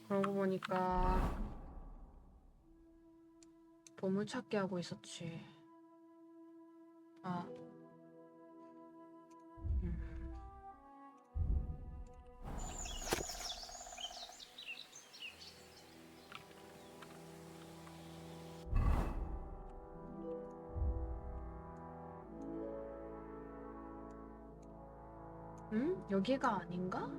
그러고 보니까 보물찾기 하고 있었지. 아, 여기가 아닌가?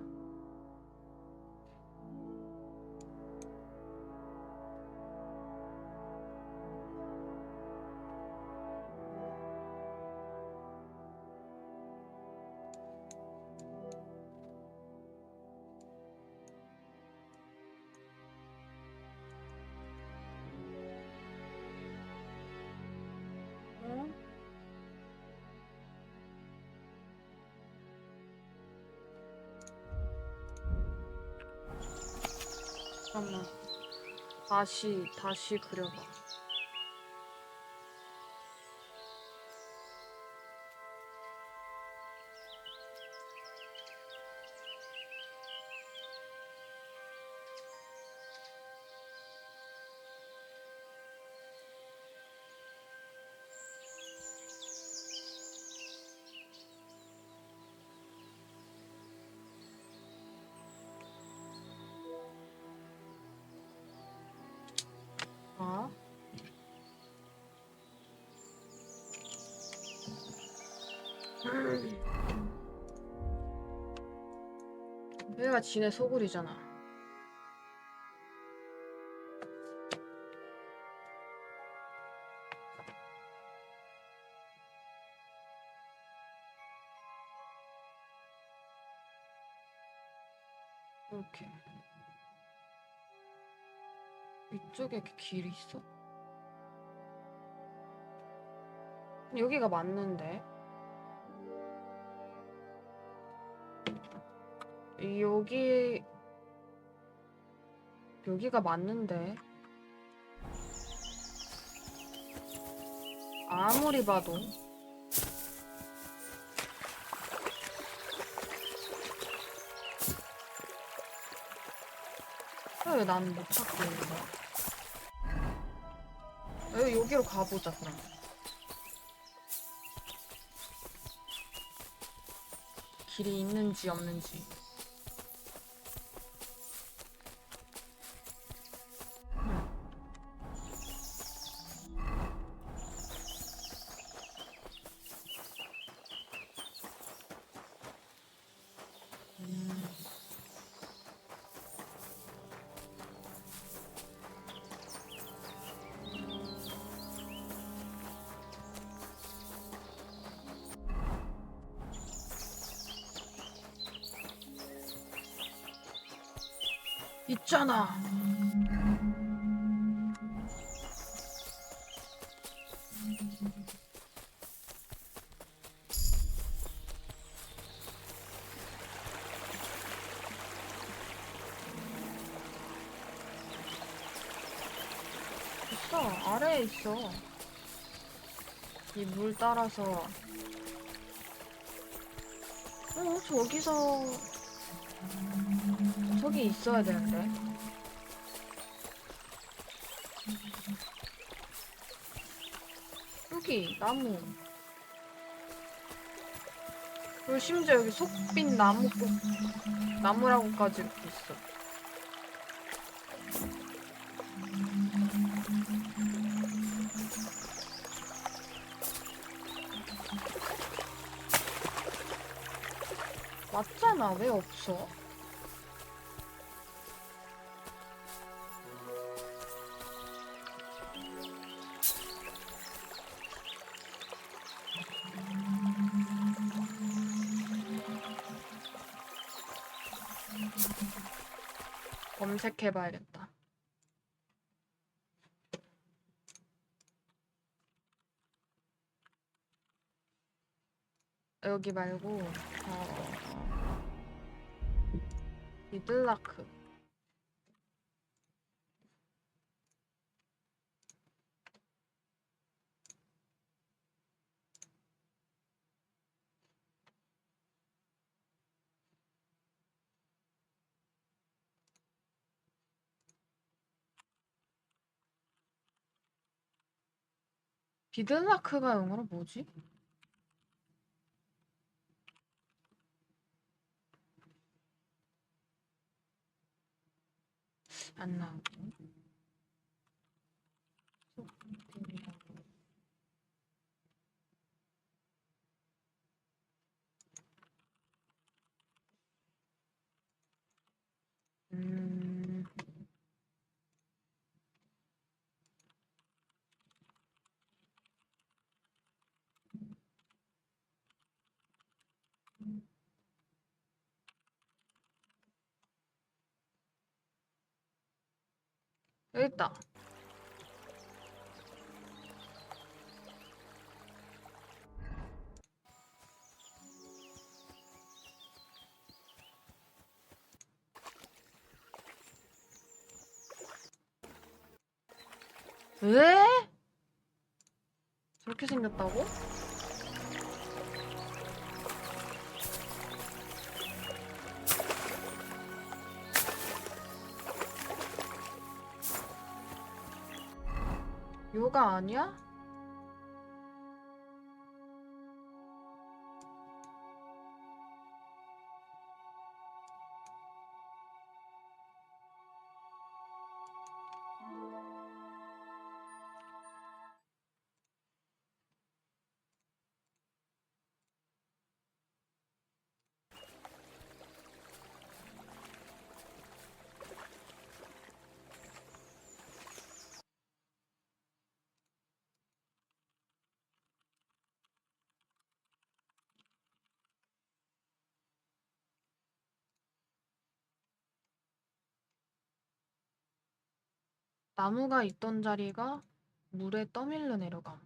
어? 잠깐만. 다시 그려봐. 아? 여기가 지네 소굴이잖아. 이렇게. 이쪽에 이렇게 길이 있어? 여기가 맞는데? 여기가 맞는데? 아무리 봐도. 왜 나는 못 찾고 있는 거야? 여기로 가보자, 그럼. 길이 있는지 없는지. 있잖아. 있어. 아래에 있어. 이 물 따라서. 저기서 저기 있어야 되는데. 여기 나무. 그리고 심지어 여기 속빛 나무라고까지 있어. 맞잖아. 왜 없어? 검색해봐야겠다. 여기 말고 미들라크. 비들라크가 영어로 뭐지? 안 나오고. 음. 여기 있다. 왜? 저렇게 생겼다고? 요가 아니야? 나무가 있던 자리가 물에 떠밀려 내려감.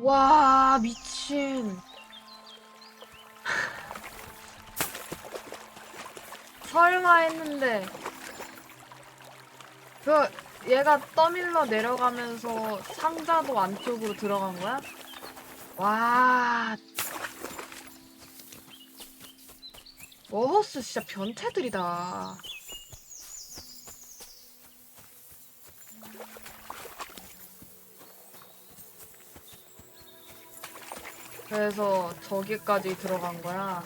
와, 미친. 설마 했는데 얘가 떠밀려 내려가면서 상자도 안쪽으로 들어간 거야? 와, 워허스 진짜 변태들이다. 그래서 저기까지 들어간 거야.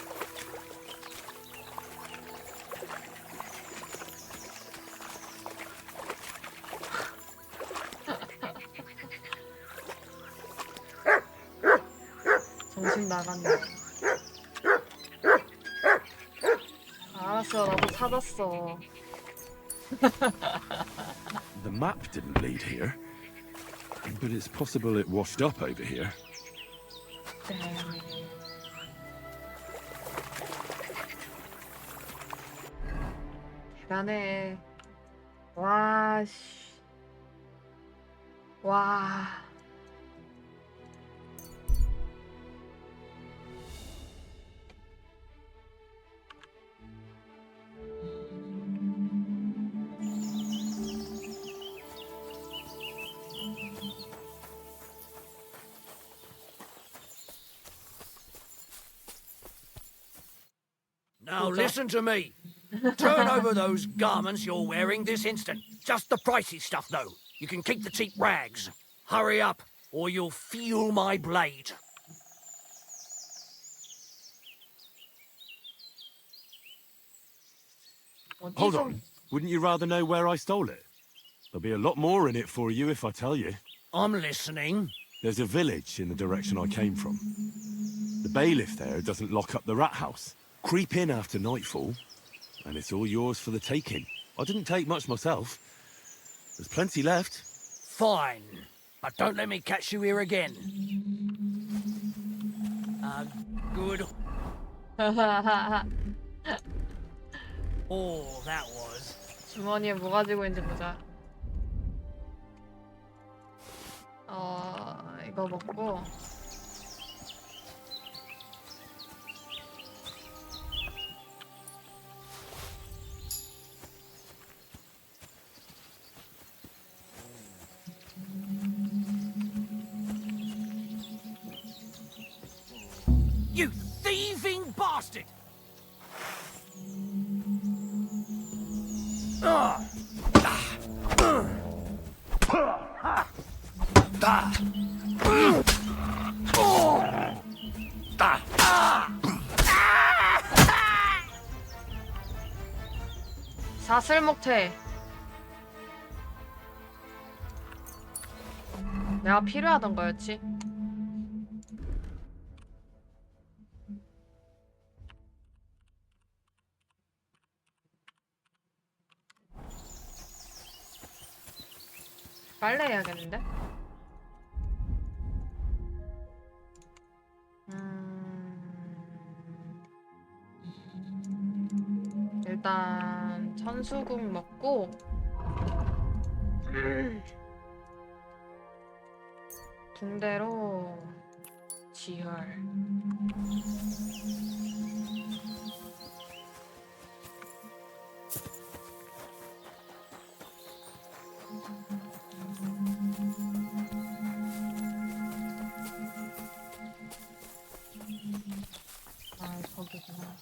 정신 나갔네. 알았어, 나도 찾았어. The map didn't lead here, but it's possible it washed up over here. 대단해. 와, 씨. 와. Now listen to me. Turn over those garments you're wearing this instant. Just the pricey stuff, though. You can keep the cheap rags. Hurry up, or you'll feel my blade. Hold on. Wouldn't you rather know where I stole it? There'll be a lot more in it for you if I tell you. I'm listening. There's a village in the direction I came from. The bailiff there doesn't lock up the rat house. Creep in after nightfall, and it's all yours for the taking. I didn't take much myself. There's plenty left. Fine. But don't let me catch you here again. Good. All that was. 주머니에 뭐 가지고 있는지 보자. 이거 먹고. You thieving bastard! 사슬 목태. 내가 필요하던 거였지. 빨래 해야겠는데? 일단 천수국 먹고 붕대로 지혈. 아, 거기구나.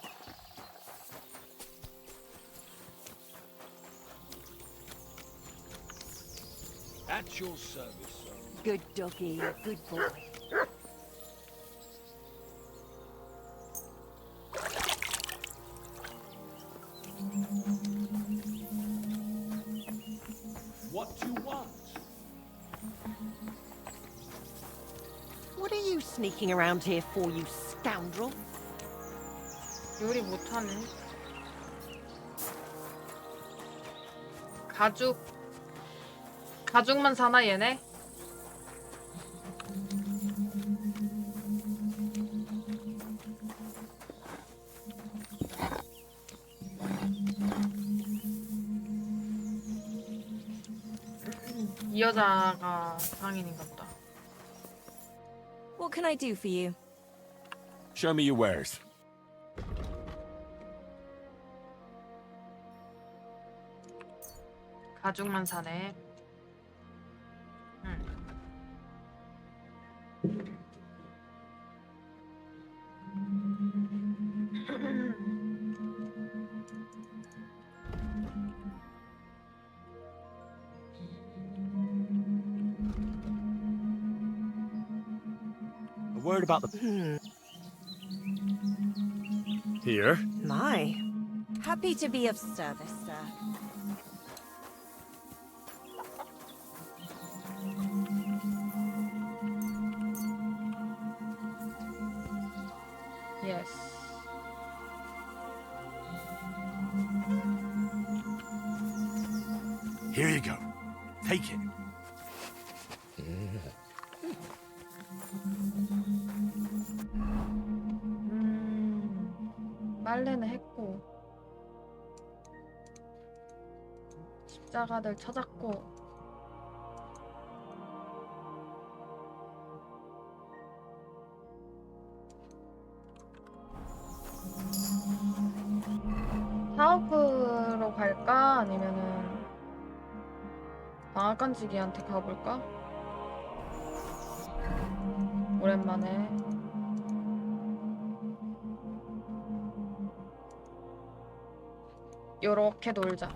At your service, sir. Good doggy, good boy. What do you want? What are you sneaking around here for, you scoundrel? 요리 못하네. 가죽만 사나 얘네? 이 여자가 상인인가 보다. What can I do for you? Show me your wares. 가죽만 사네. A word about the... Here. My. Happy to be of service, sir. Yes. Here you go. Take it. 빨래는 했고 십자가들 찾았고 사업으로 갈까? 아니면은 방앗간지기한테 가볼까? 오랜만에 요렇게 놀자.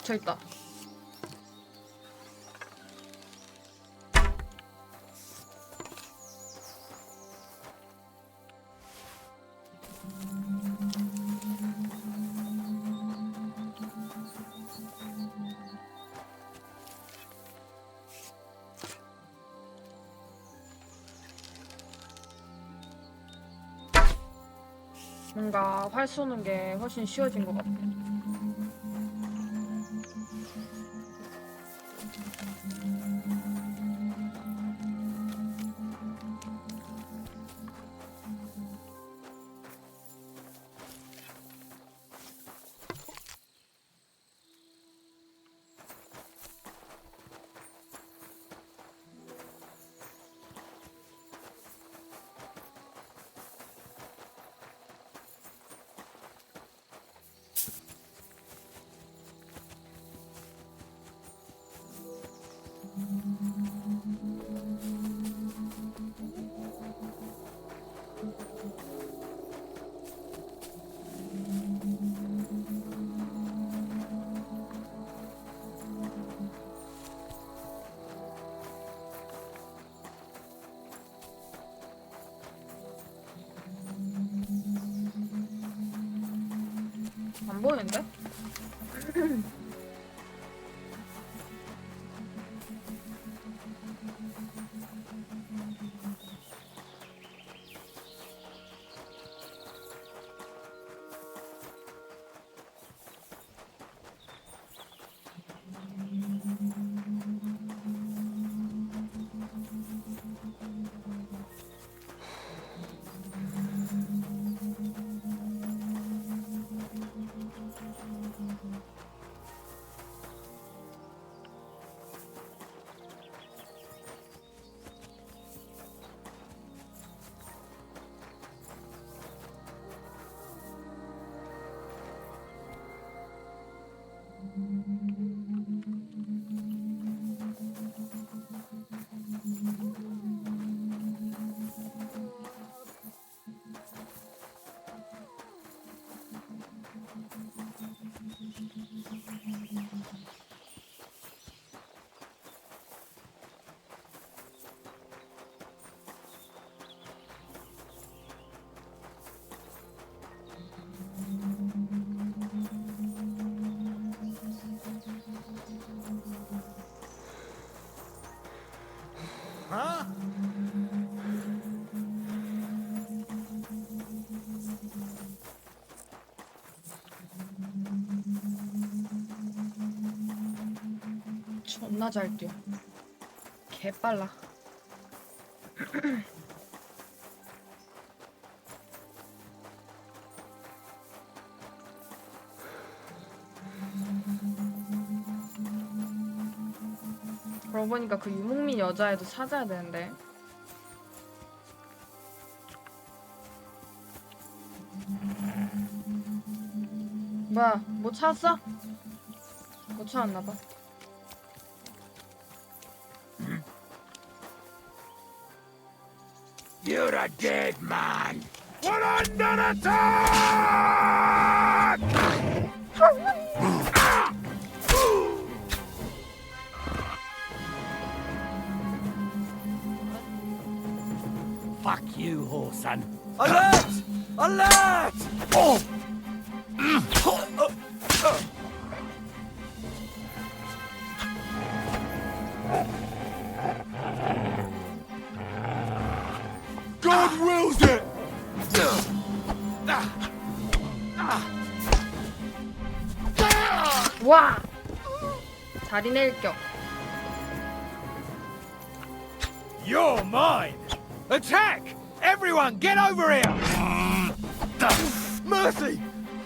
닫혀있다. 뭔가 활 쏘는 게 훨씬 쉬워진 것 같아. 안 보이는데? Huh? 존나 잘 뛰어. 개빨라. 그러고 보니까 그 유목민 여자애도 찾아야 되는데. 뭐야, 뭐 찾았어? 못 찾았나봐. You're a dead man. We're under attack! Fuck you, whoreson. Alert! Alert! Oh! God wills it! 와! 자리내 일격. You're mine! Attack! Everyone, get over here! Mercy!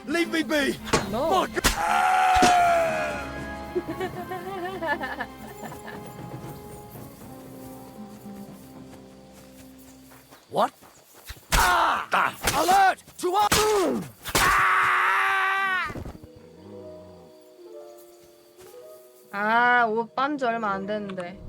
Leave me be! No. My God! What? Ah! Alert! To up! 아, 옷 빤지 얼마 안 됐는데.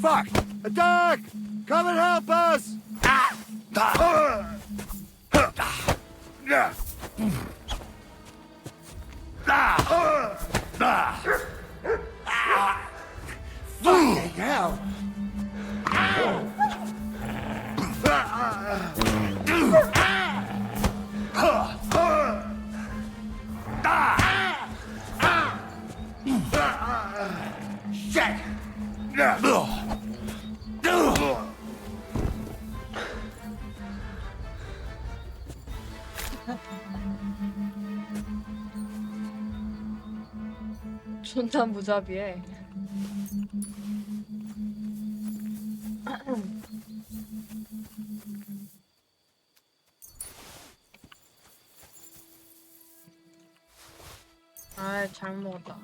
fucked! Attack! Come and help us! Fucking hell! Shit! 존나 무자비해. 아, 잘 먹었다.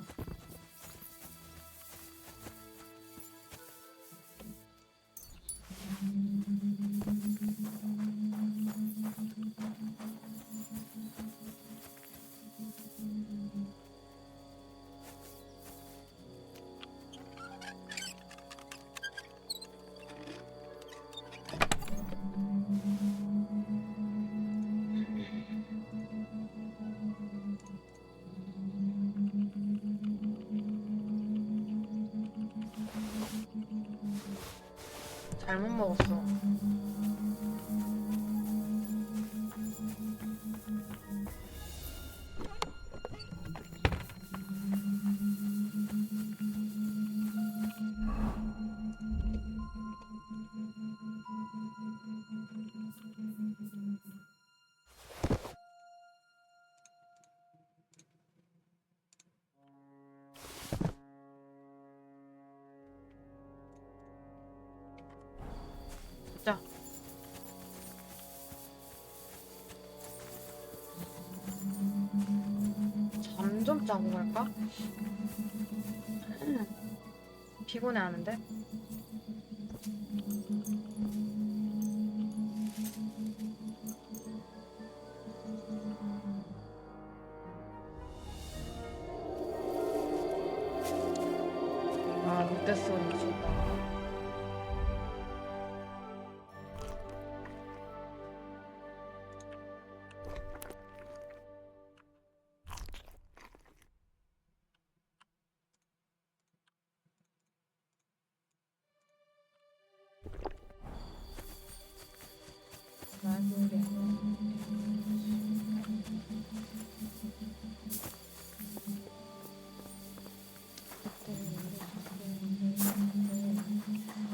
잘못 먹었어. 자. 잠 좀 자고 갈까? 피곤해하는데? 아, 롯데 소리 미쳤다.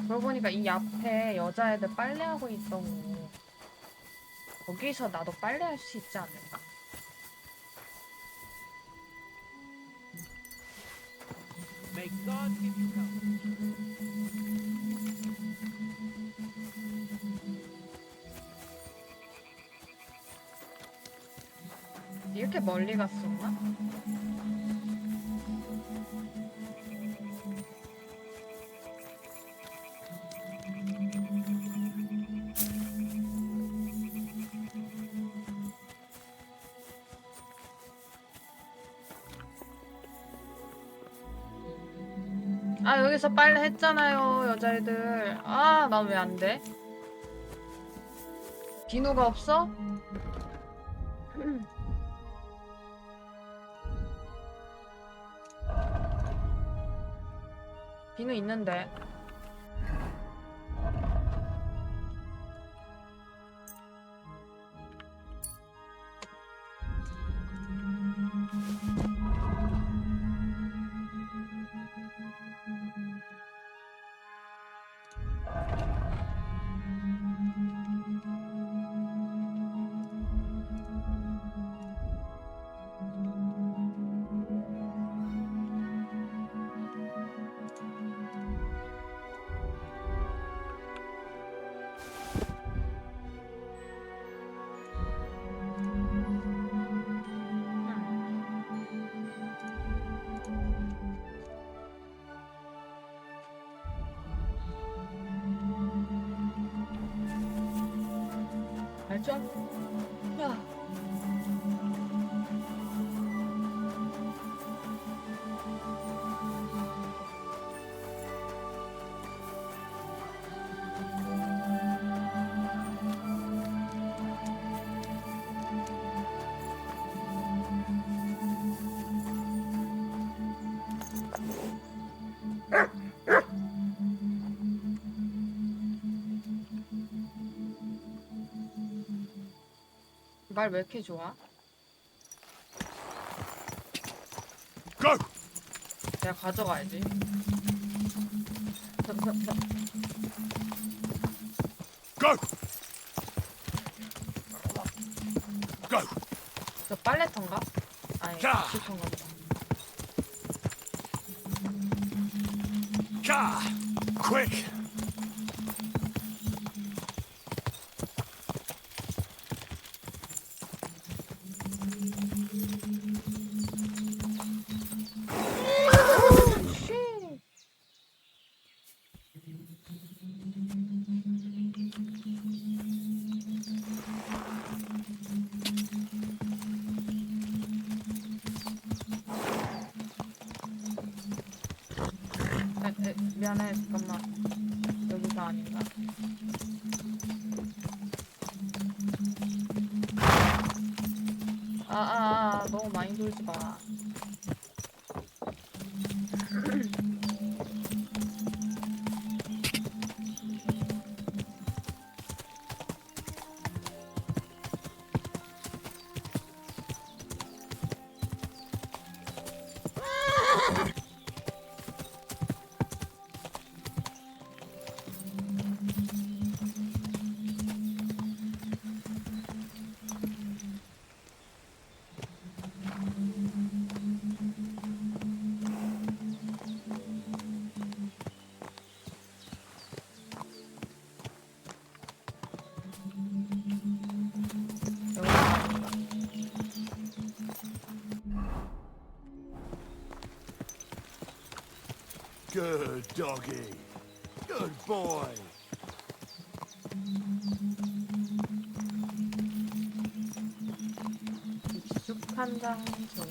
그러고 보니까 이 앞에 여자애들 빨래하고 있던 거 거기서 나도 빨래할 수 있지 않을까? May God give you help. 이렇게 멀리 갔었나? 아, 여기서 빨래 했잖아요, 여자애들. 아, 난 왜 안 돼? 비누가 없어? 비누 있는데. 알죠? 야. 말 왜 이렇게 좋아? Go! 내가 가져가야지. Go! Go! 저 빨래터인가? 아니, 자. 집터인가 보다. Car! Quick! 쉣. 미안해, 잠깐만. 여기가 아닌가? 너무 많이 돌지 마. Good doggy. Good boy. 익숙한 장소.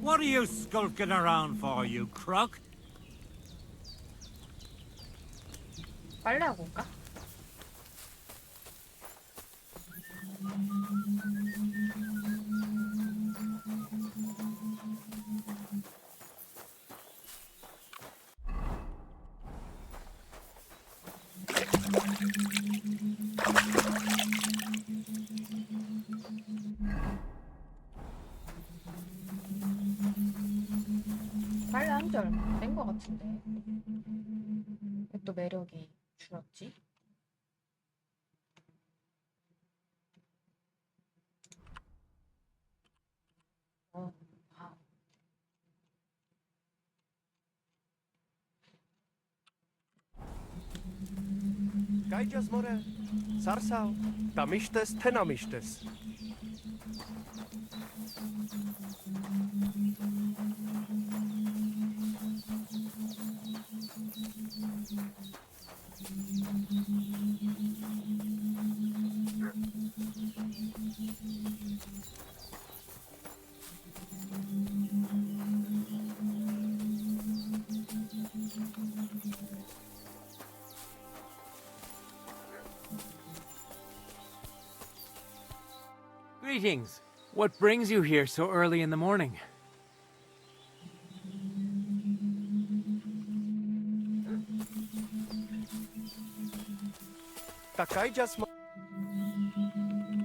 What are you skulking around for, you crook? 빨래하고 올까? 빨래 한지 얼마 된 것 같은데. 왜 또 매력이 줄었지? 어, 아, Kajjas more, sarsal, tamistes, tenamistes. Greetings. What brings you here so early in the morning? Ta kajjas mo...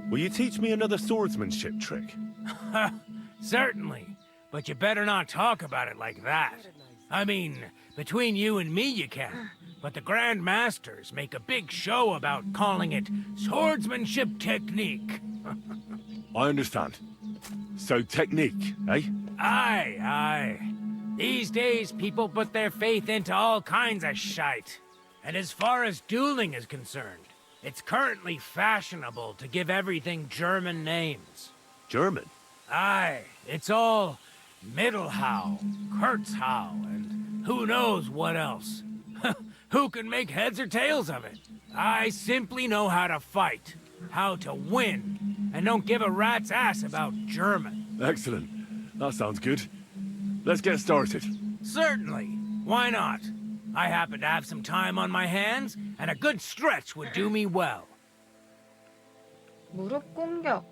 Will you teach me another swordsmanship trick? Certainly. But you better not talk about it like that. I mean, between you and me you can. but the Grand Masters make a big show about calling it swordsmanship technique. I understand. So technique, eh? Aye, aye. These days, people put their faith into all kinds of shite. And as far as dueling is concerned, it's currently fashionable to give everything German names. German? Aye, it's all Mittelhau, Kurzhau, and who knows what else. Who can make heads or tails of it? I simply know how to fight, how to win, and don't give a rat's ass about German. Excellent. That sounds good. Let's get started. Certainly. Why not? I happen to have some time on my hands, and a good stretch would do me well. 무릎 공격.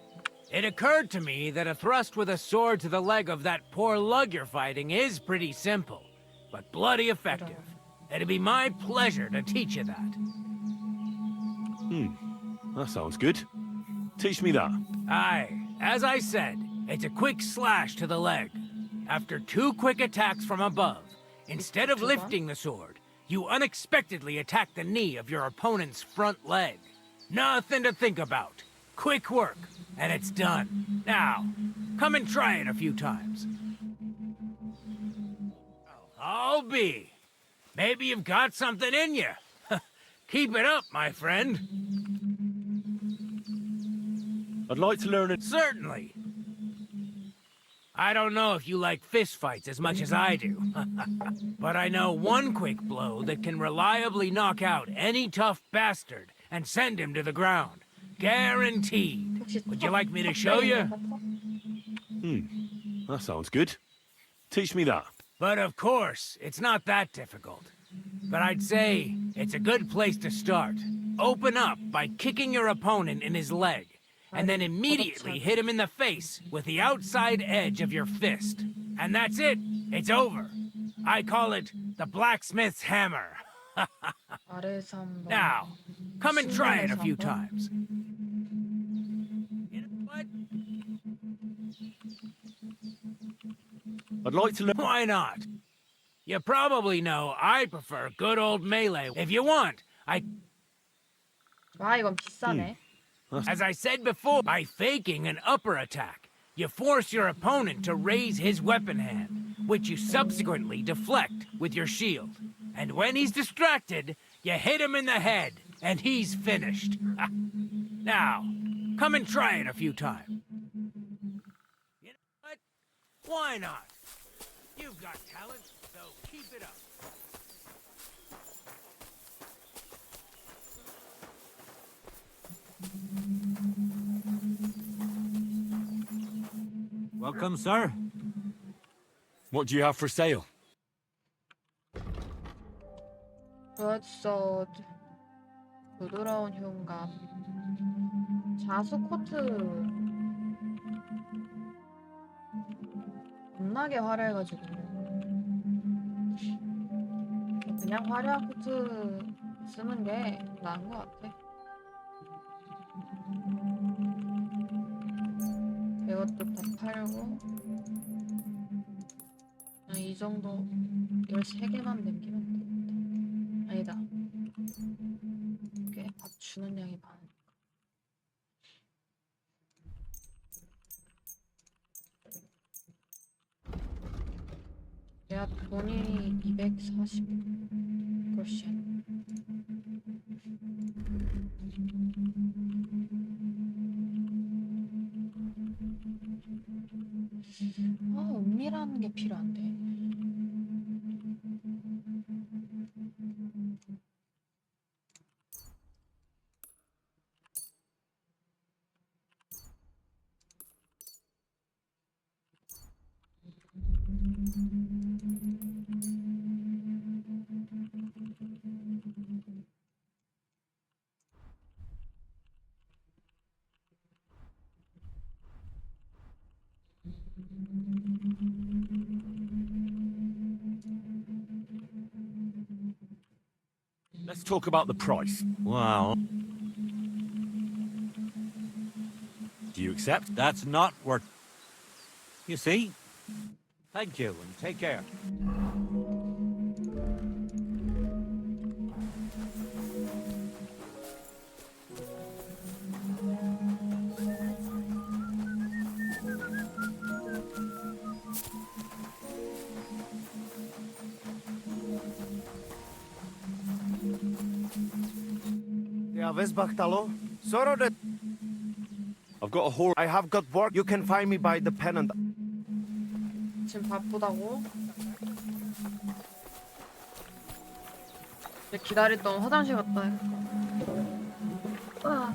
It occurred to me that a thrust with a sword to the leg of that poor lug you're fighting is pretty simple, but bloody effective. It'd be my pleasure to teach you that. That sounds good. Teach me that. Aye, as I said, it's a quick slash to the leg. After 2 quick attacks from above, instead of lifting the sword, you unexpectedly attack the knee of your opponent's front leg. Nothing to think about. Quick work, and it's done. Now, come and try it a few times. I'll be. Maybe you've got something in you. Keep it up, my friend. I'd like to learn it. Certainly. I don't know if you like fistfights as much as I do, but I know one quick blow that can reliably knock out any tough bastard and send him to the ground. Guaranteed. Would you like me to show you? That sounds good. Teach me that. But of course, it's not that difficult. But I'd say it's a good place to start. Open up by kicking your opponent in his leg, and then immediately hit him in the face with the outside edge of your fist. And that's it. It's over. I call it the blacksmith's hammer. 아래에서 한번. Now, come and try it a few times. You know what? I'd like to learn. Why not? You probably know I prefer good old melee. If you want, 와, 이건 비싸네. as I said before, by faking an upper attack, you force your opponent to raise his weapon hand, which you subsequently deflect with your shield. And when he's distracted, you hit him in the head, and he's finished. Now, come and try it a few times. You know what? Why not? You've got talent, so keep it up. Welcome, sir. What do you have for sale? 브로드소드. 부드러운 흉감. 자수 코트. 겁나게 화려해가지고. 그냥 화려한 코트 쓰는 게 나은 것 같아. 이것도 다 팔고. 그냥 이 정도 13개만 남기면 되겠다. 아니다. 이게 밥 주는 양이 많으니까. 내가 돈이 240 글쎄. 은밀한 게 필요한데. Let's talk about the price. Well, Do you accept? that's not worth... You see? Thank you, and take care. Ja, Vesbachtalo. Sorrow that I've got a horse. I have got work. You can find me by the pennant. 지금 바쁘다고? 이제 기다렸던 화장실 갔다 와야겠다. 아.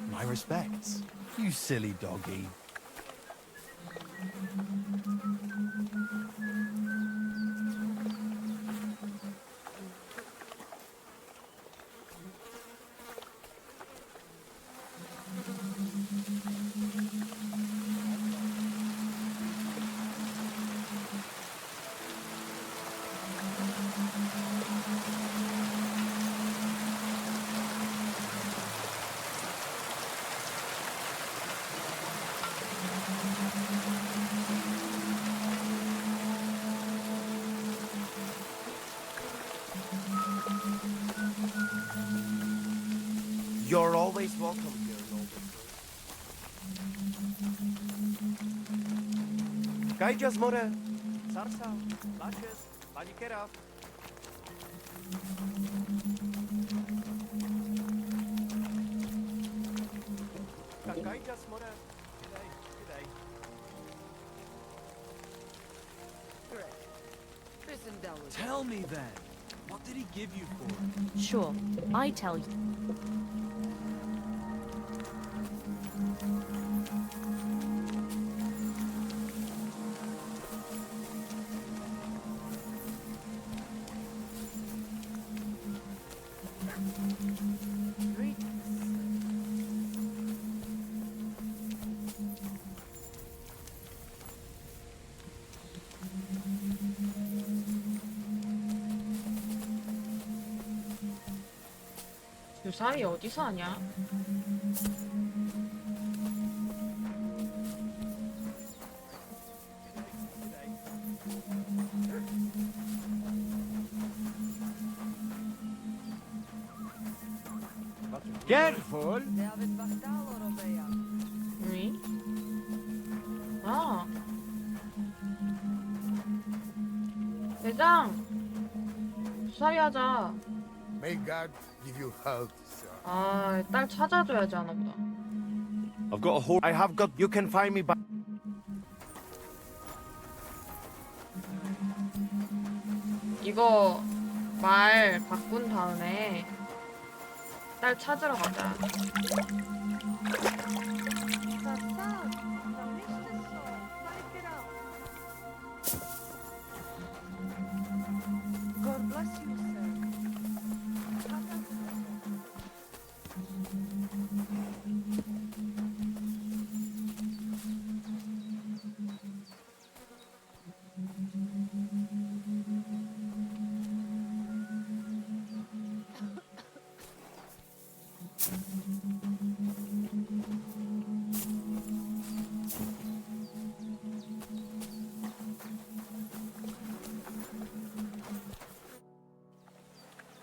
My respects. You silly doggy. You're always welcome here, noble sir. Gajjas more. Sarsal. Lashes. Panikera. Gajjas more. G'day. G'day. Tell me then, what did he give you for it? Sure, I tell you. 주사위 어디서 하냐? Careful! 응? 아. 대장! 주사위 하자. May God give you health, sir. 아, 딸 찾아줘야지 하나 보다. I've got a horse. I have got. You can find me by. 이거 말 바꾼 다음에 딸 찾으러 가자. God bless you, sir.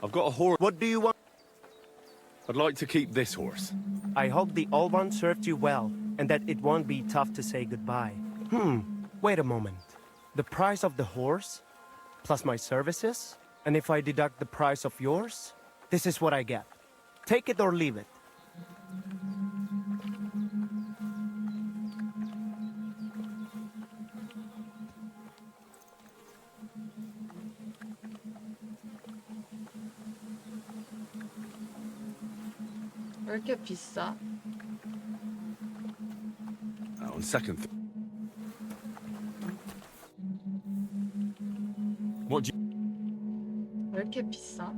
I've got a horse. What do you want? I'd like to keep this horse. I hope the old one served you well, and that it won't be tough to say goodbye. Wait a moment. The price of the horse, plus my services, and if I deduct the price of yours, this is what I get. Take it or leave it. 왜 이렇게 비싸? On second what do you... 왜 이렇게 비싸?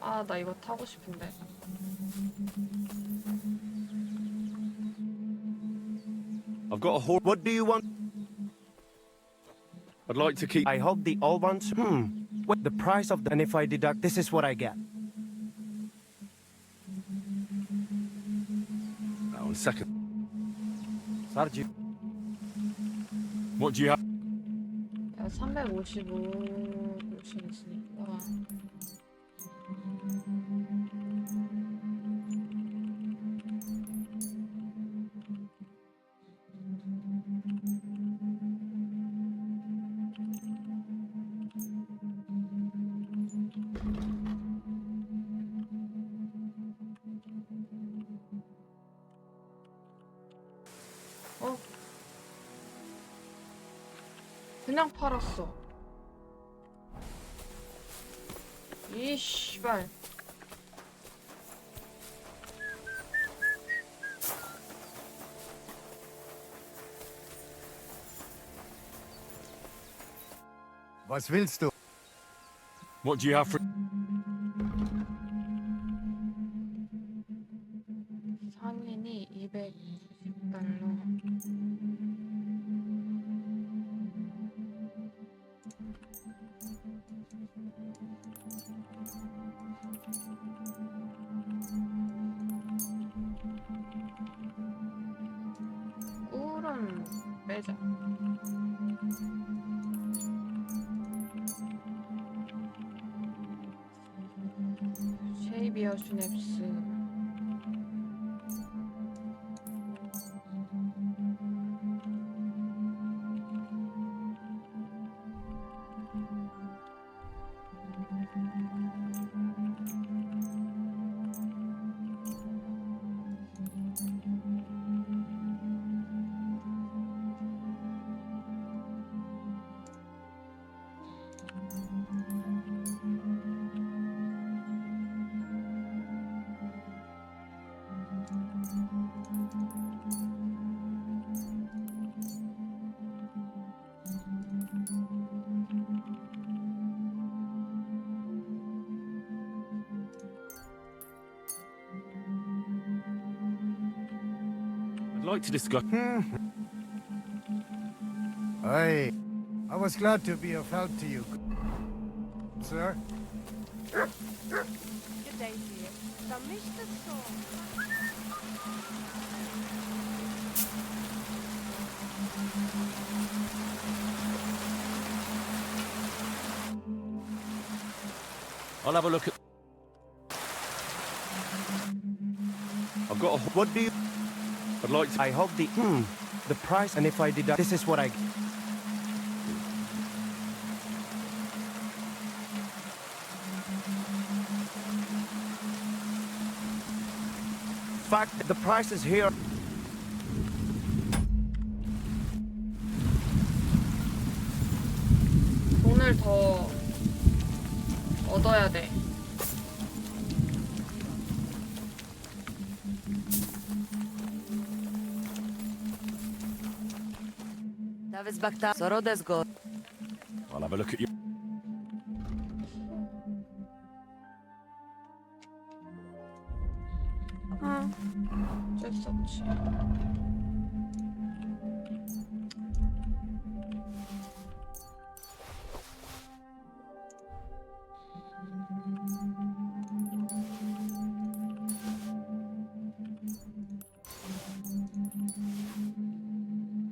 아, 나 이거 타고 싶은데. I've got a horse. What do you want? I'd like to keep... I hope the old ones. What the price of the. And if I deduct, this is what I get. On second... Sarji. What do you have? 야, 355 있으니까. 어? 그냥 팔았어. 이 씨발. Was willst du? What do you have for... 상인이 290달러. 꿀은 빼자. 쉐이비어 슈냅스. I'd like to discuss... Aye. I was glad to be of help to you, sir. Good day to you. The Mr. Song. I'll have a look at... I've got a... What do you? I'd like to... I hope the. The price, and if I deduct, this is what I. Fact, the price is here. 돈을 더 얻어야 돼. I'll have a look at you. 어쩔 수 없지.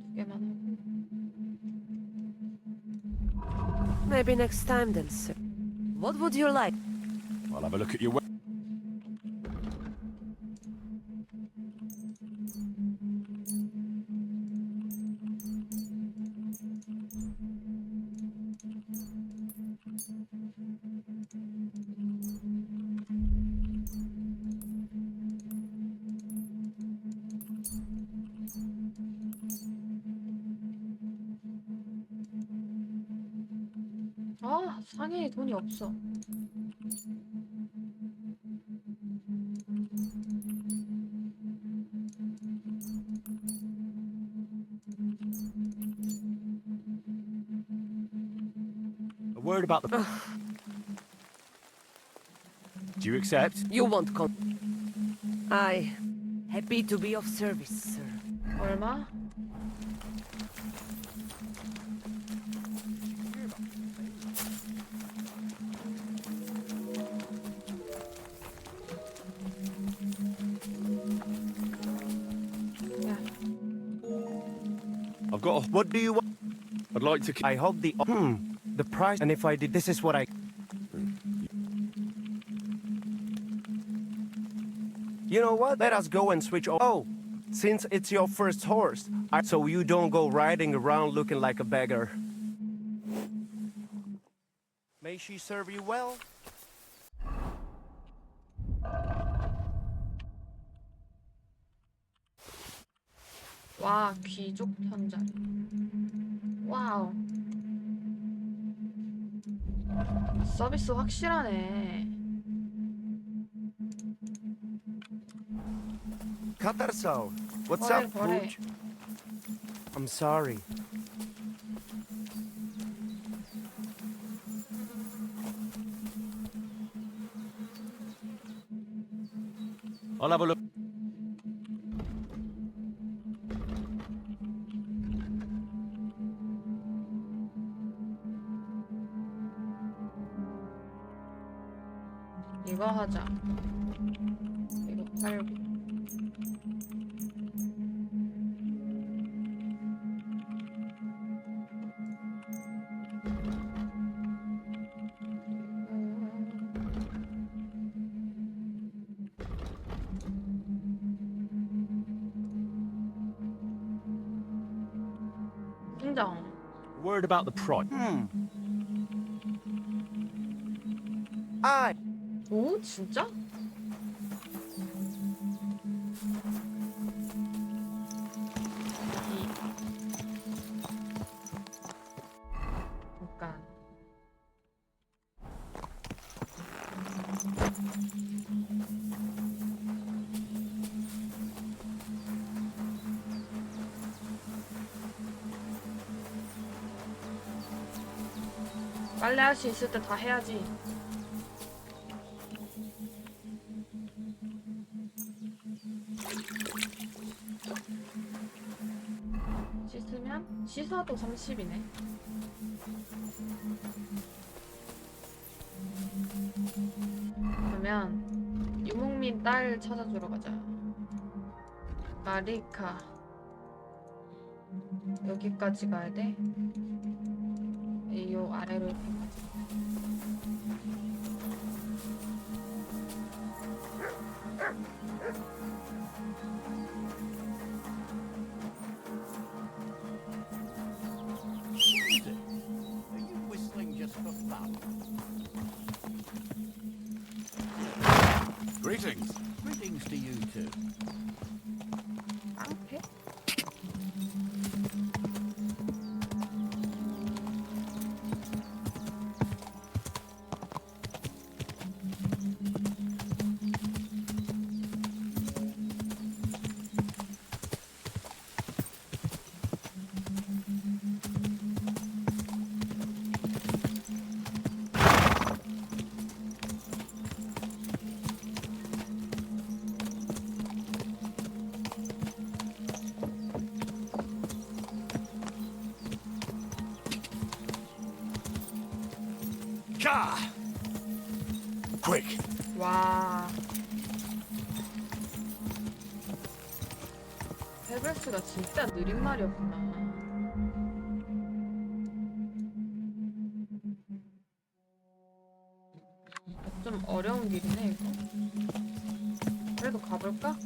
두 개만 하고. Maybe next time then, sir. What would you like? I'll have a look at your... 아, 상해에 돈이 없어. A word about the... Do you accept? You won't come. I happy to be of service, sir. 얼마? 야, I've got a... What do you want? I'd like to... I hope the the price, and if I did, this is what I. You know what? Let us go and switch. Oh, since it's your first horse, so you don't go riding around looking like a beggar. May she serve you well. 와, 귀족 현장. 와우. 서비스 확실하네. Katarso, what's Bore, up, bore. Pooch? I'm sorry. I'll have a look. 이거 하자. 이거 팔고. 인정. Word about the price. I. 오, 진짜? 잠깐. 빨래 할 수 있을 때 다 해야지. 씻으면? 씻어도 30이네. 그러면 유목민 딸 찾아주러 가자. 마리카. 여기까지 가야 돼? 요 아래로 이렇게 가자. Are you whistling just for fun? Greetings. Greetings to you too. 깡패? Car! Quick! 와. 헤벨스가 진짜 느린 말이었구나. 좀 어려운 길이네, 이거. 그래도 가볼까?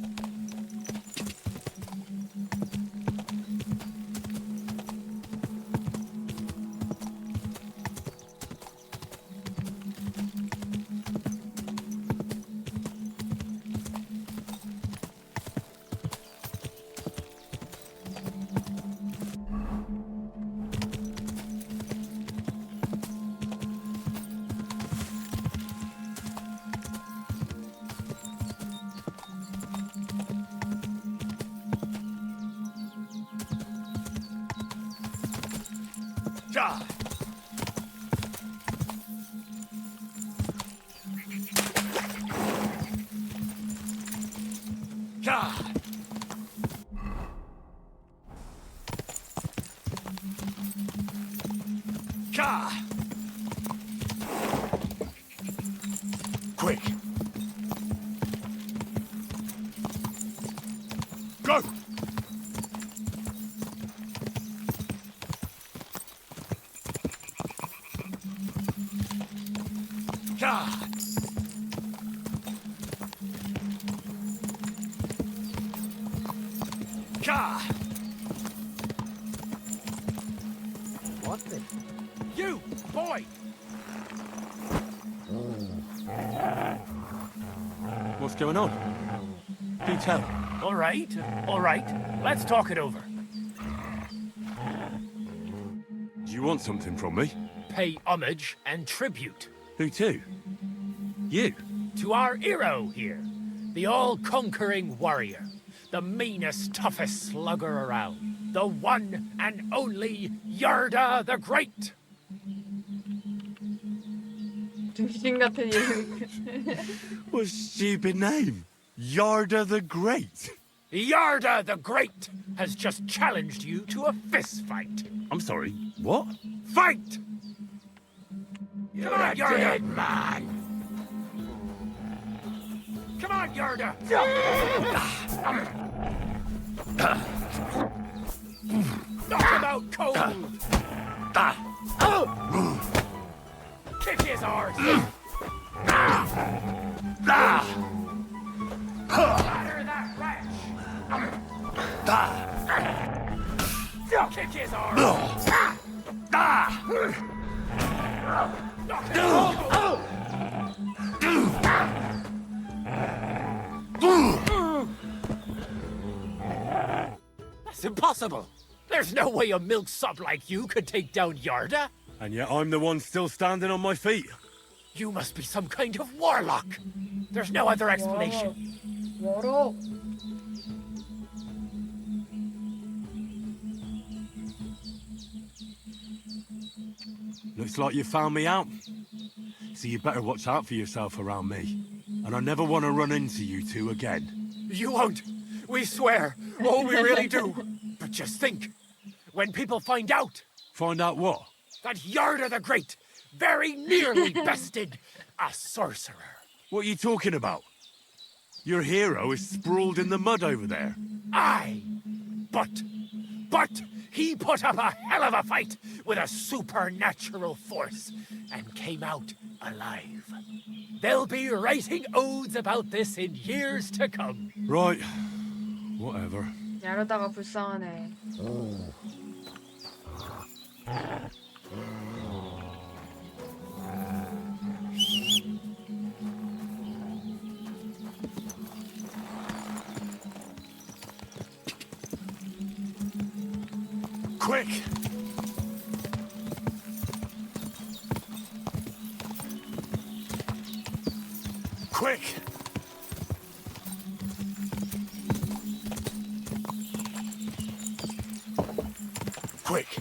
Die! God! God! Quick! Go! God! God! What the? You, boy! What's going on? Do tell. All right. Let's talk it over. Do you want something from me? Pay homage and tribute Who to? You? to our hero here, the all-conquering warrior, the meanest, toughest slugger around, the one and only Yarda the Great. 중심 같은 이름. What a stupid name. Yarda the Great. Yarda the Great has just challenged you to a fist fight. I'm sorry, what? Fight! Come on, Yarda! man. Come on, Yarda! Knock him out cold! Kick his arse! Batter that wretch! Kick his arse! Knock him out! That's impossible! There's no way a milksop like you could take down Yarda! And yet I'm the one still standing on my feet. You must be some kind of warlock! There's no other explanation. 워로. Looks like you found me out. So you better watch out for yourself around me. And I never want to run into you two again. You won't! We swear! Oh, we really do! But just think, when people find out Find out what? that Yarda the Great very nearly bested a sorcerer. What are you talking about? Your hero is sprawled in the mud over there. Aye, but he put up a hell of a fight with a supernatural force and came out alive. They'll be writing odes about this in years to come. Right. Whatever. 야르다가 불쌍하네. Quick! Quick! Quick!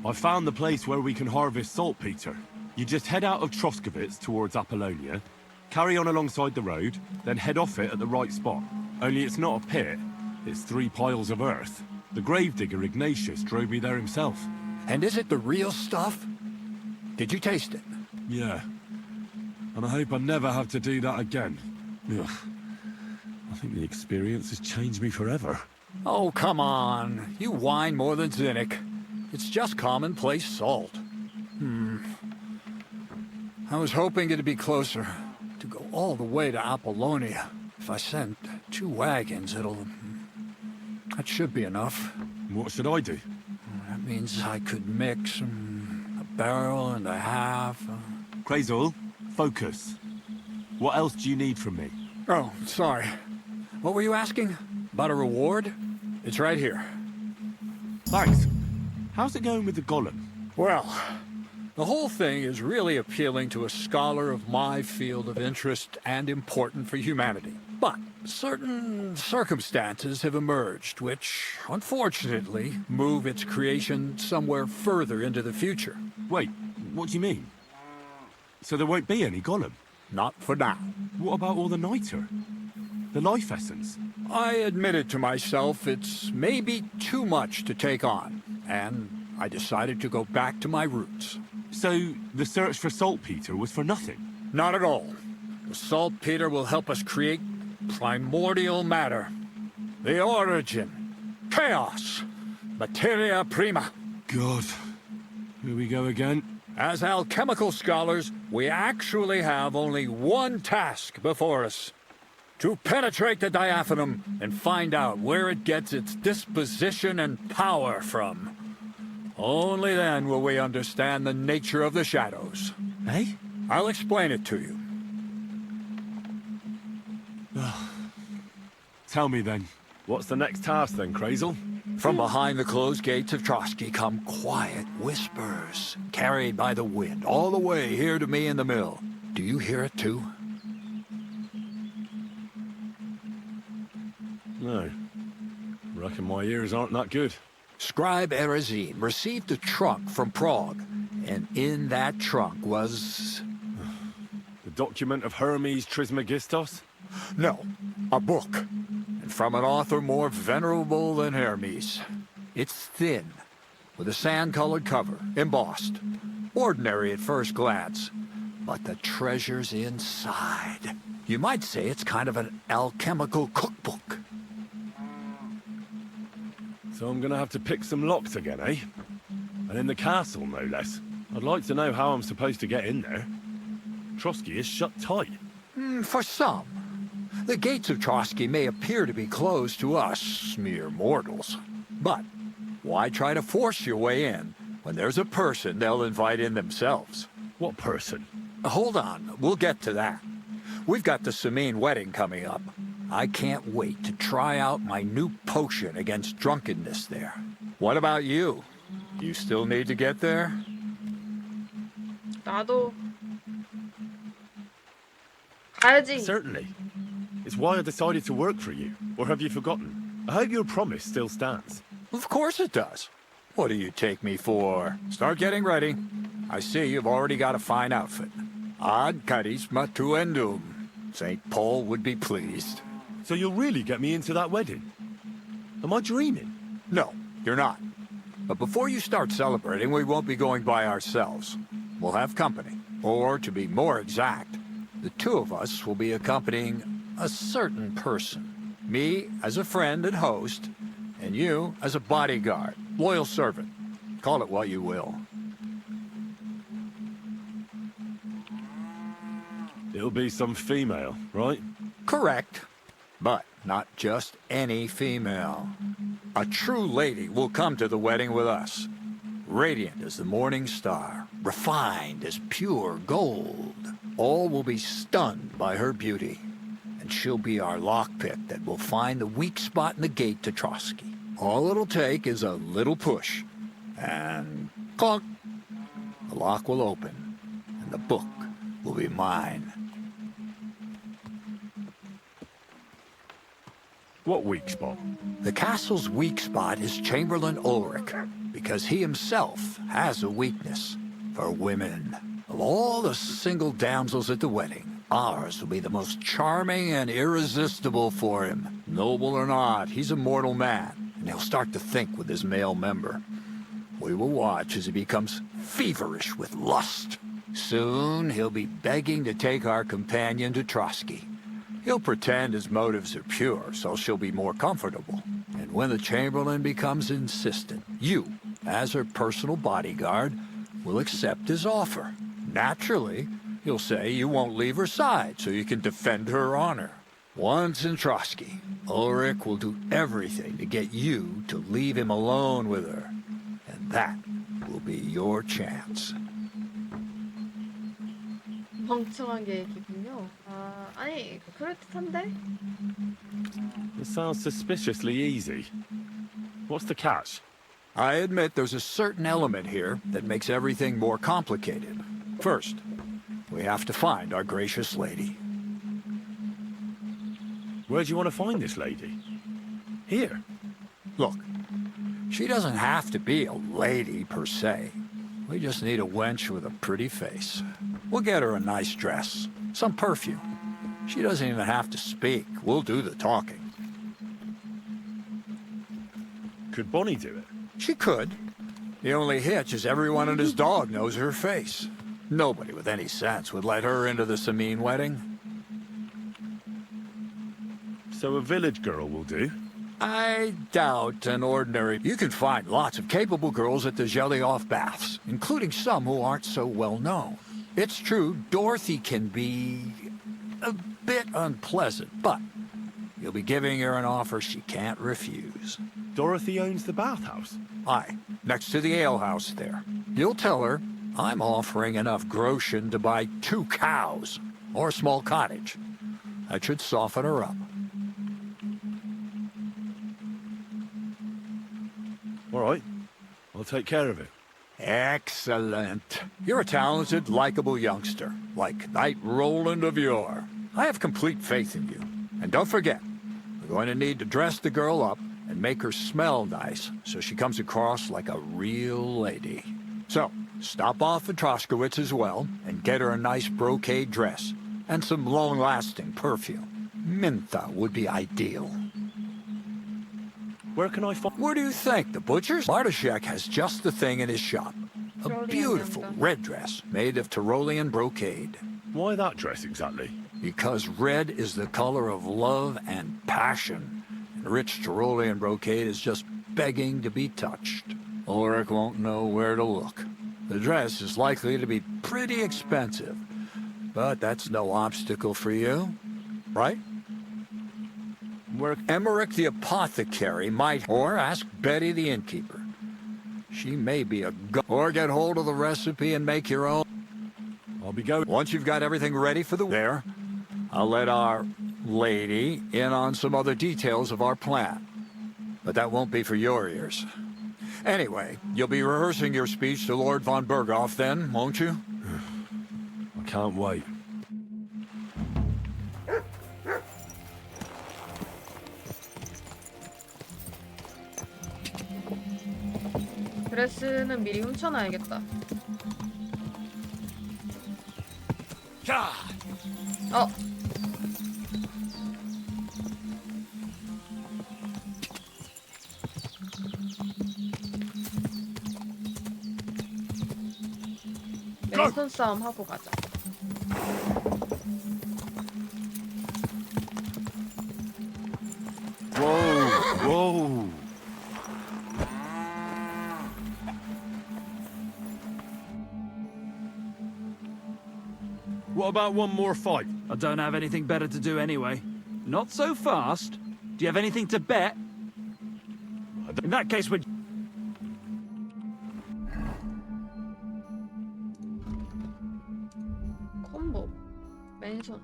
I found the place where we can harvest saltpeter. You just head out of Troskovitz towards Apollonia, carry on alongside the road, then head off it at the right spot. Only it's not a pit, it's 3 piles of earth. The gravedigger Ignatius drove me there himself. And is it the real stuff? Did you taste it? Yeah. And I hope I never have to do that again. Ugh. I think the experience has changed me forever. Oh, come on. You whine more than Zinnik. It's just commonplace salt. I was hoping it'd be closer. To go all the way to Apollonia. If I send 2 wagons, that should be enough. What should I do? That means I could mix a barrel and a half. Crazul, focus. What else do you need from me? Oh, sorry. What were you asking? About a reward? It's right here. Thanks. How's it going with the golem? Well, the whole thing is really appealing to a scholar of my field of interest and important for humanity. But certain circumstances have emerged which, unfortunately, move its creation somewhere further into the future. Wait, what do you mean? So there won't be any golem? Not for now. What about all the niter? The life essence? I admitted to myself it's maybe too much to take on, and I decided to go back to my roots. So the search for saltpeter was for nothing? Not at all. The saltpeter will help us create primordial matter. The origin. Chaos. Materia prima. God. Here we go again. As alchemical scholars, we actually have only one task before us. To penetrate the diaphanum and find out where it gets its disposition and power from. Only then will we understand the nature of the shadows. Eh? I'll explain it to you. Tell me then, what's the next task then, Crazel? From behind the closed gates of Trotsky come quiet whispers, carried by the wind, all the way here to me in the mill. Do you hear it too? No. Reckon my ears aren't that good. Scribe Erezine received a trunk from Prague, and in that trunk was... The document of Hermes Trismegistos? No, a book. And from an author more venerable than Hermes. It's thin, with a sand-colored cover, embossed. Ordinary at first glance, but the treasure's inside. You might say it's kind of an alchemical cookbook. So I'm gonna have to pick some locks again, eh? And in the castle, no less. I'd like to know how I'm supposed to get in there. Trotsky is shut tight. For some. The gates of Trotsky may appear to be closed to us, mere mortals. But why try to force your way in when there's a person they'll invite in themselves? What person? Hold on, we'll get to that. We've got the Samine wedding coming up. I can't wait to try out my new potion against drunkenness there. What about you? You still need to get there? 나도 가야지. Certainly. It's why I decided to work for you. Or have you forgotten? I hope your promise still stands. Of course it does. What do you take me for? Start getting ready. I see you've already got a fine outfit. Ad charisma tuendum. St. Paul would be pleased. So you'll really get me into that wedding? Am I dreaming? No, you're not. But before you start celebrating, we won't be going by ourselves. We'll have company. Or, to be more exact, the two of us will be accompanying a certain person. Me as a friend and host, and you as a bodyguard, loyal servant. Call it what you will. It'll be some female, right? Correct. But not just any female. A true lady will come to the wedding with us. Radiant as the morning star, refined as pure gold. All will be stunned by her beauty. And she'll be our lockpick that will find the weak spot in the gate to Trotsky. All it'll take is a little push. And clunk! The lock will open, and the book will be mine. What weak spot? The castle's weak spot is Chamberlain Ulrich, because he himself has a weakness for women. Of all the single damsels at the wedding, ours will be the most charming and irresistible for him. Noble or not, he's a mortal man, and he'll start to think with his male member. We will watch as he becomes feverish with lust. Soon he'll be begging to take our companion to Trotsky. He'll pretend his motives are pure, so she'll be more comfortable. And when the Chamberlain becomes insistent, you, as her personal bodyguard, will accept his offer. Naturally, you'll say you won't leave her side so you can defend her honor. Once in Trotsky, Ulrich will do everything to get you to leave him alone with her. And that will be your chance. 멍청한 계획이군요. 아, 아니, 그럴듯한데? It sounds suspiciously easy. What's the catch? I admit there's a certain element here that makes everything more complicated. First, we have to find our gracious lady. Where do you want to find this lady? Here. Look, she doesn't have to be a lady per se. We just need a wench with a pretty face. We'll get her a nice dress, some perfume. She doesn't even have to speak. We'll do the talking. Could Bonnie do it? She could. The only hitch is everyone and his dog knows her face. Nobody with any sense would let her into the Samin wedding. So a village girl will do? I doubt an ordinary... You can find lots of capable girls at the Jelly-Off baths, including some who aren't so well known. It's true, Dorothy can be a bit unpleasant, but you'll be giving her an offer she can't refuse. Dorothy owns the bathhouse? Aye, next to the alehouse there. You'll tell her I'm offering enough groschen to buy 2 cows, or a small cottage. That should soften her up. All right. I'll take care of it. Excellent. You're a talented, likable youngster, like Knight Roland of yore. I have complete faith in you. And don't forget, we're going to need to dress the girl up and make her smell nice so she comes across like a real lady. So, stop off at Troskowitz as well and get her a nice brocade dress and some long-lasting perfume. Mintha would be ideal. Where can I find... Where do you think? The butcher's? Bartoszek has just the thing in his shop. A beautiful red dress made of Tyrolean brocade. Why that dress exactly? Because red is the color of love and passion. And rich Tyrolean brocade is just begging to be touched. Ulrich won't know where to look. The dress is likely to be pretty expensive. But that's no obstacle for you, right? Where Emmerich the apothecary might, or ask Betty the innkeeper. She may be a or get hold of the recipe and make your own. I'll be going. Once you've got everything ready for the there, I'll let our lady in on some other details of our plan. But that won't be for your ears. Anyway, you'll be rehearsing your speech to Lord von Berghoff then, won't you? I can't wait. 드레스는 미리 훔쳐놔야겠다. 어. 왼손 싸움 하고 가자. Whoa, whoa. What about one more fight? I don't have anything better to do anyway. Not so fast. Do you have anything to bet? In that case, we're... 콤보. 맨손.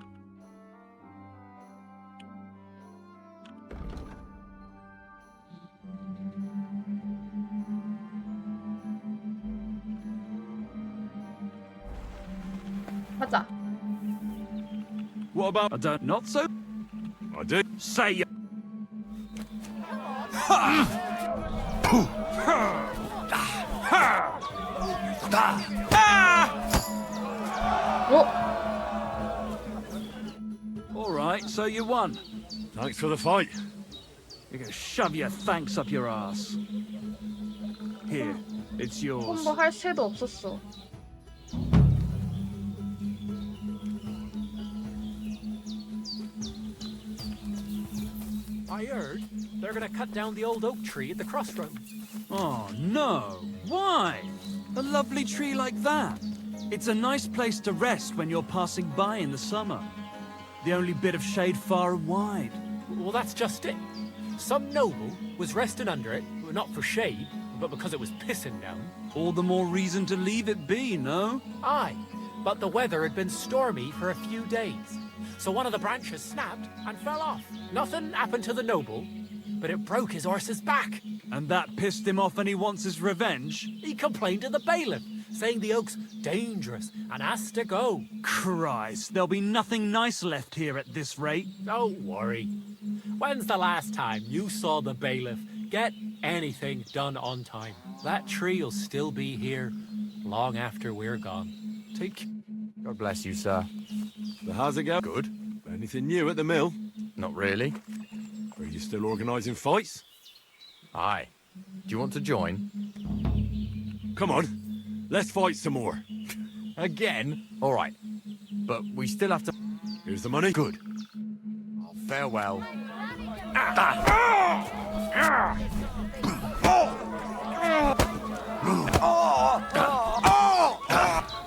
가자. What about... I don't... Not so... I do. Say you... All right, so you won. Thanks for the fight. You can shove your thanks up your ass. Here, it's yours. 콤보 할 새도 없었어. I heard they're gonna cut down the old oak tree at the crossroads. Oh, no. Why? A lovely tree like that. It's a nice place to rest when you're passing by in the summer. The only bit of shade far and wide. Well, that's just it. Some noble was resting under it, not for shade, but because it was pissing down. All the more reason to leave it be, no? Aye, but the weather had been stormy for a few days. So one of the branches snapped and fell off. Nothing happened to the noble, but it broke his horse's back. And that pissed him off and he wants his revenge? He complained to the bailiff, saying the oak's dangerous and has to go. Christ, there'll be nothing nice left here at this rate. Don't worry. When's the last time you saw the bailiff get anything done on time? That tree'll still be here long after we're gone. Take... God bless you, sir. So how's it go? Good. Anything new at the mill? Not really. Are you still organising fights? Aye. Do you want to join? Come on. Let's fight some more. Again? All right. But we still have to... Here's the money. Good. Oh, farewell.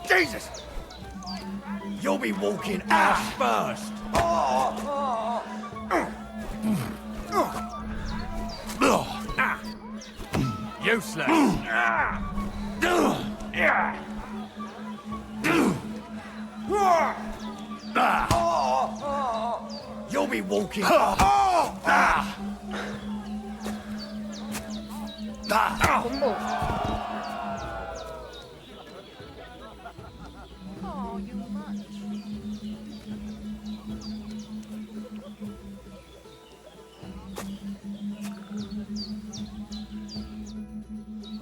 Jesus! You'll be walking ass first. Useless. You'll be walking. 콤보.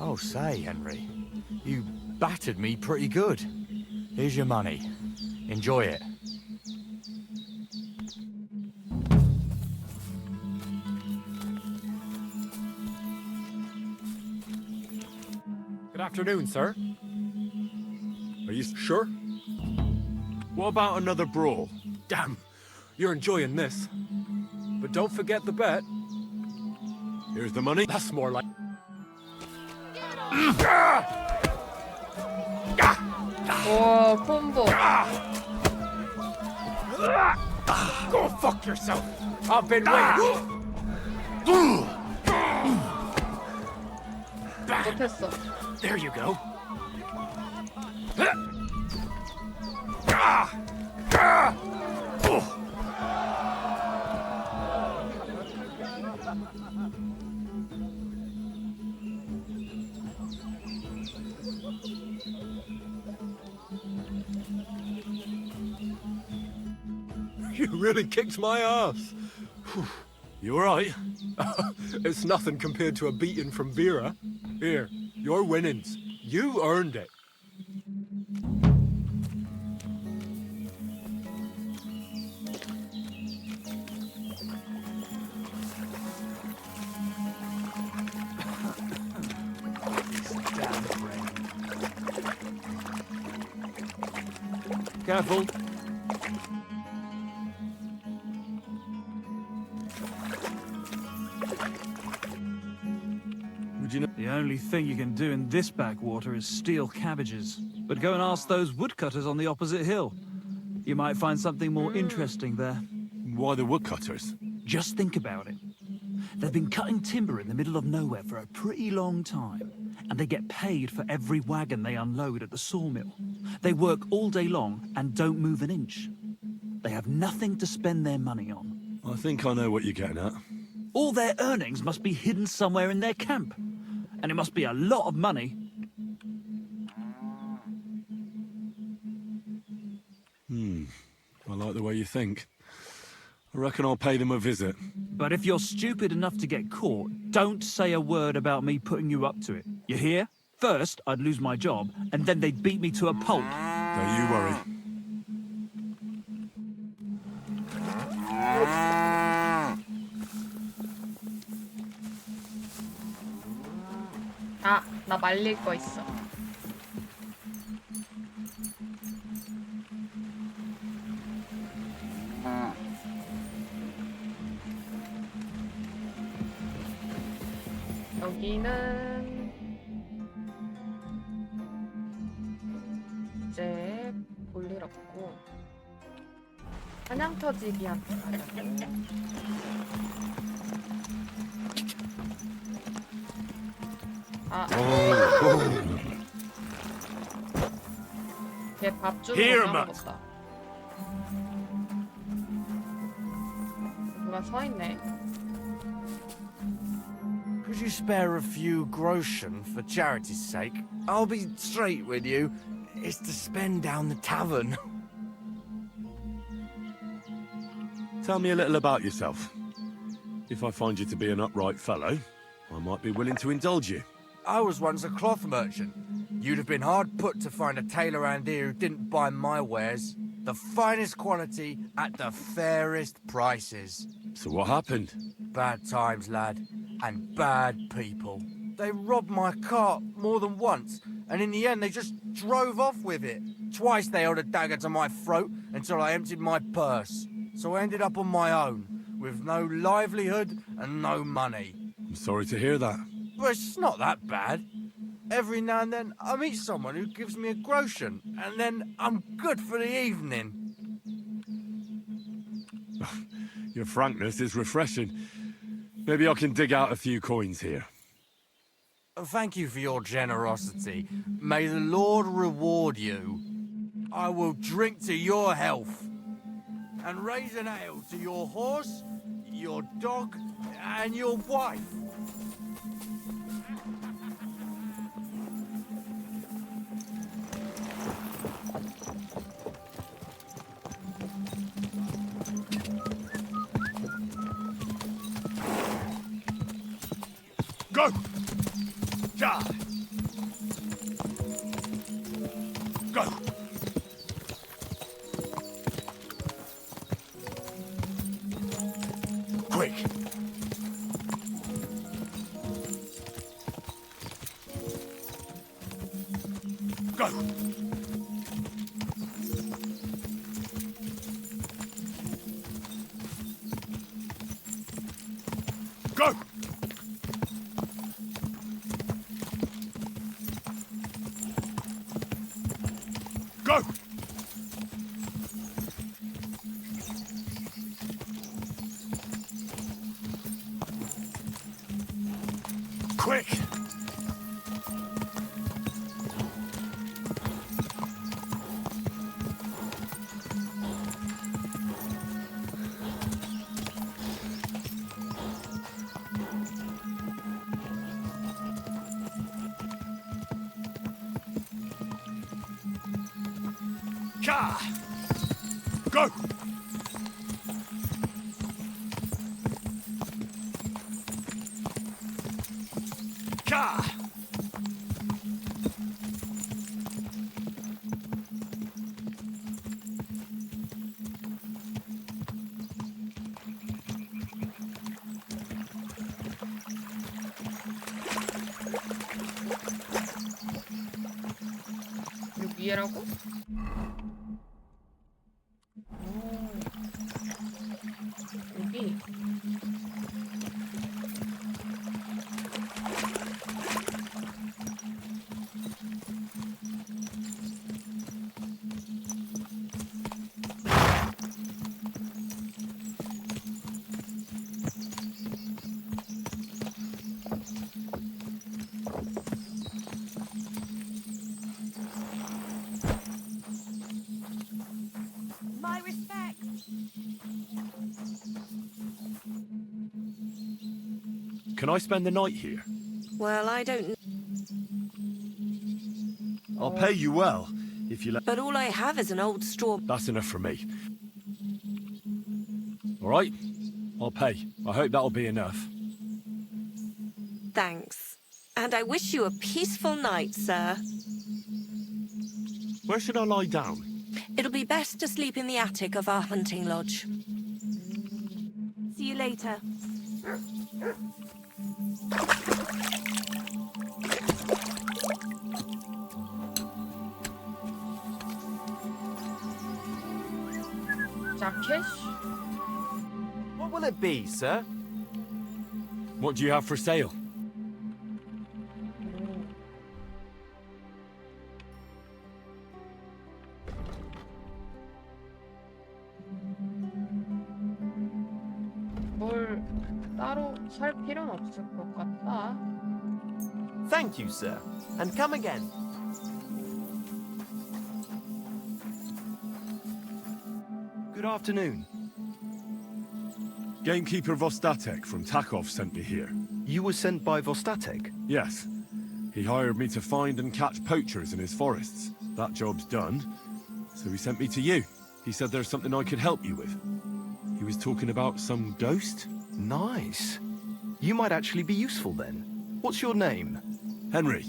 Oh, say, Henry. You battered me pretty good. Here's your money. Enjoy it. Good afternoon, sir. Are you sure? What about another brawl? Damn, you're enjoying this. But don't forget the bet. Here's the money. That's more like... 오, 콤보. Go fuck yourself. I've been waiting. 못했어. There you go. You really kicked my ass. You alright? It's nothing compared to a beating from Vera. Here, your winnings. You earned it. Careful. Would you know? The only thing you can do in this backwater is steal cabbages. But go and ask those woodcutters on the opposite hill. You might find something more interesting there. Why the woodcutters? Just think about it. They've been cutting timber in the middle of nowhere for a pretty long time, and they get paid for every wagon they unload at the sawmill. They work all day long and don't move an inch. They have nothing to spend their money on. I think I know what you're getting at. All their earnings must be hidden somewhere in their camp. And it must be a lot of money. I like the way you think. I reckon I'll pay them a visit. But if you're stupid enough to get caught, don't say a word about me putting you up to it. You hear? First, I'd lose my job, and then they'd beat me to a pulp. Don't you worry. 아, 나 말릴 거 있어. 여기는 이제 볼 일 없고 사냥터지기한테 가자고. 아, 걔 밥 주는 거 까먹었다. 아, 서 있네. Could you spare a few groschen for charity's sake? I'll be straight with you. It's to spend down the tavern. Tell me a little about yourself. If I find you to be an upright fellow, I might be willing to indulge you. I was once a cloth merchant. You'd have been hard put to find a tailor around here who didn't buy my wares. The finest quality at the fairest prices. So what happened? Bad times, lad. And bad people. They robbed my cart more than once, and in the end they just drove off with it. Twice they held a dagger to my throat until I emptied my purse. So I ended up on my own, with no livelihood and no money. I'm sorry to hear that. But it's not that bad. Every now and then I meet someone who gives me a groschen, and then I'm good for the evening. Your frankness is refreshing. Maybe I can dig out a few coins here. Thank you for your generosity. May the Lord reward you. I will drink to your health and raise an ale to your horse, your dog, and your wife. Go! Ja! Go! Quick! Go! Go! Go! Quick! Ka! Go! Ka! 여기라고? 여기. My respect. Can I spend the night here? Well, I don't... I'll pay you well, if you let... But all I have is an old straw... That's enough for me. All right? I'll pay. I hope that'll be enough. Thanks. And I wish you a peaceful night, sir. Where should I lie down? It'll be best to sleep in the attic of our hunting lodge. See you later. 자켓? What will it be, sir? What do you have for sale? 뭘 따로 살 필요는 없을 것 같다. Thank you, sir. And come again. Good afternoon. Gamekeeper Vostatek from Takov sent me here. You were sent by Vostatek? Yes. He hired me to find and catch poachers in his forests. That job's done, so he sent me to you. He said there's something I could help you with. He was talking about some ghost? Nice. You might actually be useful then. What's your name? Henry.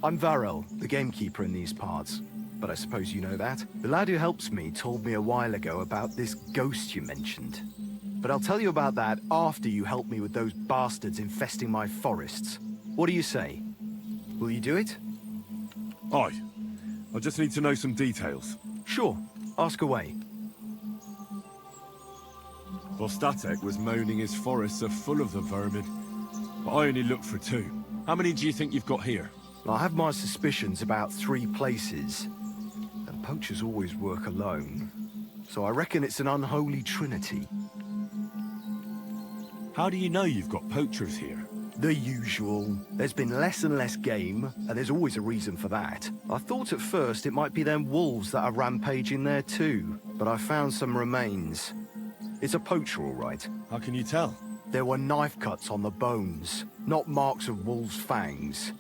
I'm Varel, the gamekeeper in these parts. But I suppose you know that. The lad who helps me told me a while ago about this ghost you mentioned. But I'll tell you about that after you help me with those bastards infesting my forests. What do you say? Will you do it? Aye. I just need to know some details. Sure. Ask away. Vostatek was moaning his forests are full of the vermin. But I only looked for 2. How many do you think you've got here? I have my suspicions about 3 places. And poachers always work alone. So I reckon it's an unholy trinity. How do you know you've got poachers here? The usual. There's been less and less game, and there's always a reason for that. I thought at first it might be them wolves that are rampaging there too, but I found some remains. It's a poacher, all right. How can you tell? There were knife cuts on the bones, not marks of wolves' fangs.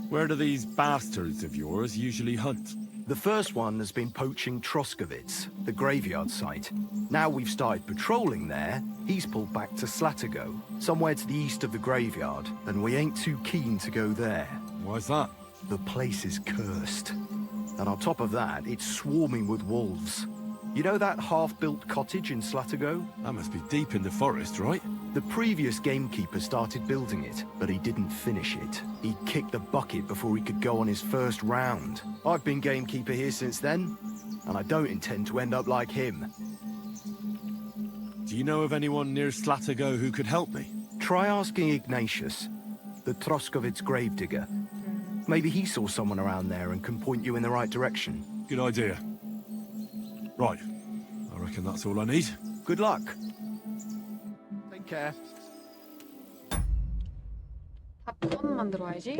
Where do these bastards of yours usually hunt? The first one has been poaching Troskovitz, the graveyard site. Now we've started patrolling there, he's pulled back to Slatigo, somewhere to the east of the graveyard, and we ain't too keen to go there. Why's that? The place is cursed. And on top of that, it's swarming with wolves. You know that half-built cottage in Slatigo? That must be deep in the forest, right? The previous gamekeeper started building it, but he didn't finish it. He kicked the bucket before he could go on his first round. I've been gamekeeper here since then, and I don't intend to end up like him. Do you know of anyone near Slatigo who could help me? Try asking Ignatius, the Troskovitz gravedigger. Maybe he saw someone around there and can point you in the right direction. Good idea. Right. I reckon that's all I need. Good luck. Take care. 밥번 만들어야지.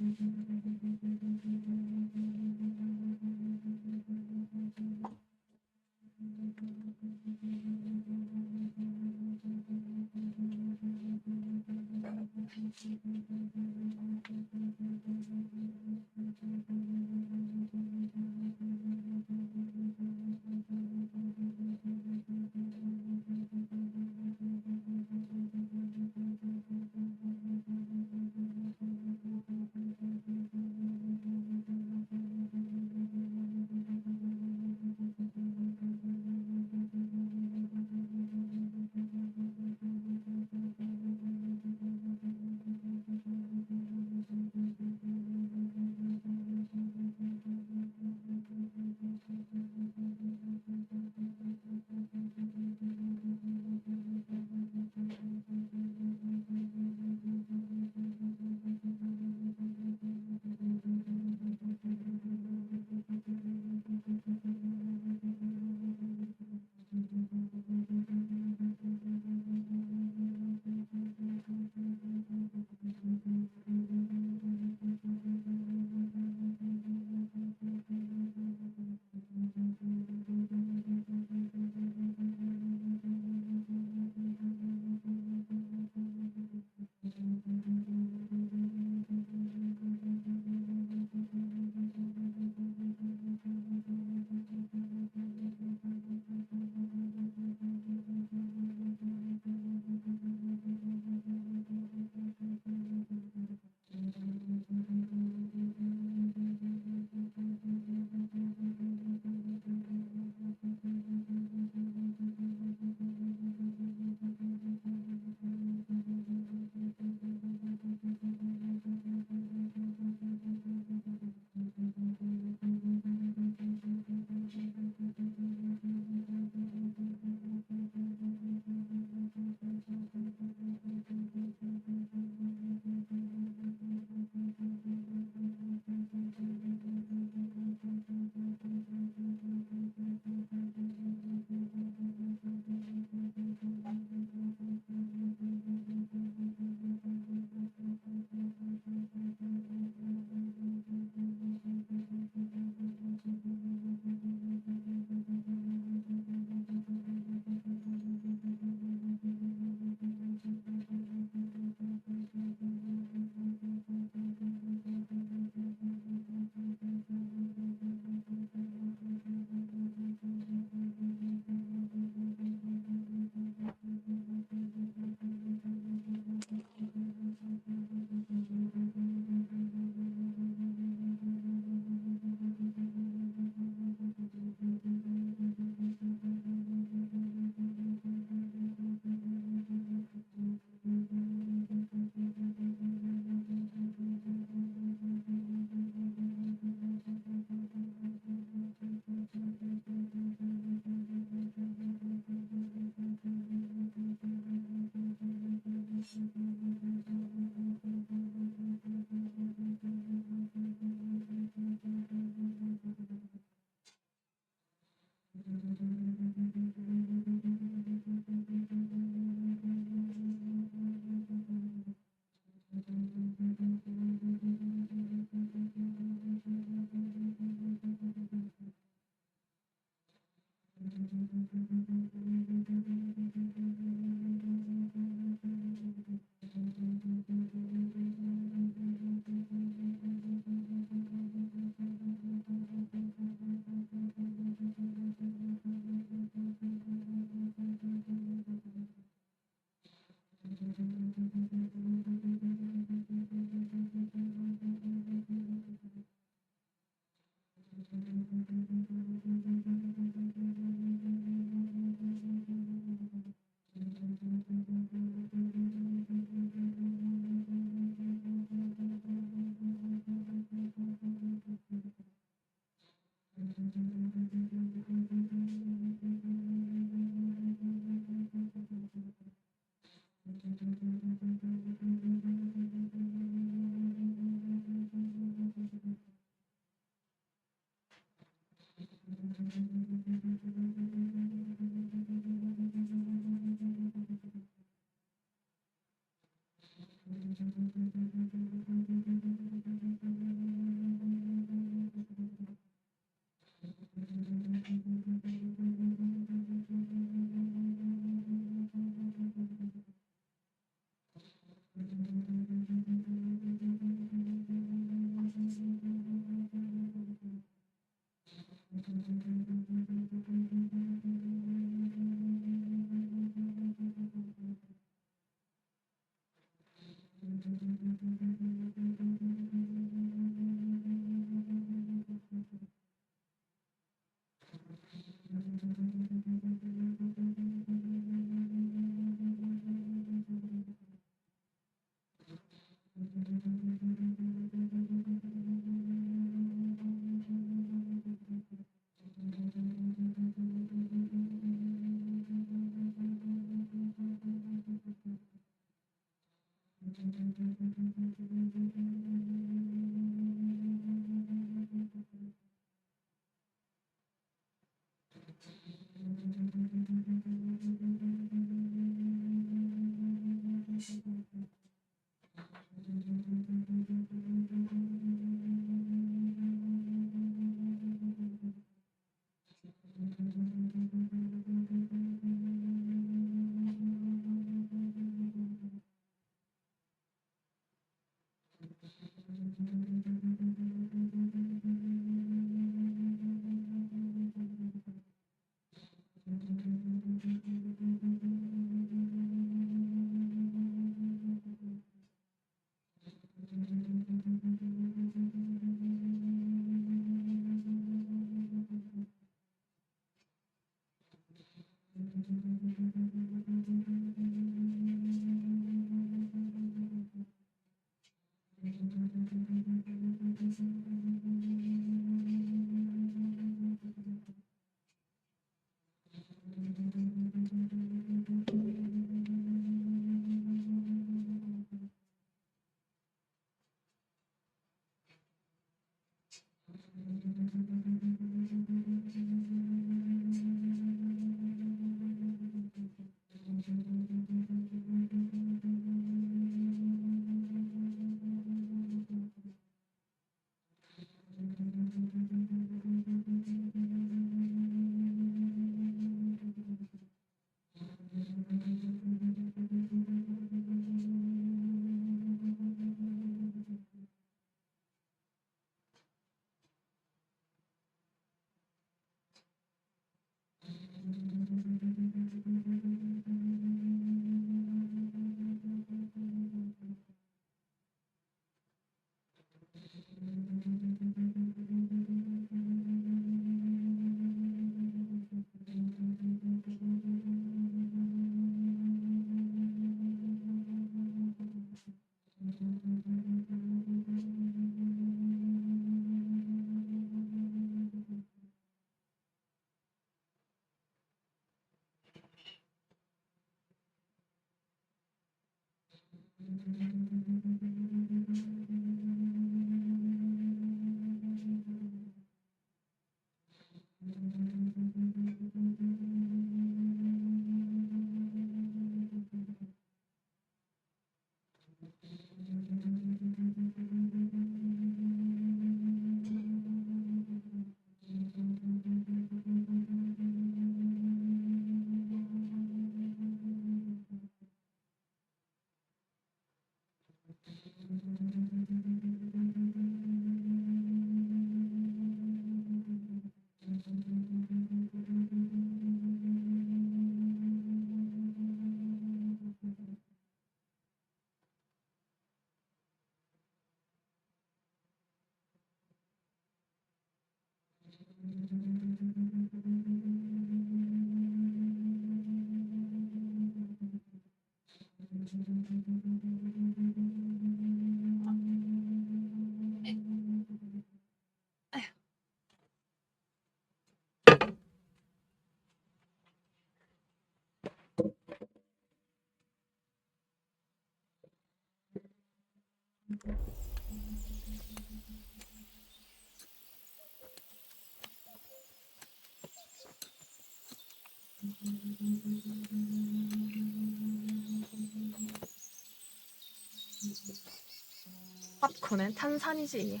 팝콘은 탄산이지.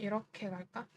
이렇게 갈까?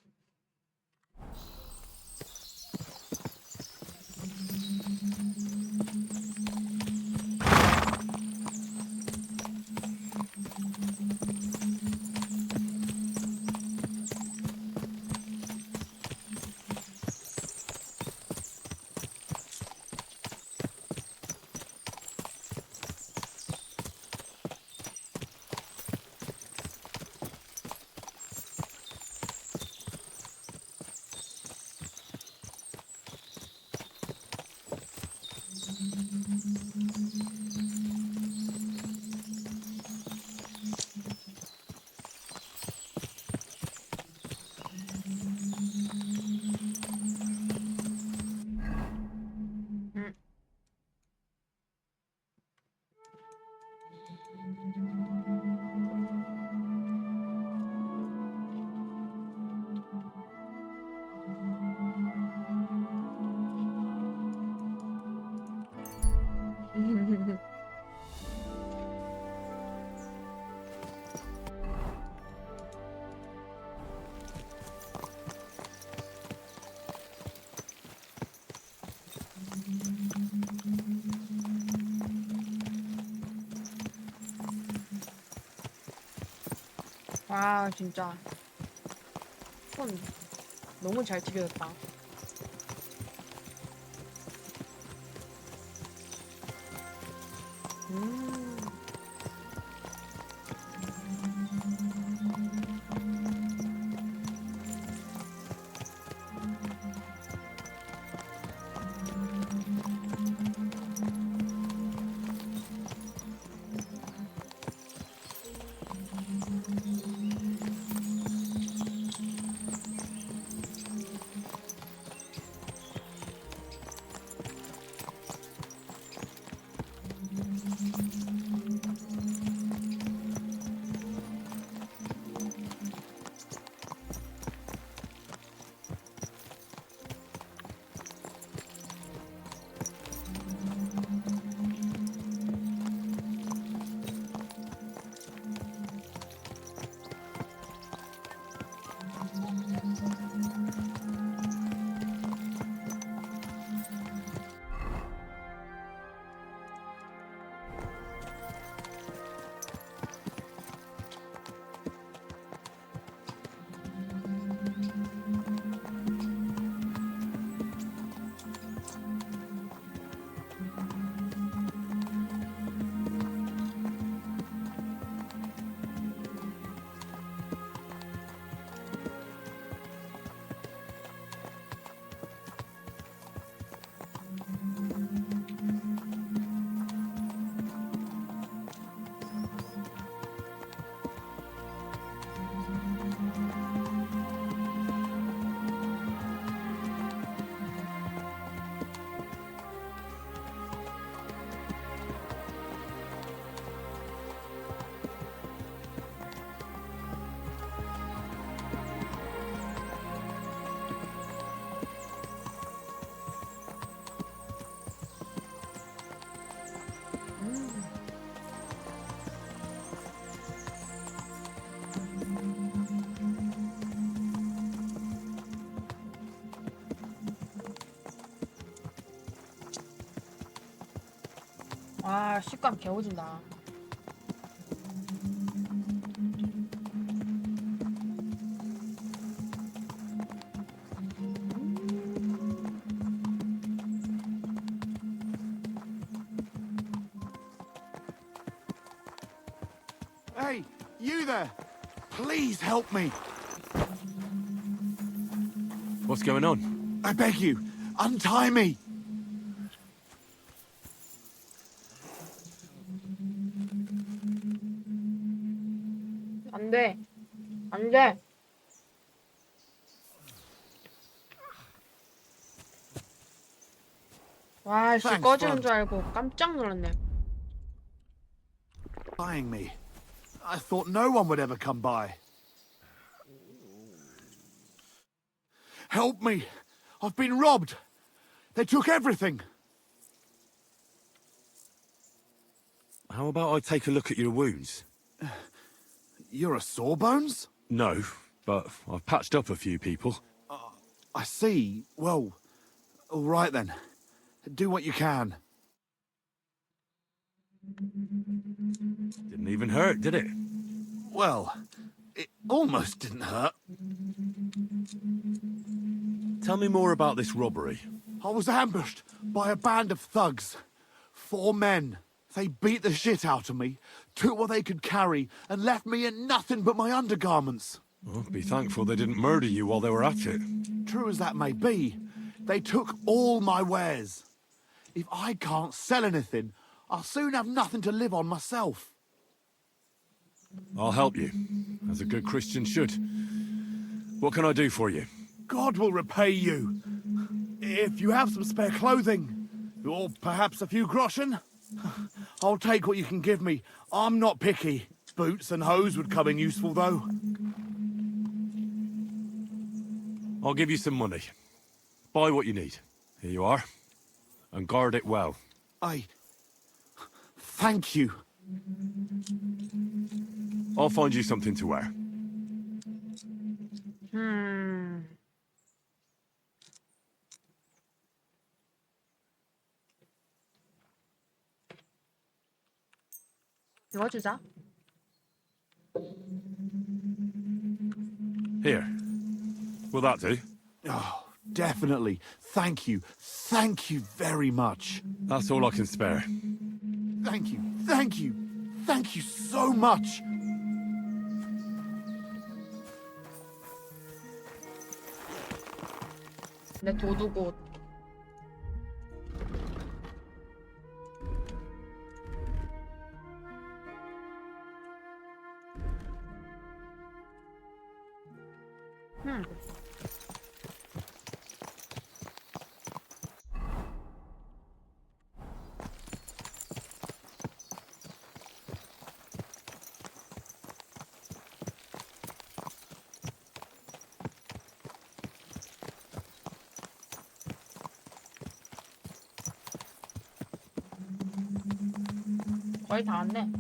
와, 진짜 손 너무 잘 튀겨졌다. 와, 식감 개오진다. Hey, you there! Please help me! What's going on? I beg you, untie me! 안 돼. 안 돼. 와, 씨, 꺼지는 줄 알고 깜짝 놀랐네. Buying me. I thought no one would ever come by. Help me! I've been robbed! They took everything! How about I take a look at your wounds? You're a sawbones? No, but I've patched up a few people. I see. Well, all right then. Do what you can. Didn't even hurt, did it? Well, it almost didn't hurt. Tell me more about this robbery. I was ambushed by a band of thugs. 4 men. They beat the shit out of me, took what they could carry, and left me in nothing but my undergarments. Well, be thankful they didn't murder you while they were at it. True as that may be, they took all my wares. If I can't sell anything, I'll soon have nothing to live on myself. I'll help you, as a good Christian should. What can I do for you? God will repay you. If you have some spare clothing, or perhaps a few groschen, I'll take what you can give me. I'm not picky. Boots and hose would come in useful, though. I'll give you some money. Buy what you need. Here you are. And guard it well. Thank you. I'll find you something to wear. 이거 주자. Here. Will that do? Oh, definitely. Thank you. Thank you very much. That's all I can spare. Thank you. Thank you. Thank you so much. 내 도둑옷. 거의 다 왔네.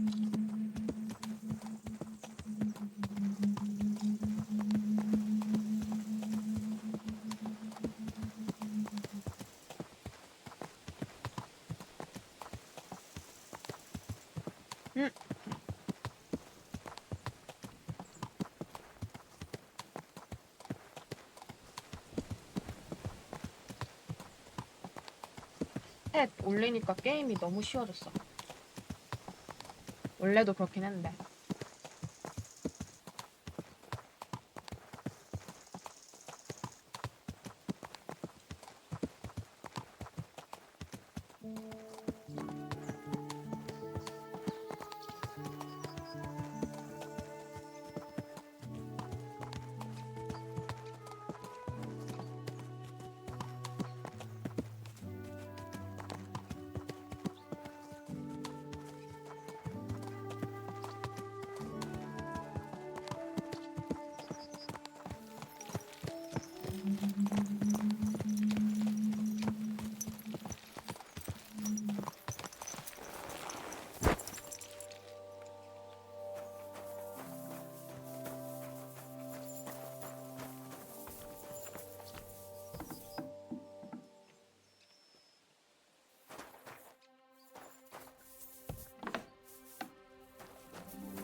탭 올리니까 게임이 너무 쉬워졌어. 원래도 그렇긴 했는데.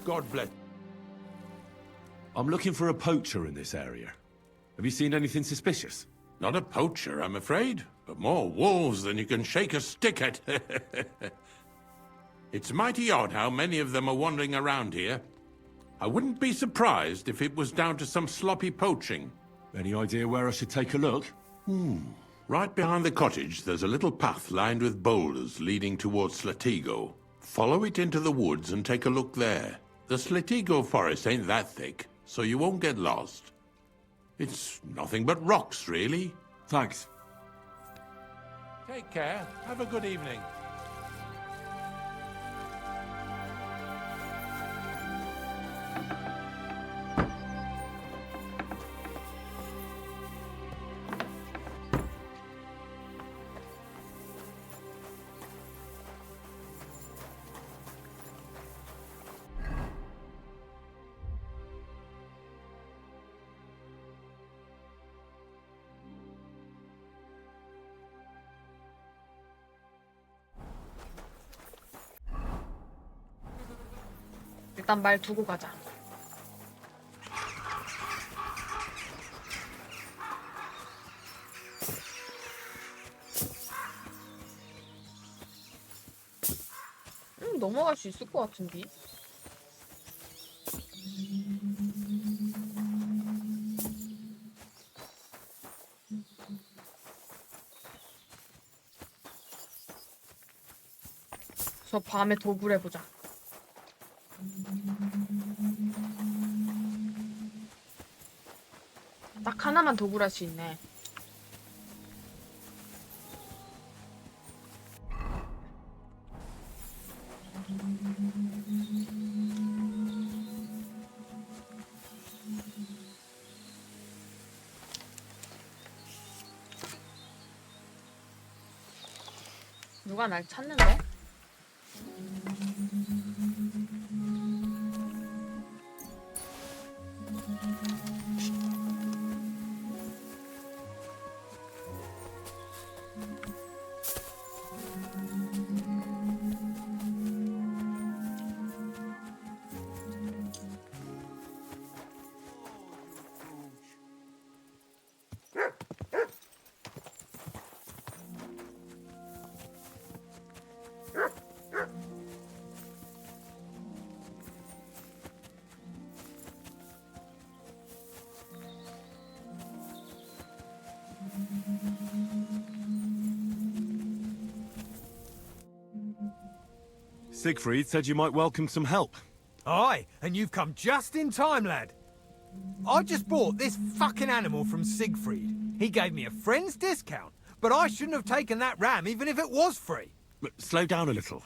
God bless. I'm looking for a poacher in this area. Have you seen anything suspicious? Not a poacher, I'm afraid, but more wolves than you can shake a stick at. It's mighty odd how many of them are wandering around here. I wouldn't be surprised if it was down to some sloppy poaching. Any idea where I should take a look? Right behind the cottage, there's a little path lined with boulders leading towards Slatigo. Follow it into the woods and take a look there. The Slatigo forest ain't that thick, so you won't get lost. It's nothing but rocks, really. Thanks. Take care. Have a good evening. 일단 말 두고 가자. 넘어갈 수 있을 것 같은데. 저 밤에 도굴 해보자. 딱 하나만 도굴할 수 있네. 누가 날 찾는데? Siegfried said you might welcome some help. Aye, and you've come just in time, lad. I just bought this fucking animal from Siegfried. He gave me a friend's discount, but I shouldn't have taken that ram even if it was free. But slow down a little.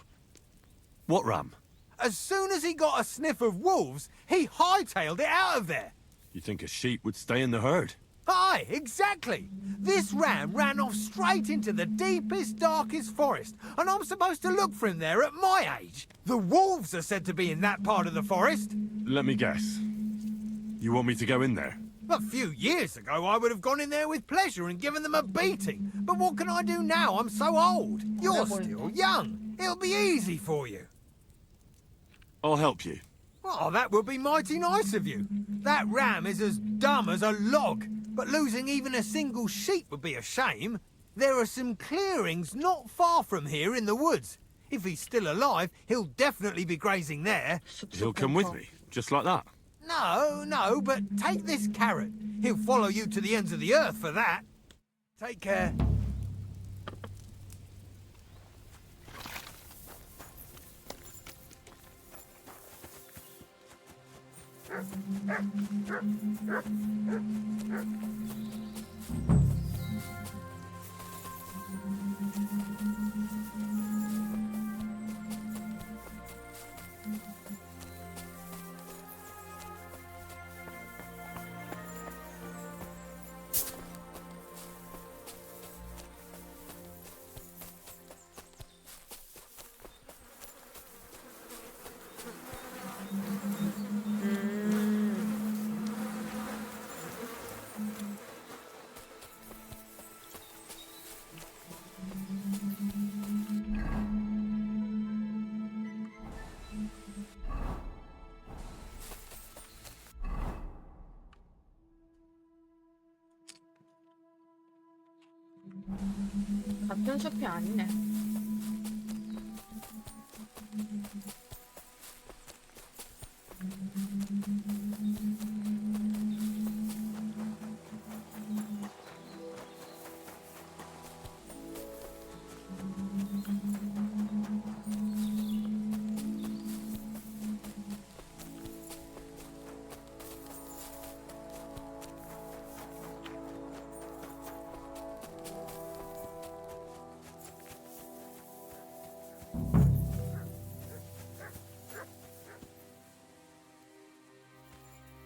What ram? As soon as he got a sniff of wolves, he hightailed it out of there. You think a sheep would stay in the herd? Aye, exactly. This ram ran off straight into the deepest, darkest forest, and I'm supposed to look for him there at my age. The wolves are said to be in that part of the forest. Let me guess. You want me to go in there? A few years ago, I would have gone in there with pleasure and given them a beating. But what can I do now? I'm so old. You're still young. It'll be easy for you. I'll help you. Oh, that would be mighty nice of you. That ram is as dumb as a log, but losing even a single sheep would be a shame. There are some clearings not far from here in the woods. If he's still alive, he'll definitely be grazing there. He'll come with me, just like that. No, but take this carrot. He'll follow you to the ends of the earth for that. Take care. 같은 숲이 아니네.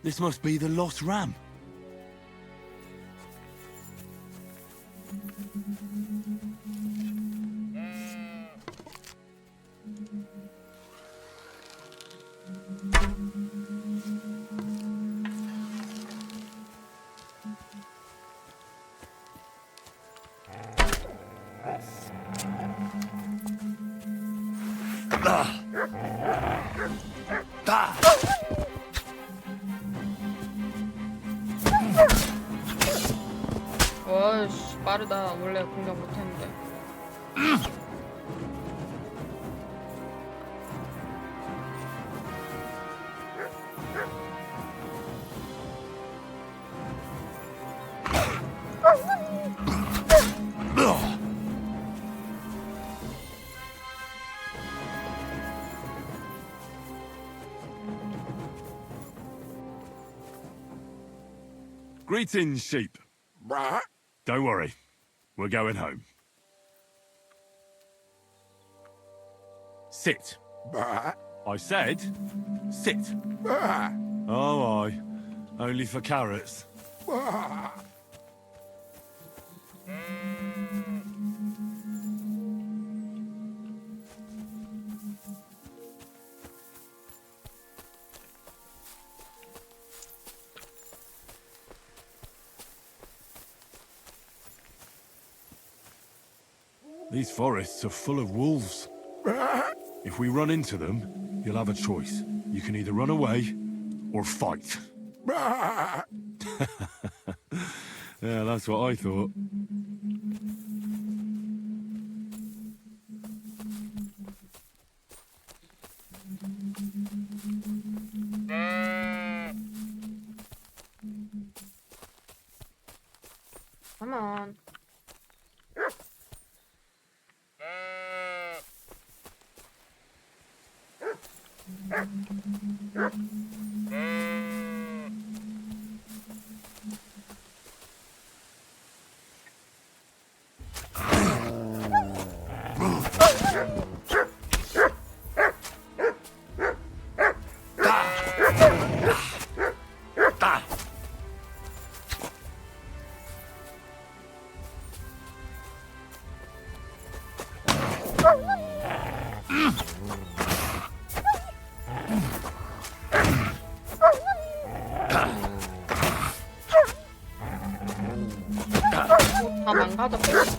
This must be the lost ram. 와씨 빠르다. 원래 공격 못했는데. Greetings, sheep. Don't worry. We're going home. Sit. I said, sit. Oh, aye. Only for carrots. These forests are full of wolves. If we run into them, you'll have a choice. You can either run away or fight. Yeah, that's what I thought. Come on. 다 망가졌어.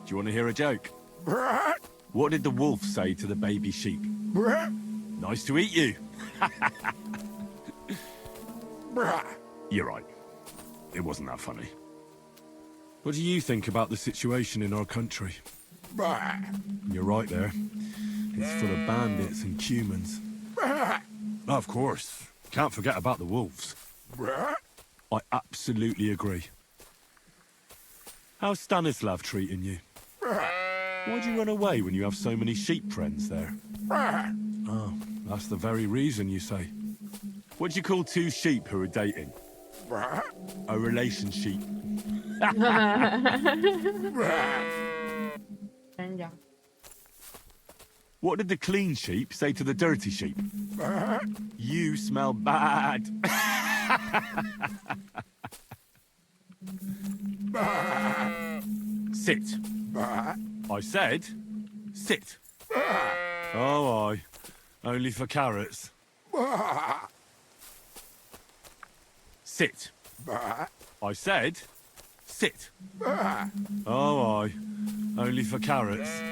Do you want to hear a joke? What did the wolf say to the baby sheep? Nice to eat you. You're right. It wasn't that funny. What do you think about the situation in our country? You're right there. It's full of bandits and humans. Of course. Can't forget about the wolves. I absolutely agree. How's Stanislav treating you? Why'd you run away when you have so many sheep friends there? Oh, that's the very reason, you say. What do you call two sheep who are dating? A relationship. What did the clean sheep say to the dirty sheep? You smell bad. Sit. I said, sit. Oh, aye. Only for carrots. Sit. I said, sit. Oh, aye. Only for carrots.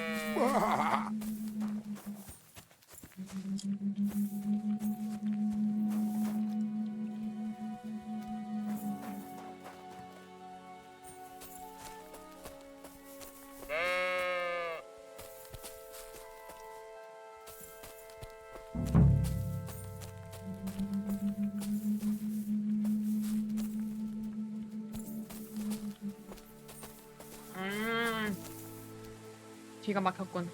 기가 막혔군.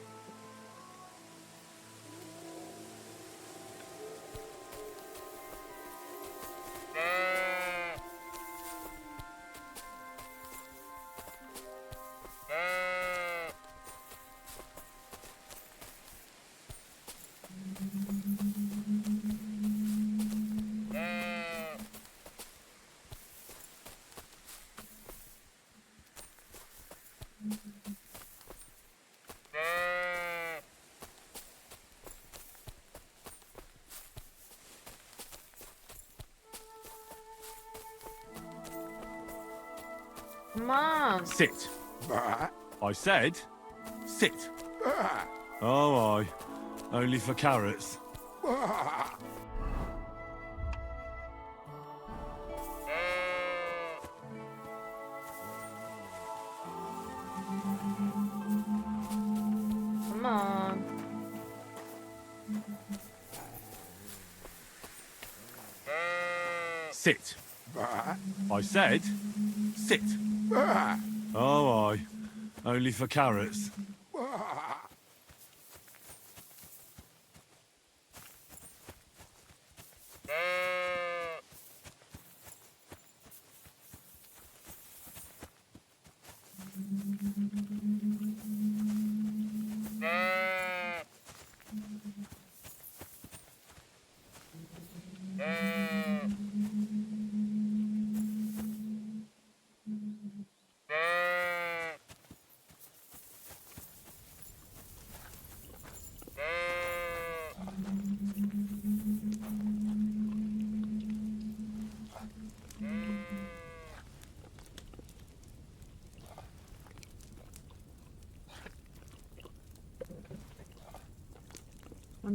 Come on. Sit. I said, sit. Oh, aye. Only for carrots. Come on. Sit. I said, sit. Oh, aye. Only for carrots.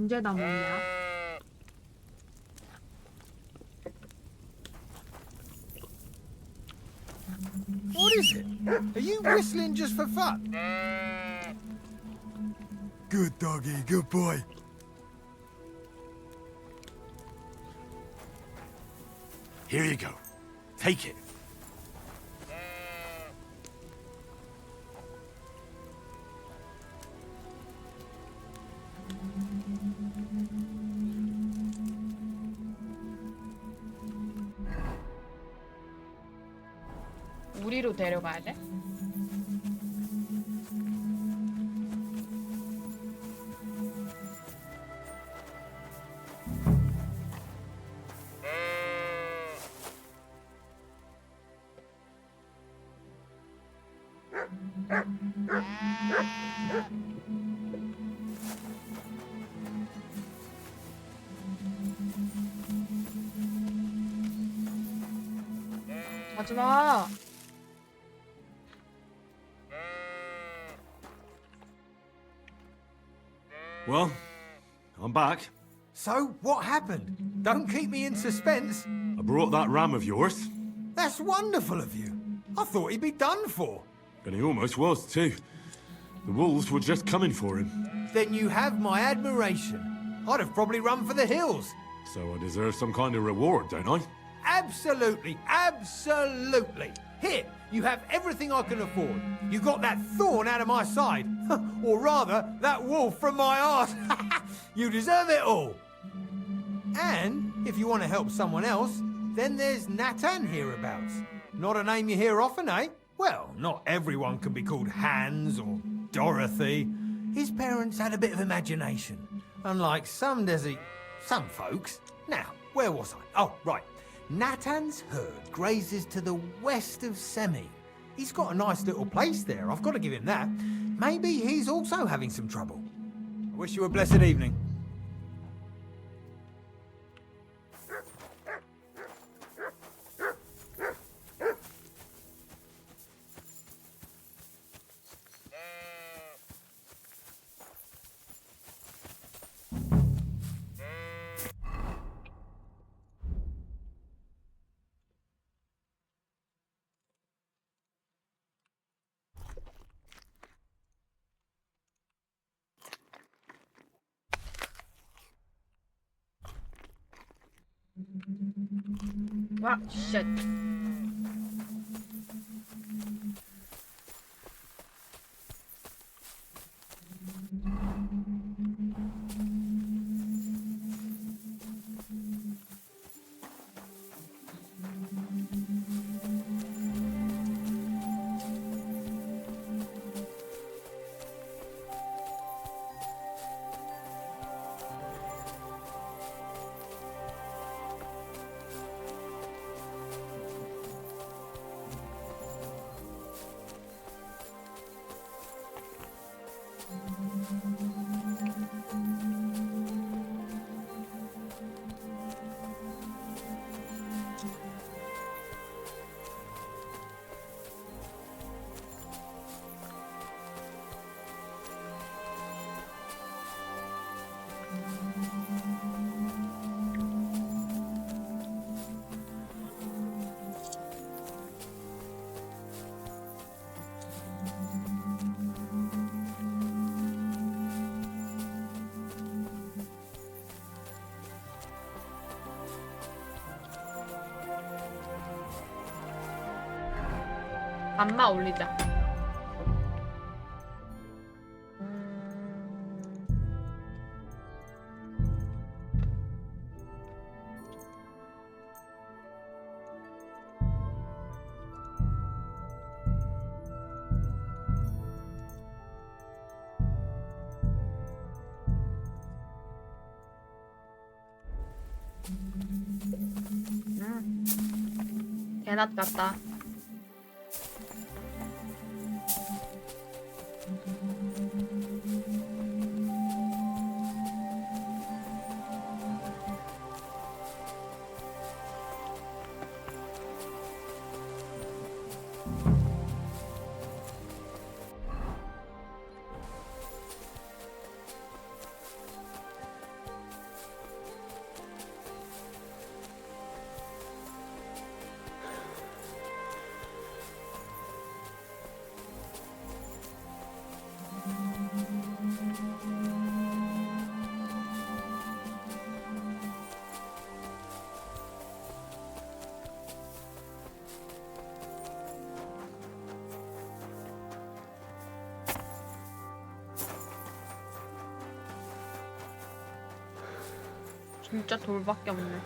언제 다 먹냐? What is it? Are you whistling just for fun? Good doggy, good boy. Here you go. Take it. 우리로 데려가야 돼? 하지마. Well, I'm back. So, what happened? Don't keep me in suspense. I brought that ram of yours. That's wonderful of you. I thought he'd be done for. And he almost was, too. The wolves were just coming for him. Then you have my admiration. I'd have probably run for the hills. So I deserve some kind of reward, don't I? Absolutely, absolutely. Here, you have everything I can afford. You got that thorn out of my side. Or rather, that wolf from my arse. You deserve it all. And if you want to help someone else, then there's Natan hereabouts. Not a name you hear often, eh? Well, not everyone can be called Hans or Dorothy. His parents had a bit of imagination. Unlike some folks. Now, where was I? Oh, right. Natan's herd grazes to the west of Semi. He's got a nice little place there, I've got to give him that. Maybe he's also having some trouble. I wish you a blessed evening. 와, 쉣. 안마 올리자. 개낫 같다. 진짜 돌밖에 없네.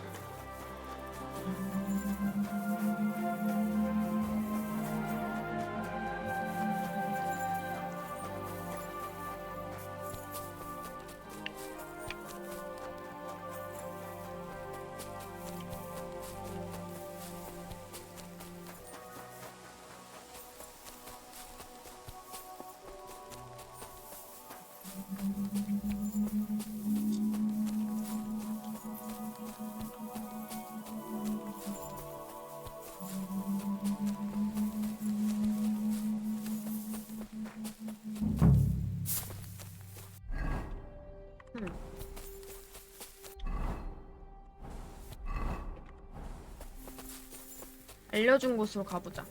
알려준 곳으로 가보자.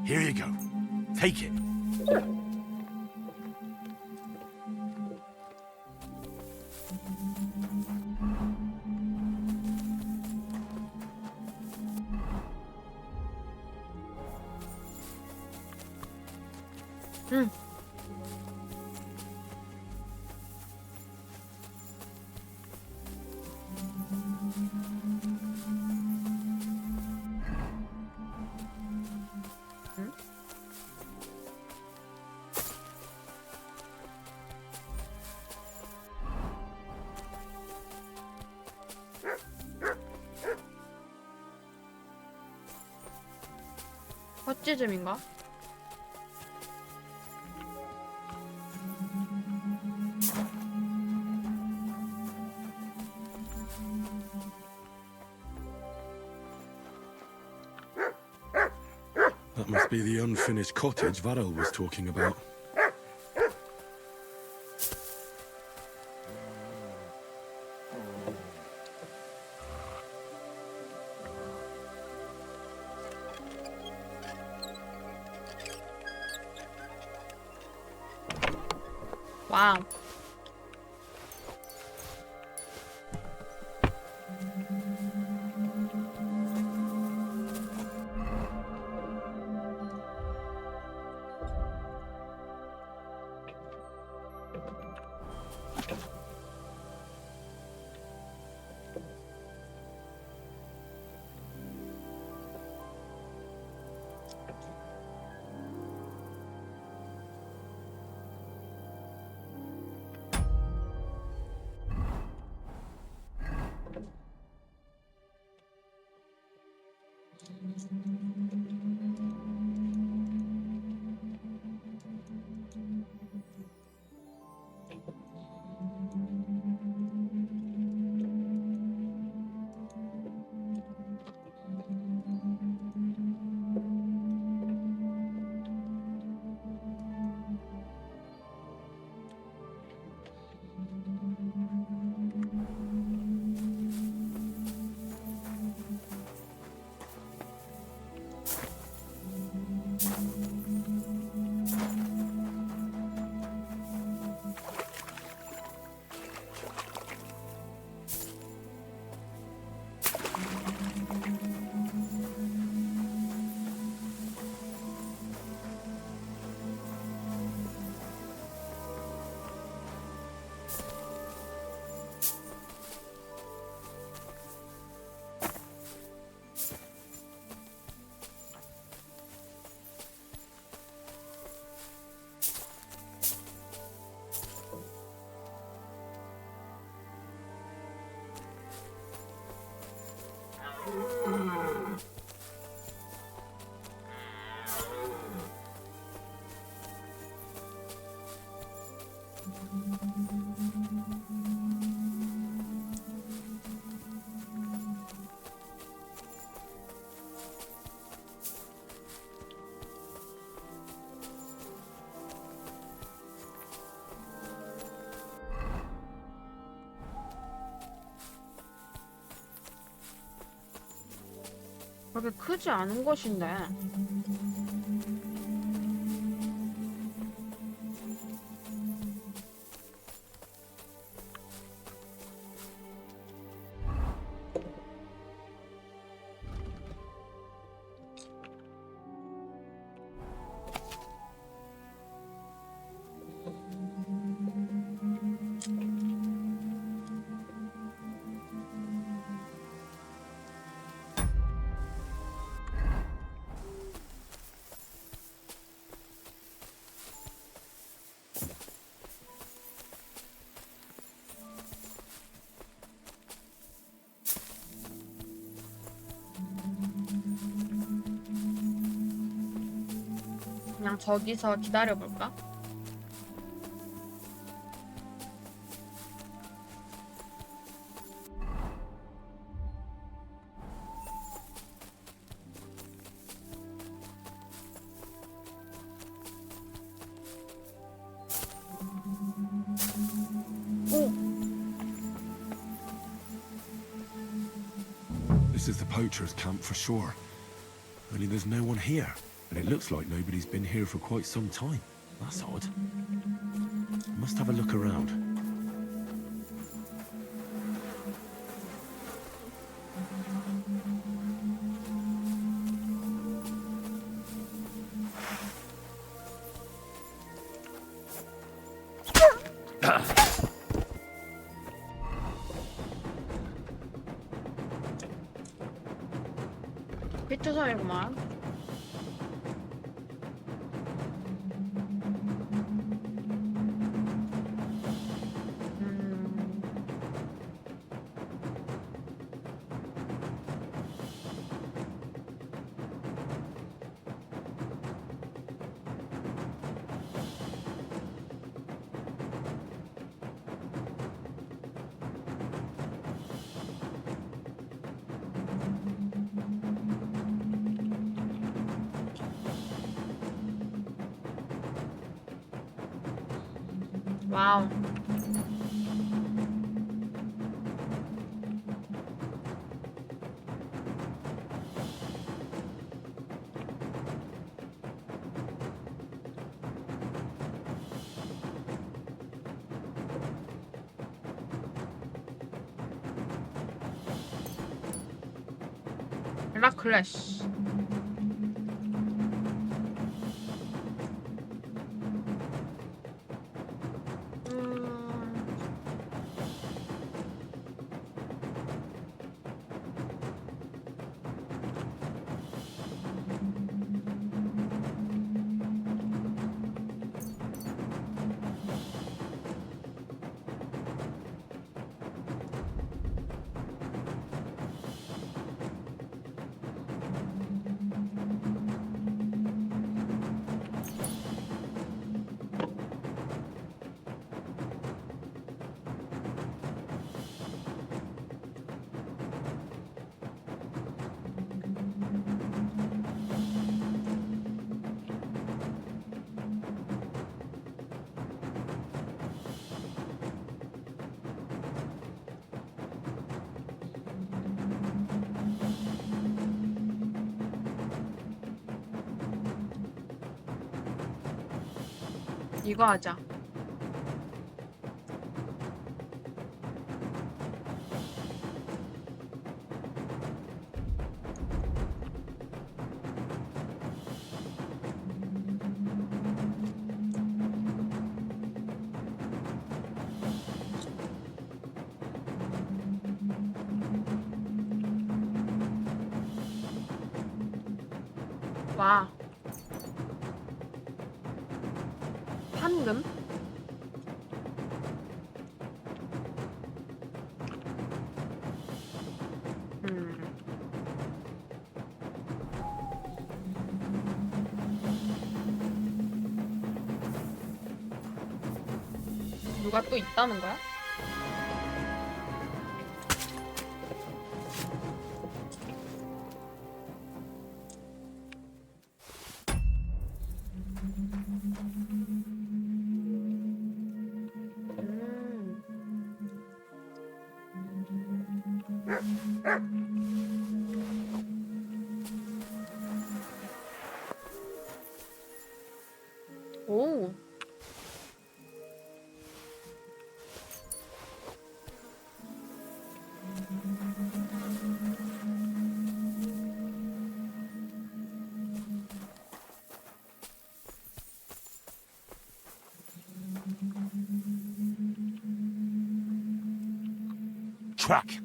Here you go. Take it. 응. 헛지즘인가? That must be the unfinished cottage Varel was talking about. 와우. 그렇게 크지 않은 것인데. 그냥 저기서 기다려볼까? This is the poacher's camp for sure. Only there's no one here, and it looks like nobody's been here for quite some time. That's odd. Must have a look around. 피투성이구만. 와우. 라클래시. 이거 하자. 와. 판금? 누가 또 있다는 거야? 오. Track.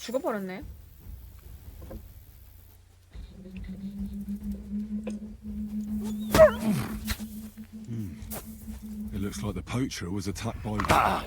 죽어버렸네. It looks like the poacher was attacked by...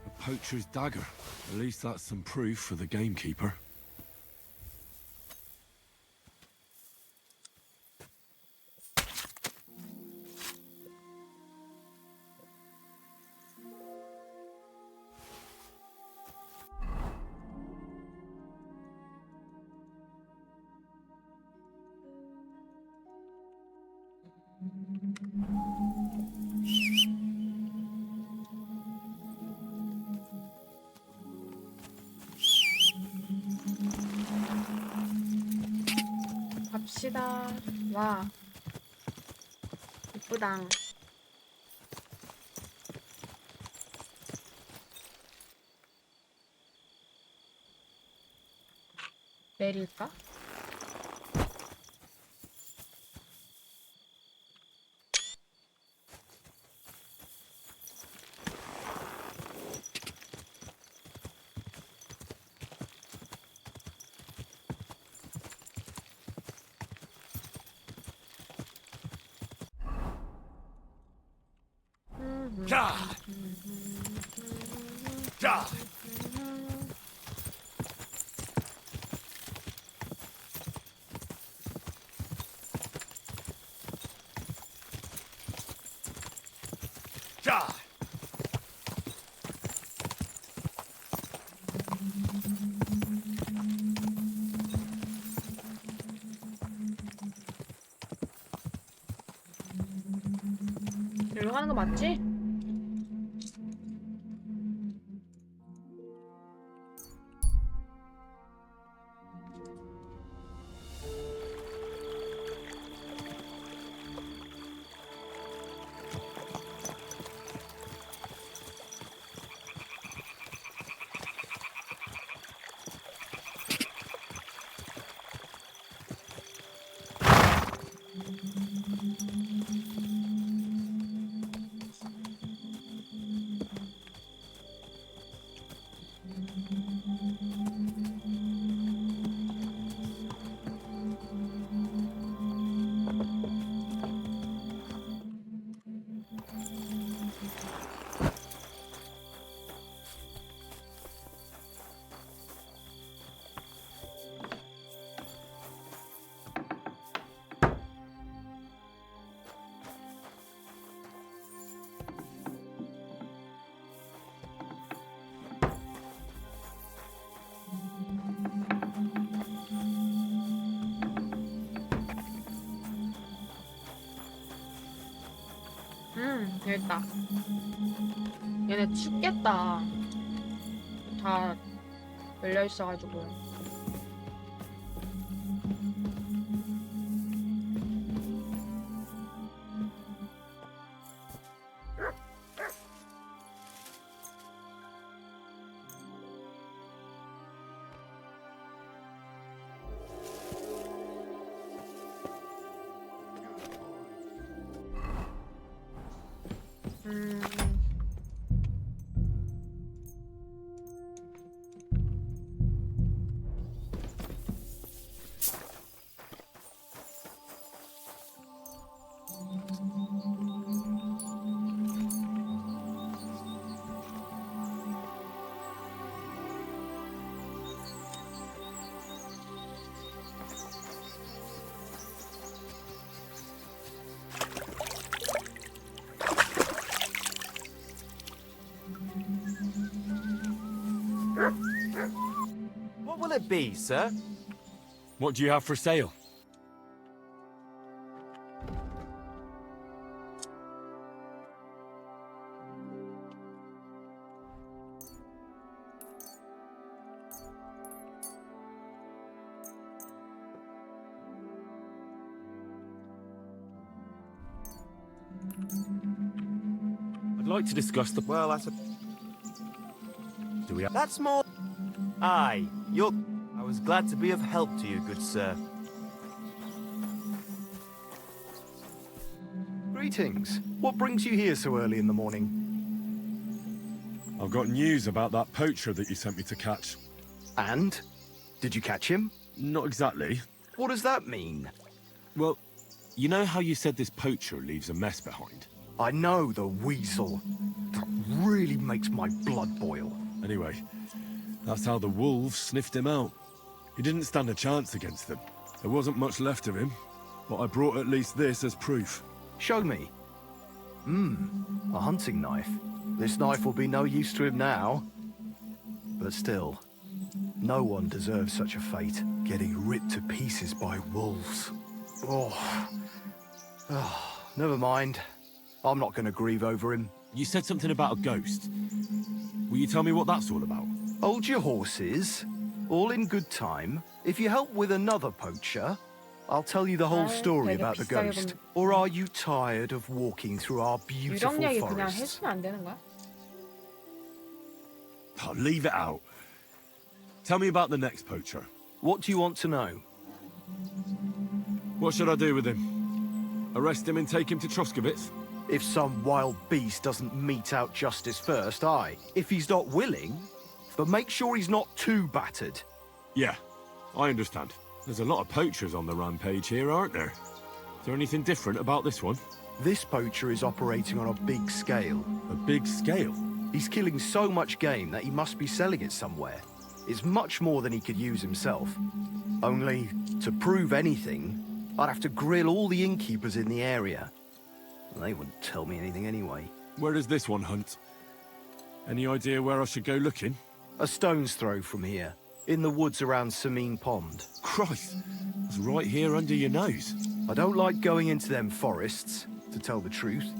A poacher's dagger. At least that's some proof for the gamekeeper. 갑시다. 와. 이쁘당. 내릴까? 자! 자! 자! 이리로 가는 거 맞지? 여기 있다. 얘네 춥겠다. 다 열려 있어가지고. What will it be, sir? What do you have for sale? I'd like to discuss the... Well, that's a... Do we have... That's more... Aye, you're... I was glad to be of help to you, good sir. Greetings. What brings you here so early in the morning? I've got news about that poacher that you sent me to catch. And? Did you catch him? Not exactly. What does that mean? Well, you know how you said this poacher leaves a mess behind? I know, the weasel. That really makes my blood boil. Anyway, that's how the wolves sniffed him out. He didn't stand a chance against them. There wasn't much left of him, but I brought at least this as proof. Show me. A hunting knife. This knife will be no use to him now. But still, no one deserves such a fate, getting ripped to pieces by wolves. Oh, never mind. I'm not going to grieve over him. You said something about a ghost. Will you tell me what that's all about? Hold your horses. All in good time. If you help with another poacher, I'll tell you the whole story about the ghost. Or are you tired of walking through our beautiful 유령 얘기 그냥 forests? 해주면 안 되는 거야? Oh, leave it out. Tell me about the next poacher. What do you want to know? What should I do with him? Arrest him and take him to Troskovitz? If some wild beast doesn't mete out justice first, aye. If he's not willing, but make sure he's not too battered. Yeah, I understand. There's a lot of poachers on the rampage here, aren't there? Is there anything different about this one? This poacher is operating on a big scale. A big scale? He's killing so much game that he must be selling it somewhere. It's much more than he could use himself. Only, to prove anything, I'd have to grill all the innkeepers in the area. They wouldn't tell me anything anyway. Where does this one hunt? Any idea where I should go looking? A stone's throw from here, in the woods around Samine Pond. Christ, it's right here under your nose. I don't like going into them forests, to tell the truth.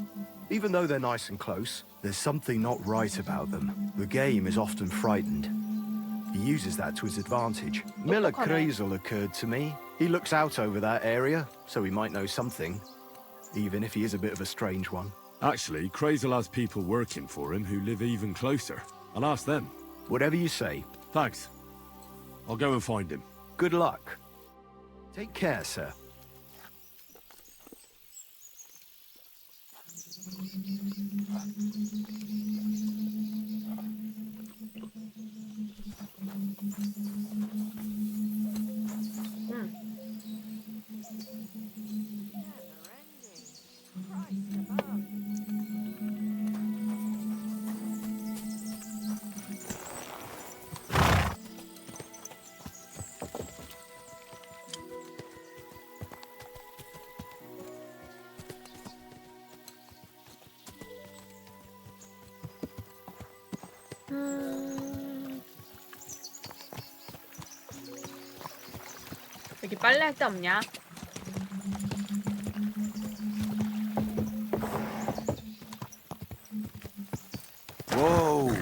Even though they're nice and close, there's something not right about them. The game is often frightened. He uses that to his advantage. Miller Kreisel occurred to me. He looks out over that area, so he might know something. Even if he is a bit of a strange one. Actually, Kreisel has people working for him who live even closer. I'll ask them. Whatever you say. Thanks. I'll go and find him. Good luck. Take care, sir. 여기 빨래할 데 없냐? Whoa!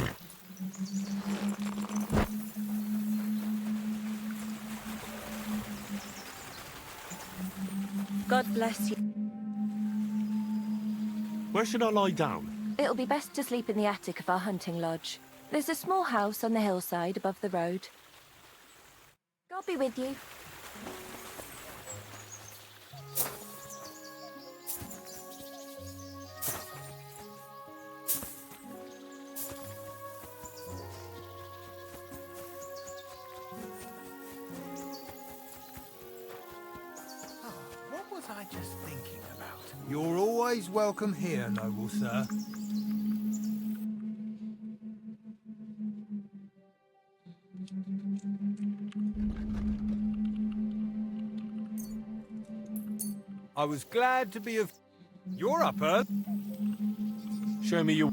God bless you. Where should I lie down? It'll be best to sleep in the attic of our hunting lodge. There's a small house on the hillside above the road. God be with you. What was I just thinking about? You're always welcome here, noble sir. I was glad to be of... You're up, Earth. Show me your...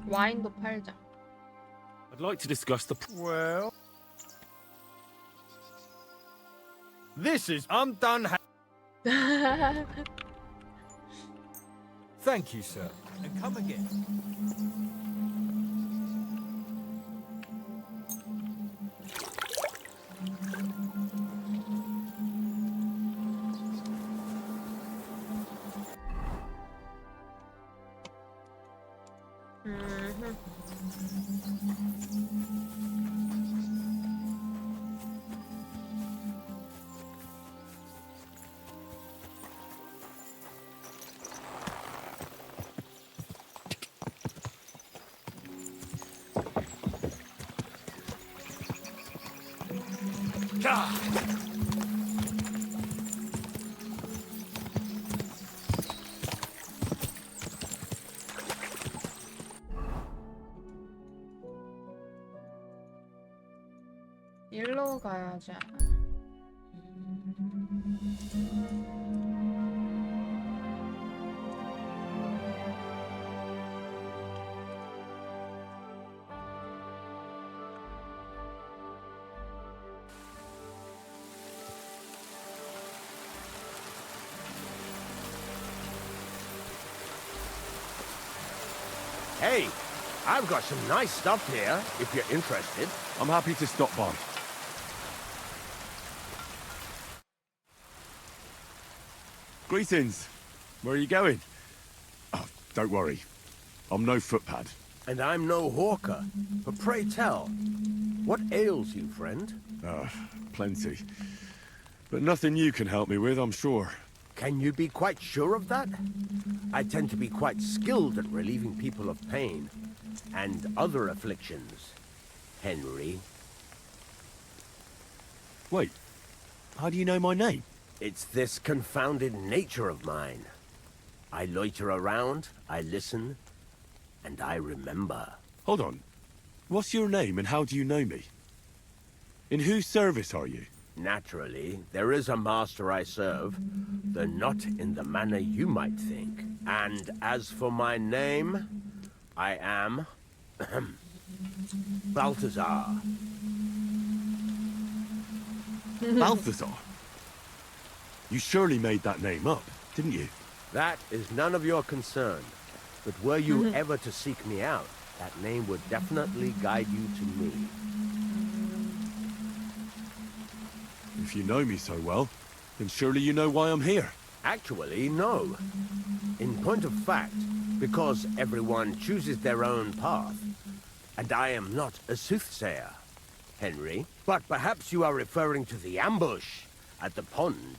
와인도 팔자. I'd like to discuss the... Well... This is... I'm done... Thank you, sir. And come again. Mhm. 일로 가야지. Hey, I've got some nice stuff here, if you're interested. I'm happy to stop by. Greetings. Where are you going? Oh, don't worry. I'm no footpad. And I'm no hawker. But pray tell, what ails you, friend? Plenty. But nothing you can help me with, I'm sure. Can you be quite sure of that? I tend to be quite skilled at relieving people of pain and other afflictions, Henry. Wait, how do you know my name? It's this confounded nature of mine. I loiter around, I listen, and I remember. Hold on. What's your name and how do you know me? In whose service are you? Naturally, there is a master I serve, though not in the manner you might think. And as for my name, I am... Balthazar. Balthazar? You surely made that name up, didn't you? That is none of your concern. But were you ever to seek me out, that name would definitely guide you to me. If you know me so well, then surely you know why I'm here. Actually, no. In point of fact, because everyone chooses their own path, and I am not a soothsayer, Henry. But perhaps you are referring to the ambush at the pond,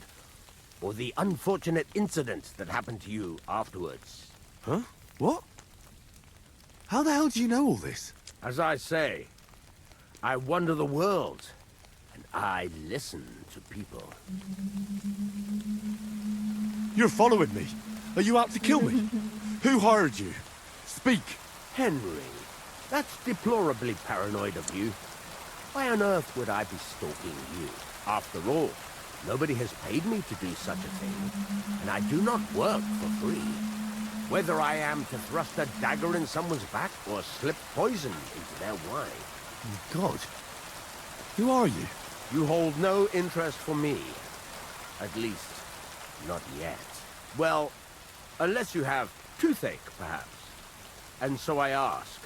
or the unfortunate incident that happened to you afterwards. Huh? What? How the hell do you know all this? As I say, I wander the world, and I listen to people. You're following me. Are you out to kill me? Who hired you? Speak. Henry, that's deplorably paranoid of you. Why on earth would I be stalking you? After all, nobody has paid me to do such a thing, and I do not work for free. Whether I am to thrust a dagger in someone's back or slip poison into their wine. God. Who are you? You hold no interest for me. At least, not yet. Well, unless you have toothache, perhaps. And so I ask,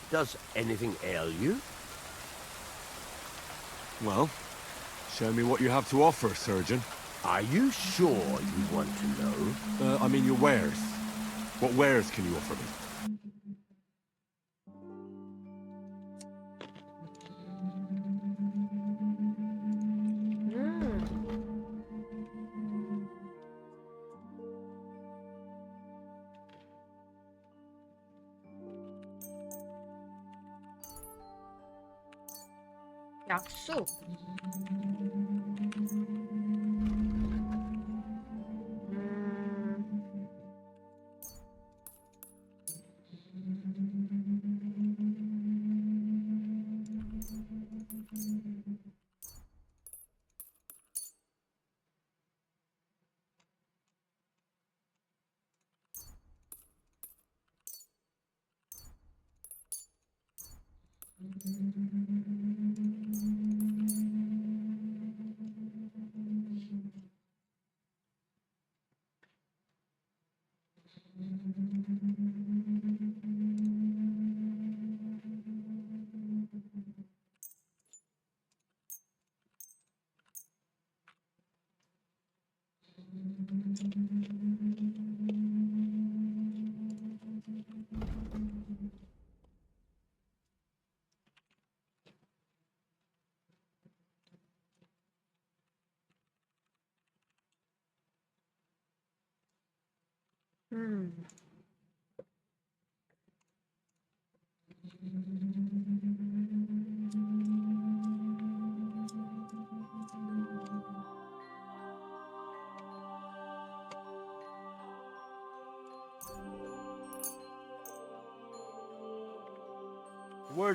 does anything ail you? Well, show me what you have to offer, surgeon. Are you sure you want to know? I mean your wares. What wares can you offer me? 약수. Word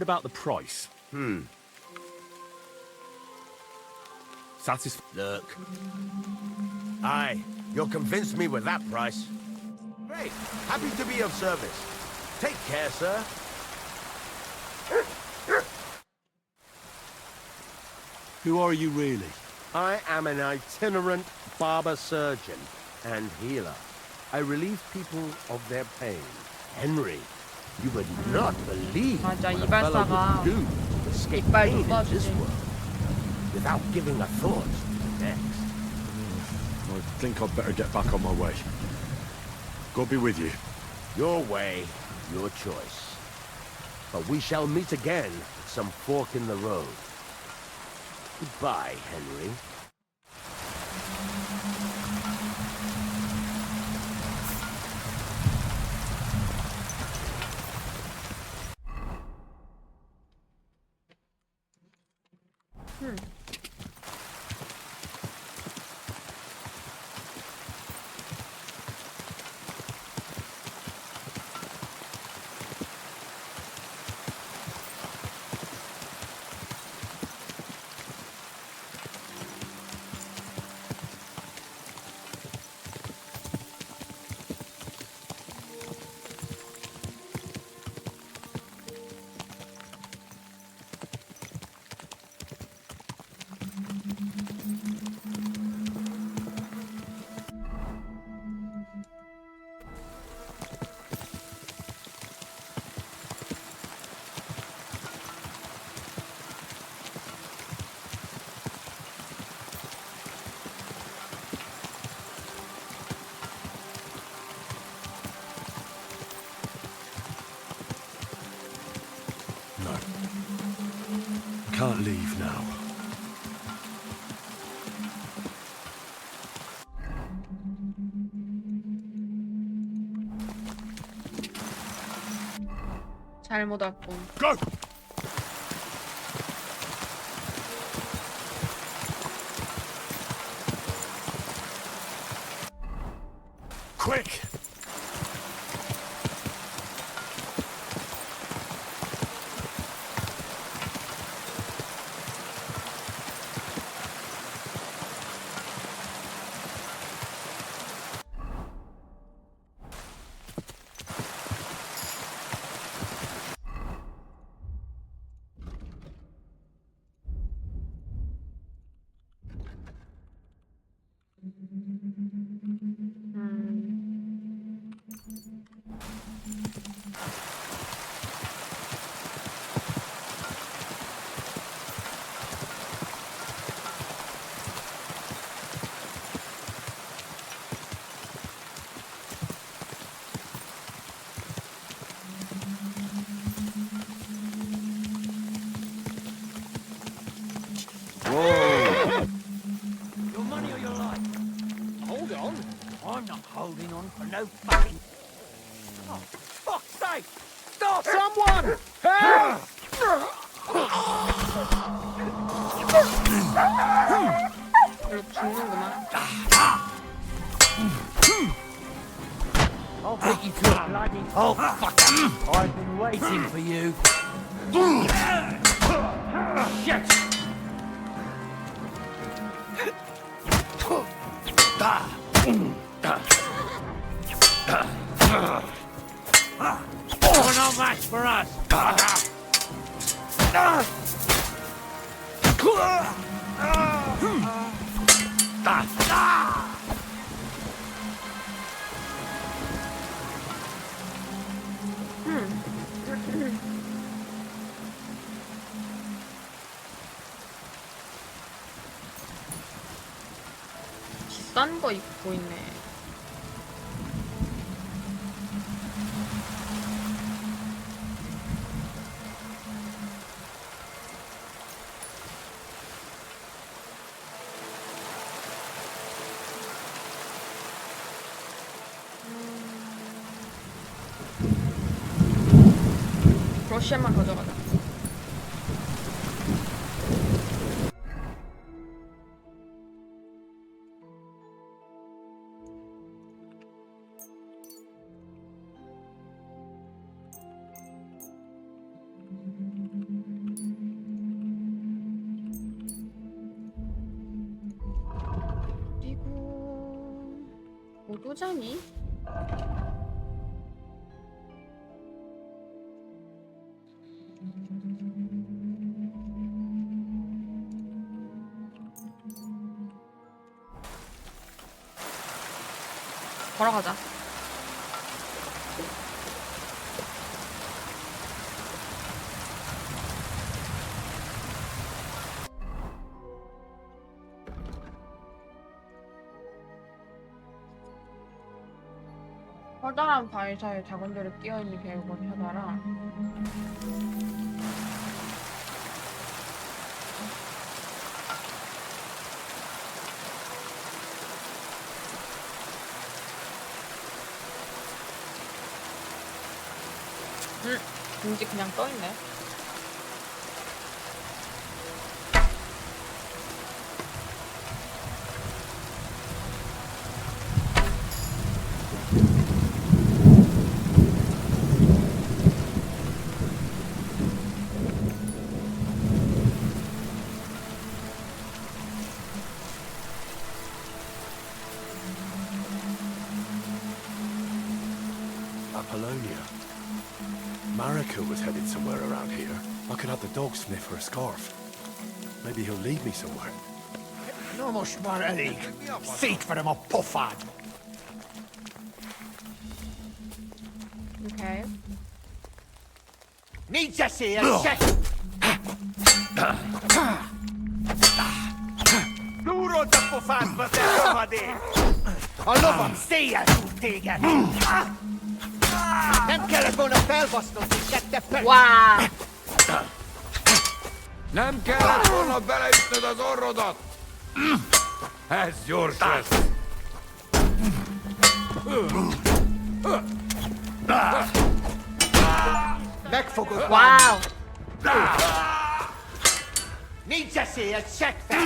about the price. Look. Aye, you'll convince me with that price. Great. Happy to be of service. Take care, sir. Who are you really? I am an itinerant barber surgeon and healer. I relieve people of their pain. Henry, you would not believe 맞아, what a fellow 이발사가 would do to escape 이빨 pain in this 뽑아주지. world without giving a thought to the next. I think I'd better get back on my way. God be with you. Your way, your choice. But we shall meet again at some fork in the road. Goodbye, Henry. No. Can't leave now. 잘못 왔군. Go! Quick! Your money or your life? Hold on. I'm not holding on for no fucking... Oh, fuck's sake! Stop! Someone! Help! 이렇게 죽는구만. I'll take you to a bloody... Oh, fuck! I've been waiting for you. Shit! You're no match for us! 비싼 거 입고 있네. 러시아만 가져가자. 그리고 오도장이 걸어가자. 커다란 바위 사이에 작은 돌이 끼어있는 계곡을 찾아라. 금지 그냥 떠있네. Apollonia. Marika was headed somewhere around here. I could have the dog sniff her scarf. Maybe he'll lead me somewhere. No most már elég. Szétverem a pofád! Okay. Nincs esélye se! Túrod a pofádba, te rohadék! A lovam széjjel tud téged! Nem kellett volna felbasztodni, kette fel! Wow! Nem kellett volna beleütnöd az orrodat! Ez gyors lesz! Megfogod! Wow! Nincs esélye, sekte!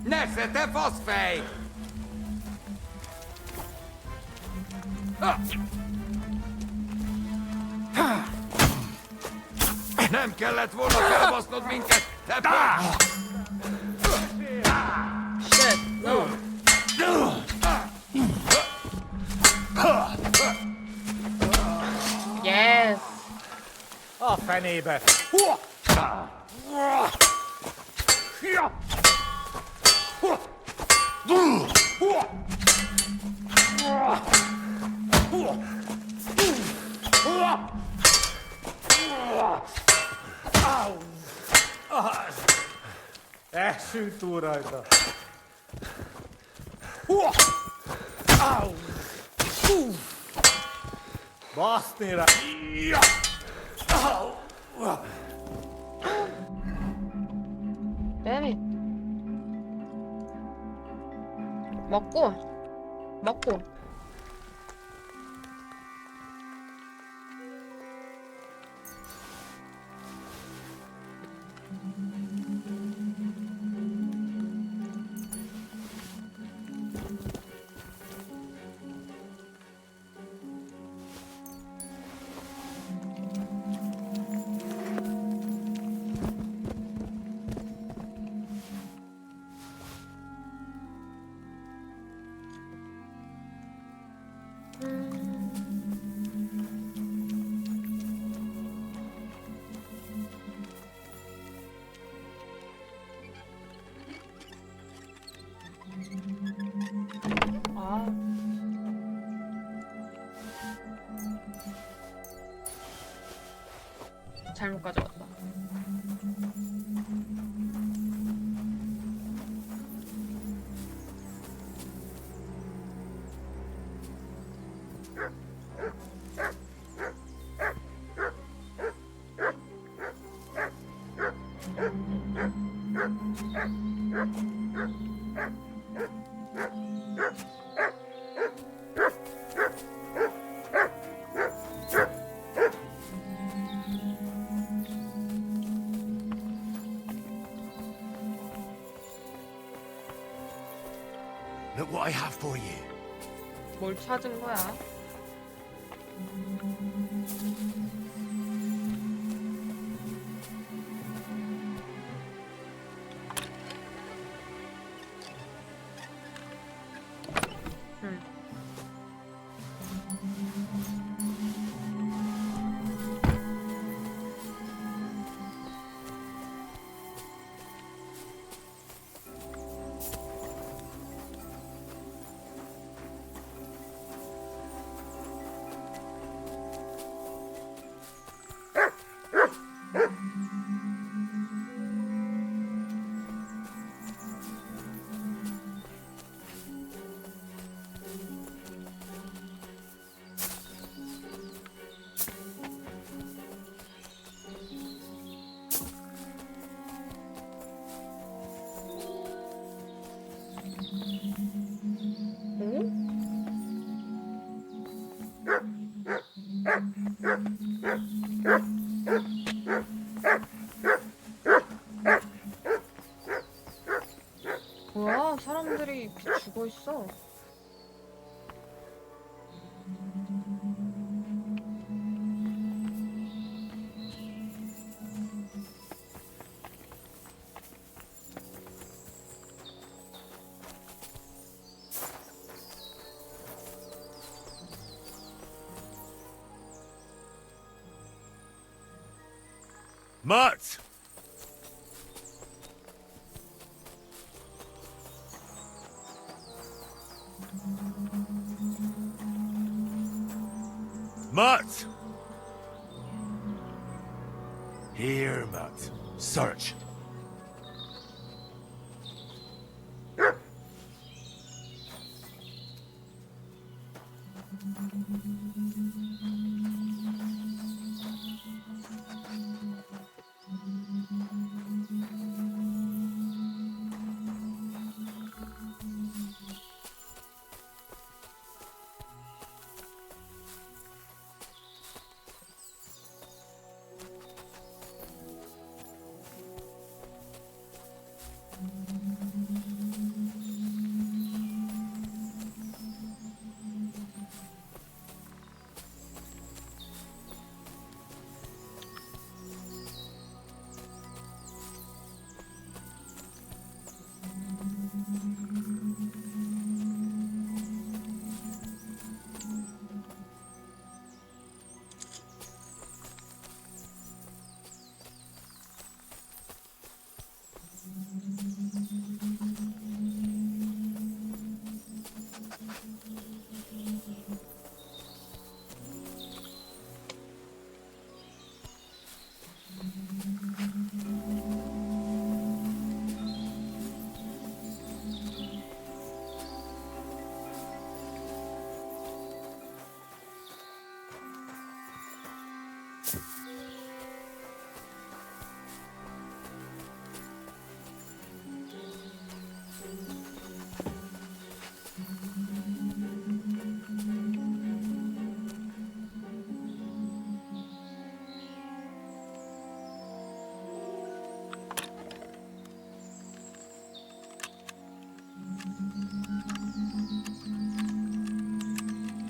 Nesze, te faszfej! Nem kellett volna felbasznod minket, te pöcs! Shit, no. Yes! A fenébe! Elszűnt túl rajta. Baszni rá! Baby. 먹고. Look what I have for you. 뭘 찾은 거야? 뭐야? 사람들이 이렇게 죽어 있어. Mutt! Mutt! Here, Mutt. Search.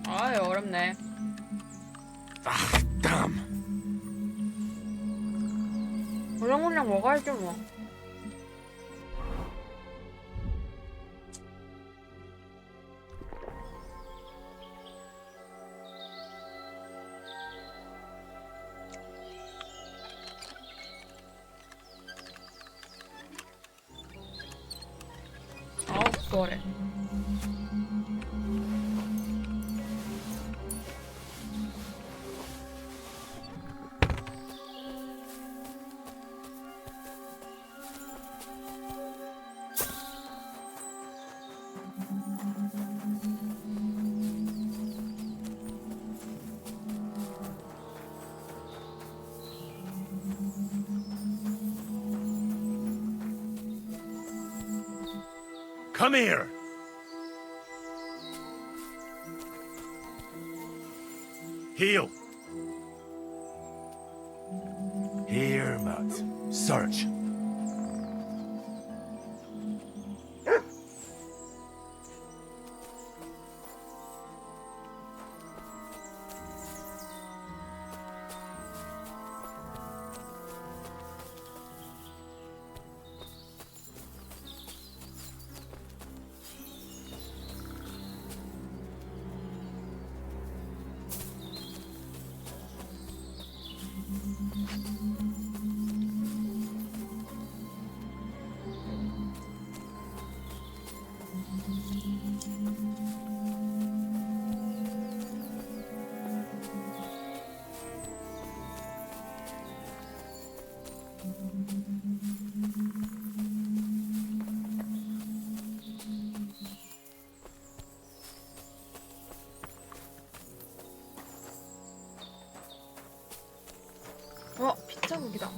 아, 어렵네. Damn. 물렁물렁 먹어야죠 뭐. 아우, 쏘래. Come here. Heel. Here, Mutt. Search. 빗자국이다.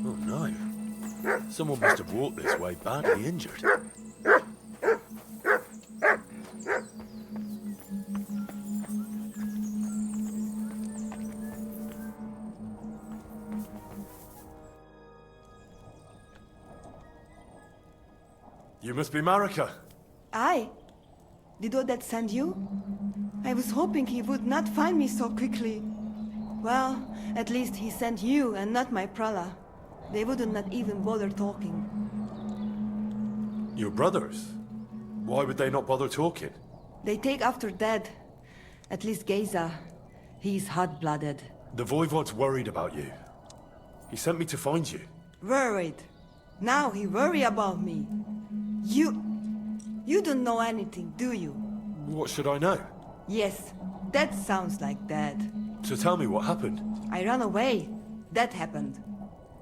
Oh no. Someone must have walked this way badly injured. You must be Marika. I? Did Odette send you? I was hoping he would not find me so quickly. Well, at least he sent you and not my prala. They would not even bother talking. Your brothers? Why would they not bother talking? They take after Dad. At least Geza. He's hot-blooded. The Voivod's worried about you. He sent me to find you. Worried. Now he worry about me. You don't know anything, do you? What should I know? Yes, that sounds like Dad. So tell me what happened. I ran away. That happened.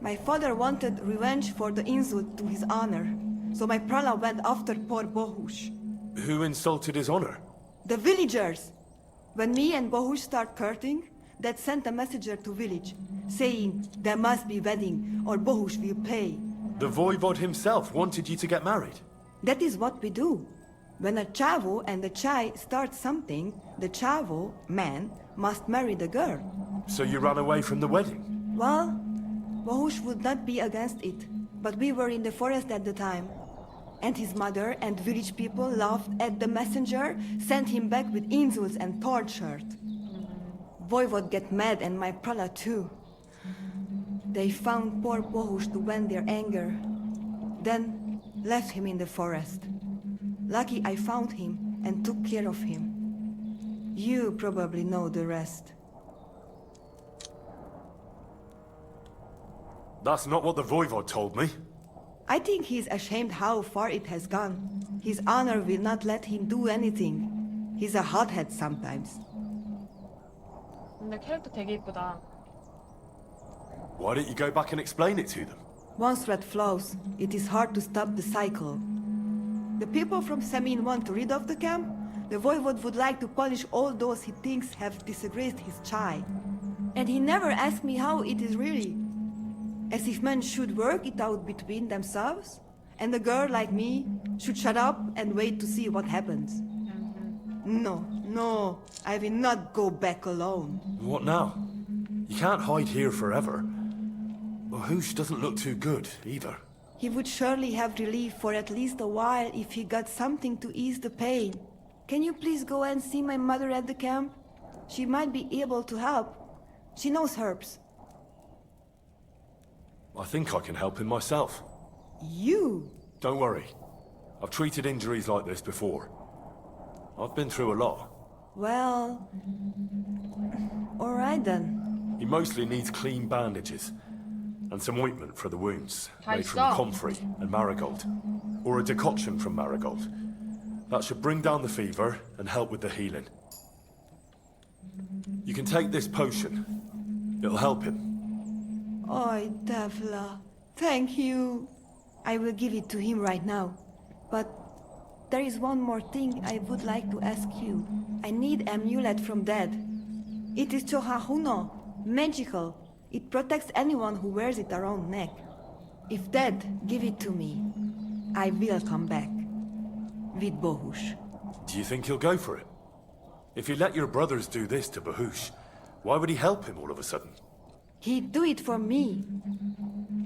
My father wanted revenge for the insult to his honor, so my prala went after poor Bohush. Who insulted his honor? The villagers! When me and Bohush start courting, Dad sent a messenger to village, saying there must be wedding or Bohush will pay. The Voivod himself wanted you to get married? That is what we do. When a chavo and a chai start something, the chavo, man, must marry the girl. So you ran away from the wedding? Well, Bohush would not be against it, but we were in the forest at the time. And his mother and village people laughed at the messenger, sent him back with insults and torture. Voivod get mad and my prala too. They found poor Bohush to vent their anger, then left him in the forest. Lucky I found him and took care of him. You probably know the rest. That's not what the Voivod told me. I think he's ashamed how far it has gone. His honor will not let him do anything. He's a hothead sometimes. 근데 캐릭터 되게 이쁘다. Why don't you go back and explain it to them? Once red flows, it is hard to stop the cycle. The people from Semin want to rid of the camp. The Voivod would like to punish all those he thinks have disgraced his chai. And he never asked me how it is really. As if men should work it out between themselves, and a girl like me should shut up and wait to see what happens. No, I will not go back alone. What now? You can't hide here forever. Bohush doesn't look too good, either. He would surely have relief for at least a while if he got something to ease the pain. Can you please go and see my mother at the camp? She might be able to help. She knows herbs. I think I can help him myself. You? Don't worry. I've treated injuries like this before. I've been through a lot. Well... alright then. He mostly needs clean bandages. And some ointment for the wounds, made from 있어. comfrey and marigold. Or a decoction from marigold. That should bring down the fever and help with the healing. You can take this potion. It'll help him. Oi, Devla. Thank you. I will give it to him right now. But there is one more thing I would like to ask you. I need amulet from Dad. It is Chohahuno, magical. It protects anyone who wears it around neck. If Dad give it to me, I will come back. With Bohush. Do you think he'll go for it? If he let your brothers do this to Bohush, why would he help him all of a sudden? He'd do it for me.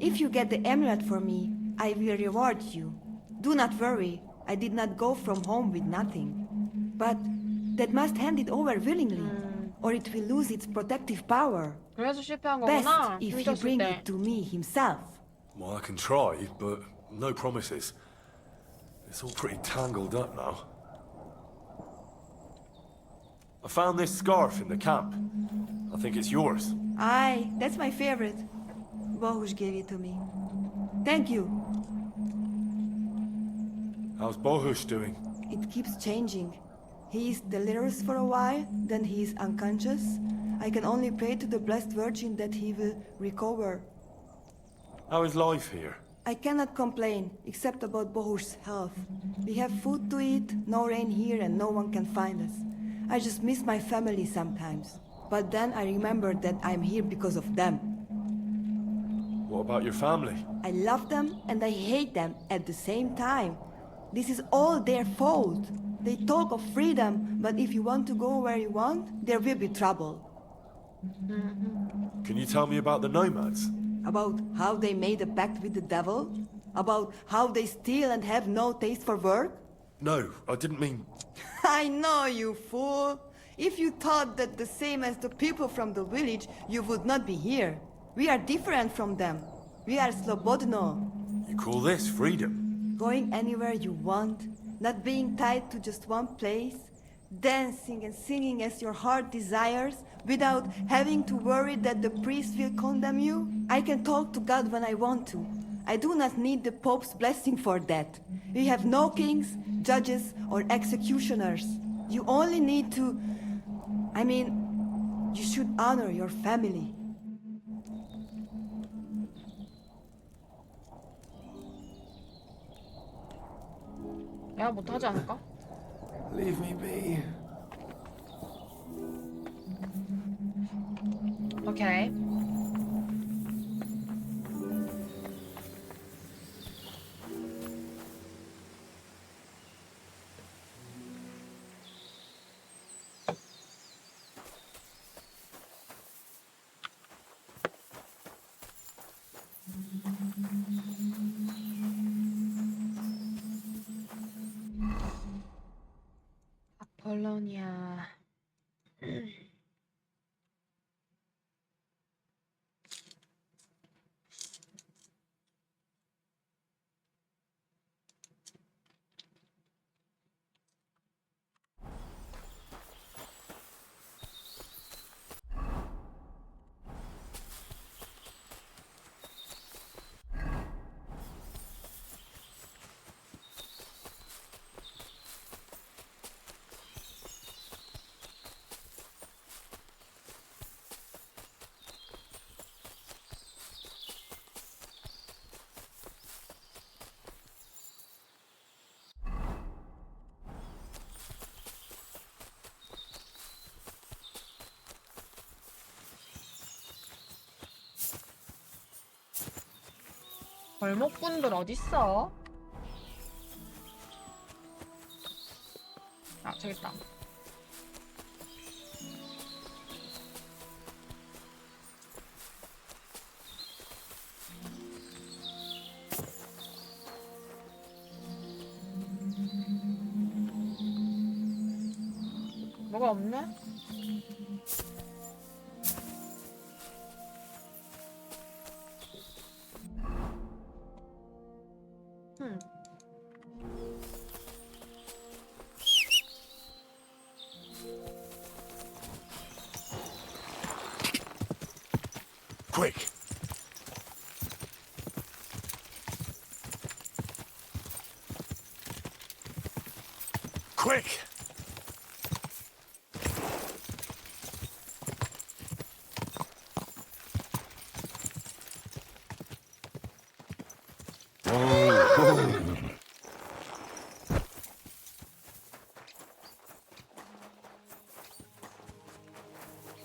If you get the amulet for me, I will reward you. Do not worry, I did not go from home with nothing. But Dad must hand it over willingly, or it will lose its protective power. 그래서 실패한 Best 거구나. if he 힘줬을 bring 때. it to me himself. Well, I can try, but no promises. It's all pretty tangled up now. I found this scarf in the camp. I think it's yours. Aye, that's my favorite. Bohush gave it to me. Thank you. How's Bohush doing? It keeps changing. He is delirious for a while, then he is unconscious. I can only pray to the Blessed Virgin that he will recover. How is life here? I cannot complain, except about Bohush's health. We have food to eat, no rain here, and no one can find us. I just miss my family sometimes. But then I remember that I'm here because of them. What about your family? I love them and I hate them at the same time. This is all their fault. They talk of freedom, but if you want to go where you want, there will be trouble. Can you tell me about the nomads? About how they made a pact with the devil? About how they steal and have no taste for work? No, I didn't mean... I know, you fool! If you thought that the same as the people from the village, you would not be here. We are different from them. We are slobodno. You call this freedom? Going anywhere you want, not being tied to just one place, dancing and singing as your heart desires, without having to worry that the priest will condemn you. I can talk to God when I want to. I do not need the Pope's blessing for that. We have no kings, judges, or executioners. You only need to... you should honor your family. 내가 못하지 않을까? Leave me be. 오케이. 아폴로니아. 벌목분들 어딨어? 아, 저기 있다. 뭐가 없네? Quick! Quick!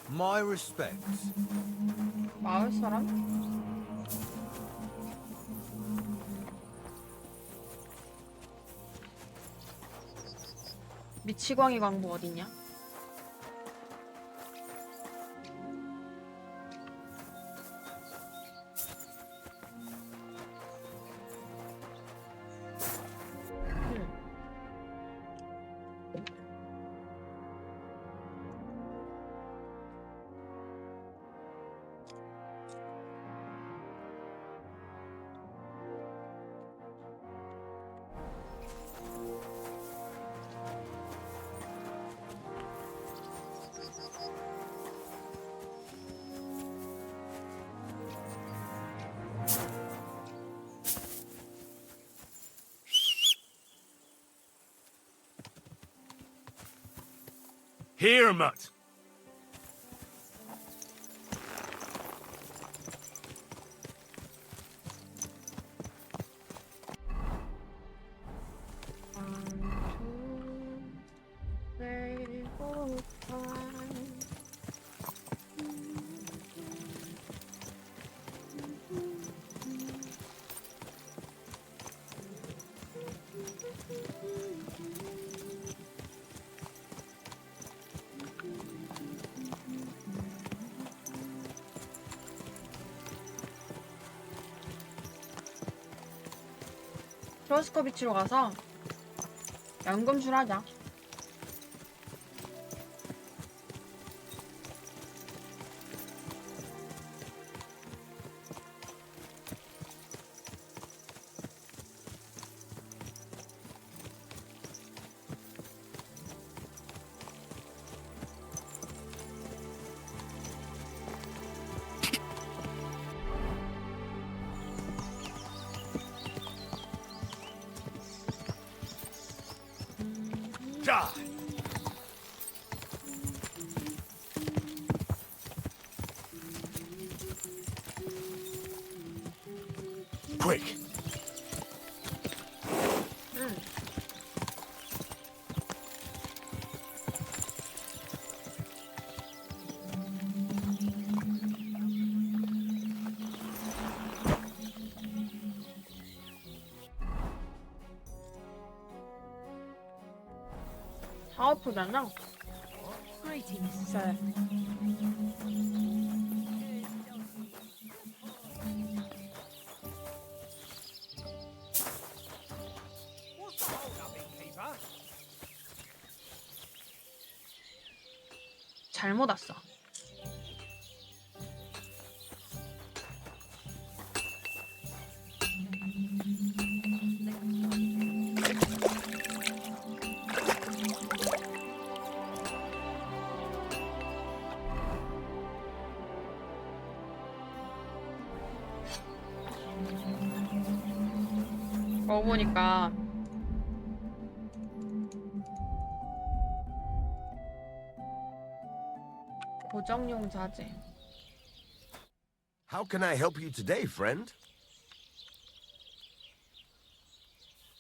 My respects. 마을 사람? 미치광이 광부 어디냐? Here, Mutt. 크로스커 비치로 가서 연금술 하자. Die. Quick. 파워풀잖아. Greetings, sir. 잘못 왔어. 먹어보니까 고정용 자재. How can I help you today, friend?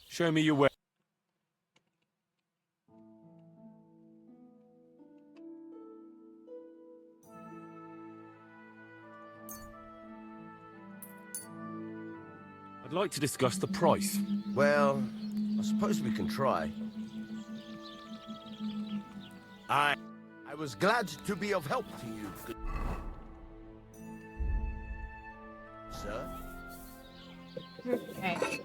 Show me your way. I'd like to discuss the price. Well, I suppose we can try. I was glad to be of help to you, good sir. Okay.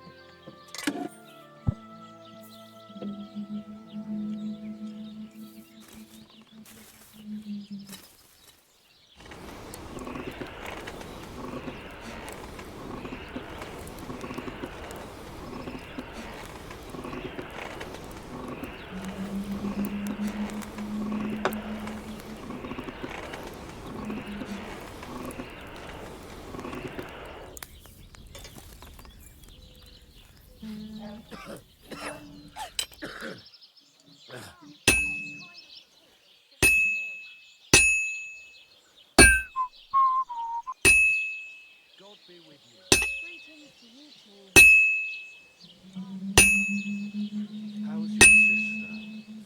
How's your sister?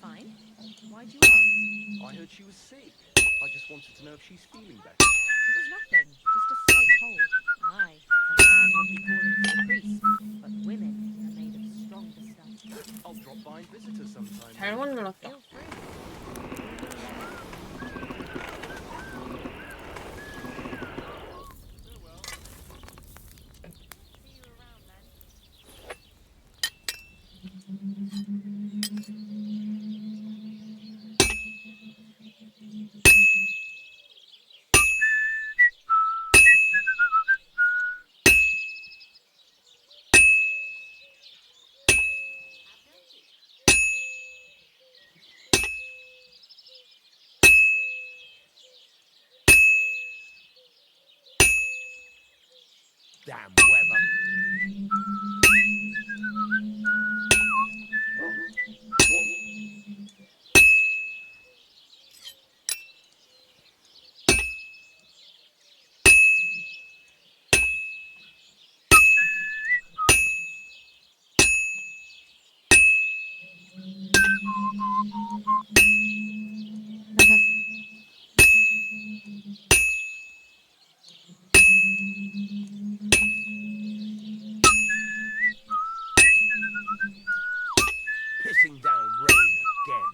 Fine. Why'd you ask? I heard she was sick. I just wanted to know if she's feeling better. It was nothing. Just a slight cold. Aye, a man would be calling for a priest, but women are made of stronger stuff. I'll drop by and visit her sometime. 잘못 눌렀다. Feel free. Damn weather. Pissing down rain again.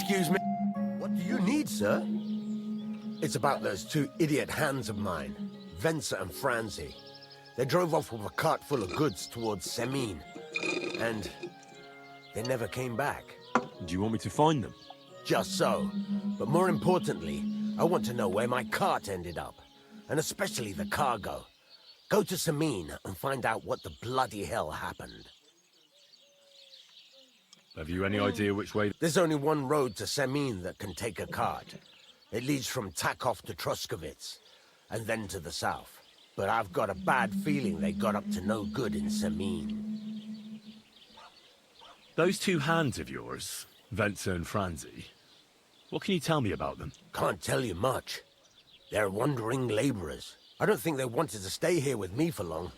Excuse me. What do you need, sir? It's about those two idiot hands of mine, Venser and Franzi. They drove off with a cart full of goods towards Semine, and they never came back. Do you want me to find them? Just so. But more importantly, I want to know where my cart ended up, and especially the cargo. Go to Semine and find out what the bloody hell happened. Have you any idea which way? There's only one road to Semine that can take a cart. It leads from Takov to Troskovitz, and then to the south. But I've got a bad feeling they got up to no good in Semine. Those two hands of yours, Venser and Franzi, what can you tell me about them? Can't tell you much. They're wandering laborers. I don't think they wanted to stay here with me for long,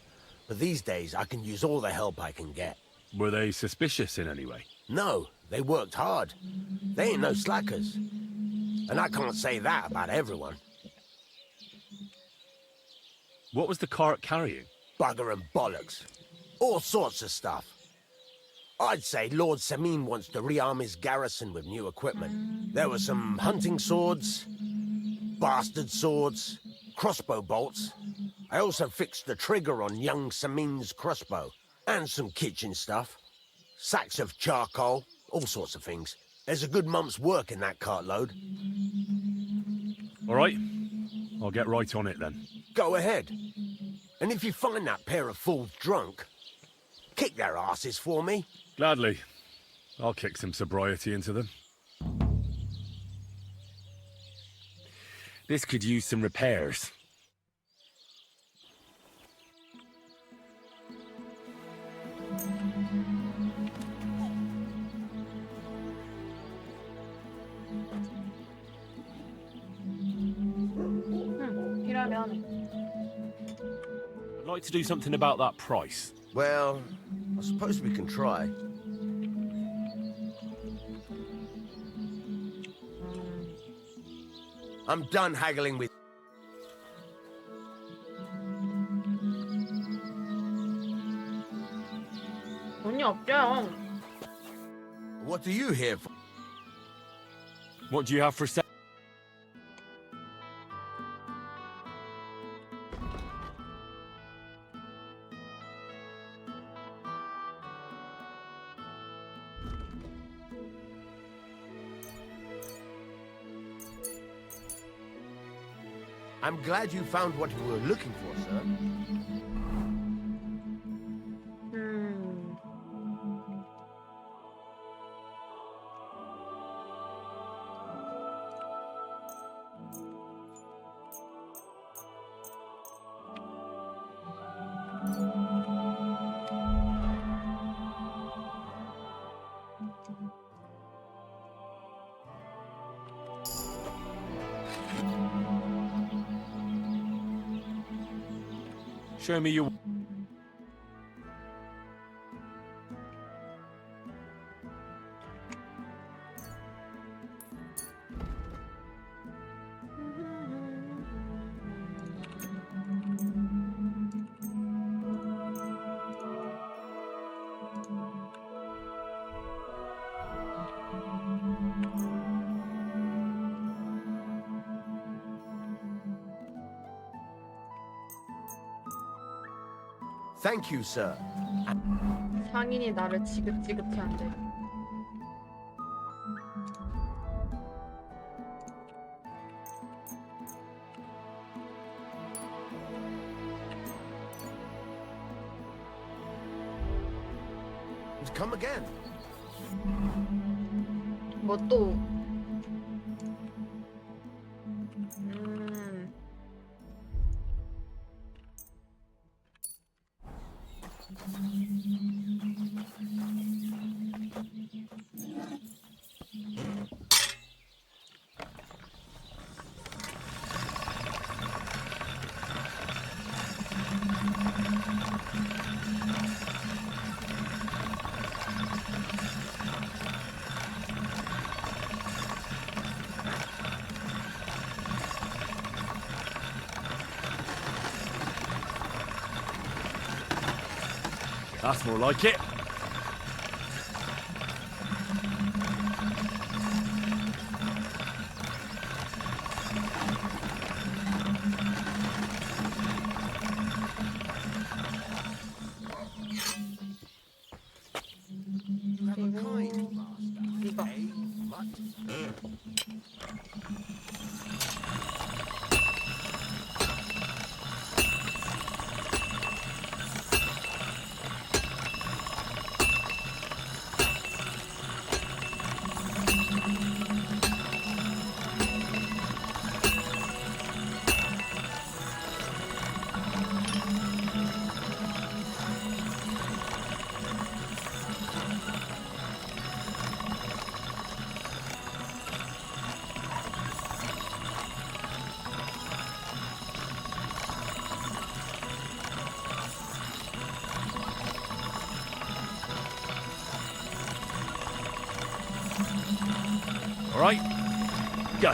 but these days I can use all the help I can get. Were they suspicious in any way? No, they worked hard. They ain't no slackers. And I can't say that about everyone. What was the cart carrying? Bugger and bollocks. All sorts of stuff. I'd say Lord Semine wants to rearm his garrison with new equipment. There were some hunting swords, bastard swords, crossbow bolts. I also fixed the trigger on young Semine's crossbow. And some kitchen stuff. Sacks of charcoal, all sorts of things. There's a good month's work in that cartload. All right. I'll get right on it then. Go ahead. And if you find that pair of fools drunk, kick their asses for me. Gladly. I'll kick some sobriety into them. This could use some repairs. 필요하면 I'd like to do something about that price. Well, I suppose we can try. I'm done haggling with... 돈이 없죠. What are you here for? What do you have for sale? I'm glad you found what you were looking for, sir. Show me your... Thank you, sir. 상인이 나를 지긋지긋해 한대. Come again. 뭐 또? That's more like it. All right, go.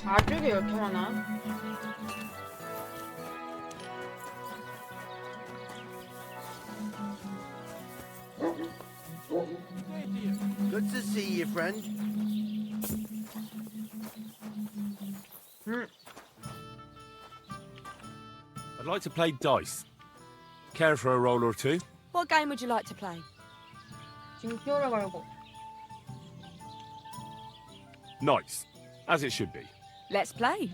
가죽이 이렇게 많아? Good to see you, friend. I'd like to play dice. Care for a roll or two? What game would you like to play? 징표를 걸고. Nice, as it should be. Let's play.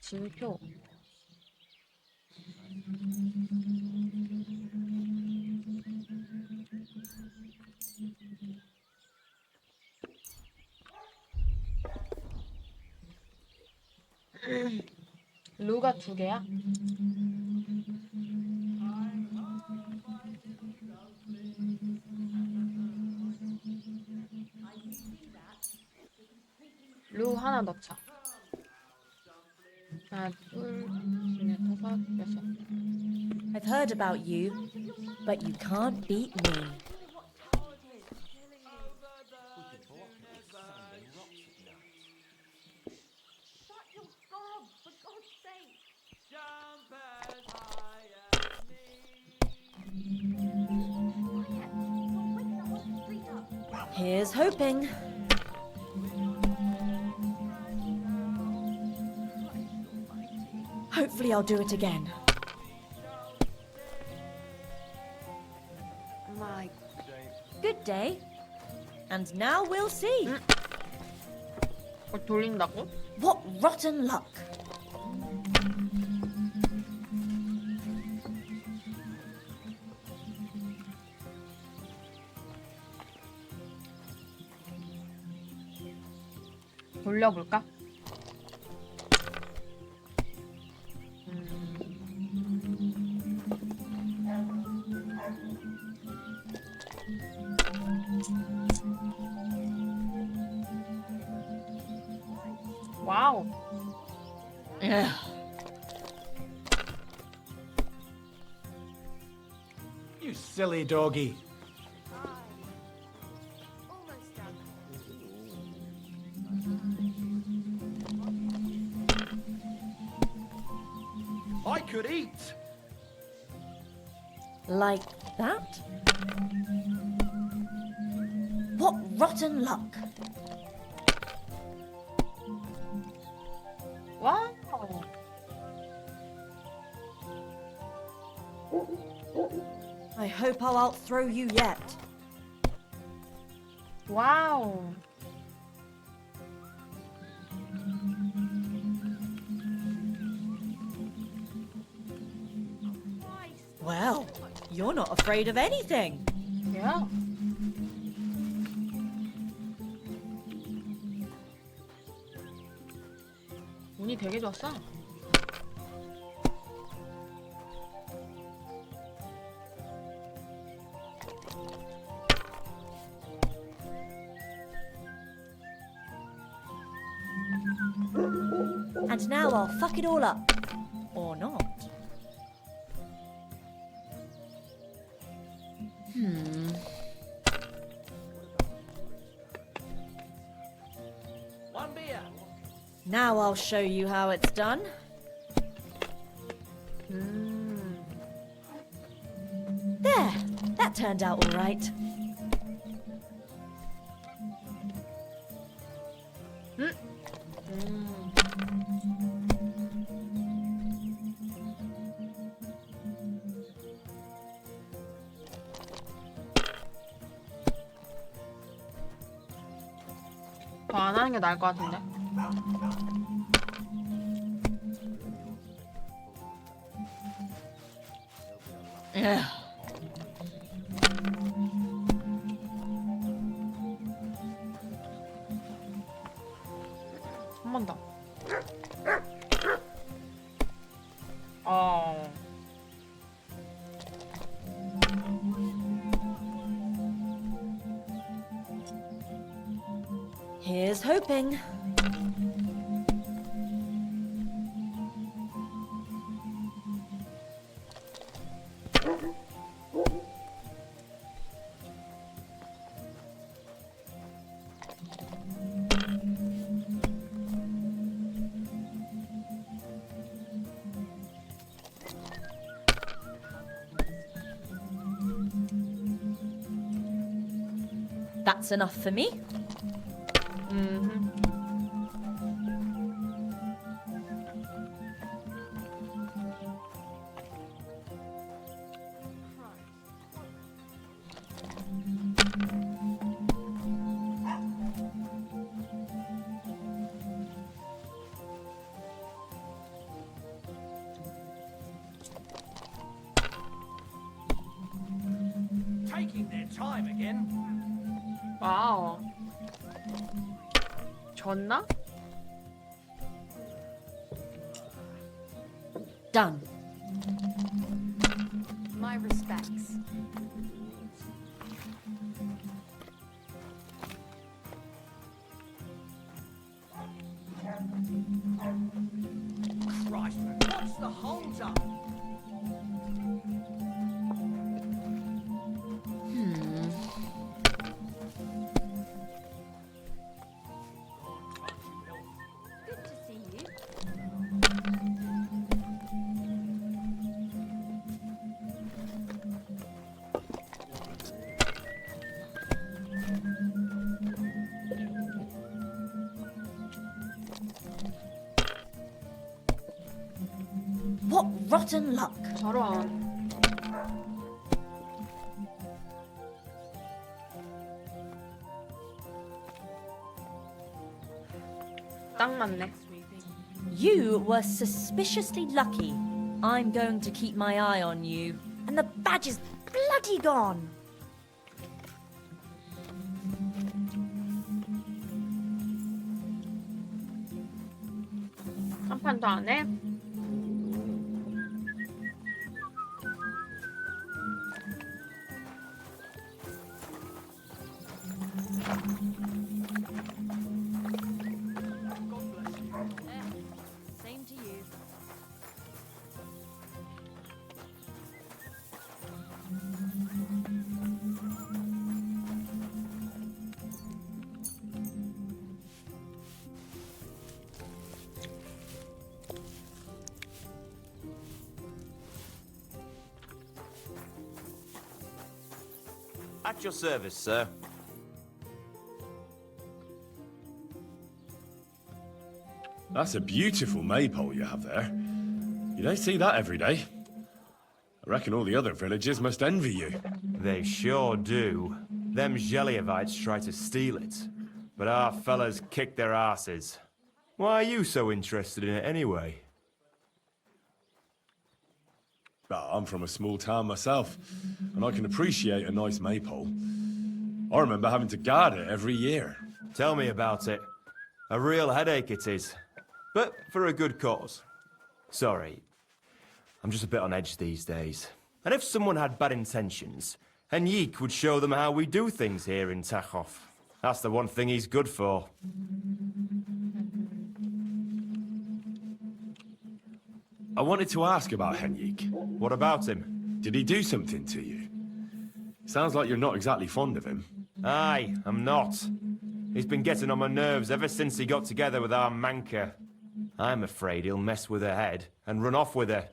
징표. 루가 2개야? 루 하나 넣자. 하나, 둘, 셋, 다섯, 여섯. I've heard about you, but you can't beat me. Here's hoping. Hopefully I'll do it again. My... Good day. And now we'll see. 돌린다고? What rotten luck. 돌려볼까? 와우. You silly doggy. I could eat. Like that? What rotten luck. Wow. I hope I'll outthrow you yet. Wow. Well, you're not afraid of anything. Yeah. 운이 되게 좋았어. And now I'll fuck it all up. Or not. One beer. Now I'll show you how it's done. There, that turned out all right. 더 안 하는 게 나을 것 같은데. 한 번 더. Here's hoping. That's enough for me. Taking their time again. 와우. 졌나? Done. My respects. Christ, what's the hold up? Good to see you. What rotten luck. 저런. 딱 맞네. You were suspiciously lucky. I'm going to keep my eye on you. And the badge is bloody gone. 판도 안 해? Same to you. At your service, sir. That's a beautiful maypole you have there. You don't see that every day. I reckon all the other villagers must envy you. They sure do. Them Geliovites try to steal it, but our fellas kick their asses. Why are you so interested in it anyway? I'm from a small town myself, and I can appreciate a nice maypole. I remember having to guard it every year. Tell me about it. A real headache it is. But for a good cause. Sorry. I'm just a bit on edge these days. And if someone had bad intentions, Henrik would show them how we do things here in Tachov. That's the one thing he's good for. I wanted to ask about Henrik. What about him? Did he do something to you? Sounds like you're not exactly fond of him. Aye, I'm not. He's been getting on my nerves ever since he got together with our Manka. I'm afraid he'll mess with her head and run off with her.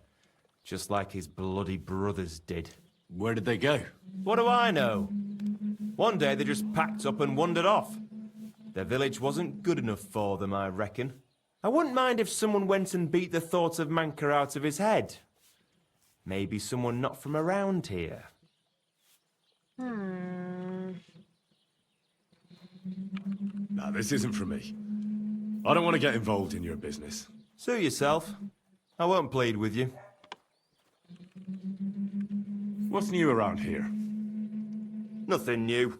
Just like his bloody brothers did. Where did they go? What do I know? One day they just packed up and wandered off. Their village wasn't good enough for them, I reckon. I wouldn't mind if someone went and beat the thought of Manka out of his head. Maybe someone not from around here. Nah, this isn't for me. I don't want to get involved in your business. Sue yourself. I won't plead with you. What's new around here? Nothing new.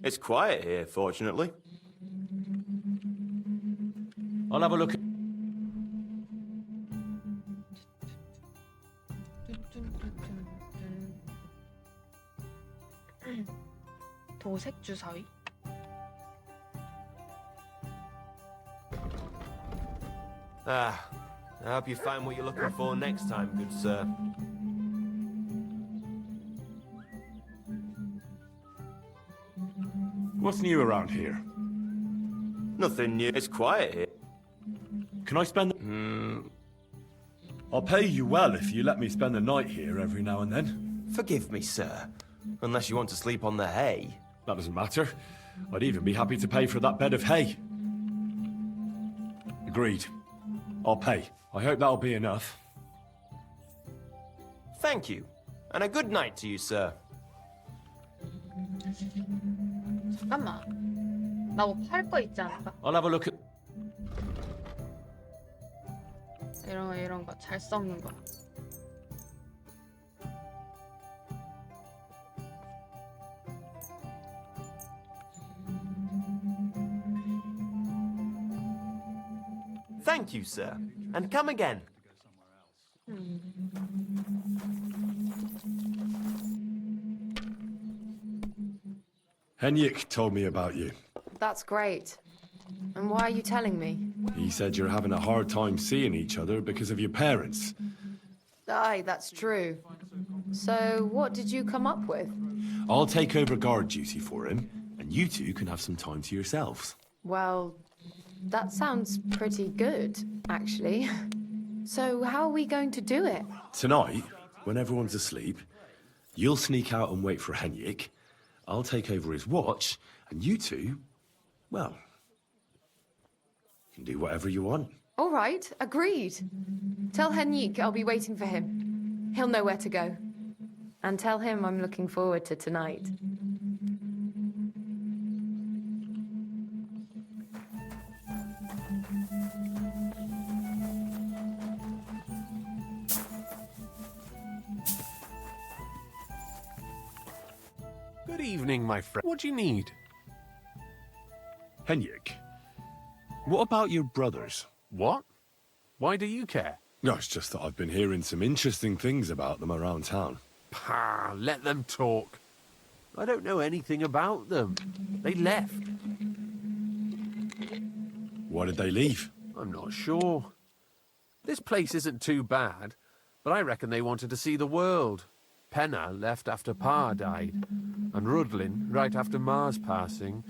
It's quiet here, fortunately. I'll have a look. 도색 주사위? I hope you find what you're looking for next time, good sir. What's new around here? Nothing new. It's quiet here. Can I spend... I'll pay you well if you let me spend the night here every now and then. Forgive me, sir. Unless you want to sleep on the hay. That doesn't matter. I'd even be happy to pay for that bed of hay. Agreed. I'll pay. I hope that'll be enough. Thank you. And a good night to you, sir. 잠깐만. 나 뭐 팔 거 있지 않을까? I'll have a look at... 이런 거 잘 썩는 거. Thank you, sir. And come again. Henrik told me about you. That's great. And why are you telling me? He said you're having a hard time seeing each other because of your parents. Aye, that's true. So, what did you come up with? I'll take over guard duty for him, and you two can have some time to yourselves. Well, that sounds pretty good, actually. So, how are we going to do it? Tonight, when everyone's asleep, you'll sneak out and wait for Henrik. I'll take over his watch, and you two, well, can do whatever you want. All right, agreed. Tell Henrik I'll be waiting for him. He'll know where to go. And tell him I'm looking forward to tonight. Good evening, my friend. What do you need? Henrik, what about your brothers? What? Why do you care? No, it's just that I've been hearing some interesting things about them around town. Pah, let them talk. I don't know anything about them. They left. Why did they leave? I'm not sure. This place isn't too bad, but I reckon they wanted to see the world. Penna left after Pa died, and Rudlin right after Ma's passing,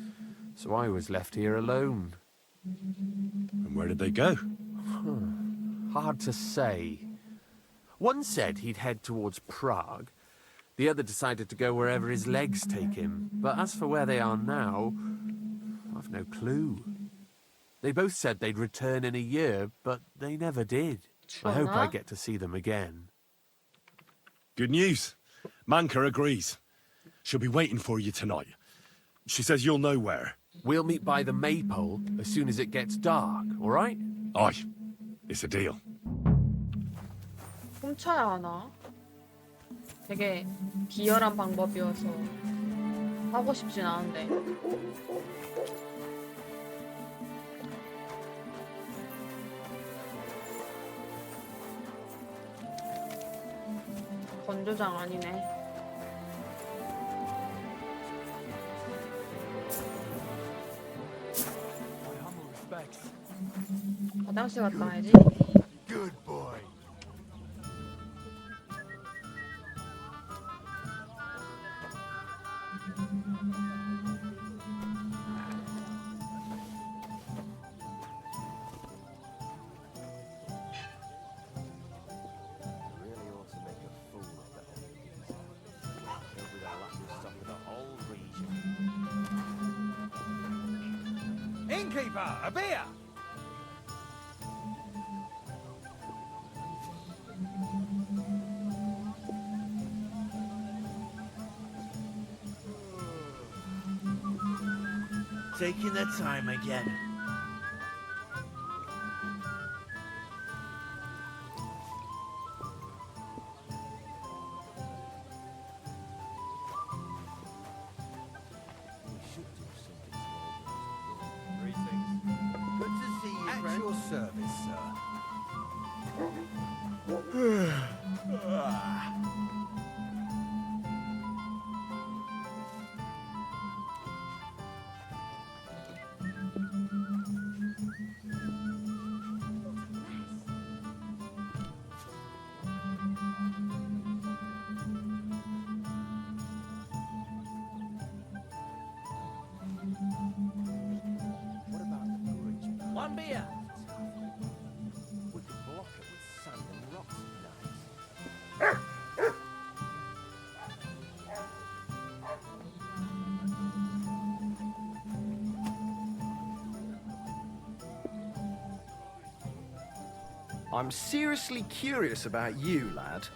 so I was left here alone. And where did they go? Hard to say. One said he'd head towards Prague. The other decided to go wherever his legs take him. But as for where they are now, I've no clue. They both said they'd return in a year, but they never did. I hope I get to see them again. Good news. Manka agrees. She'll be waiting for you tonight. She says you'll know where. We'll meet by the maypole as soon as it gets dark, all right? Aye. It's a deal. 훔쳐야 하나? 되게 비열한 방법이어서 하고 싶진 않은데. 건조장 아니네. 화장실 갔다 와야지. Good boy. Innkeeper, a beer! Taking their time again. Good to see you, At your service, sir. One beer. We could block it with sand and rocks tonight. I'm seriously curious about you, lad.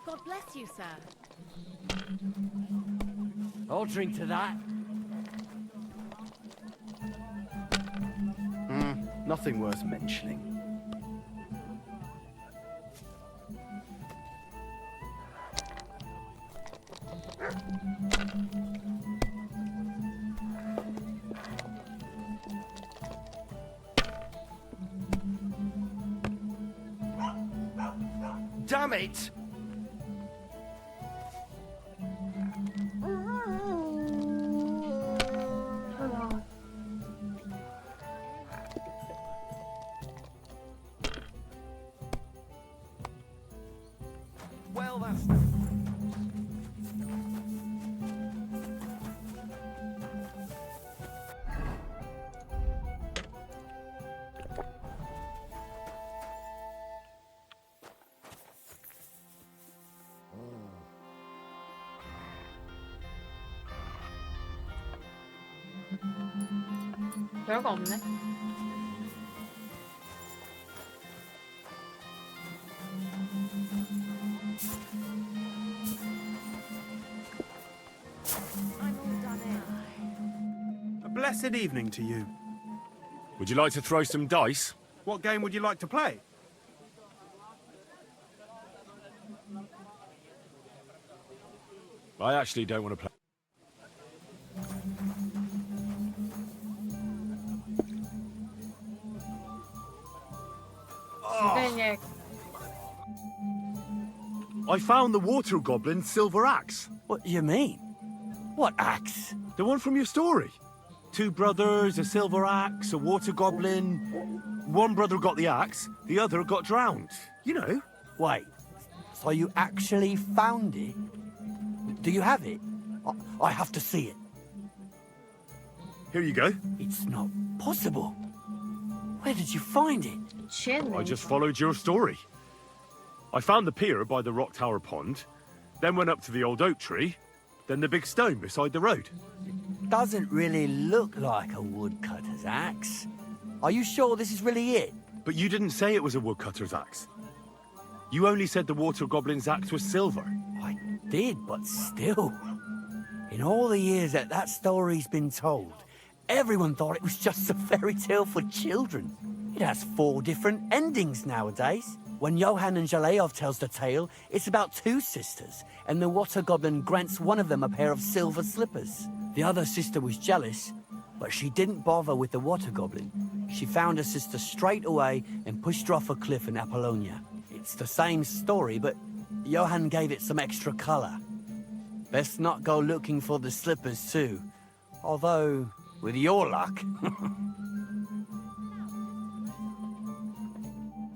God bless you, sir. I'll drink to that. Nothing worth mentioning. Damn it! Well, that's... 별거 없네. A blessed evening to you. Would you like to throw some dice? What game would you like to play? I actually don't want to play. 주변에 I found the water goblin's silver axe. What do you mean? What axe? The one from your story. Two brothers, a silver axe, a water goblin. One brother got the axe, the other got drowned. You know. Wait, so you actually found it? Do you have it? I have to see it. Here you go. It's not possible. Where did you find it? I just followed your story. I found the pier by the rock tower pond, then went up to the old oak tree, then the big stone beside the road. Doesn't really look like a woodcutter's axe. Are you sure this is really it? But you didn't say it was a woodcutter's axe. You only said the water goblin's axe was silver. I did, but still. In all the years that story's been told, everyone thought it was just a fairy tale for children. It has 4 different endings nowadays. When Johann and Jaleov tells the tale, it's about 2 sisters, and the water goblin grants one of them a pair of silver slippers. The other sister was jealous, but she didn't bother with the water goblin. She found her sister straight away and pushed her off a cliff in Apollonia. It's the same story, but Johann gave it some extra color. Best not go looking for the slippers too. Although, with your luck...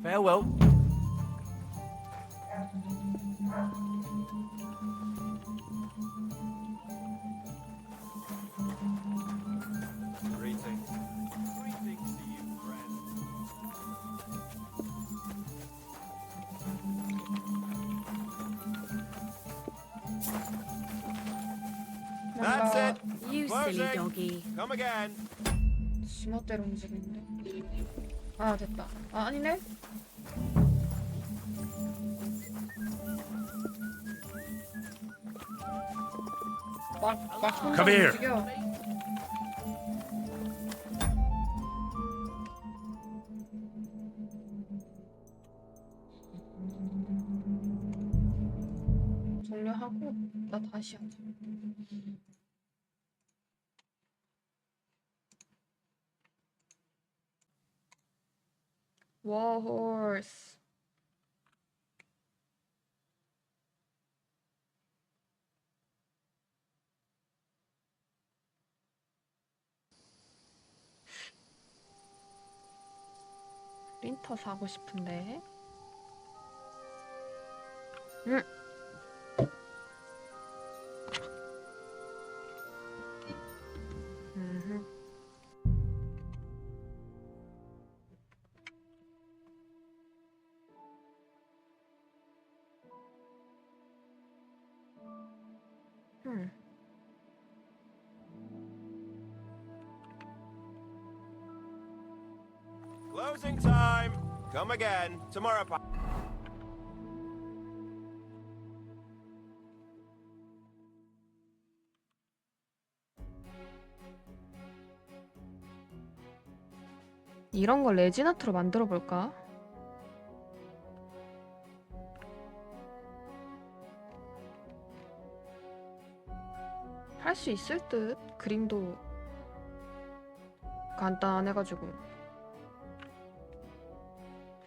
Farewell. Greetings. Greetings to you, friend. That's it. You silly doggy. Come again. 지멋대로 움직이는데. 아 됐다. 아 아니네. 막 혼자 Come here. 움직여. 종료하고 나 다시 하자. Warhorse. 프린터 사고 싶은데. Closing time. Come again. Tomorrow. 이런 거 레진아트로 만들어 볼까? 할 수 있을 듯. 그림도 간단해가지고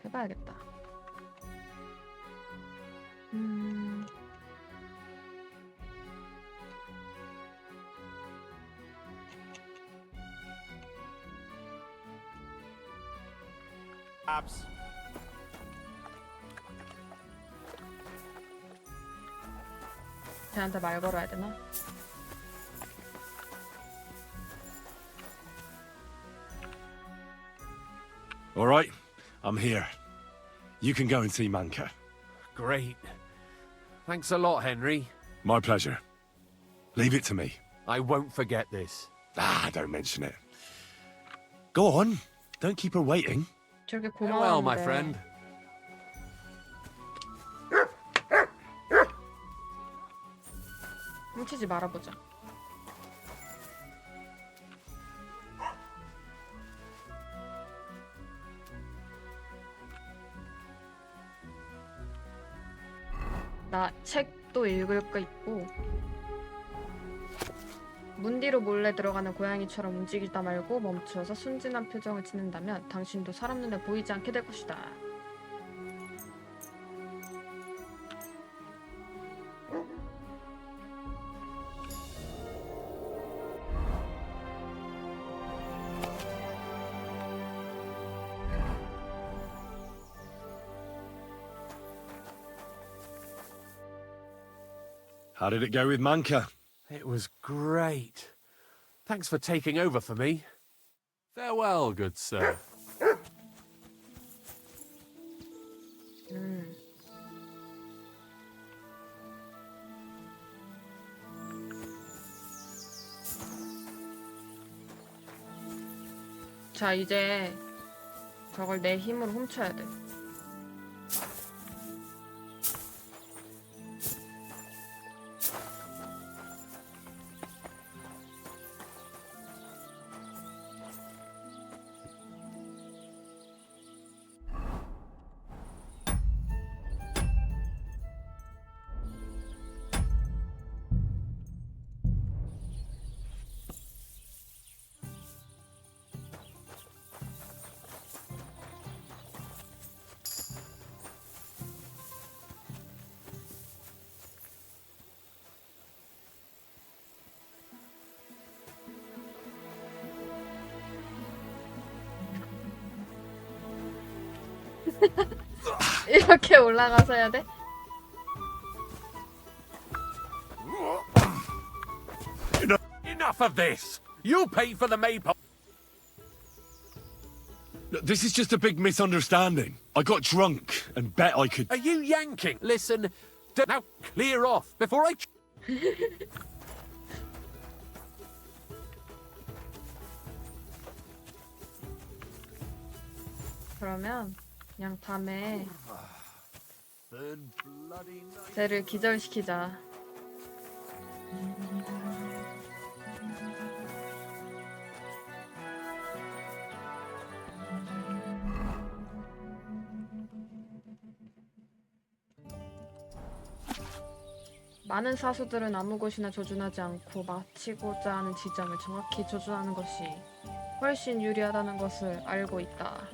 해봐야겠다. Apps. 쟤한테 말 걸어야 되나? All right, I'm here. You can go and see Manka. Great. Thanks a lot, Henry. My pleasure. Leave it to me. I won't forget this. Don't mention it. Go on. Don't keep her waiting. 저렇게 Farewell, my 고마워하는데. friend. 훔치지 말아보자. 나 책도 읽을 거 있고 문 뒤로 몰래 들어가는 고양이처럼 움직이다 말고 멈추어서 순진한 표정을 짓는다면 당신도 사람 눈에 보이지 않게 될 것이다. How did it go with Manka? It was great. Thanks for taking over for me. Farewell, good sir. 자, 이제 저걸 내 힘으로 훔쳐야 돼. 이렇게 올라가서 해야 돼? Enough of this! You paid for the maypole. This is just a big misunderstanding. I got drunk and bet I could... Are you yanking? Listen, now clear off before I... 그러면 그냥 밤에 쟤를 기절시키자. 많은 사수들은 아무 곳이나 조준하지 않고 마치고자 하는 지점을 정확히 조준하는 것이 훨씬 유리하다는 것을 알고 있다.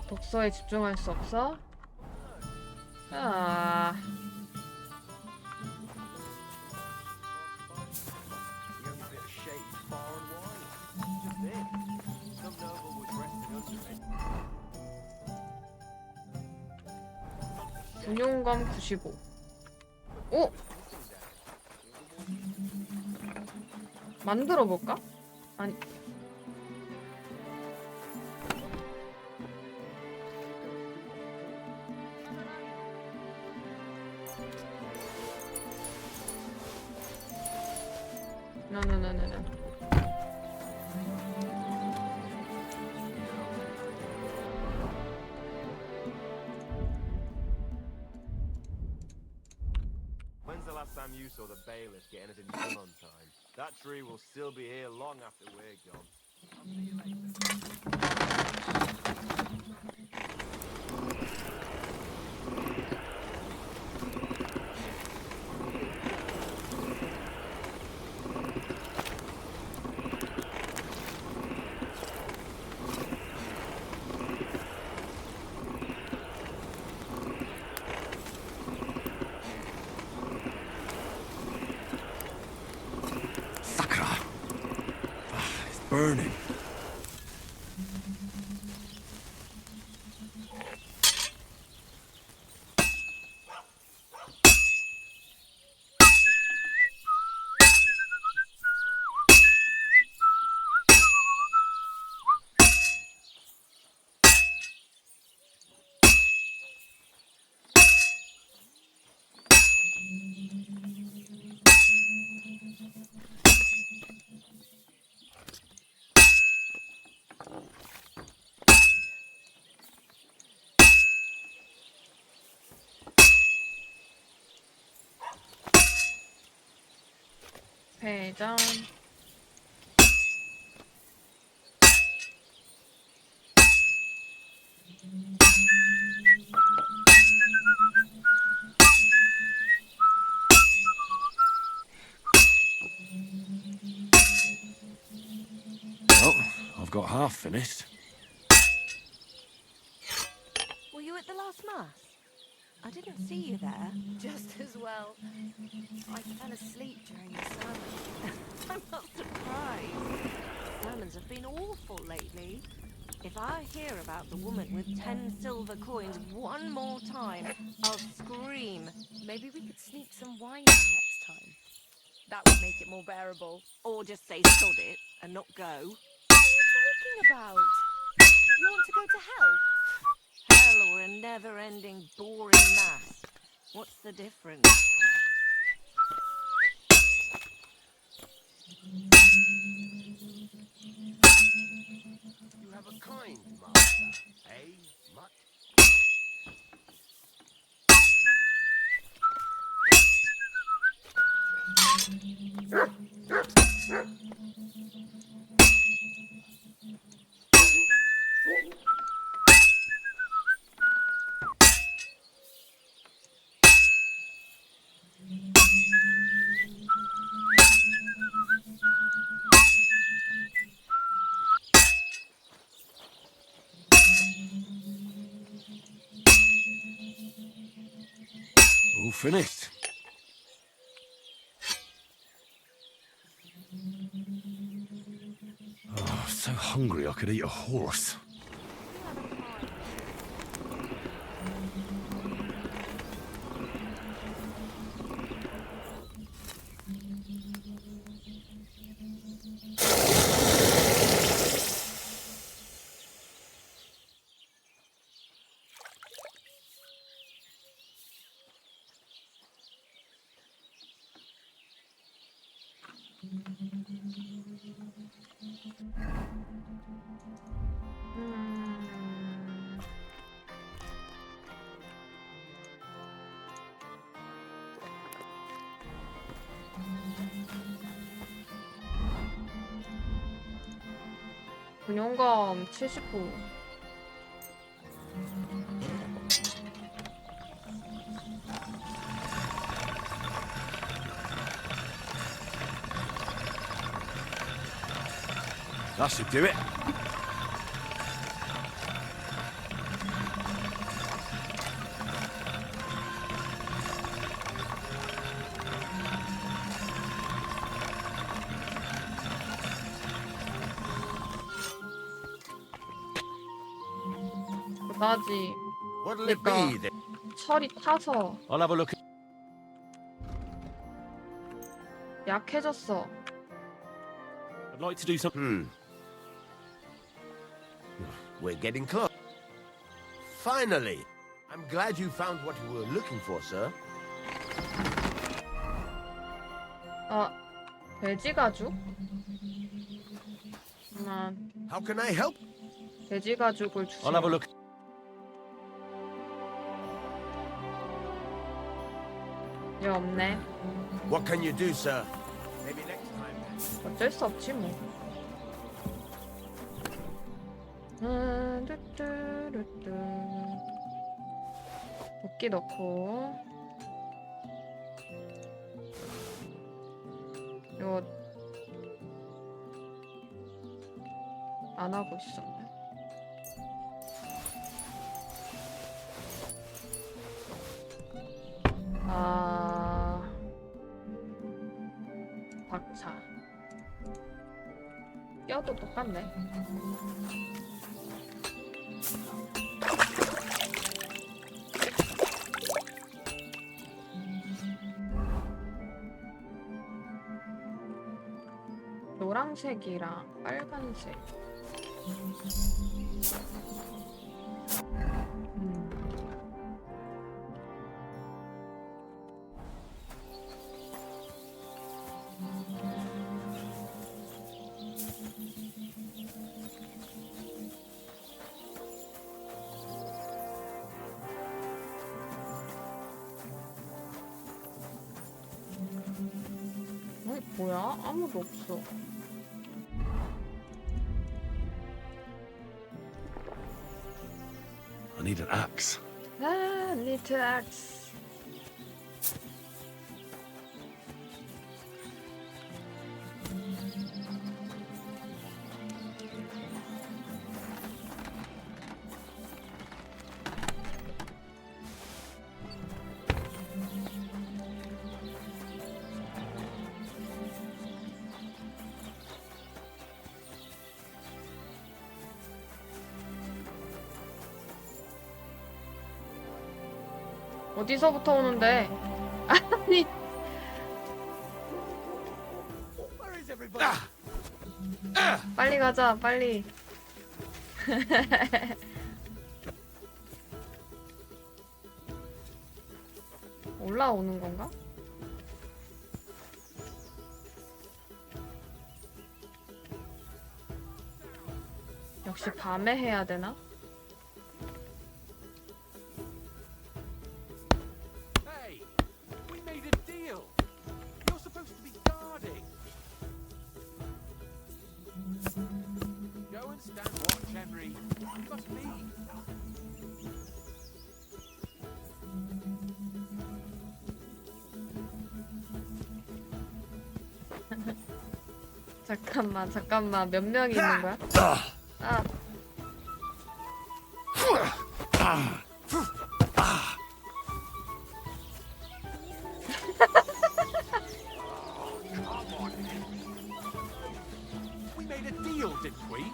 독서에 집중할 수 없어? 아... 군용검 95. 오! 만들어 볼까? 아니. No. When's the last time you saw the bailiff get anything done on time? That tree will still be here long after we're gone. I'll see you later. Burning. 회장. Well, I've got half finished. Were you at the last mass? I didn't see you there. Just as well. I fell asleep during the sermon. I'm not surprised. Sermons have been awful lately. If I hear about the woman with 10 silver coins one more time, I'll scream. Maybe we could sneak some wine in next time. That would make it more bearable. Or just say sod it and not go. What are you talking about? You want to go to hell? Hell or a never-ending, boring mass. What's the difference? You have a kind master, eh, Mutt? All finished. Oh, so hungry I could eat a horse. 군용검 79. That should do it. 그다지. What'll it 그러니까 be then? 철이 타서 I'll have a look. 약해졌어. I'd like to do some. We're getting close. Finally! I'm glad you found what you were looking for, sir. 아, 돼지 가죽? How can I help? 돼지 가죽을 주세요. I'll have a look. 얘 없네. What can you do, sir? Maybe next time. 어쩔 수 없지 뭐. 뚜뚜루뚜. 도끼 넣고. 이거 안 하고 있었네. 박차. 뼈도 똑같네. 노란색이랑 빨간색. 뭐야? 아무도 없어. I need an axe. 아, need to axe. 어디서부터 오는데? 아니. 빨리 가자, 빨리. 올라오는 건가? 역시 밤에 해야 되나? Hey, we made a deal. You're supposed to be guarding. Go and stand watch, Henry. You must leave. 잠깐만. 몇 명이 있는 거야? 아. We made a deal, didn't we?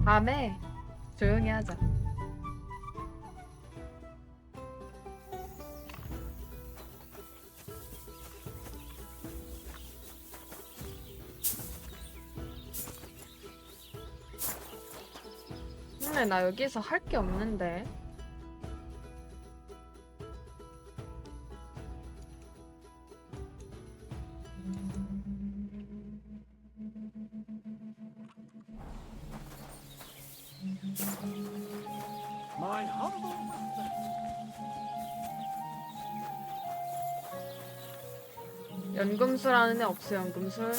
밤에 조용히 하자. 근데 나 여기서 할 게 없는데. My humble 연금술하는 애 없어, 연금술.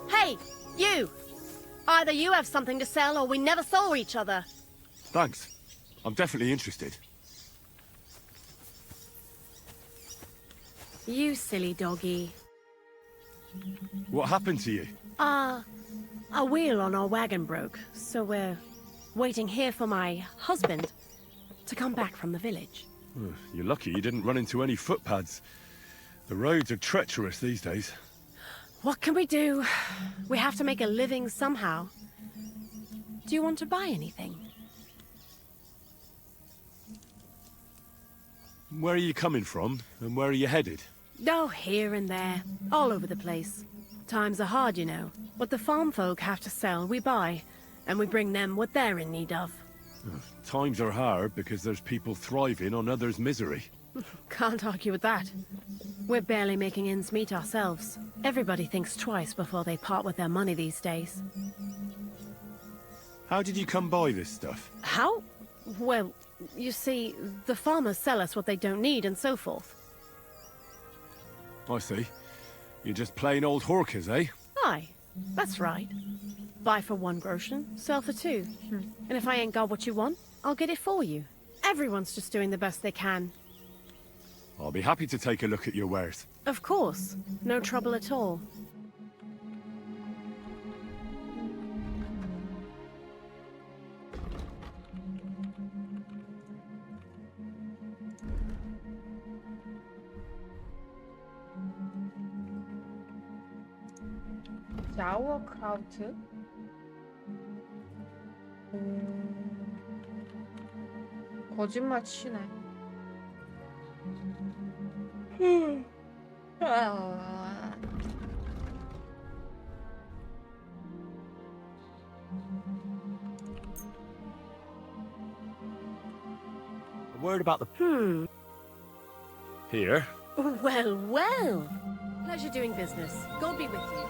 Hey, you! Either you have something to sell or we never saw each other. Thanks. I'm definitely interested. You silly doggy. What happened to you? A wheel on our wagon broke, so we're waiting here for my husband to come back from the village. You're lucky you didn't run into any footpads. The roads are treacherous these days. What can we do? We have to make a living somehow. Do you want to buy anything? Where are you coming from, and where are you headed? Oh, here and there, all over the place. Times are hard, you know. What the farm folk have to sell, we buy, and we bring them what they're in need of. Times are hard because there's people thriving on others' misery. Can't argue with that. We're barely making ends meet ourselves. Everybody thinks twice before they part with their money these days. How did you come by this stuff? How? Well, you see, the farmers sell us what they don't need and so forth. I see. You're just plain old hawkers, eh? Aye, that's right. Buy for 1 groschen, sell for 2. And if I ain't got what you want, I'll get it for you. Everyone's just doing the best they can. I'll be happy to take a look at your wares. Of course. No trouble at all. 자워크라우트? 거짓말 치네. I'm worried about the... Here, Well, well. Pleasure doing business. God be with you.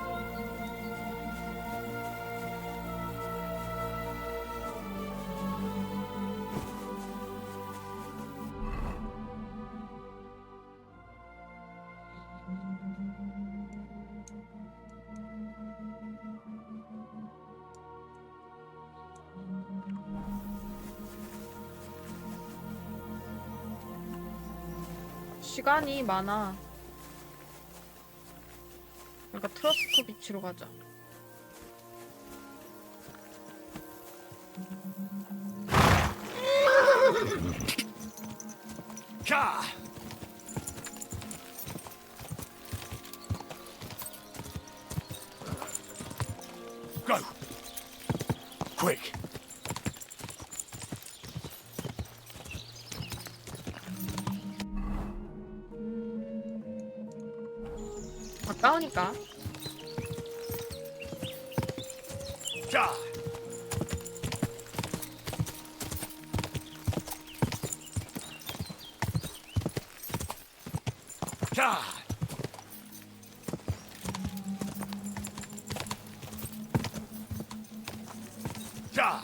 시간이 많아. 그러니까 트러스코 비치로 가자. 자! Go! Quick! 가까우니까. 자! 자! 자!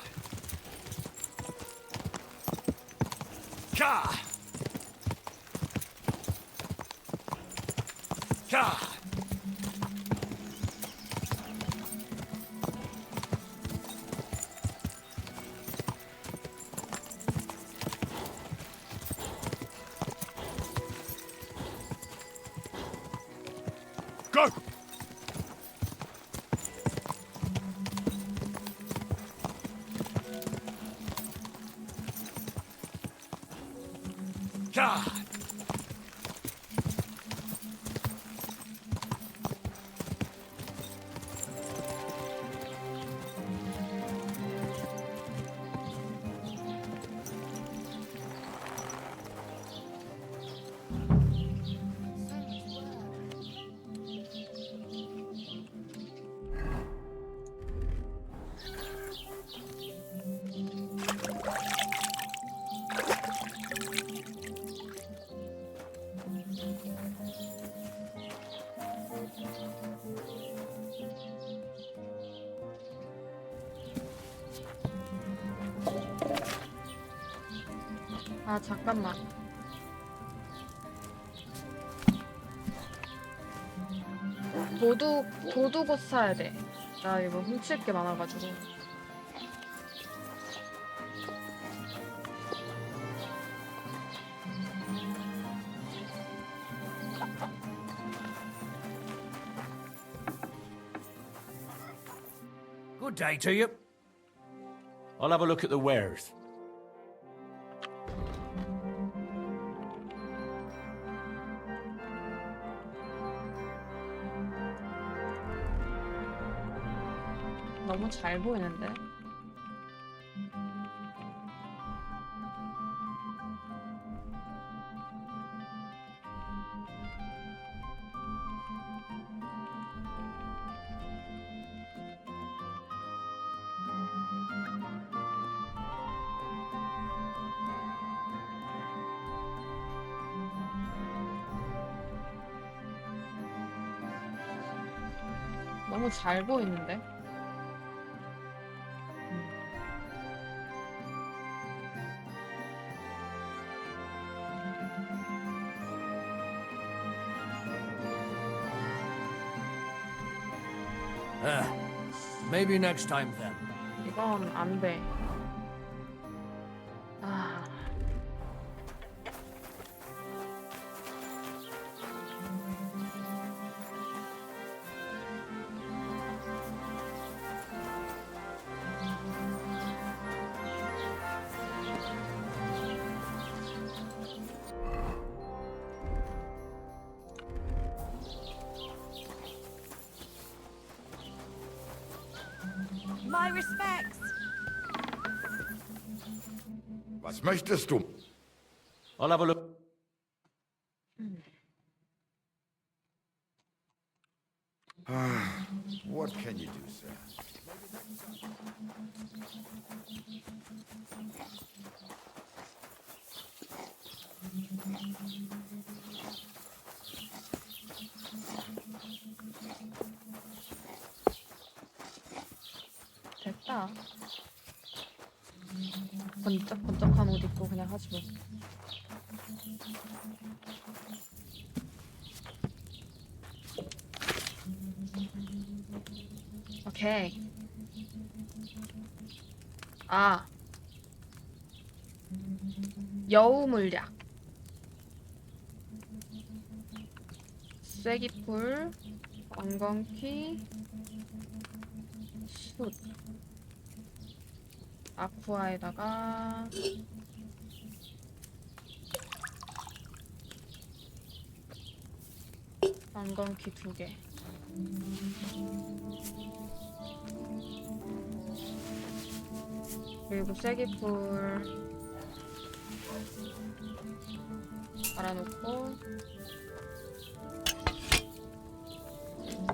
자! 자! Go! 자! 아, 잠깐만. 도둑 옷 사야 돼. 나 이거 훔칠 게 많아가지고. Good day to you. I'll have a look at the wares. 너무 잘 보이는데? 너무 잘 보이는데? Maybe next time then. 이건 안 돼. 아. My respects. Was möchtest du? I'll have a look. What can you do, sir? 됐다. 번쩍번쩍한 옷 입고 그냥 하지 뭐. 오케이. 아. 여우 물약. 쐐기풀, 왕건키, 숯. 아쿠아에다가 왕건키 2개. 그리고 쐐기풀 갈아놓고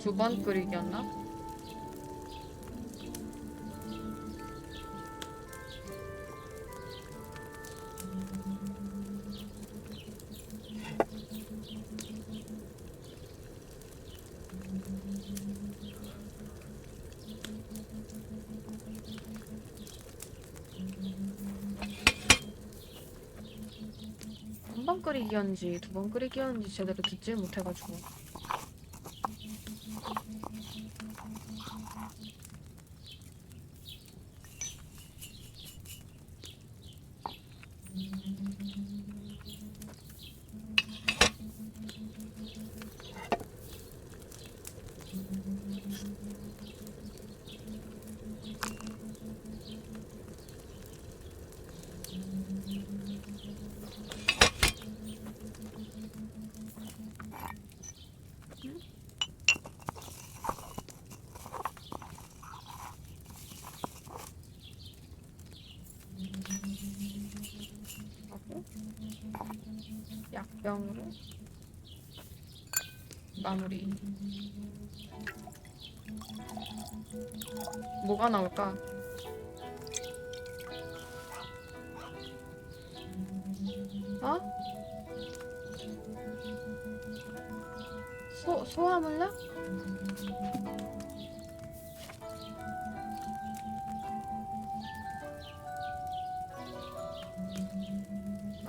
2번 끓이기였나? 한 번 끓이기였는지 2번 끓이기였는지 제대로 듣질 못해가지고. 하고 약병으로 마무리. 뭐가 나올까? 어? 소화물약?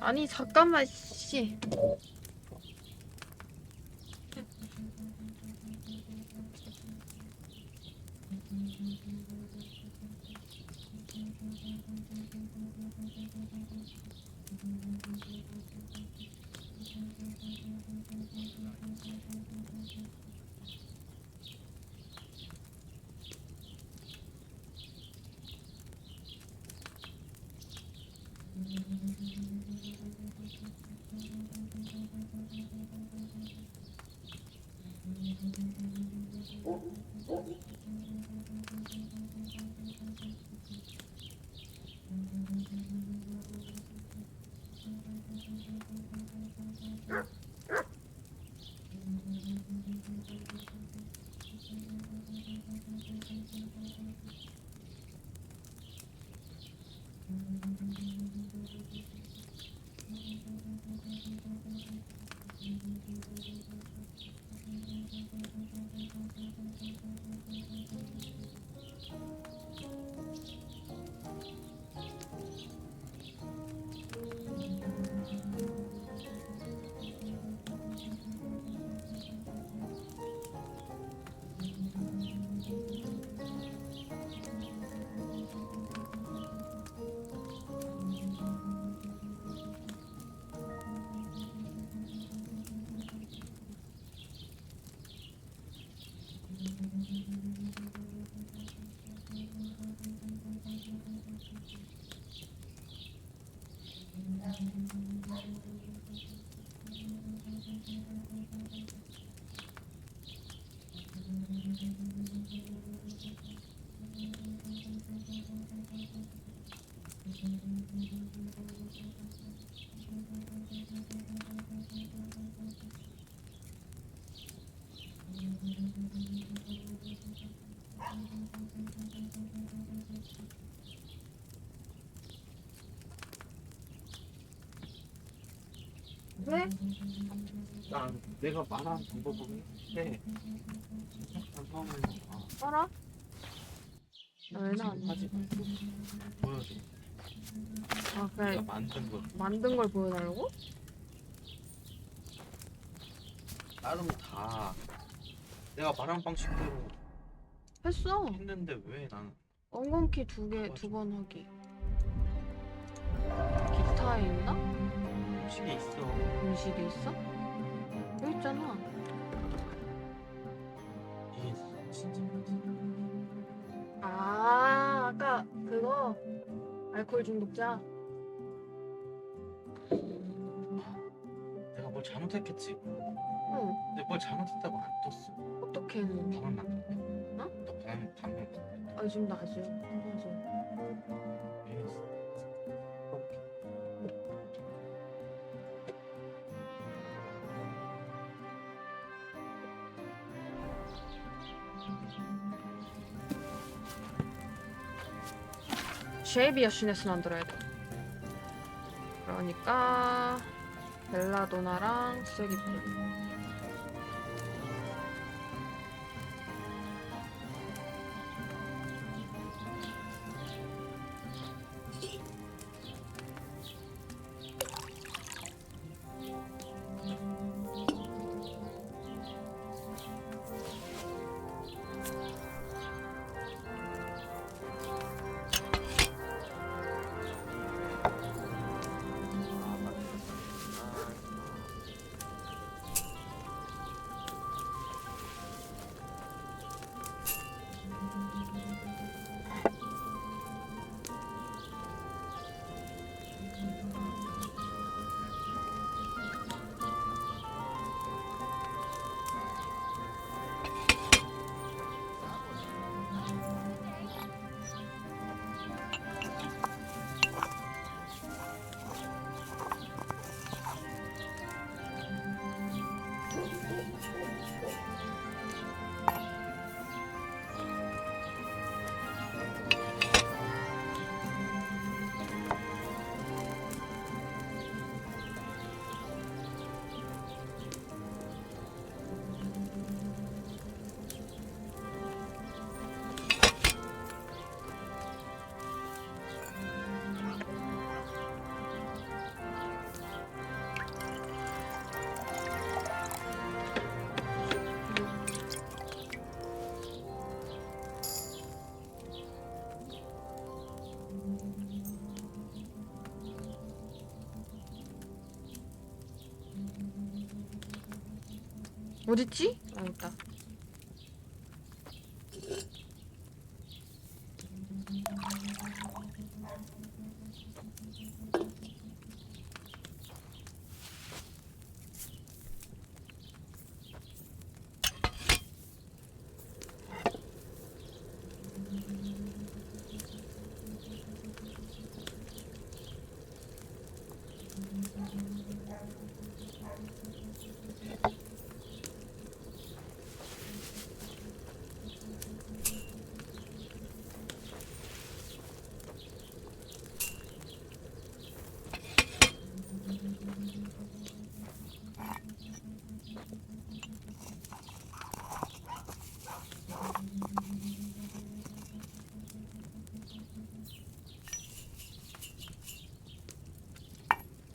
아니 잠깐만 씨. 왜? 난 내가 말한 방법으로 해. 알아? 왜 나왔지? 보여줘. 아 내가 그래. 만든 거. 만든 걸 보여달라고? 다른 거 다 내가 말한 방식대로 했어. 했는데 왜 나는 엉겅키 두 번 하기. 기타에 있나? 음식에 있어. 음식에 있어? 여기 있잖아. 이게 진짜 아 아까 그거 알코올 중독자. 내가 뭘 잘못했겠지. 응. 근데 뭘 잘못했다고 안 떴어. 어떻게 했는데? 밥만 만들었대. 어? 너 밥만 만들었대. 아 지금 낮이야. 맞아. 쉐이비아 시네스 만들어야 돼. 그러니까 벨라도나랑 쓰레기불. 어딨지? 아 있다.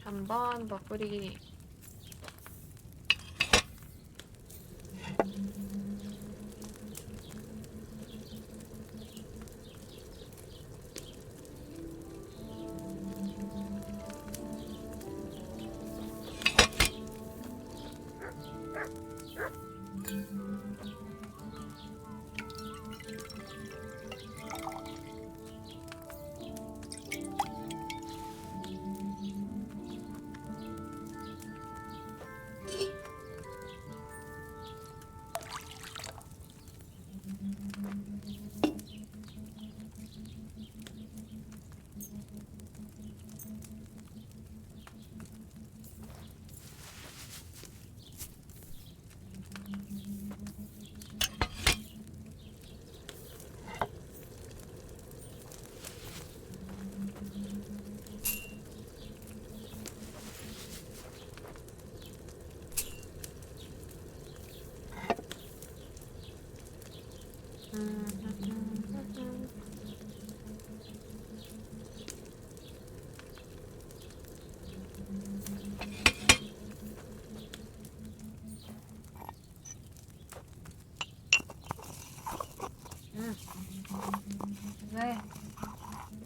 한번 더 뿌리기.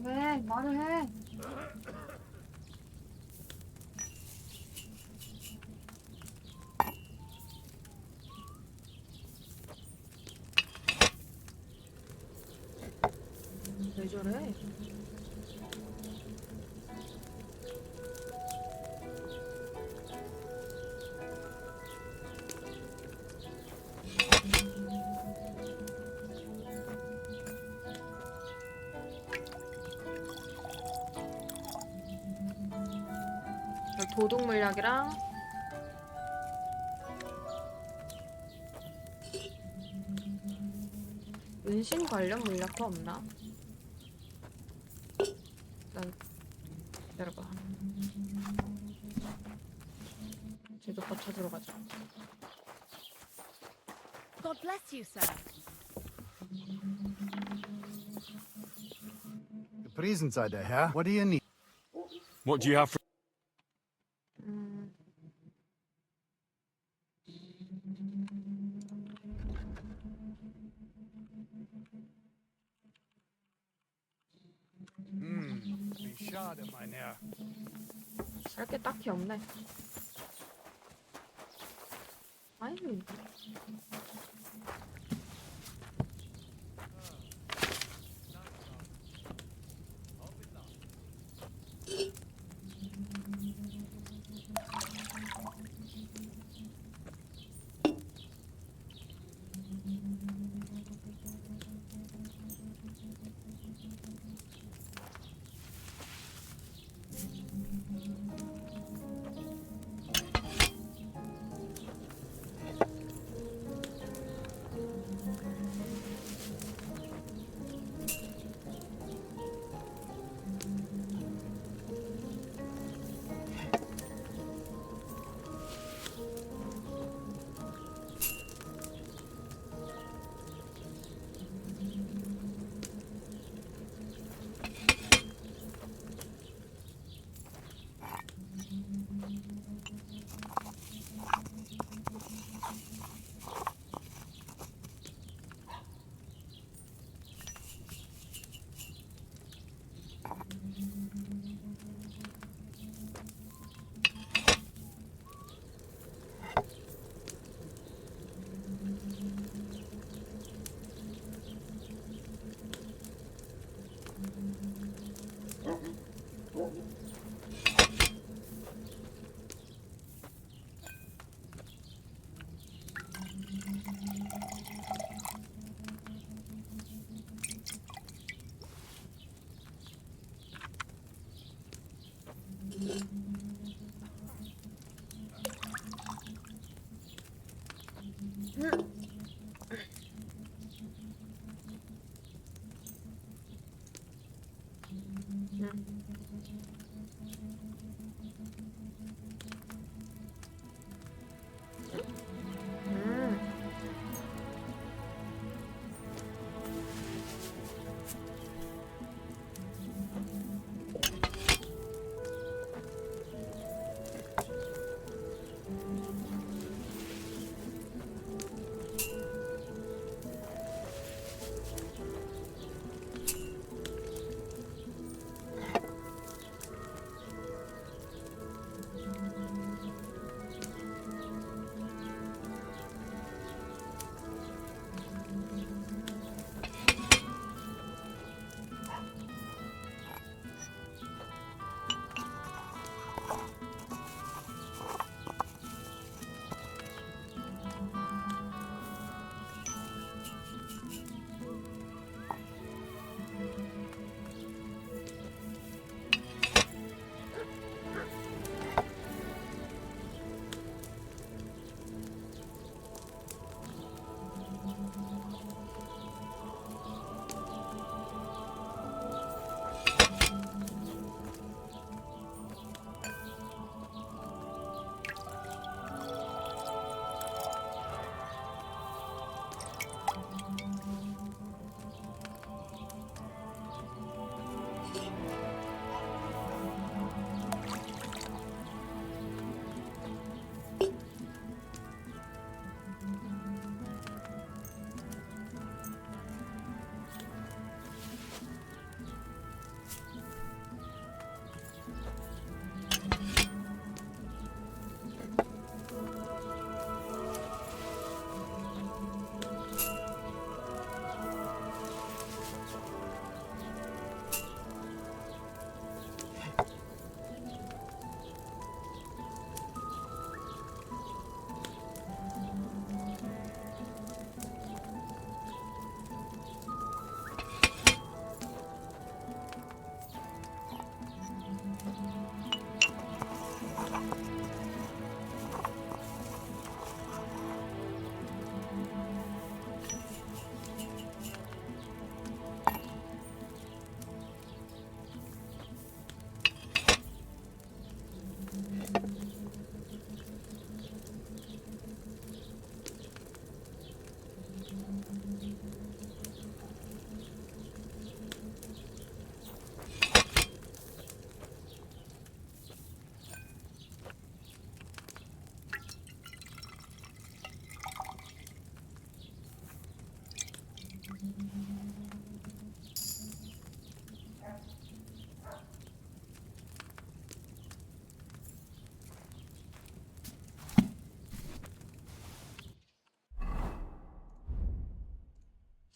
왜? 말을 해. 왜 저래? 도둑 물약이랑 은신 관련 물약도 없나? 난 기다려봐. 제도법 찾으러 가자. God bless you, sir. The presents are there, Herr. What do you need? What do you have for... Wie schade, mein Herr. 살 게 딱히 없네. 아니.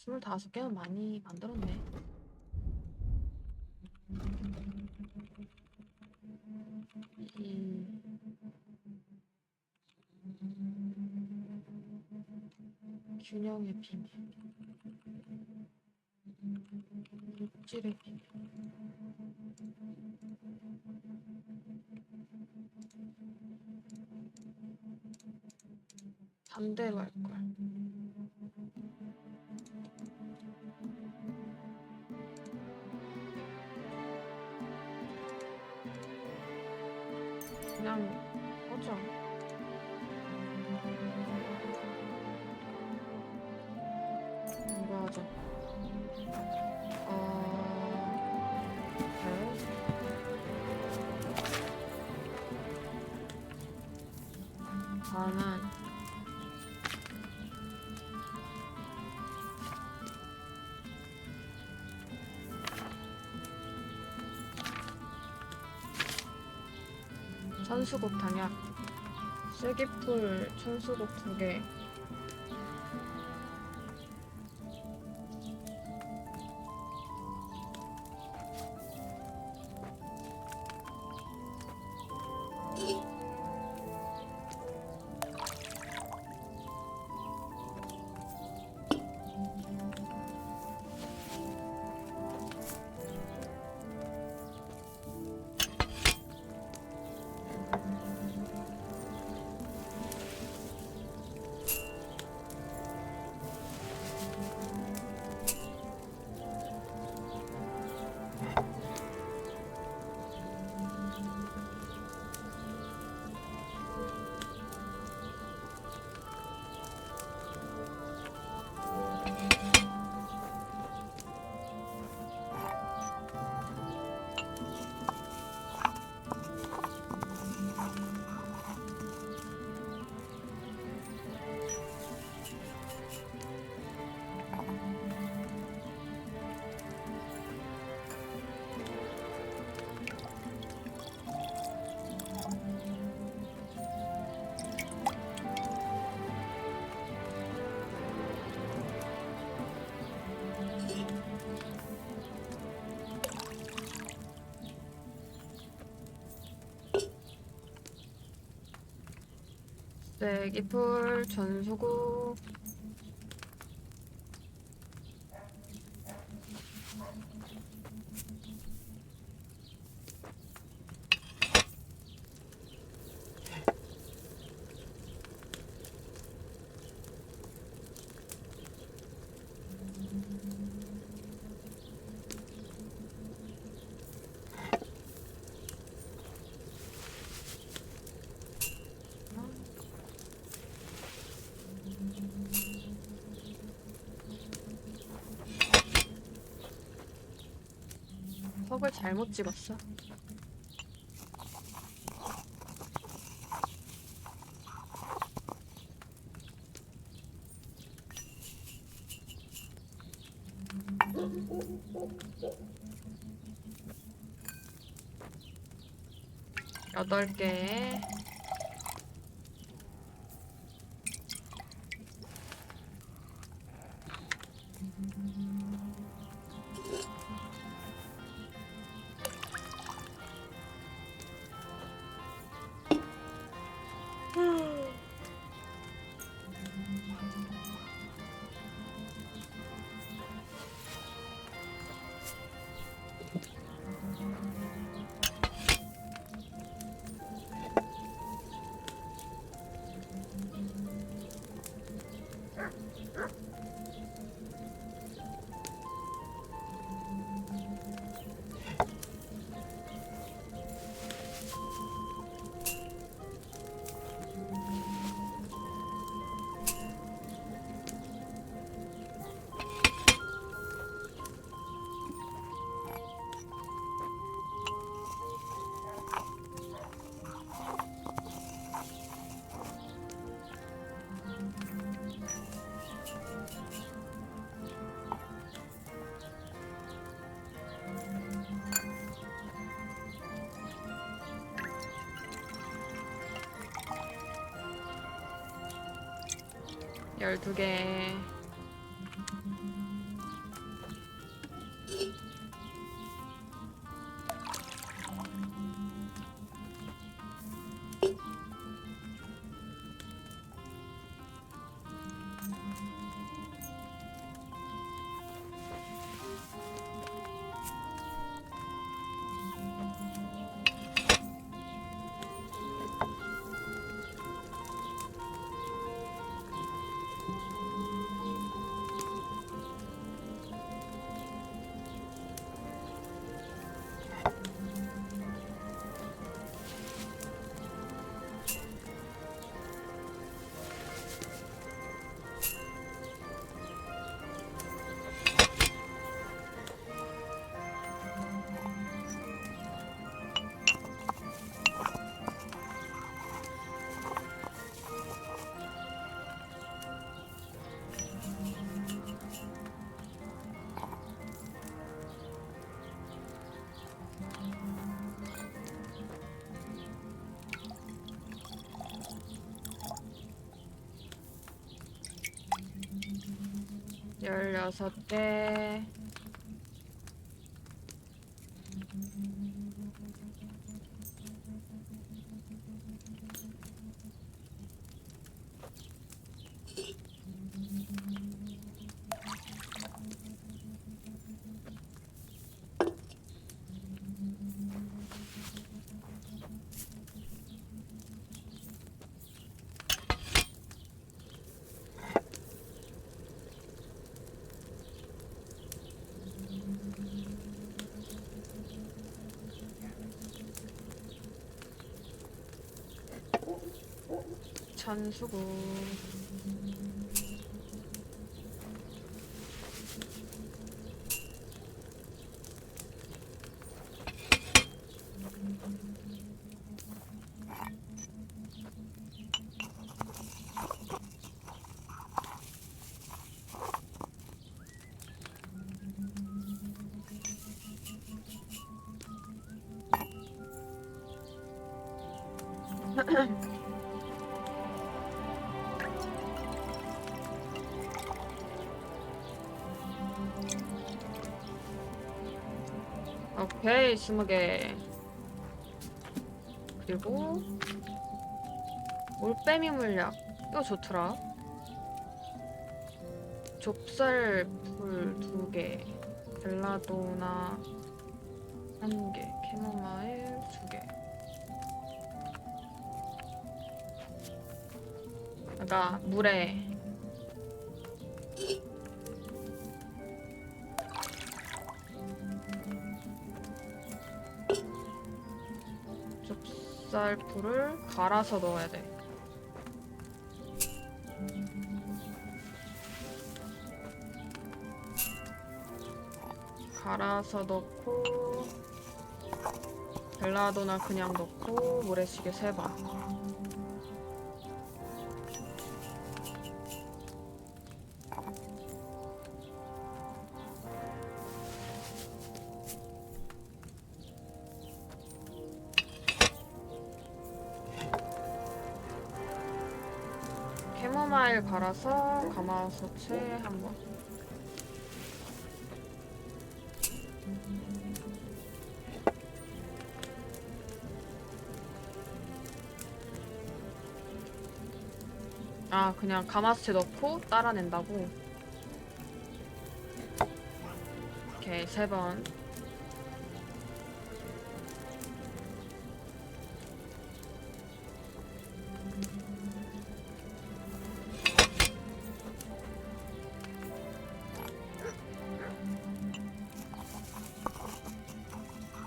25개는 많이 만들었네. 균형의 비밀. 물질의 비밀. 반대로 할 걸. 그냥 하자. 이거 하자. 나는 천수국 당약, 쐐기풀 천수국 2개. 쐐기풀 전수국. 퍽을 잘못 집었어. 여덟 개. 열두 개. 16개. 천수구. 오케이, 20개. 그리고 올빼미 물약. 이거 좋더라. 좁쌀풀 2개, 벨라도나 1개, 캐모마일 2개. 그러니까 물에 좁쌀풀을 갈아서 넣어야 돼. 갈아서 넣고 벨라도나 그냥 넣고 모래시계 3번. 캐모마일 갈아서 가마솥에 1번. 아, 그냥 가마솥에 넣고 따라낸다고? 오케이, 3번.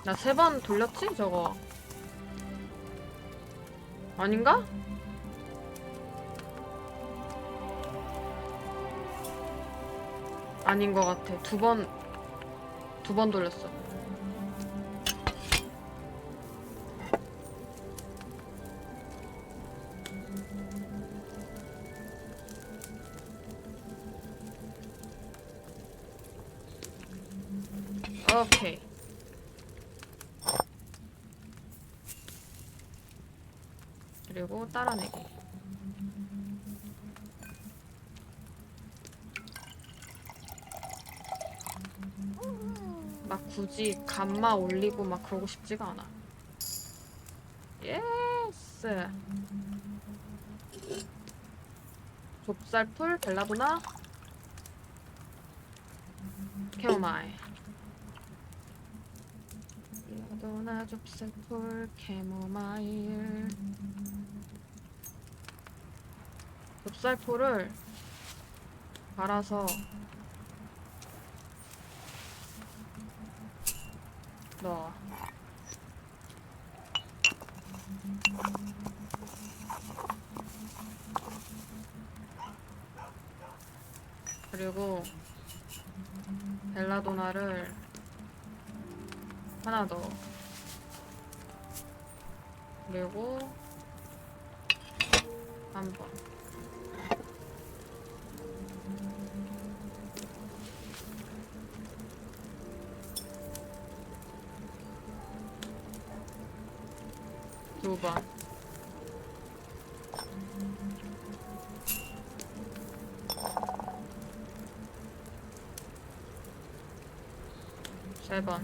나 3번 돌렸지? 저거 아닌가? 아닌 것 같아. 2번 돌렸어. 오케이. 그리고 따라내기. 막 굳이 감마 올리고 막 그러고 싶지가 않아. 예스. 좁쌀풀, 벨라도나, 캐모마일. 벨라도나, 좁쌀풀, 캐모마일. 좁쌀풀을 갈아서 넣어. 그리고 벨라도나를 하나 넣어. 그리고 1번. 두 번. 3번.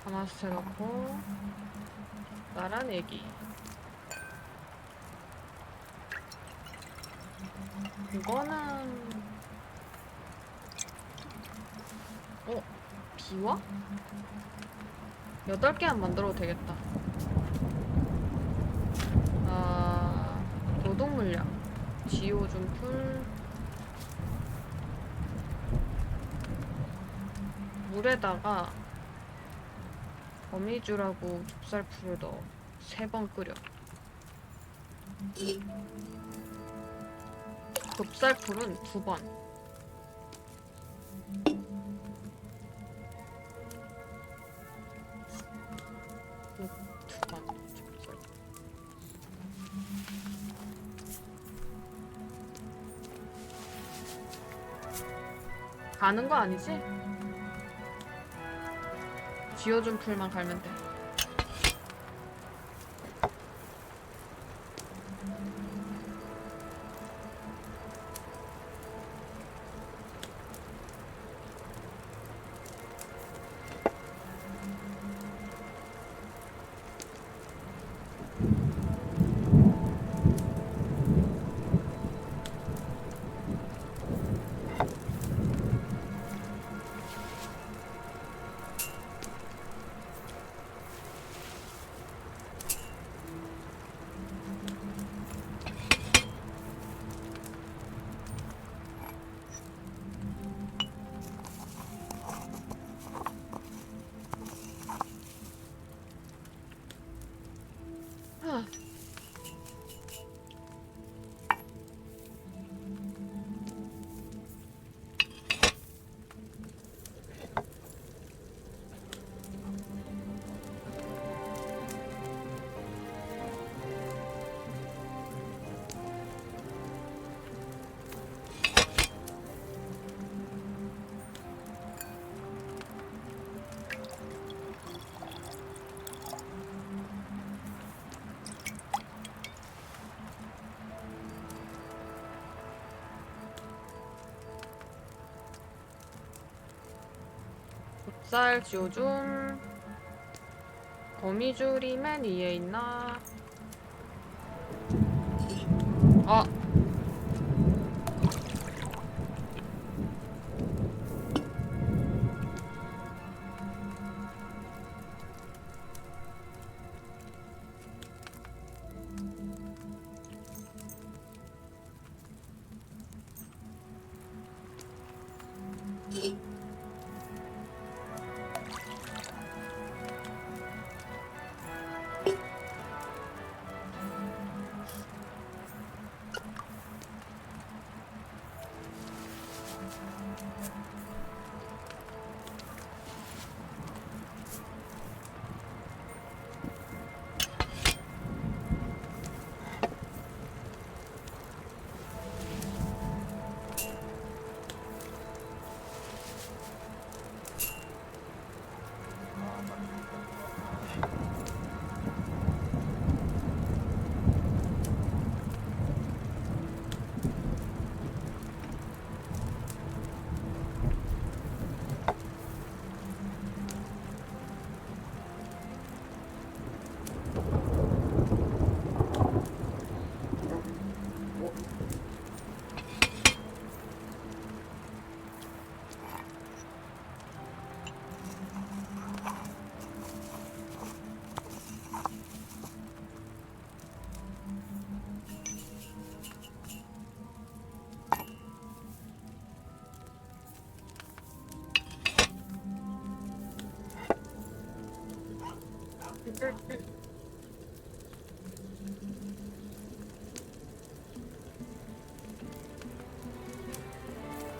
하나씩 해놓고 나란 애기. 이거는 비와? 8개만 만들어도 되겠다. 노동 물량, 지오준 풀, 물에다가 거미줄하고 좁쌀풀을 넣어 3번 끓여. 좁쌀풀은 2번. 가는 거 아니지? 지어준 풀만 갈면 돼. 좁쌀 지오줌. 거미줄이 맨 위에 있나?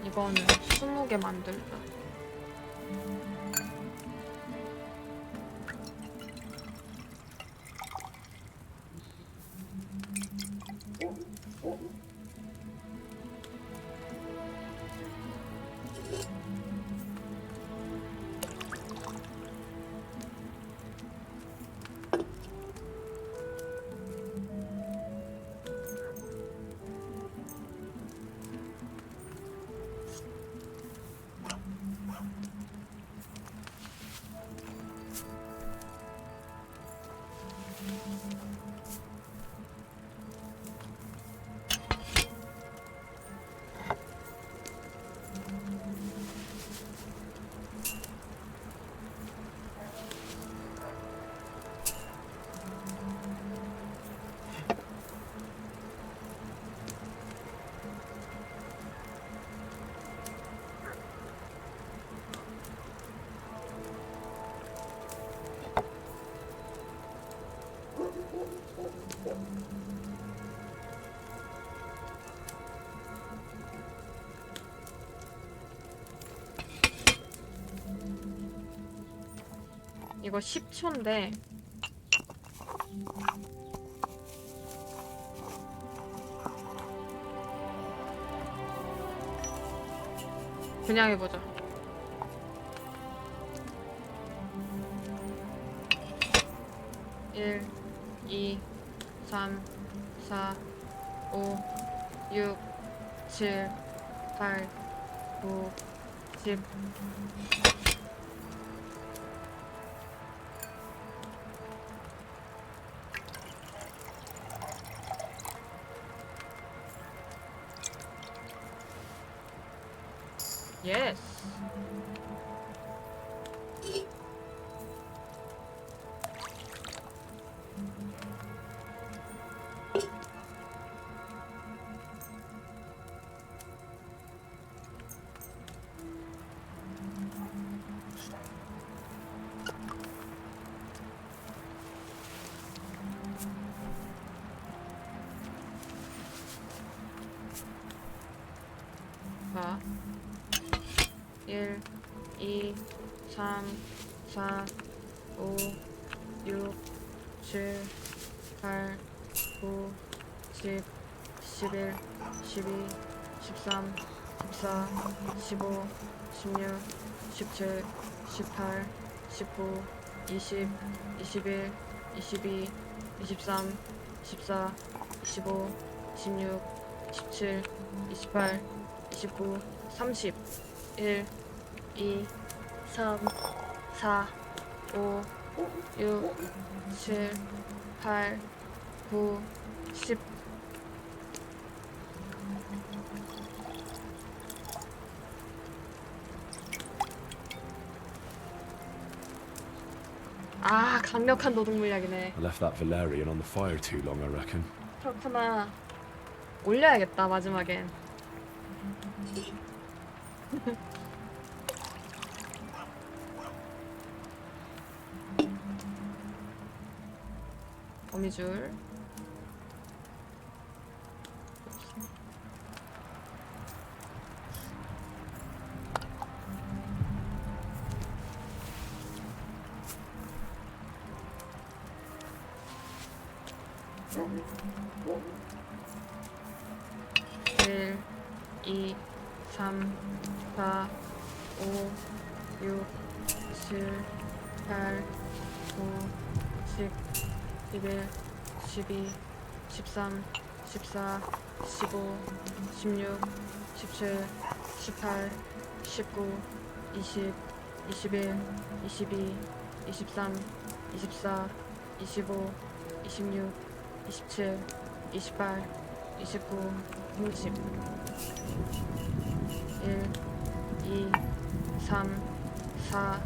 이거는 20개 만들자. 이거 10초인데 그냥 해보자. 일, 2, 3, 4, 5, 6, 7, 8, 9, 10. 예스. 자, 1, 2, 3, 4, 5, 6, 7, 8, 9, 10, 11, 12, 13, 14, 15, 16, 17, 18, 19, 20, 21, 22, 23, 24, 25, 26, 27, 28, 29, 30, 1, 2, 3, 4, 5, 6, 7, 8, 9, 10. 아, 강력한 노동 물약이네. I left that Valerian on the fire too long, I reckon. 그렇구나. 올려야겠다, 마지막엔. 거미줄. 일, 2, 3, 4, 5, 6, 7, 8, 9, 10, 11, 12, 13, 14, 15, 16, 17, 18, 19, 20, 21, 22, 23, 24, 25, 26, 27, 28, 29, 30. 1, 2, 3, 4,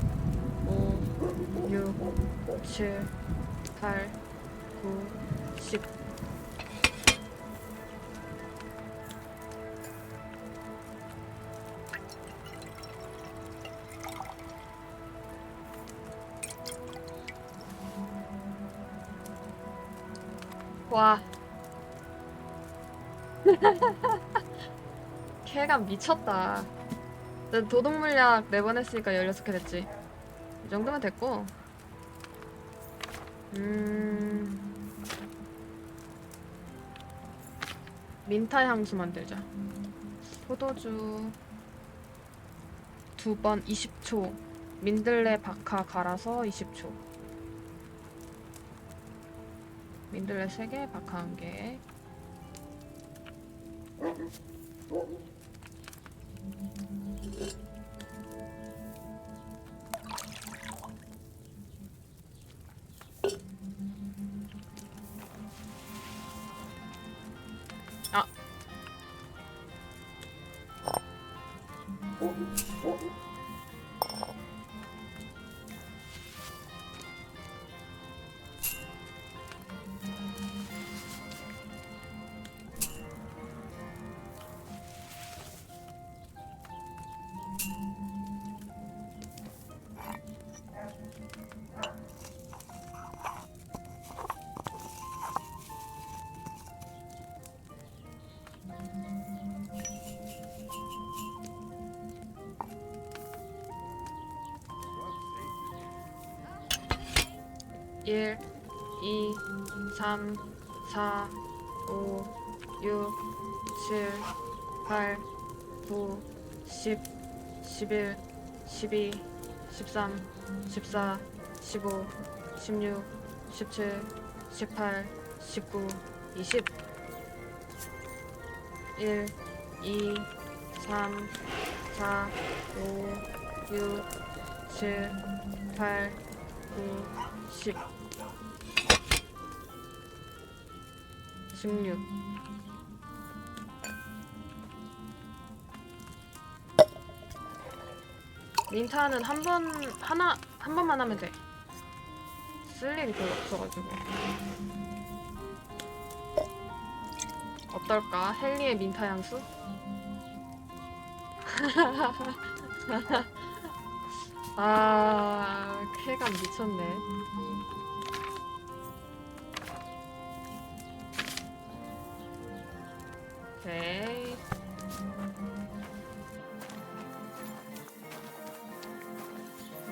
5, 6, 7, 8, 9, 10. 와. 쾌감 미쳤다. 난 도둑 물약 4번 했으니까 16개 됐지. 이 정도면 됐고. 민타 향수 만들자. 포도주 2번 20초. 민들레 박하 갈아서 20초. 민들레 3개, 박하 1개. 아. 1, 2, 3, 4, 5, 6, 7, 8, 9, 10, 11, 12, 13, 14, 15, 16, 17, 18, 19, 20. 1, 2, 3, 4, 5, 6, 7, 8, 9, 10, 16. 민타는 한 번만 하면 돼. 쓸 일이 별로 없어가지고. 어떨까? 헨리의 민타 향수? 아, 쾌감 미쳤네. 오케이.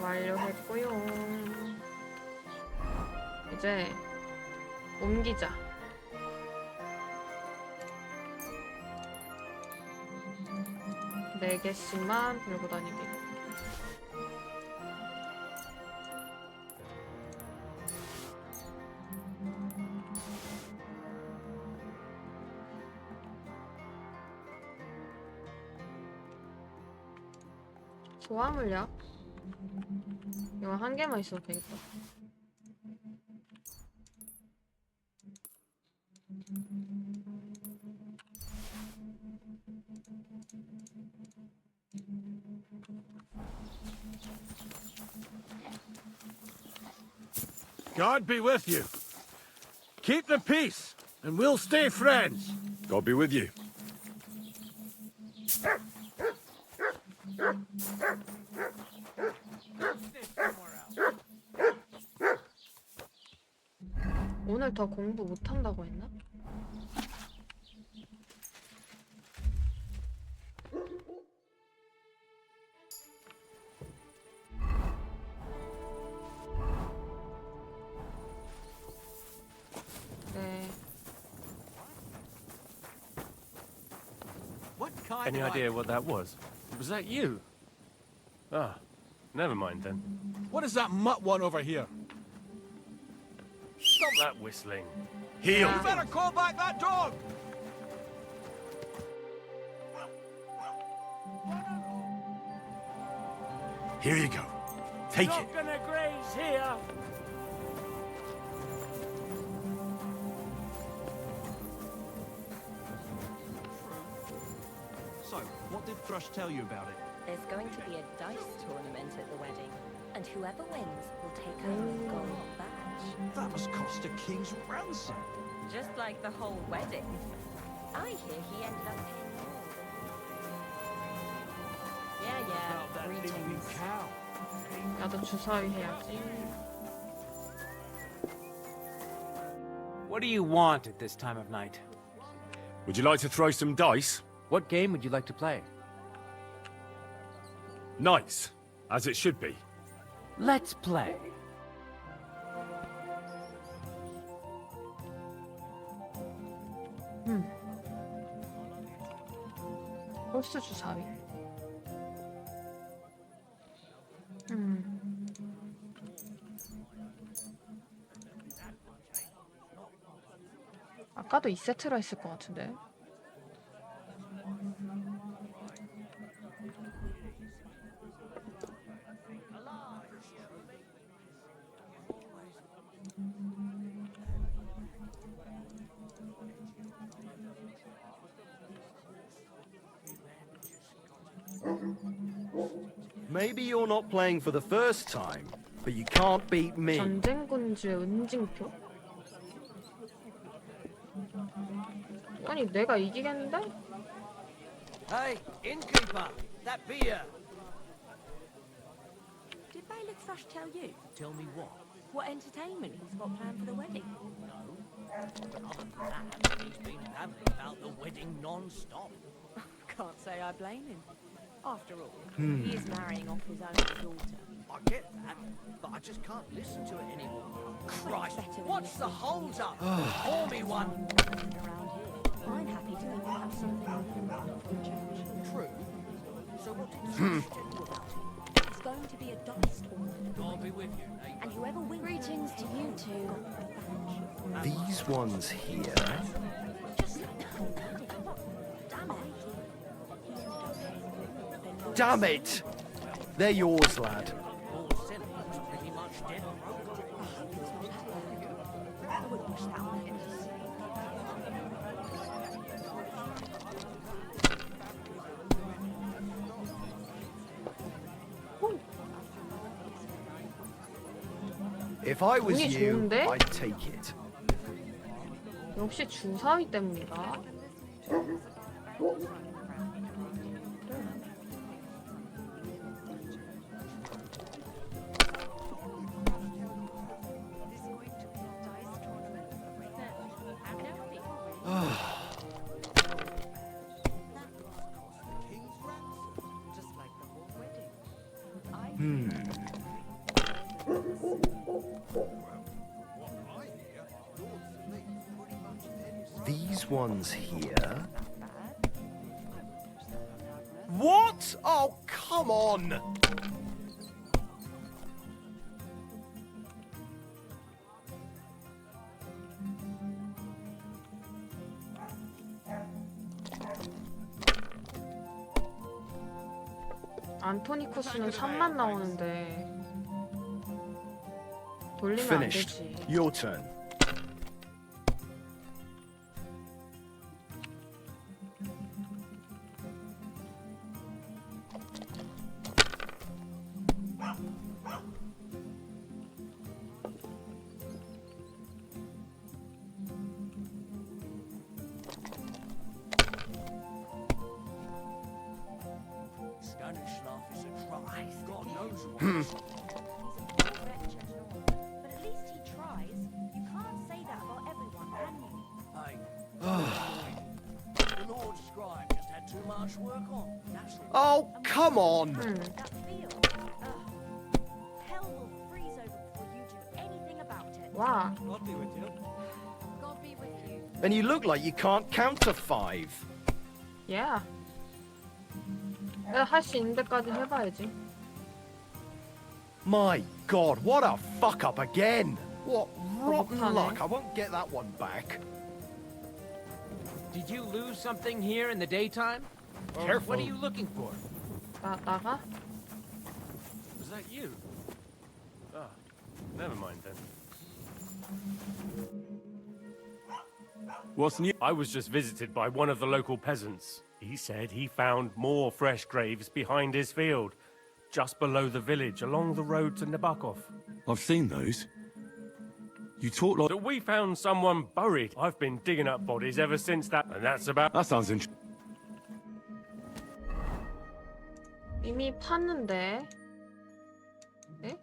완료했고요. 이제 옮기자. 네 개씩만 들고 다니기. 소화물약? 이거 한 개만 있어도 되겠다. God be with you. Keep the peace, and we'll stay friends. God be with you. 오늘 더 공부 못한다고 했나? 네. Any idea what that was? Was that you? Ah, never mind then. What is that mutt one over here? Stop that whistling. Heel. You better call back that dog! Here you go. Take it. Not gonna graze here. So, what did Thrush tell you about it? There's going to be a dice tournament at the wedding, and whoever wins will take home a gold badge. That must cost a king's ransom. Just like the whole wedding. I hear he ended up paying more than... Yeah, greetings. 나도 주사위 해야지. What do you want at this time of night? Would you like to throw some dice? What game would you like to play? Nice, as it should be. Let's play. 홀수 주사위. 아까도 2세트로 했을 것 같은데. Maybe you're not playing for the first time, but you can't beat me. 전쟁군주의 은징표? 아니 내가 이기겠는데? Hey, innkeeper, that beer. Did Bailiff Thrush tell you? Tell me what? What entertainment he's got planned for the wedding? Other than that, he's been babbling about the wedding non-stop. Can't say I blame him. After all, Hmm. he is marrying off his own daughter. I get that, but I just can't listen to it anymore. Christ, what's the hold up? Pour me one. I'm happy to think about something for a change. True. So what did you tell you about it? It's going to be a dice tournament. I'll be with you, neighbour. And whoever wins... Greetings to you two. These ones here. Damn it! They're yours, lad. Pretty much dead broke. I would wish that on it. If I was 운이 you, 좋은데? I'd take it. 역시 주사위 때문인가? These ones here. What? Oh, come on! 안토니쿠스는 3만 나오는데 돌리면 안 Finished. 되지. Your turn. Stanislav is a try. God knows what. But at least he tries. You can't say that about everyone, can you? Hey. The Lord Scribe just had too much work on. That's all. Oh, come on! That feel. Hell will freeze over before you do anything about it. 와, I'll be with you. God be with you. And you look like you can't count to 5. yeah. 할 수 있는 데까지 해봐야지. My God, what a fuck up again! What rotten 못하네. luck! I won't get that one back. Did you lose something here in the daytime? Or Careful. what are you looking for? 나가? Was that you? Ah, never mind then. What's new? I was just visited by one of the local peasants. He said he found more fresh graves behind his field, just below the village, along the road to Nabokov. I've seen those. You talk like... That we found someone buried. I've been digging up bodies ever since that, and that's about... That sounds interesting. 이미 팠는데. 에?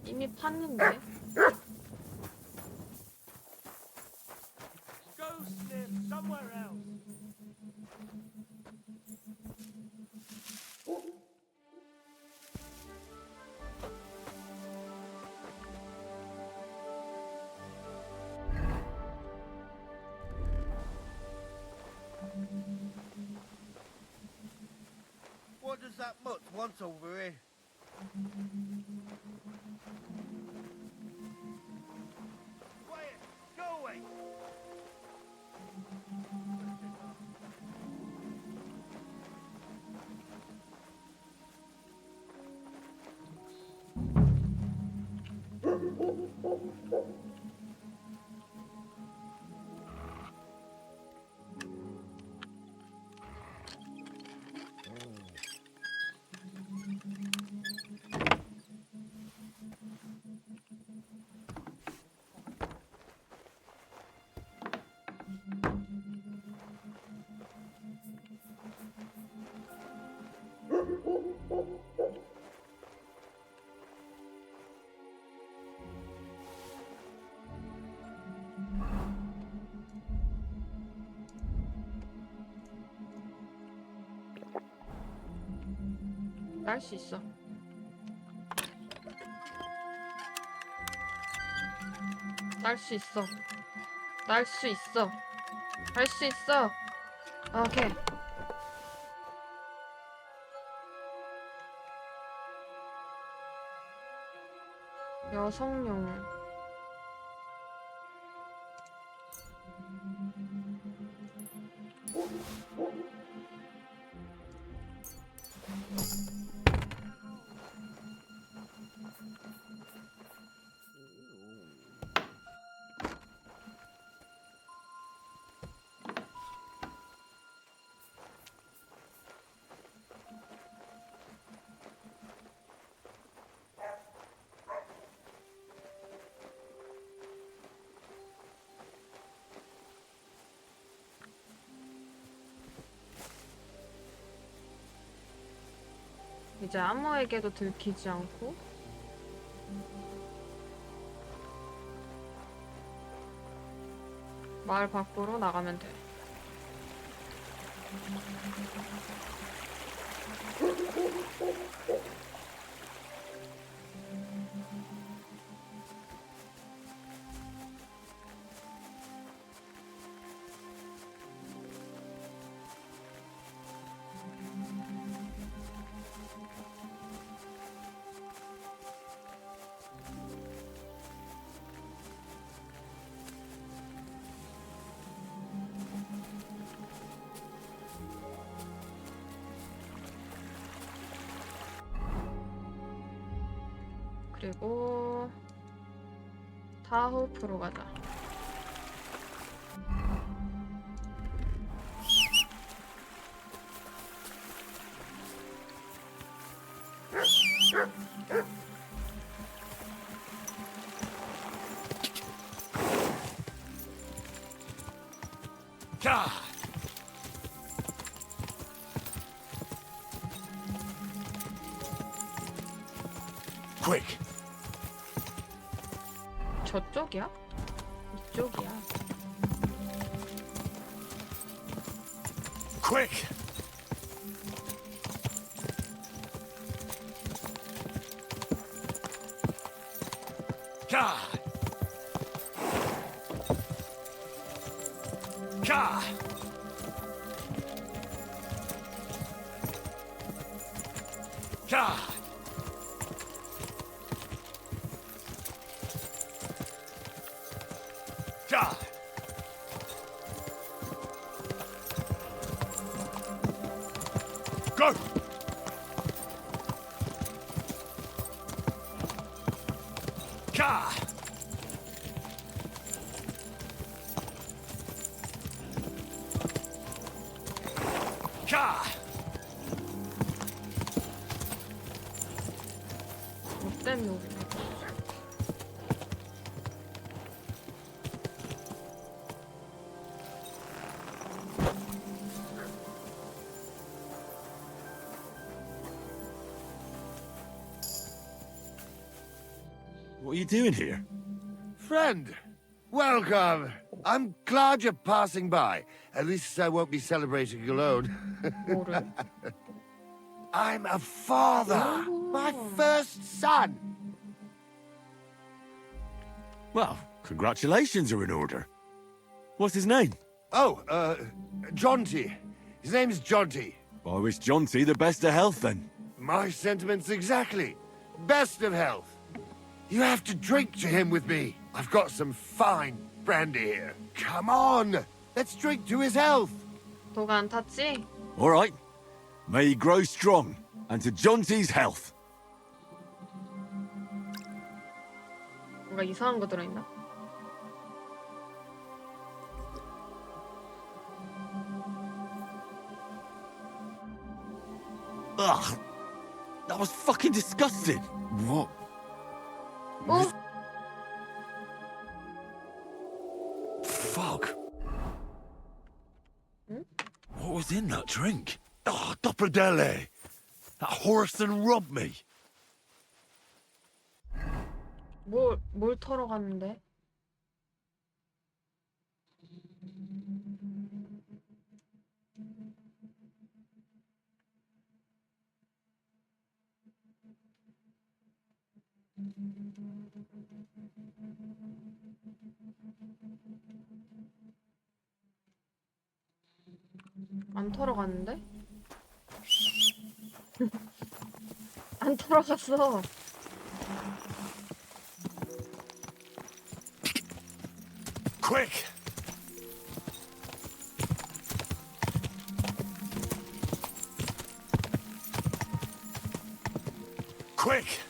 이미 팠는데. Go sniff somewhere else. What does that mutt want over here? Quiet! Go away! 딸 수 있어. 딸 수 있어. 딸 수 있어. 할 수 있어. 오케이. 여성용. 이제 아무에게도 들키지 않고 마을 밖으로 나가면 돼. 그리고 타호프로 가자. 자. Quick. 저쪽이야? 이쪽이야. Quick. 자. 자. 자. 자. Go. 자. 자. 뭐 때문에 오기네. What are you doing here? Friend, welcome. I'm glad you're passing by. At least I won't be celebrating alone. I'm a father. My first son. Well, congratulations are in order. What's his name? Oh, Jonty. His name's Jonty. I wish Jonty the best of health then. My sentiments exactly. Best of health. You have to drink to him with me. I've got some fine brandy here. Come on. Let's drink to his health. 도가 안 탔지? All right. May he grow strong, and to Jonty's health. 뭔가 이상한 거 들어있나? Ugh. That was fucking disgusting. What? 어? Fuck. 응? What was in that drink? Oh, Dopperdelle. That horse then robbed me. 뭘 털어갔는데? 안 털어갔는데? 안 털어갔어. Quick! Quick!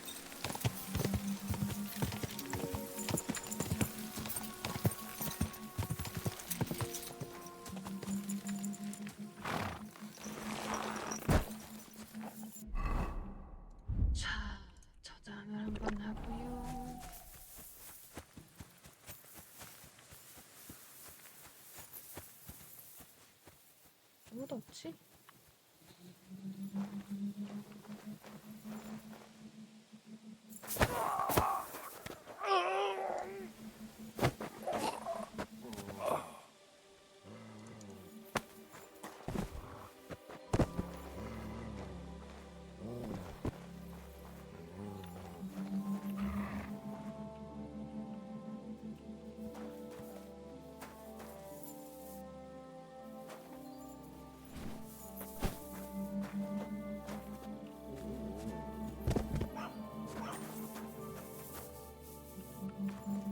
자, 저장을 한번 하고요. 아무도 없지?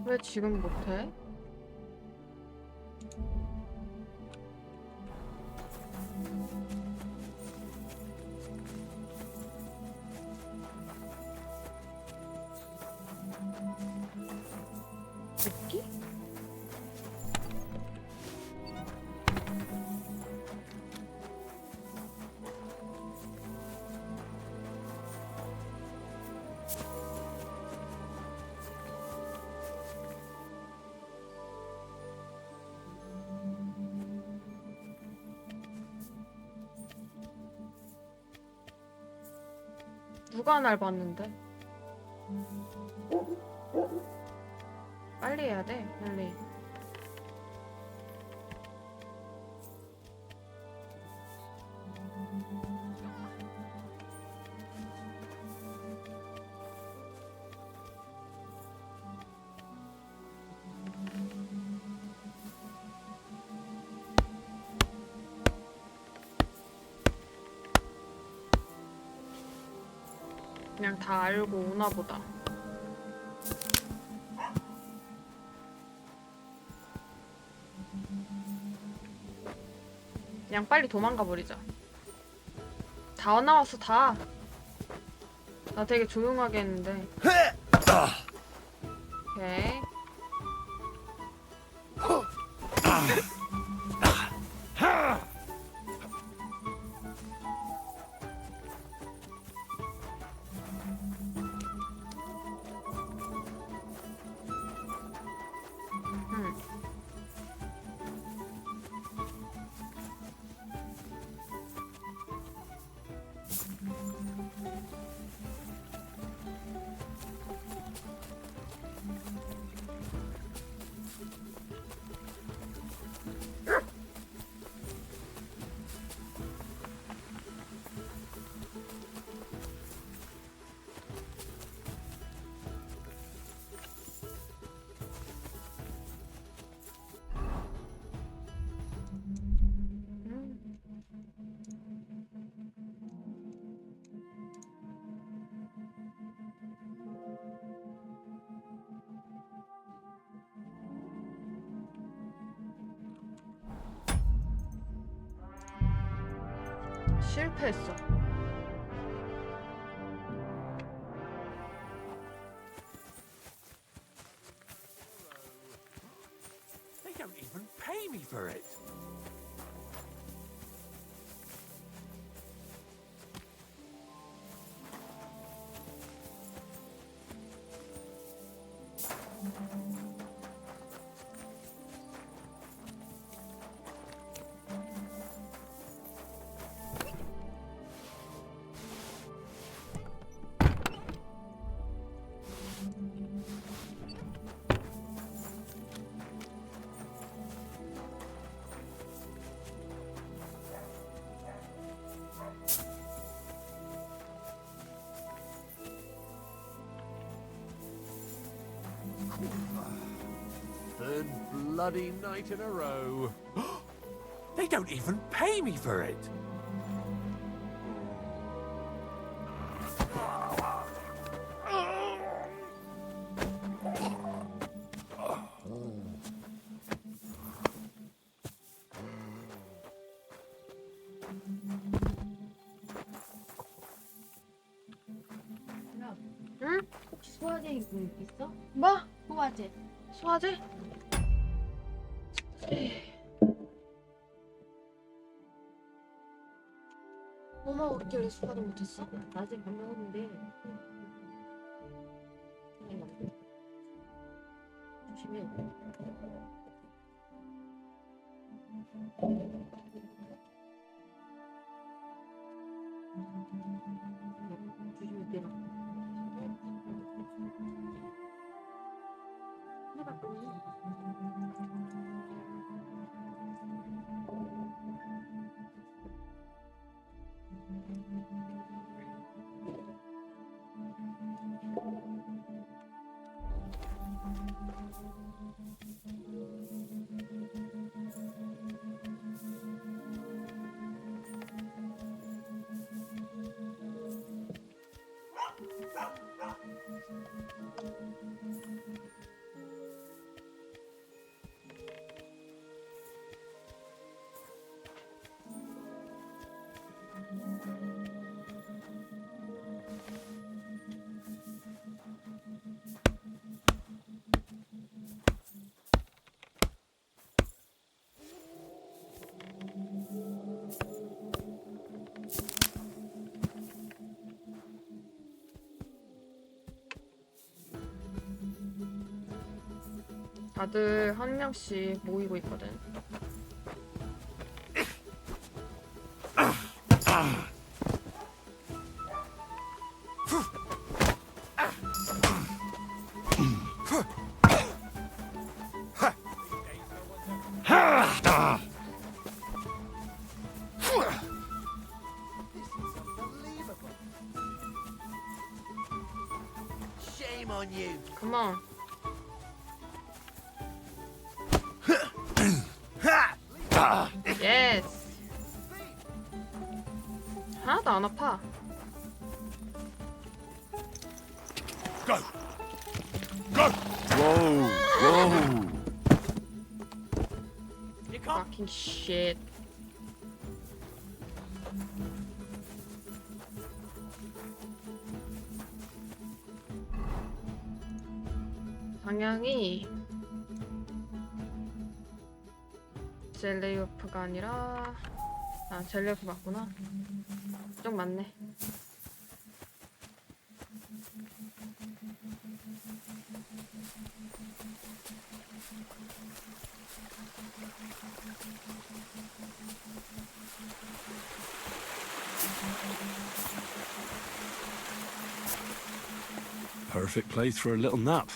왜 지금 못해? 새끼? 누가 날 봤는데? 빨리 해야 돼, 빨리. 그냥 다 알고 오나 보다. 그냥 빨리 도망가 버리자. 다 나왔어, 다. 나 되게 조용하게 했는데. 오케이. 실패했어. They don't even pay me for it. bloody night in a row. They don't even pay me for it. 응? 혹시 소화제 있어? 뭐? 소화제. 소화제? 뭐 먹었길래 소화를 못했어? 낮에 밥 먹었는데. 조심해. 조심해 내가. 다들 한 명씩 모이고 있거든. Shame on you. Come on. 예스. 하나도 안 아파. Go! Go! Whoa! Whoa! Fucking shit. 방향이 젤레이오프가 아니라 젤레이오프 맞구나. 좀 맞네. Perfect place for a little nap.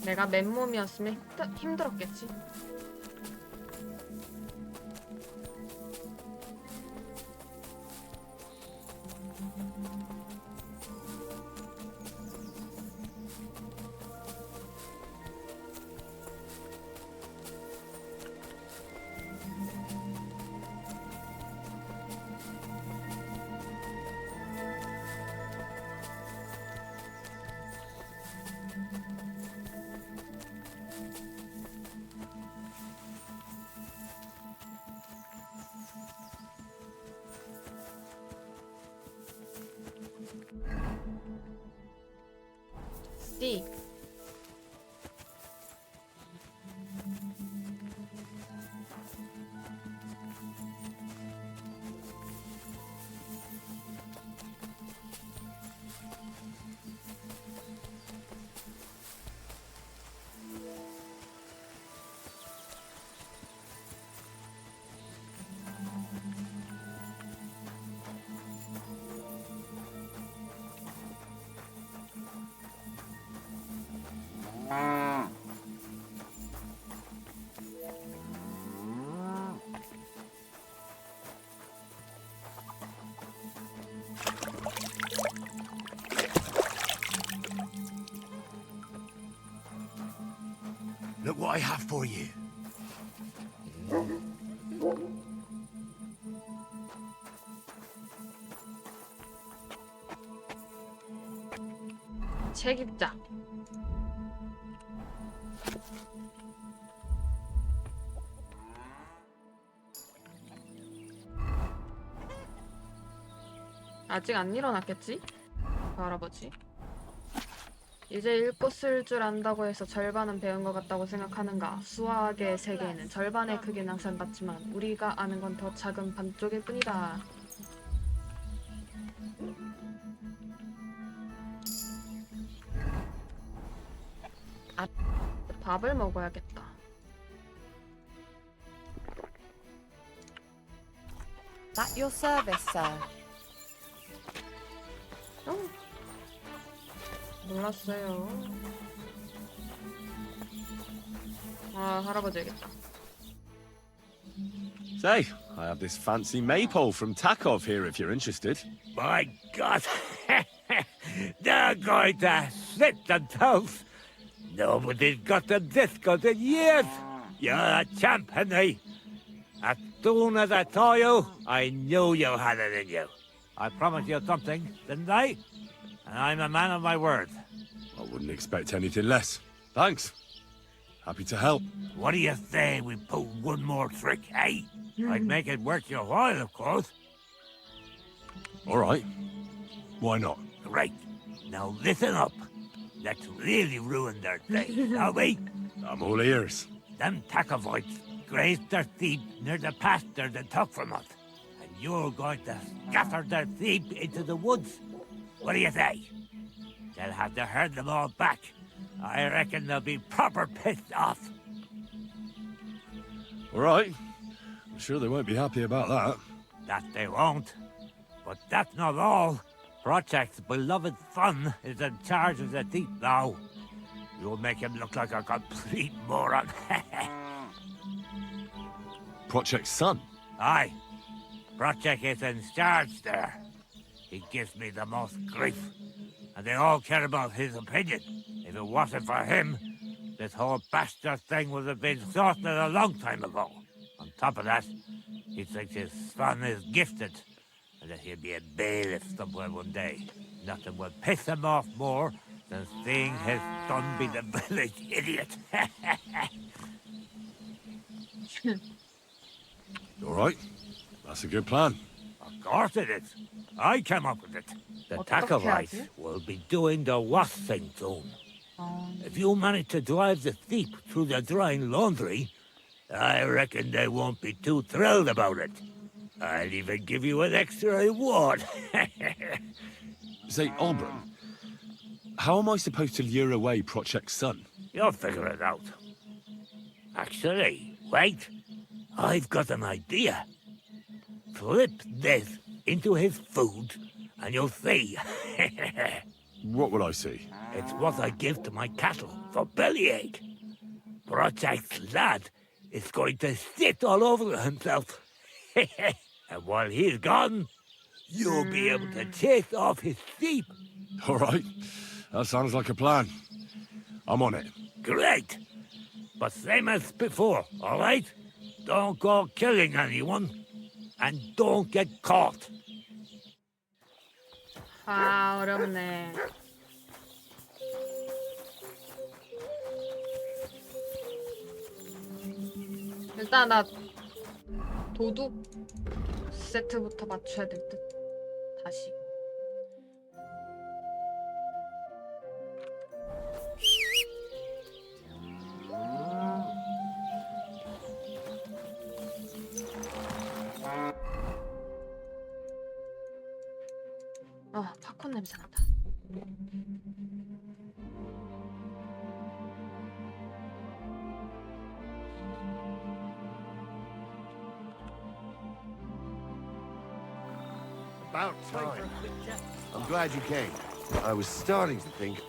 내가 맨몸이었으면 힘들었겠지. 띠. Look what I have for you. 책 입자. 아직 안 일어났겠지? 그 할아버지. 이제 읽고 쓸 줄 안다고 해서 절반은 배운 것 같다고 생각하는가? 수학의 세계에는 절반의 크기는 항상 같지만 우리가 아는 건 더 작은 반쪽일 뿐이다. 밥을 먹어야겠다. At your service, sir. 몰랐어요. 아, 할아버지겠다. Say, I have this fancy maypole from Takov here if you're interested. My God! They're going to slit themselves! Nobody's got them this good in years! You're a champ, Henry! As soon as I saw you, I knew you had it in you. I promised you something, didn't I? And I'm a man of my word. I wouldn't expect anything less. Thanks. Happy to help. What do you say we pull one more trick, eh? I'd make it worth your while, of course. All right. Why not? Great. Now listen up. Let's really ruin their day, shall we? I'm all ears. Them Takovites grazed their sheep near the pasture they took from us. And you're going to scatter their sheep into the woods. What do you say? They'll have to herd them all back. I reckon they'll be proper pissed off. All right. I'm sure they won't be happy about that. That they won't. But that's not all. Project's beloved son is in charge of the deep now. You'll make him look like a complete moron. Project's son? Aye. Project is in charge there. He gives me the most grief. And they all care about his opinion. If it wasn't for him, this whole bastard thing would have been sorted a long time ago. On top of that, he thinks his son is gifted, and that he'll be a bailiff somewhere one day. Nothing will piss him off more than seeing his son be the village idiot. All right. That's a good plan. Of course it is. I came up with it. The Takovites will be doing the wash thing soon. If you manage to drive the thief through the drying laundry, I reckon they won't be too thrilled about it. I'll even give you an extra reward. Say, Albron, how am I supposed to lure away Project's son? You'll figure it out. Actually, wait. I've got an idea. Flip this into his food, and you'll see. What will I see? It's what I give to my cattle for bellyache. Project's lad is going to sit all over himself. And while he's gone, you'll be able to chase off his sheep. All right. That sounds like a plan. I'm on it. Great. But same as before, all right? Don't go killing anyone. And don't get caught. 아, 어렵네. 일단 나 도둑 세트부터 맞춰야 될 듯. 다시. 팝콘 냄새 난다. About time. I'm glad you came. I was starting to think.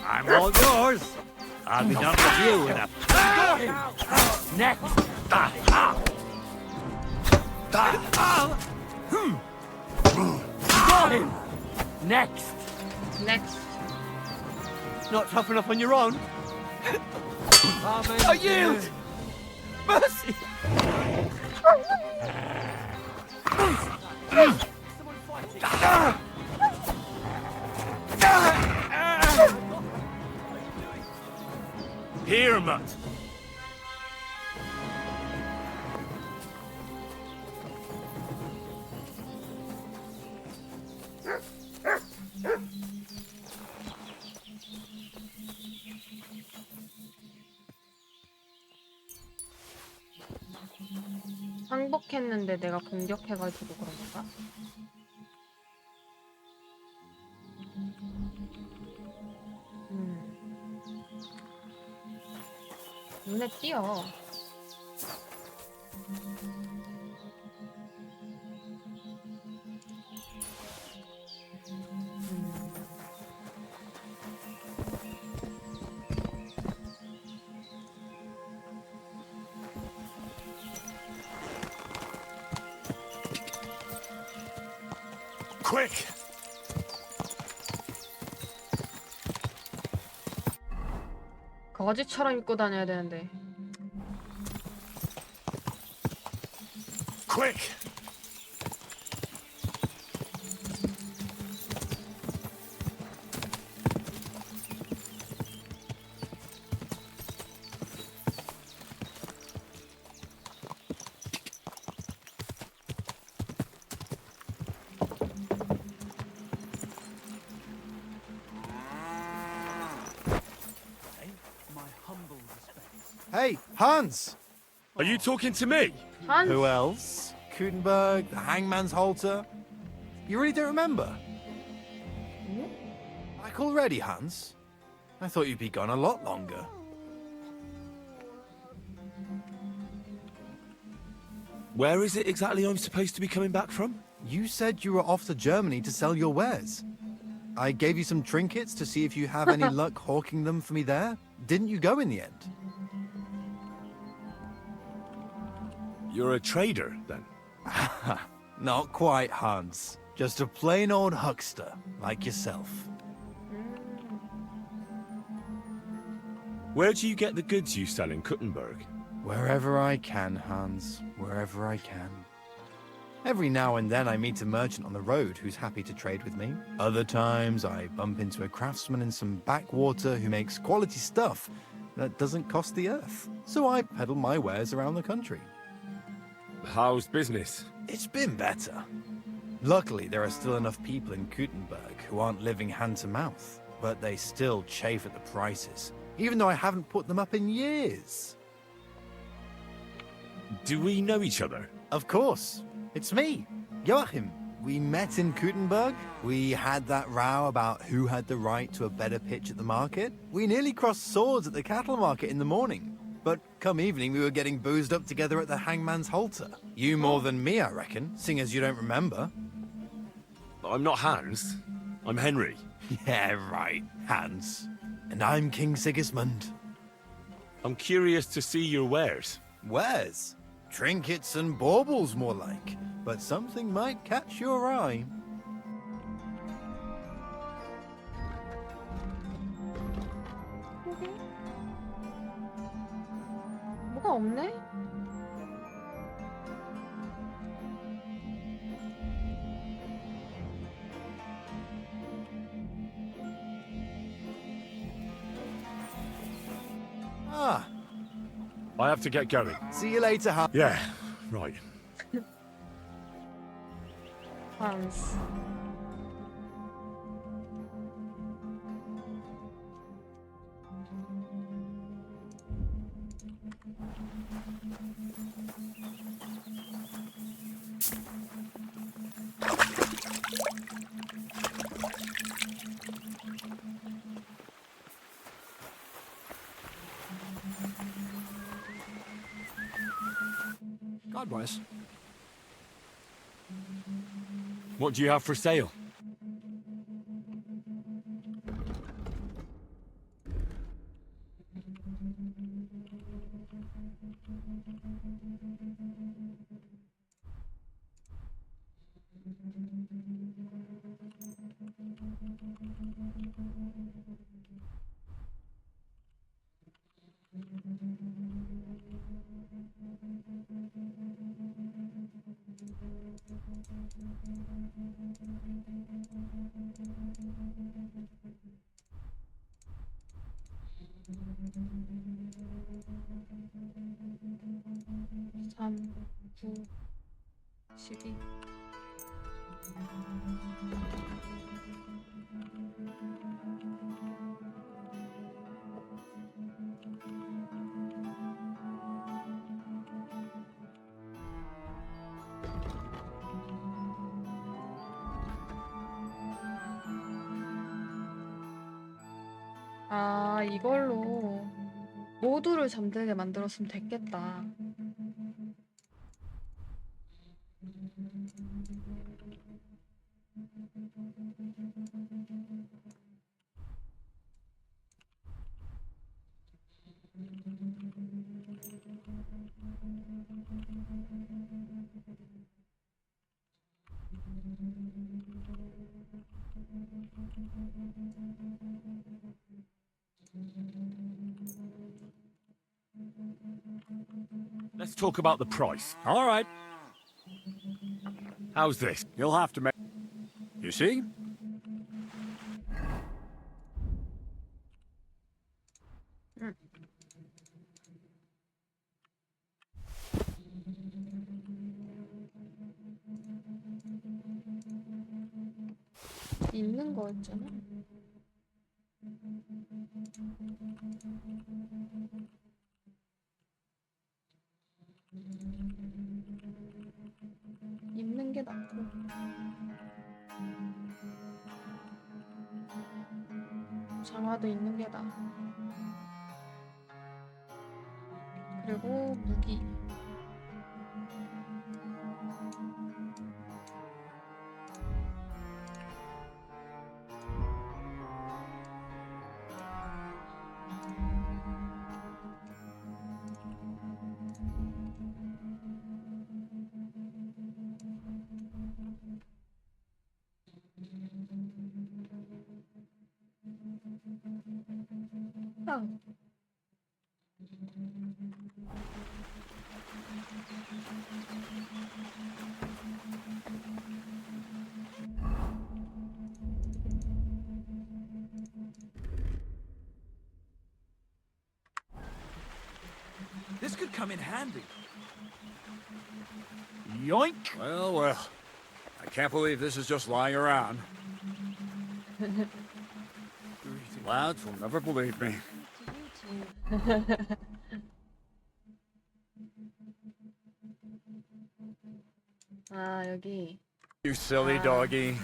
I'm all yours. I'll be done with you in a... Next. Got him. Next. Next. Not tough enough on your own. I yield. Mercy. Here, Mutt. 항복했는데 내가 공격해가지고 그런 건가? 눈에 띄어. Quick! 거지처럼 입고 다녀야 되는데. Quick! Hey, Hans! Are you talking to me? Hans? Who else? Gutenberg, the hangman's halter? You really don't remember? Back already, Hans? I thought you'd be gone a lot longer. Where is it exactly I'm supposed to be coming back from? You said you were off to Germany to sell your wares. I gave you some trinkets to see if you have any luck hawking them for me there. Didn't you go in the end? You're a trader, then? Not quite, Hans. Just a plain old huckster, like yourself. Where do you get the goods you sell in Kuttenberg? Wherever I can, Hans. Wherever I can. Every now and then I meet a merchant on the road who's happy to trade with me. Other times I bump into a craftsman in some backwater who makes quality stuff that doesn't cost the earth. So I peddle my wares around the country. How's business? It's been better. Luckily, there are still enough people in Gutenberg who aren't living hand to mouth, but they still chafe at the prices, even though I haven't put them up in years. Do we know each other? Of course. It's me, Joachim. We met in Gutenberg. We had that row about who had the right to a better pitch at the market. We nearly crossed swords at the cattle market in the morning. But come evening, we were getting boozed up together at the hangman's halter. You more than me, I reckon, seeing as you don't remember. I'm not Hans. I'm Henry. Yeah, right, Hans. And I'm King Sigismund. I'm curious to see your wares. Wares? Trinkets and baubles, more like. But something might catch your eye. 뭐가 없네? Ah. I have to get going. See you later, Hans. Yeah, right. Hans. sideways. What do you have for sale? 삼, 구, 12. 아, 이걸로 모두를 잠들게 만들었으면 됐겠다. Let's talk about the price. All right. How's this? You'll have to make... You see? 있는 거였잖아. 입는 게 낫고. 장화도 입는 게 나아. 그리고 무기. 아. This could come in handy. Yoink! Well, well. I can't believe this is just lying around. Lads will never believe me. 아, 여기. You silly doggy.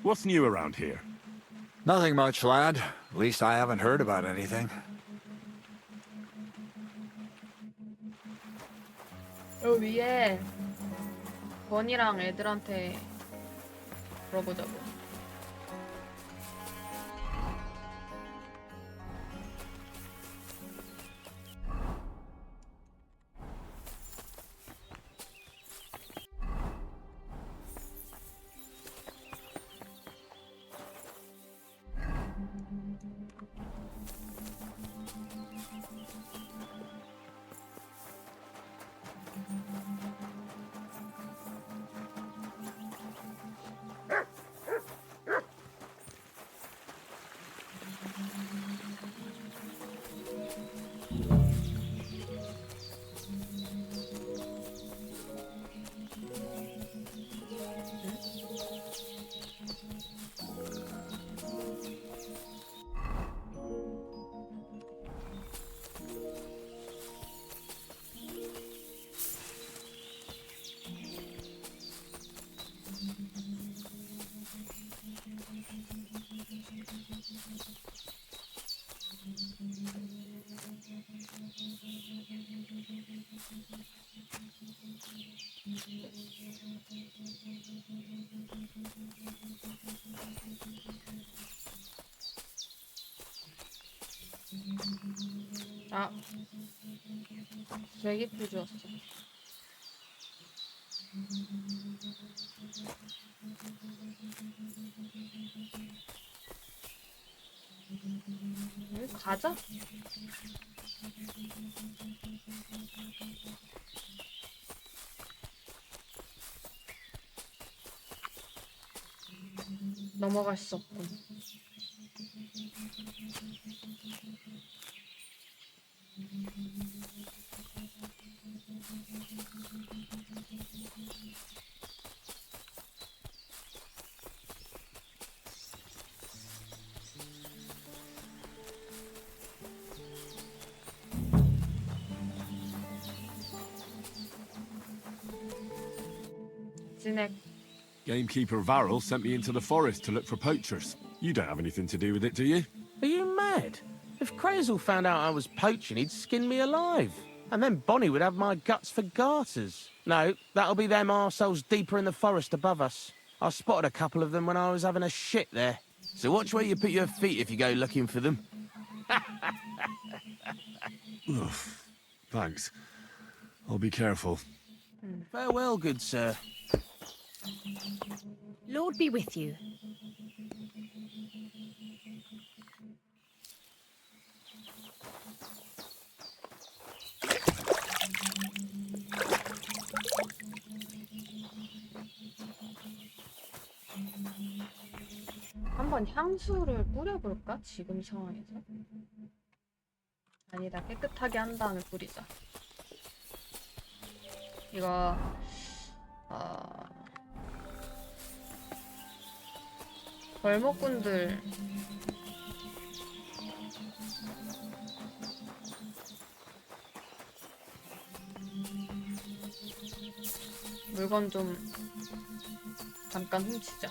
What's new around here? Nothing much, lad. At least I haven't heard about anything. 위에 건이랑 애들한테 물어보자고. 아, 쐐기풀 주웠어. 가자. 넘어갈 수 없군. 진액. Gamekeeper Varrel sent me into the forest to look for poachers. You don't have anything to do with it, do you? Are you mad? If Crazel found out I was poaching, he'd skin me alive. And then Bonnie would have my guts for garters. No, that'll be them arseholes deeper in the forest above us. I spotted a couple of them when I was having a shit there. So watch where you put your feet if you go looking for them. Ugh, thanks. I'll be careful. Farewell, good sir. Lord be with you. 한번 향수를 뿌려볼까? 지금 상황에서? 아니다, 깨끗하게 한 다음에 뿌리자. 이거 벌목꾼들 물건 좀 잠깐 훔치자.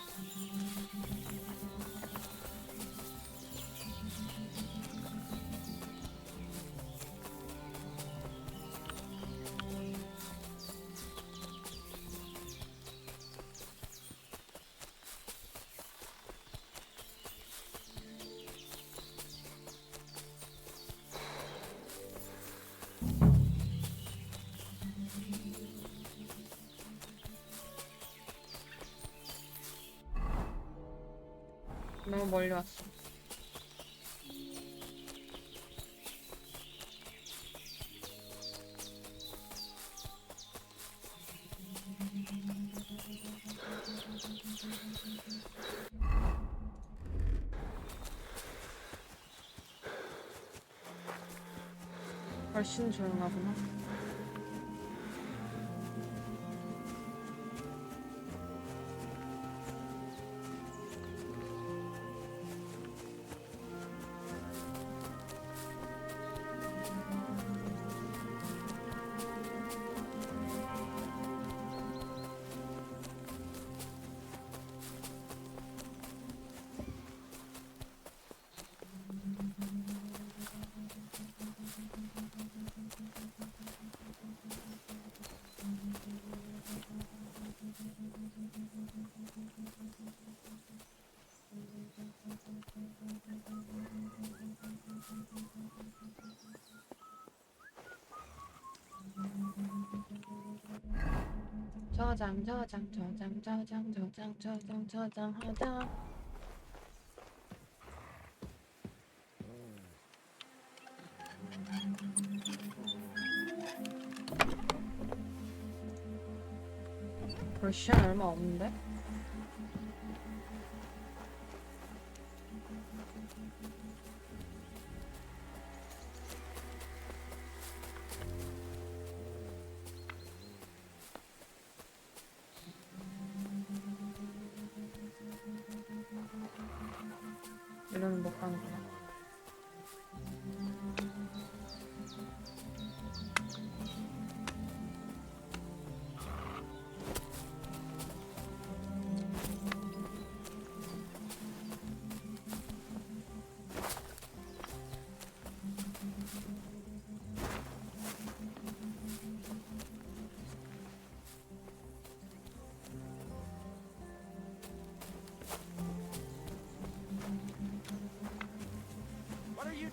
너무 멀리 왔어. 훨씬 조용하구나. 저장하자. 볼 시간 얼마 없는데? 이러면 못 가는구나.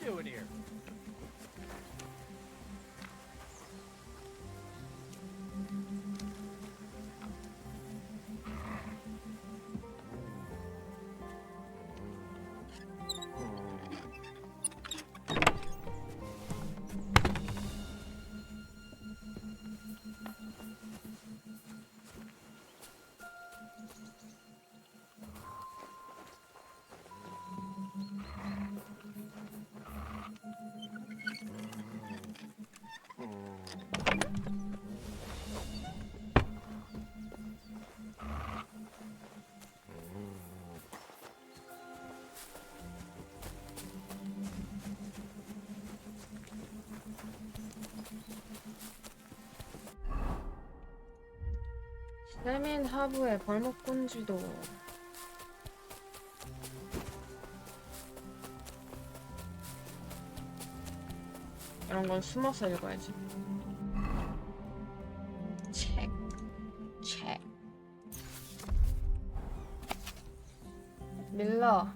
doing here? 세민 하부의 벌목꾼지도. 이런 건 숨어서 읽어야지. 책. 밀러.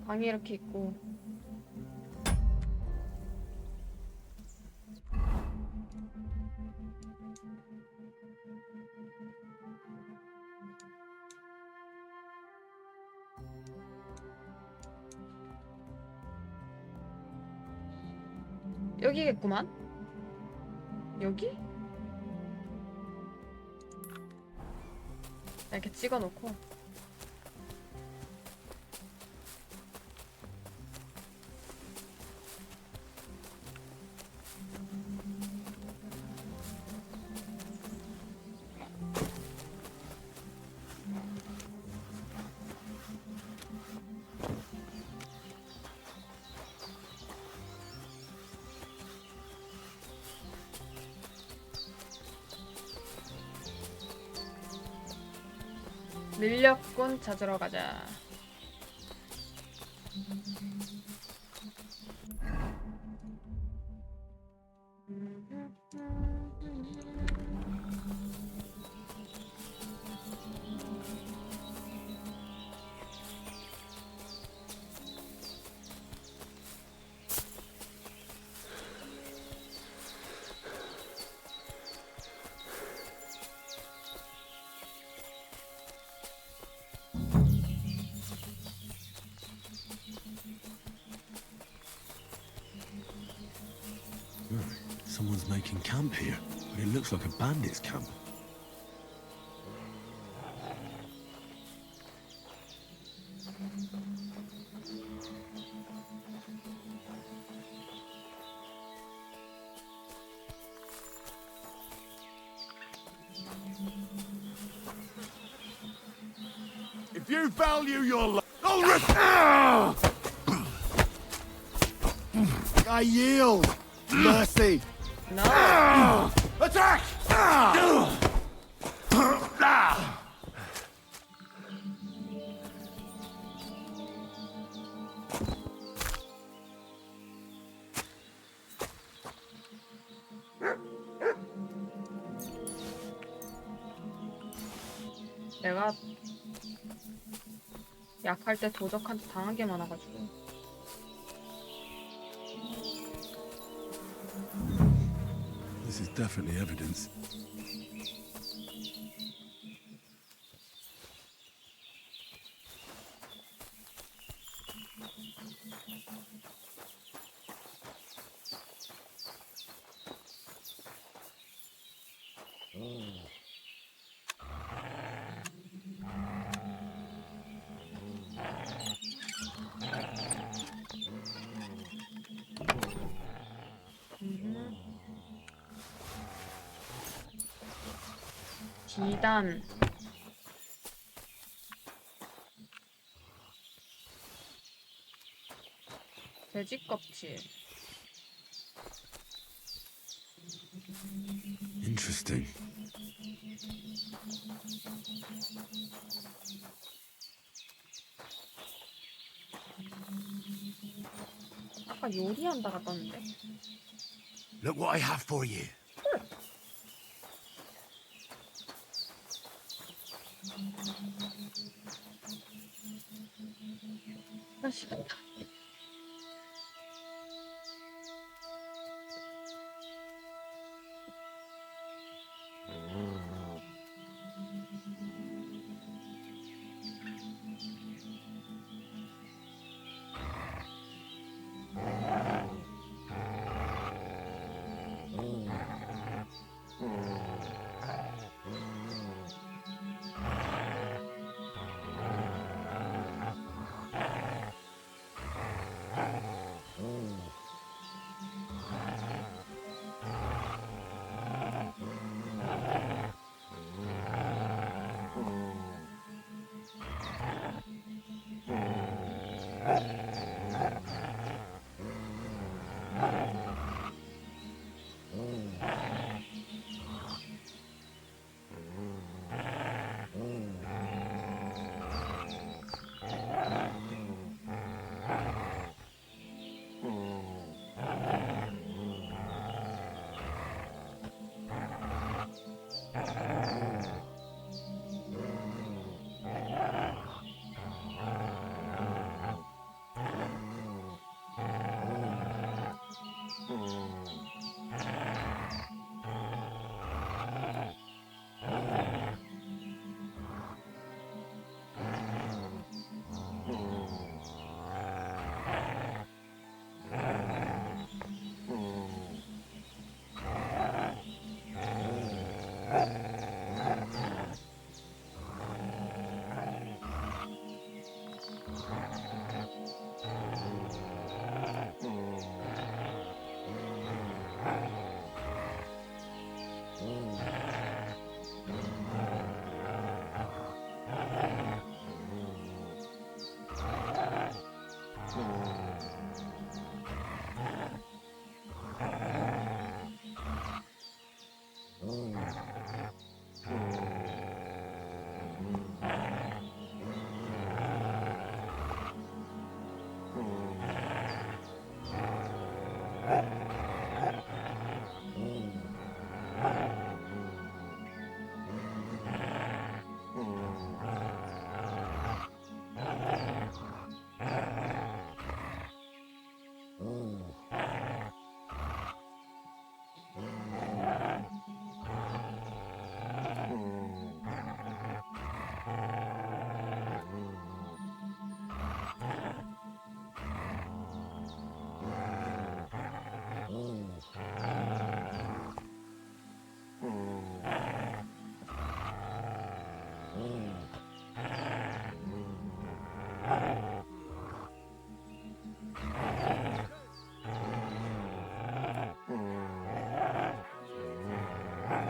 방이 이렇게 있고. 여기겠구만? 여기? 이렇게 찍어놓고 밀렵꾼 찾으러 가자. Someone's making camp here, but it looks like a bandit's camp. If you value your life, I yield. Mercy. No. Attack! 내가 약할 때 도적한테 당한 게 많아가지고. This is definitely evidence. 비단. 돼지 껍질. Interesting. 아까 요리한다가 떴는데. Look what I have for you. 마시겠다.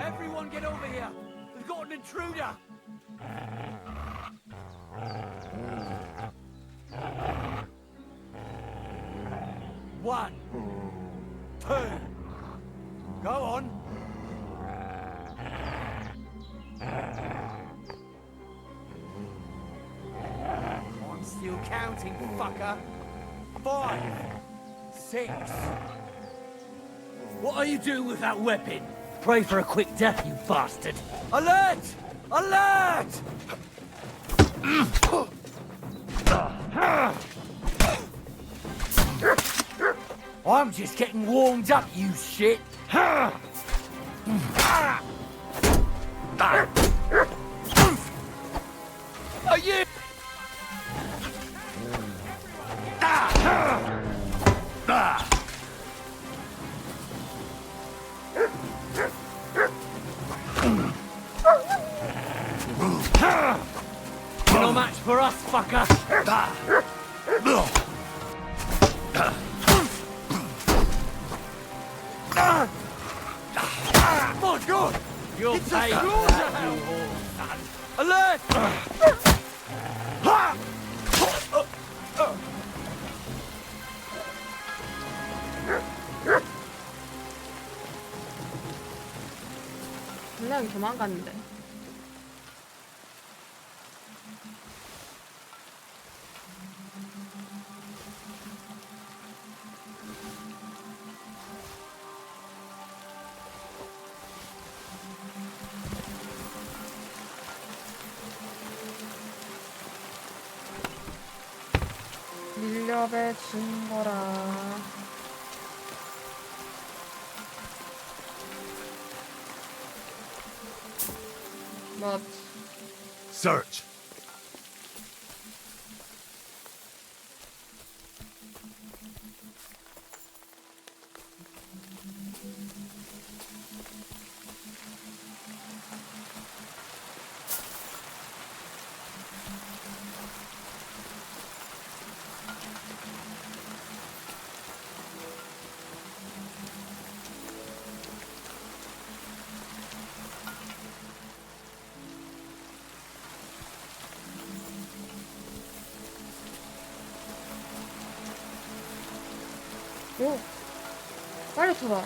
Everyone get over here! We've got an intruder! One, two, go on! I'm still counting, fucker. 5, 6. What are you doing with that weapon? Pray for a quick death, you bastard! Alert! Alert! I'm just getting warmed up, you shit! Are you? You're no match for us, fucker! My God! You'll pay for that, you whore, son! Alert! 분명히 도망갔는데. 직업의 증거라. 뭐 Search. 오, 빨리 타봐.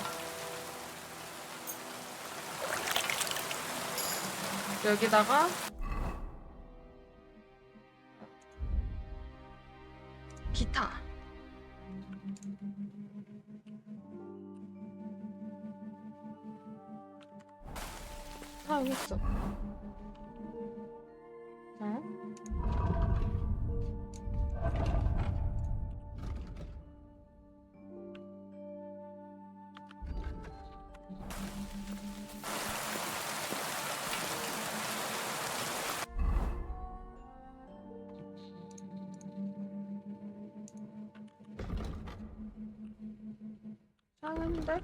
여기다가 기타. 아, 여기 있어. 어? 짱인데?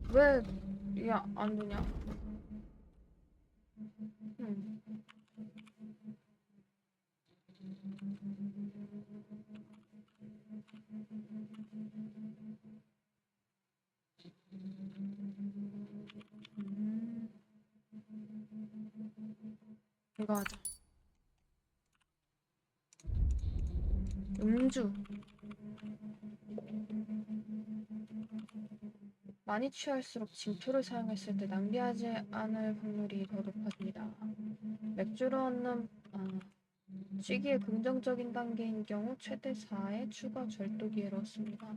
왜 이게 안 되냐? 이거 하자. 음주. 많이 취할수록 징표를 사용했을 때 낭비하지 않을 확률이 더 높아집니다. 맥주를 얻는 취기의 긍정적인 단계인 경우 최대 4의 추가 절도 기회를 얻습니다.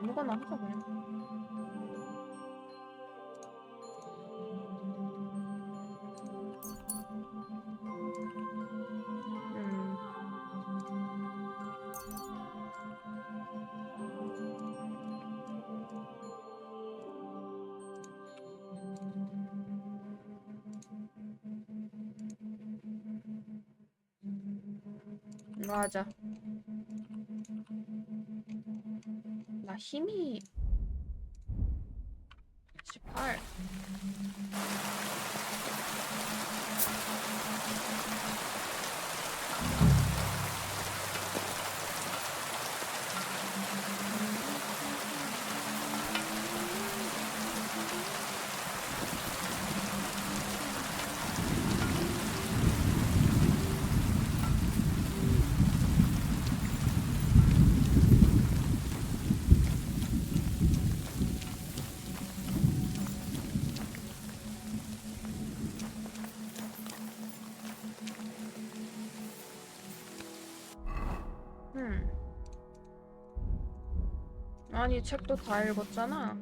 아무거나 하자 그냥. 이거 하자. 나 힘이 18. 아니 책도 다 읽었잖아.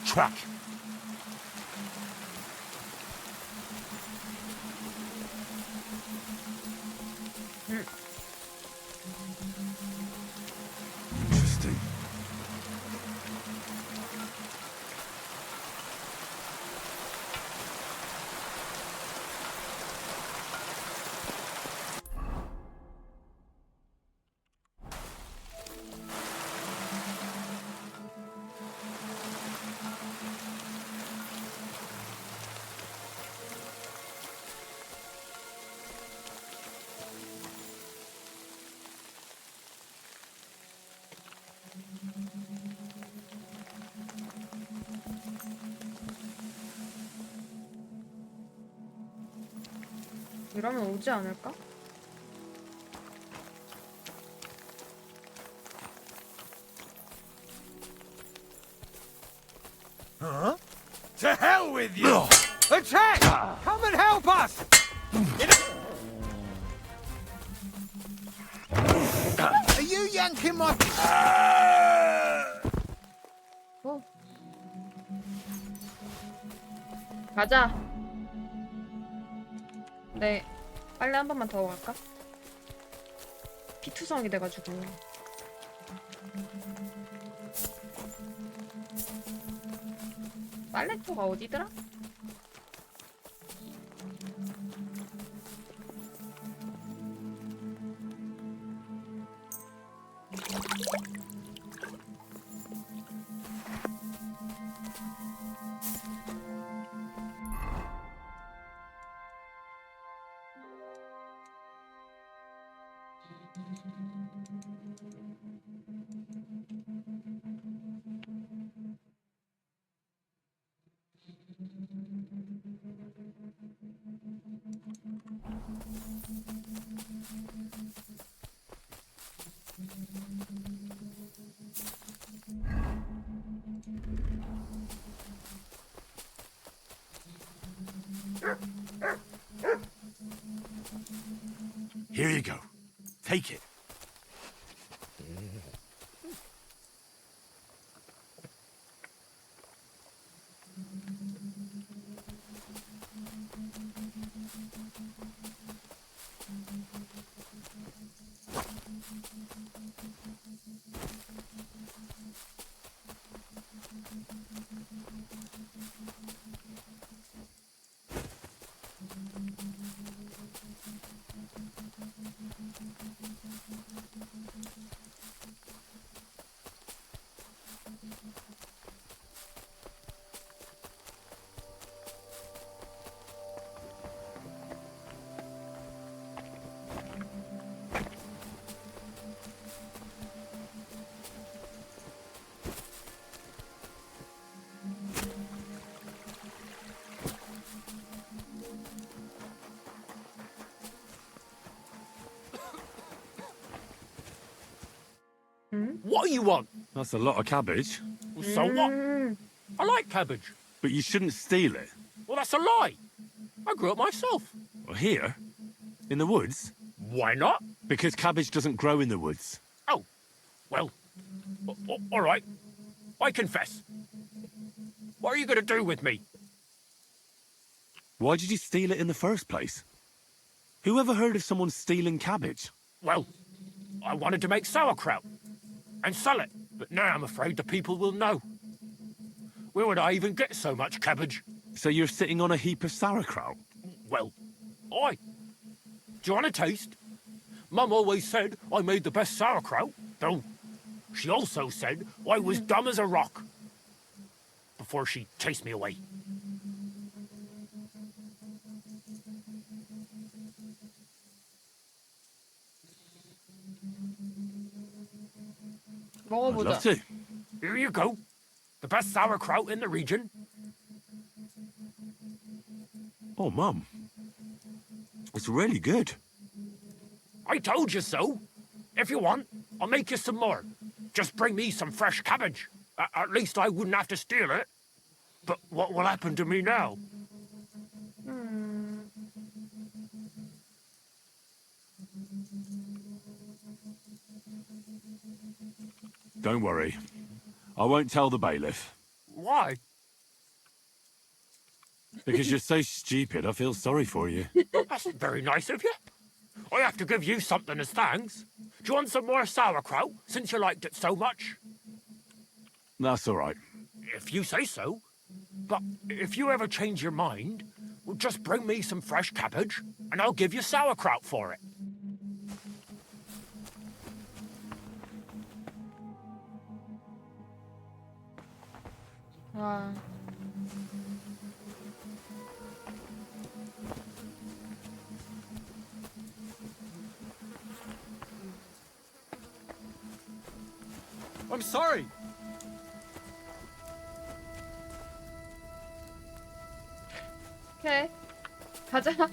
Track. Interesting. 이러면 오지 않을까? Huh? To hell with you! Attack! Come and help us! Are you yanking my... 어. 가자. 네. 빨래 한 번만 더 갈까? 피투성이 돼가지고. 빨래터가 어디더라? Here you go. Take it. What do you want? That's a lot of cabbage. Well, so what? I like cabbage. But you shouldn't steal it. Well, that's a lie. I grew it myself. Well, here? In the woods? Why not? Because cabbage doesn't grow in the woods. Oh, well, all right. I confess. What are you going to do with me? Why did you steal it in the first place? Who ever heard of someone stealing cabbage? Well, I wanted to make sauerkraut and sell it, but now I'm afraid the people will know. Where would I even get so much cabbage? So you're sitting on a heap of sauerkraut? Well, do you want a taste? Mum always said I made the best sauerkraut, though she also said I was dumb as a rock before she chased me away. I'd love to. Here you go. The best sauerkraut in the region. Oh, Mum. It's really good. I told you so. If you want, I'll make you some more. Just bring me some fresh cabbage. At least I wouldn't have to steal it. But what will happen to me now? Don't worry. I won't tell the bailiff. Why? Because you're so stupid, I feel sorry for you. That's very nice of you. I have to give you something as thanks. Do you want some more sauerkraut, since you liked it so much? That's all right. If you say so. But if you ever change your mind, well, just bring me some fresh cabbage, and I'll give you sauerkraut for it. 와. I'm sorry. 오케이. 가자.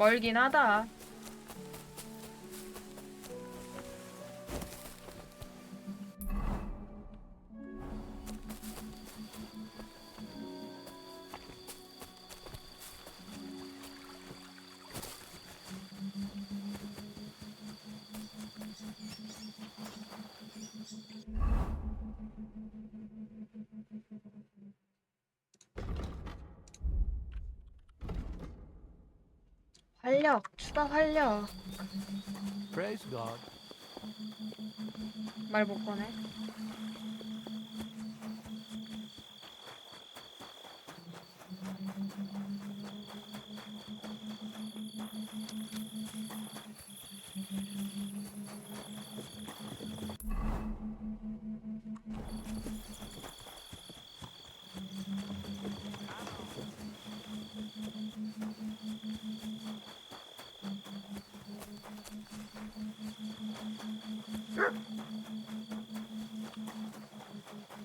멀긴 하다. 활력, 추가 활력. Praise God. 말 못 꺼내.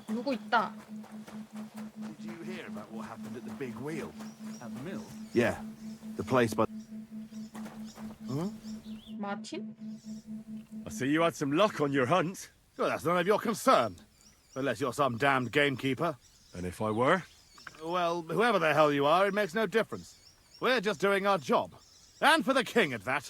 누구 있다. Did you hear about what happened at the big wheel? At the mill? Yeah, the place by... Huh? 마틴? I see you had some luck on your hunt. Well, that's none of your concern. Unless you're some damned gamekeeper. And if I were? Well, whoever the hell you are, it makes no difference. We're just doing our job. And for the king at that.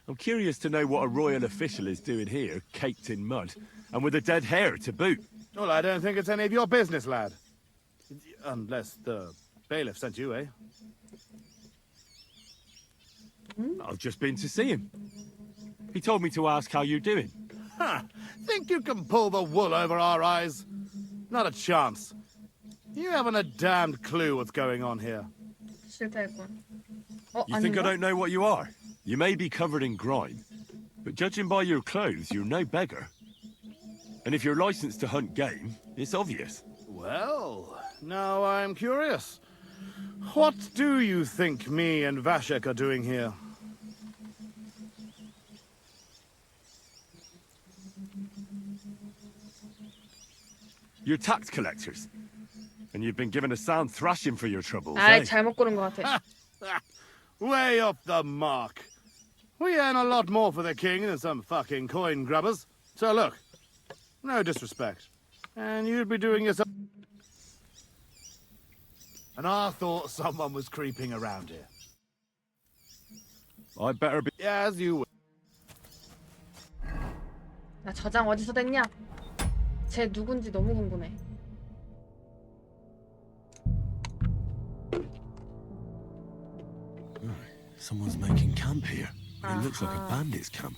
I'm curious to know what a royal official is doing here, caked in mud, and with a dead hare to boot. Well, I don't think it's any of your business, lad. Unless the bailiff sent you, eh? I've just been to see him. He told me to ask how you're doing. Ha! Think you can pull the wool over our eyes? Not a chance. You haven't a damned clue what's going on here. 실패했군. You think I don't know what you are? You may be covered in grime, but judging by your clothes, you're no beggar. And if you're licensed to hunt game, it's obvious. Well, now I'm curious. What do you think me and Vashek are doing here? You're tax collectors, and you've been given a sound thrashing for your troubles. 아이, eh? 잘못 고른 것 같아. Way off the mark. We earn a lot more for the king than some fucking coin grubbers. So look, no disrespect. And you'd be doing yourself... And I thought someone was creeping around here. I'd better be... As you... 나 저장 어디서 됐냐? 쟤 누군지 너무 궁금해. Someone's making camp here. It looks like a bandit's camp.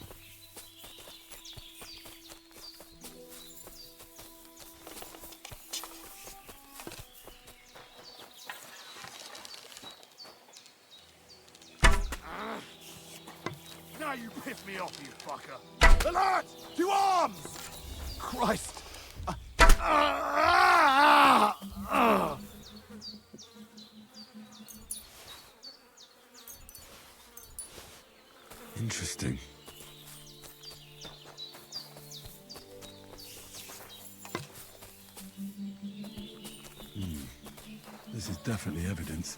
Now you piss me off, you fucker. Alert! To arms! Christ! Interesting. This is definitely evidence.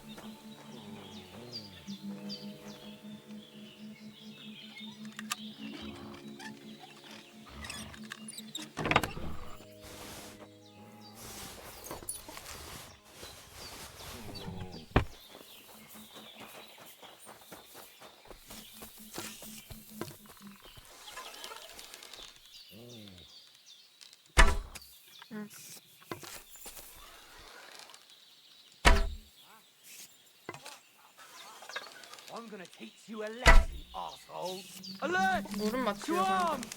I'm gonna teach you a lesson, asshole. Alert! 물은 맞추려고. To arms!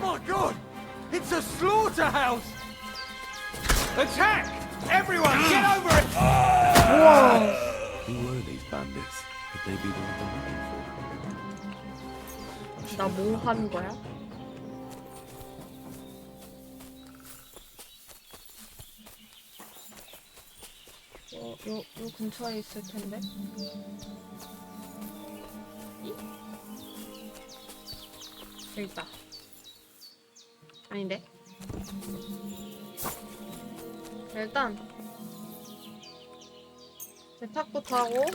My God! It's a slaughterhouse! Attack! Everyone, get over it! Who were these bandits? Could they be the one we're looking for? 나 뭐 한 거야? 요 근처에 있을 텐데. 여기 있다. 아닌데. 일단 세탁부터 하고,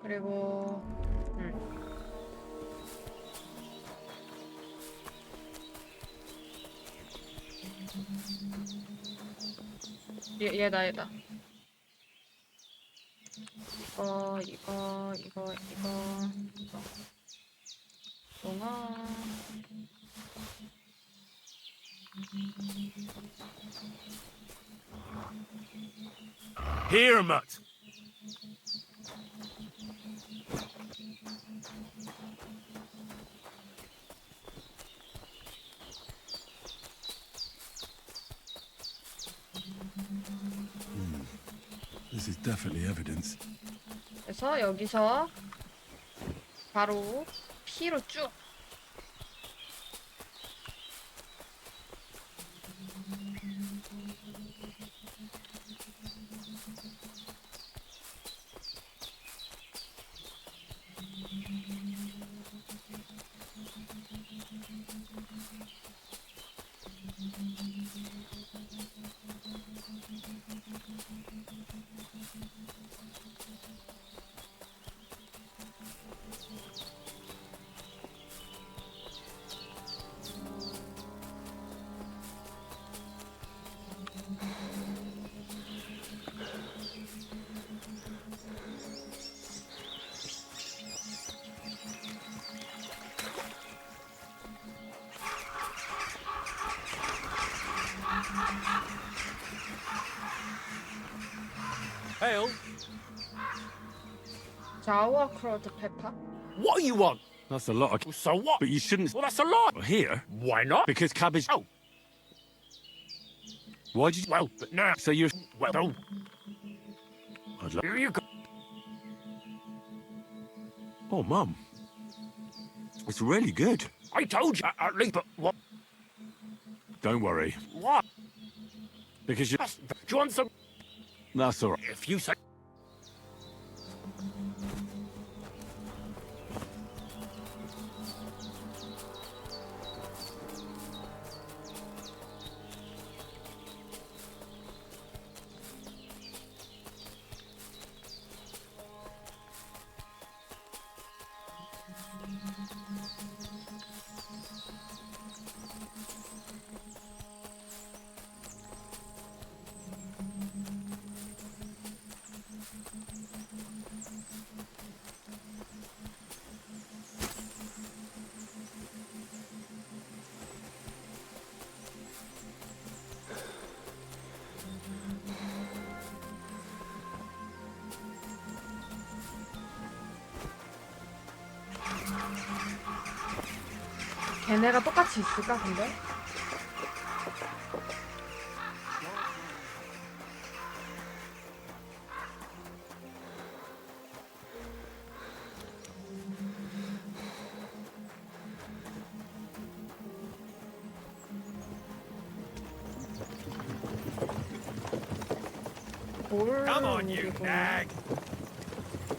그리고 얘다. 이거 동화. Here, Mutt. This is definitely evidence. 그래서 여기서 바로 피로 쭉. Hail. Sauerkraut pepper. What do you want? That's a lot of... So what? But you shouldn't... Well, that's a lot. Here? Why not? Because cabbage... Oh. Why'd you... Well, but now... So you're... Well, don't. I'd like... Here you go. Oh, Mum. It's really good. I told you, at least, but what? Don't worry. What? Because you... Do you want some? That's all right. If you say... 걔네가 똑같이 있을까 근데? Come on, you nag. The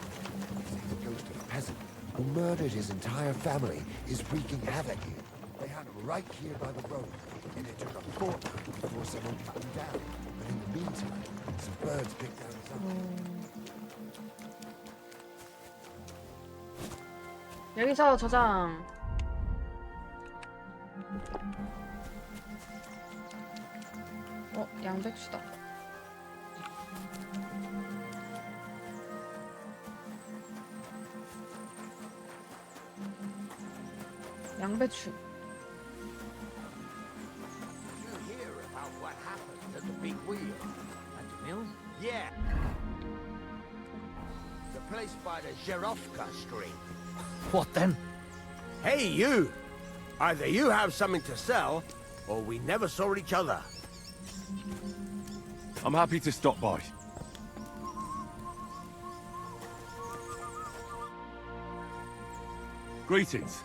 ghost of a peasant who murdered his entire family is wreaking havoc here. They had him right here by the road, and it took a fortnight before someone cut him down. But in the meantime, some birds picked out his eye. 여기서 저장. 양배추다. 양배추. You hear about what happened at the big wheel? At the mill? Yeah. The place by the Zherovka Street. What then? Hey, you! Either you have something to sell, or we never saw each other. I'm happy to stop by. Greetings.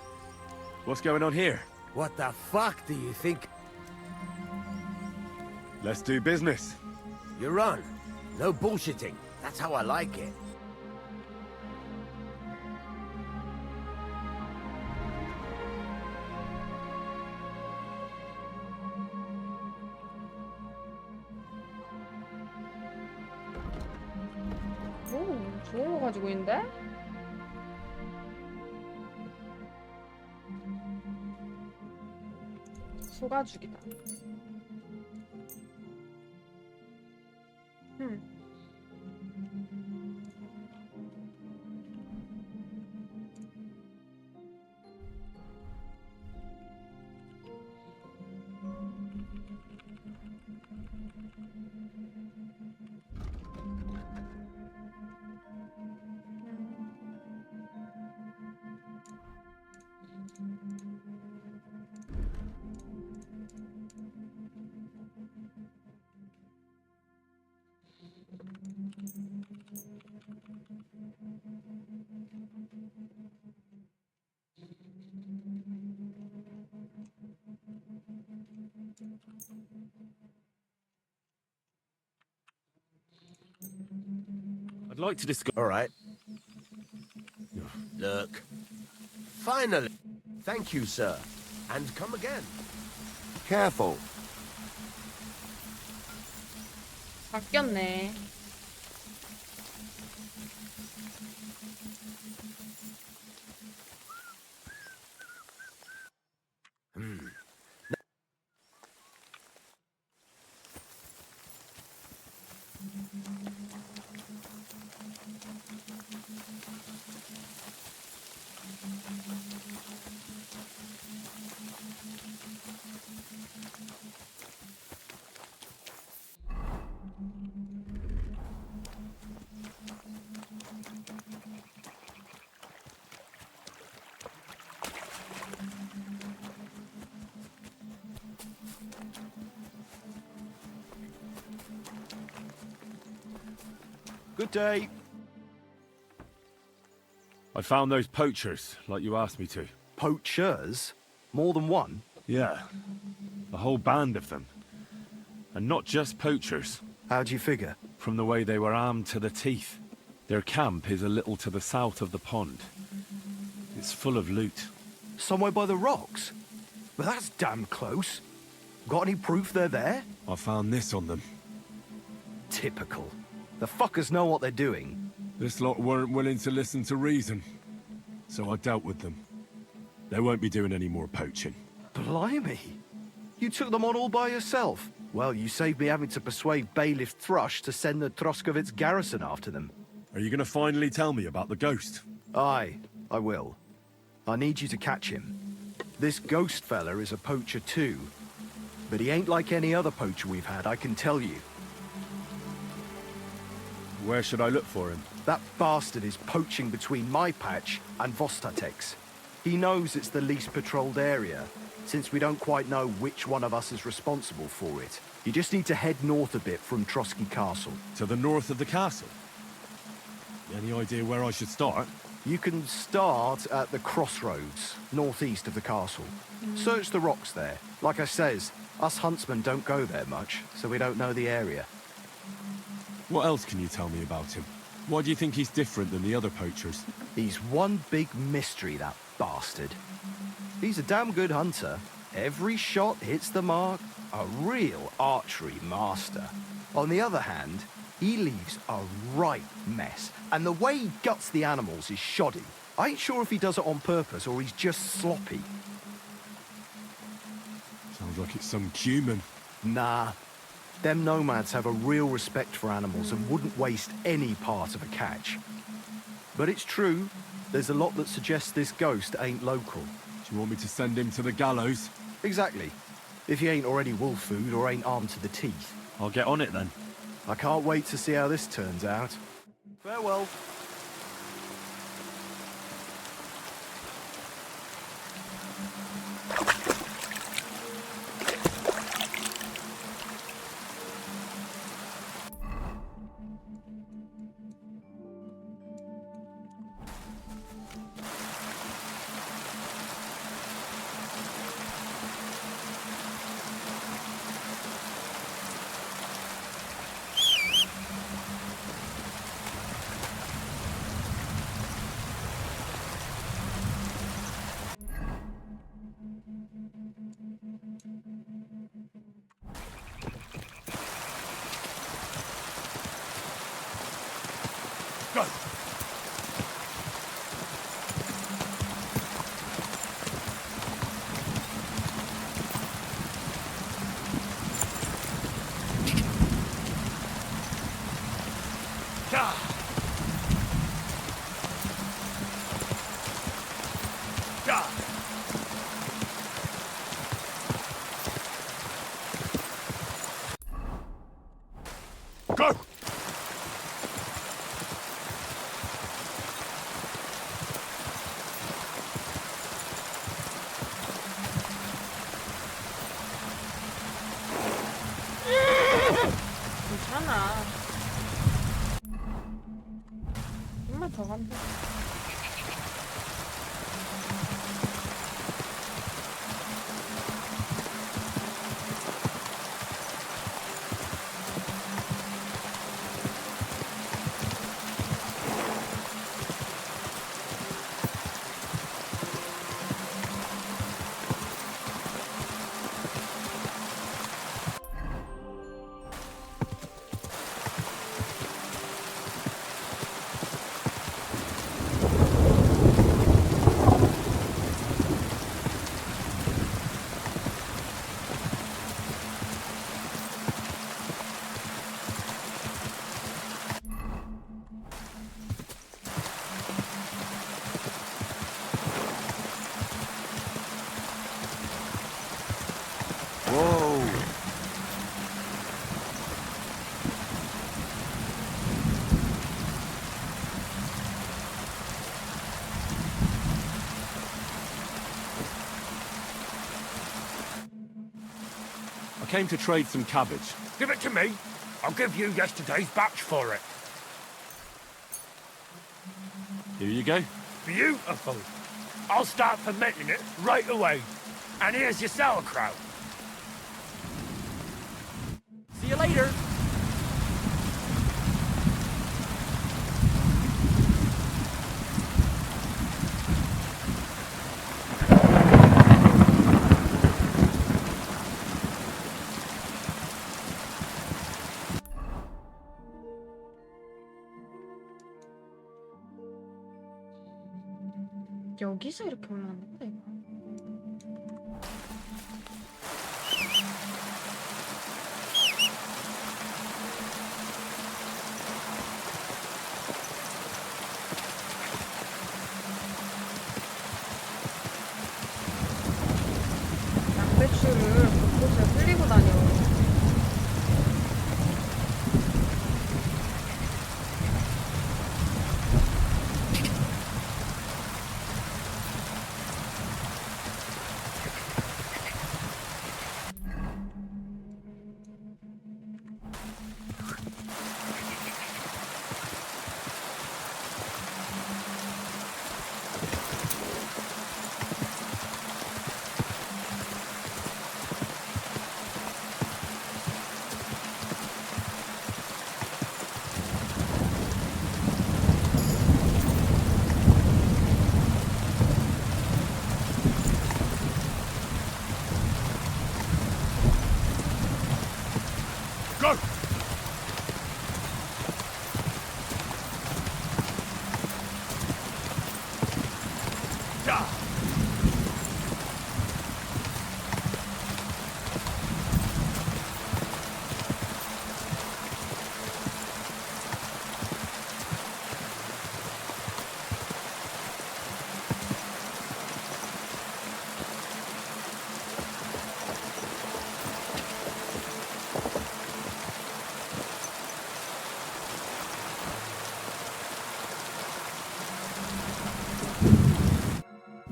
What's going on here? What the fuck do you think? Let's do business. You're on. No bullshitting. That's how I like it. 오, 좋은 거 가지고 있는데? 소가죽이다. I'd like to discuss. All right. Look. Finally. Thank you, sir. And come again. Careful. 바뀌었네. Good day. I found those poachers, like you asked me to. Poachers? More than one? Yeah. A whole band of them. And not just poachers. How do you figure? From the way they were armed to the teeth. Their camp is a little to the south of the pond. It's full of loot. Somewhere by the rocks? But that's damn close. Got any proof they're there? I found this on them. Typical. The fuckers know what they're doing. This lot weren't willing to listen to reason. So I dealt with them. They won't be doing any more poaching. Blimey. You took them on all by yourself. Well, you saved me having to persuade Bailiff Thrush to send the Troskovitz garrison after them. Are you going to finally tell me about the ghost? Aye, I will. I need you to catch him. This ghost fella is a poacher too. But he ain't like any other poacher we've had, I can tell you. Where should I look for him? That bastard is poaching between my patch and Vostatek's. He knows it's the least patrolled area, since we don't quite know which one of us is responsible for it. You just need to head north a bit from Trotsky Castle. To the north of the castle? Any idea where I should start? You can start at the crossroads, northeast of the castle. Search the rocks there. Like I says, us huntsmen don't go there much, so we don't know the area. What else can you tell me about him? Why do you think he's different than the other poachers? He's one big mystery, that bastard. He's a damn good hunter. Every shot hits the mark. A real archery master. On the other hand, he leaves a right mess. And the way he guts the animals is shoddy. I ain't sure if he does it on purpose or he's just sloppy. Sounds like it's some human. Nah. Them nomads have a real respect for animals and wouldn't waste any part of a catch. But it's true, there's a lot that suggests this ghost ain't local. Do you want me to send him to the gallows? Exactly. If he ain't already wolf food or ain't armed to the teeth. I'll get on it then. I can't wait to see how this turns out. Farewell. Go! 괜찮아. 좀만 더 가면 돼. Whoa. I came to trade some cabbage. Give it to me. I'll give you yesterday's batch for it. Here you go. Beautiful. I'll start fermenting it right away. And here's your sauerkraut. See you later. 여기서 이렇게 올라왔는데 이거. 양배추를 곳곳에 흘리고 다녀. Go!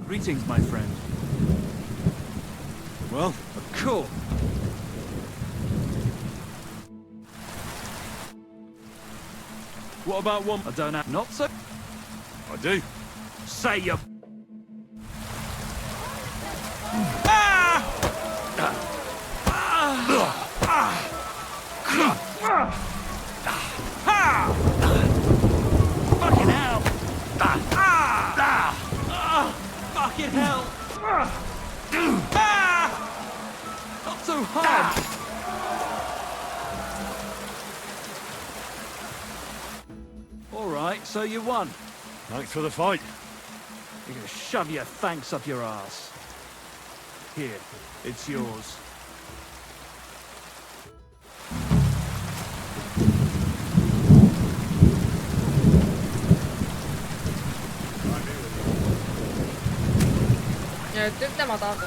Greetings, my friend. Well, cool. what about one? I don't know. Not so. I do. Say you. Fucking hell! Fucking hell! Not so hard! All right, so you won. Thanks for the fight. You're gonna shove your thanks up your ass. Here, it's yours. 네, 뜰 때마다 하죠.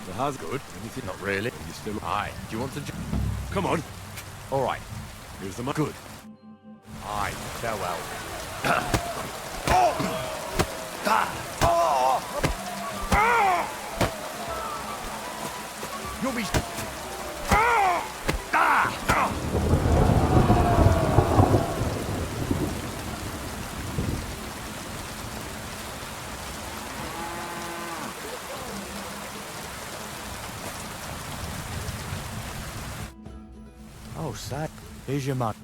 The has good. Anything? Not really. You still? Aye. Do you want to? Come on. All right. Here's the good. Aye. Farewell. You'll be. Oh, sad. Here's your money.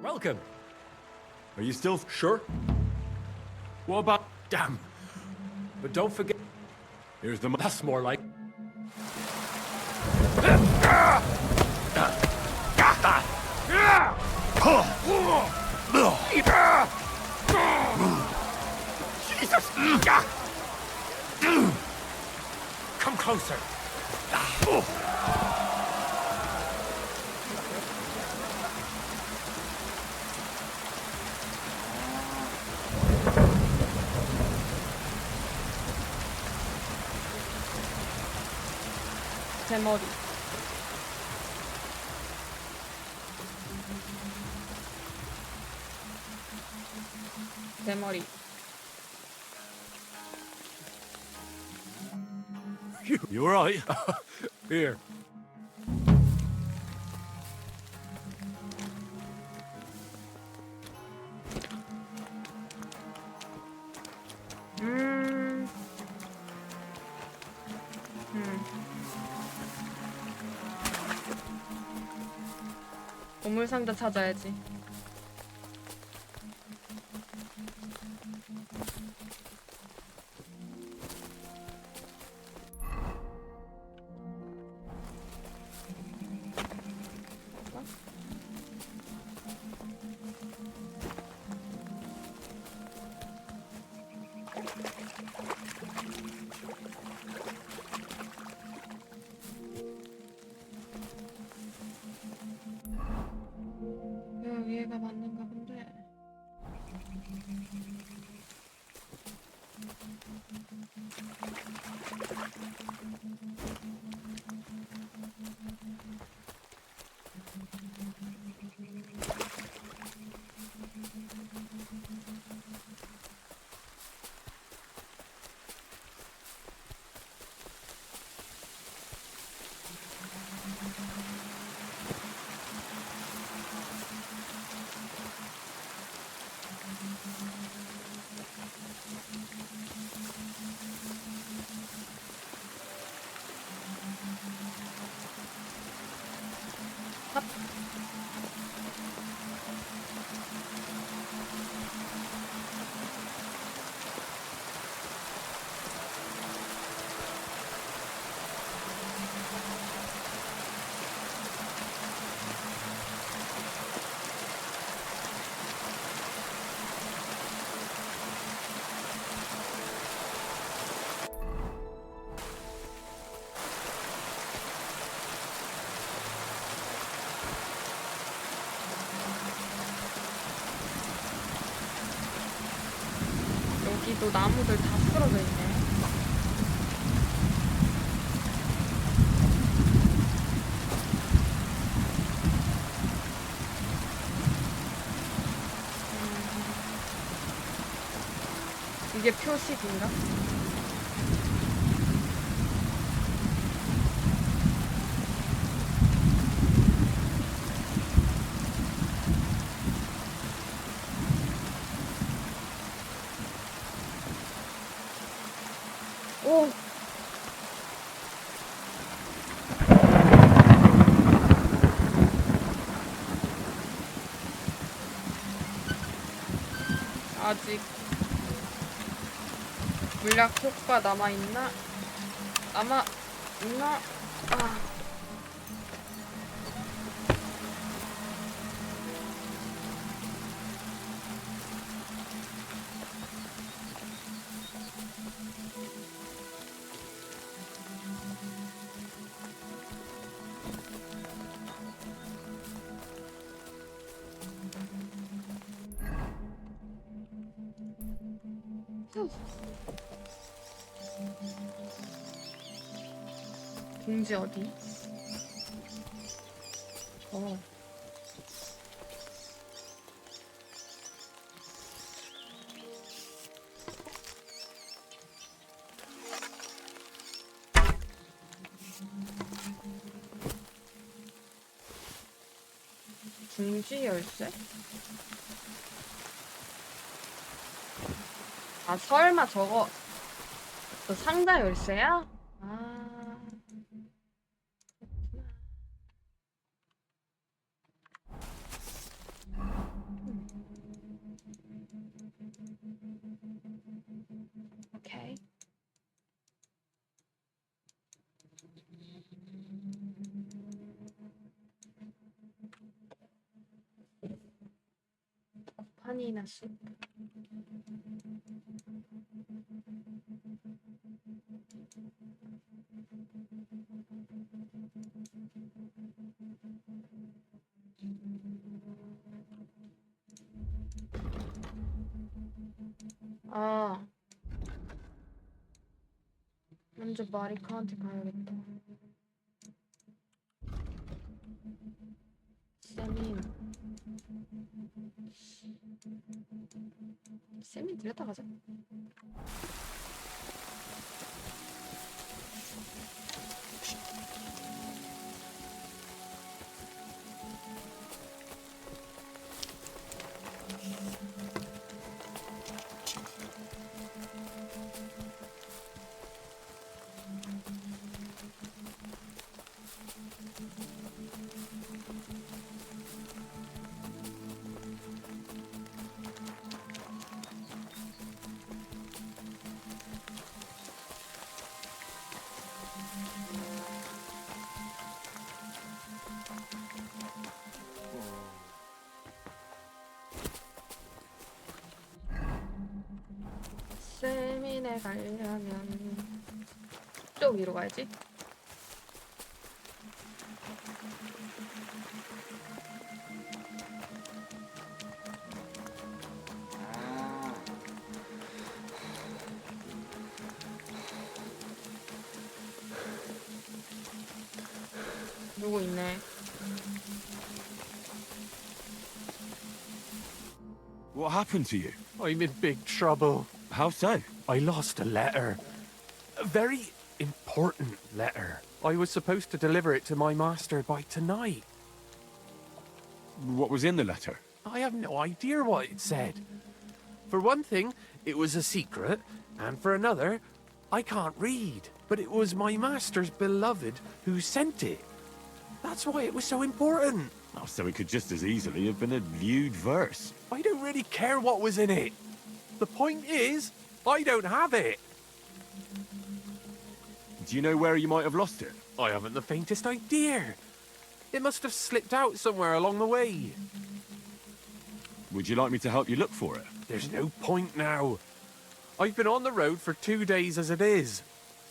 Welcome. Are you still Sure. What about... Damn. But don't forget... Here's the That's more like... Jesus! Come closer. 제 머리. 제 머리. You all right? Here. 보물 상자 찾아야지. 위에가 맞는가 본데. 여기도 나무들 다 쓰러져 있네. 이게 표식인가? 오! 아직 물약 효과 남아있나? 남아있나? 아. 봉지 어디? 어. 봉지 열쇠? 아, 설마 저거 저 상자 열쇠야? 아. 오케이. 파니나 숲. 아. 먼저 마리카한테 가야겠다. 세민 들였다 가자. 세민에 가려면 저 위로 가야지. 누구 있네. What happened to you? I'm in big trouble. How so? I lost a letter. A very important letter. I was supposed to deliver it to my master by tonight. What was in the letter? I have no idea what it said. For one thing, it was a secret, and for another, I can't read. But it was my master's beloved who sent it. That's why it was so important. Oh, so it could just as easily have been a lewd verse. I don't really care what was in it. The point is, I don't have it. Do you know where you might have lost it? I haven't the faintest idea. It must have slipped out somewhere along the way. Would you like me to help you look for it? There's no point now. I've been on the road for 2 days as it is.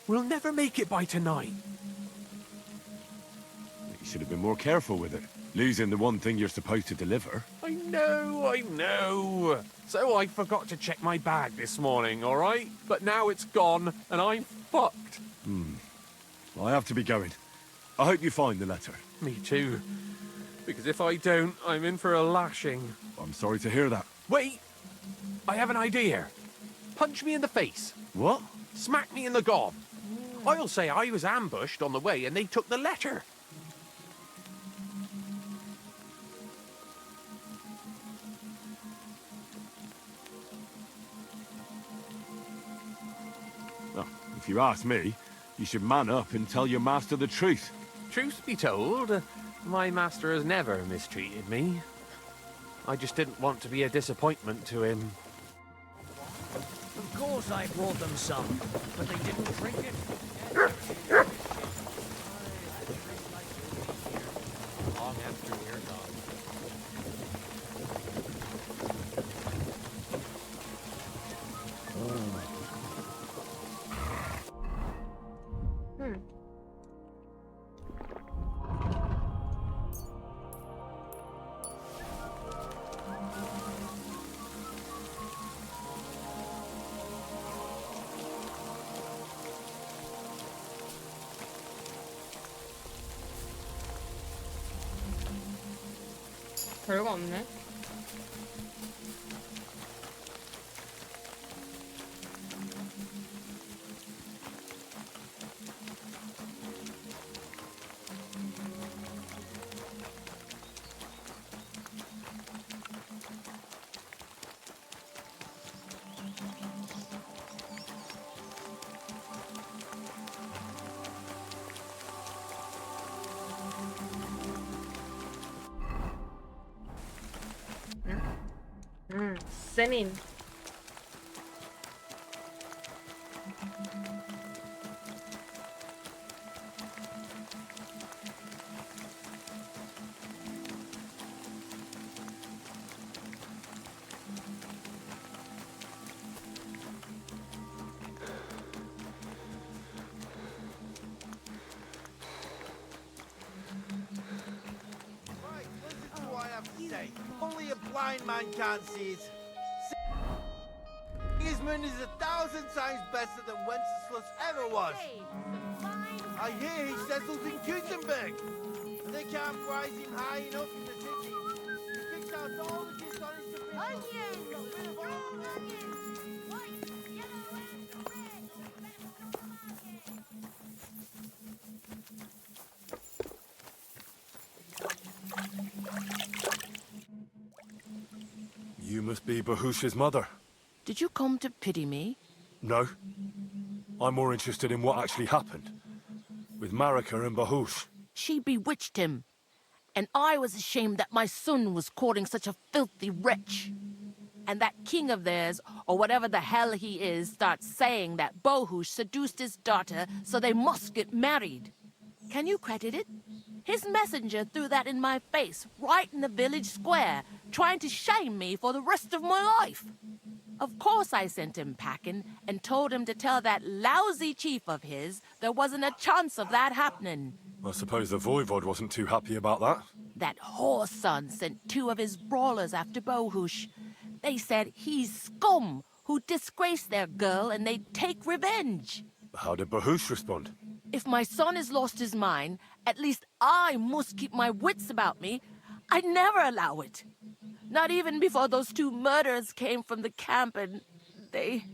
We'll never make it by tonight. You should have been more careful with it. Losing the one thing you're supposed to deliver. I know. So I forgot to check my bag this morning, all right? But now it's gone, and I'm fucked. I have to be going. I hope you find the letter. Me too. Because if I don't, I'm in for a lashing. I'm sorry to hear that. Wait! I have an idea. punch me in the face. What? Smack me in the gob. I'll say I was ambushed on the way and they took the letter. Well, if you ask me, you should man up and tell your master the truth. Truth be told, my master has never mistreated me. I just didn't want to be a disappointment to him. Of course I brought them some, but they didn't drink it. Long after we're gone. 별거 없네. 세닌. Listen to what I have to say. Only a blind man can't see it. Sigismund is 1,000 times better than Wenceslas ever was. I hear he settles in Gutenberg. And they can't prize him high enough in the city. He picks out all the dishonest You must be Bahush's mother. Did you come to pity me? No. I'm more interested in what actually happened. With Marika and Bahush. She bewitched him. And I was ashamed that my son was courting such a filthy wretch. And that king of theirs, or whatever the hell he is, starts saying that Bahush seduced his daughter, so they must get married. Can you credit it? His messenger threw that in my face, right in the village square, trying to shame me for the rest of my life. Of course I sent him packing and told him to tell that lousy chief of his there wasn't a chance of that happening. I suppose the Voivod wasn't too happy about that. That whore's son sent 2 of his brawlers after Bahush. They said he's scum who disgraced their girl and they'd take revenge. How did Bahush respond? If my son has lost his mind, at least I must keep my wits about me. I'd never allow it. Not even before those 2 murderers came from the camp and they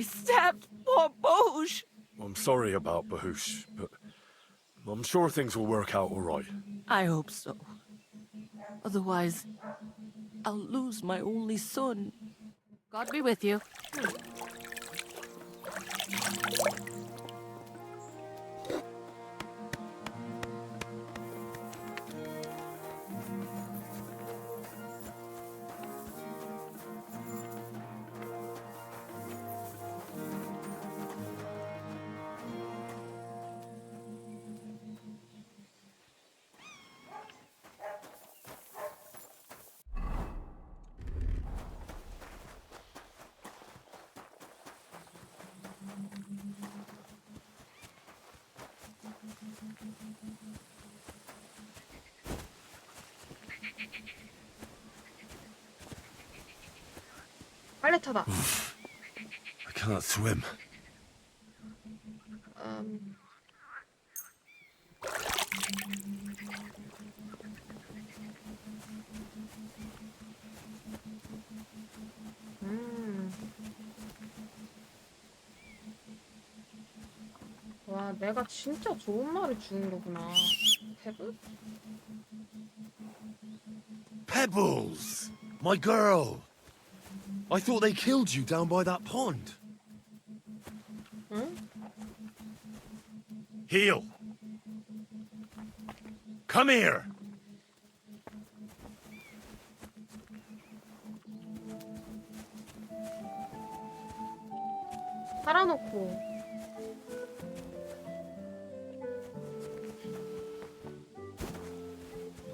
stabbed poor Bahush. I'm sorry about Bahush, but I'm sure things will work out all right. I hope so. Otherwise, I'll lose my only son. God be with you. 빨래터다. I can't swim. 아, 내가 진짜 좋은 말을 주는 거구나. 페블? Pebbles! My girl! I thought they killed you down by that pond. 응? Heel! Come here! 팔아놓고.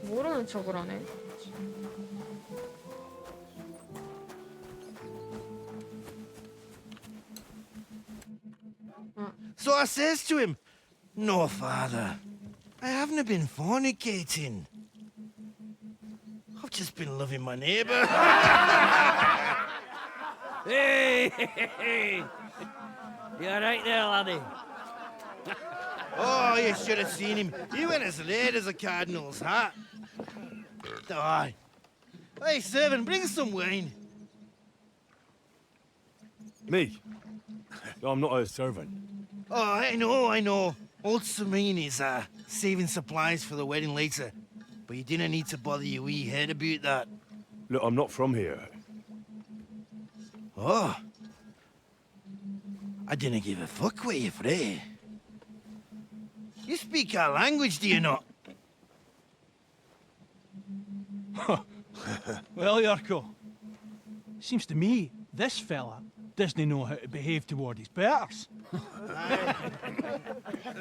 모르는 척을 하네. So I says to him, "No, father, I haven't been fornicating. I've just been loving my neighbour." Hey! You alright there, laddie? Oh, you should have seen him. He went as red as a cardinal's hat. Aye. Hey, servant, bring some wine. Me? I'm not a servant. Oh, I know. Old Serene is saving supplies for the wedding later. But you didn't need to bother your wee head about that. Look, I'm not from here. Oh. I didn't give a fuck what you fray. You speak our language, do you not? Well, Yurko, seems to me this fella doesn't know how to behave toward his betters.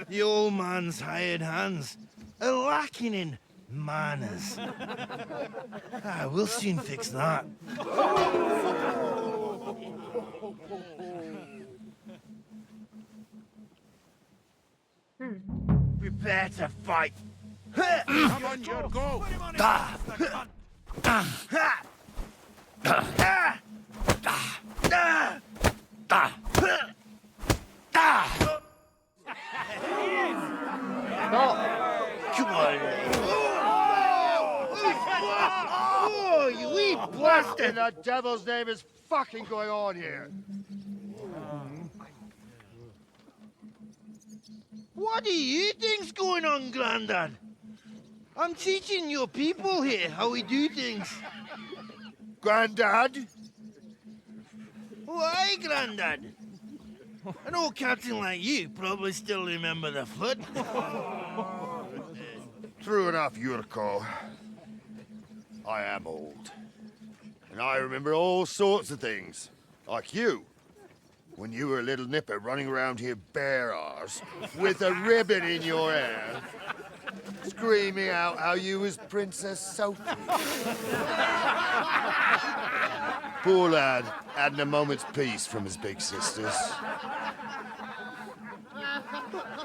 The old man's hired hands are lacking in manners. We'll soon fix that. Prepare to fight. Come on, you go! Come on. Oh, you wee What in the devil's name is fucking going on here? What do you think's going on, Grandad? I'm teaching your people here how we do things. Grandad? Why, Grandad? An old captain like you probably still remember the flood. True enough, Yurko. I am old. And I remember all sorts of things. Like you. When you were a little nipper running around here bare arse, with a ribbon in your hair, screaming out how you was Princess Sophie. Poor lad, hadn't a moment's peace from his big sisters.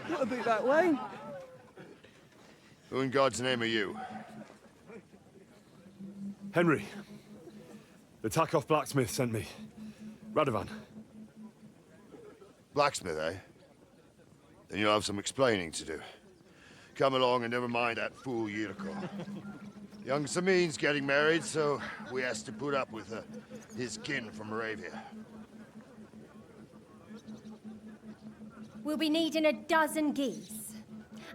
What about that wine? Who in God's name are you? Henry. The Takoff blacksmith sent me. Radovan. Blacksmith, eh? Then you'll have some explaining to do. Come along and never mind that fool Yurko. Young Samin's getting married, so we has to put up with his kin from Moravia. We'll be needing a dozen geese.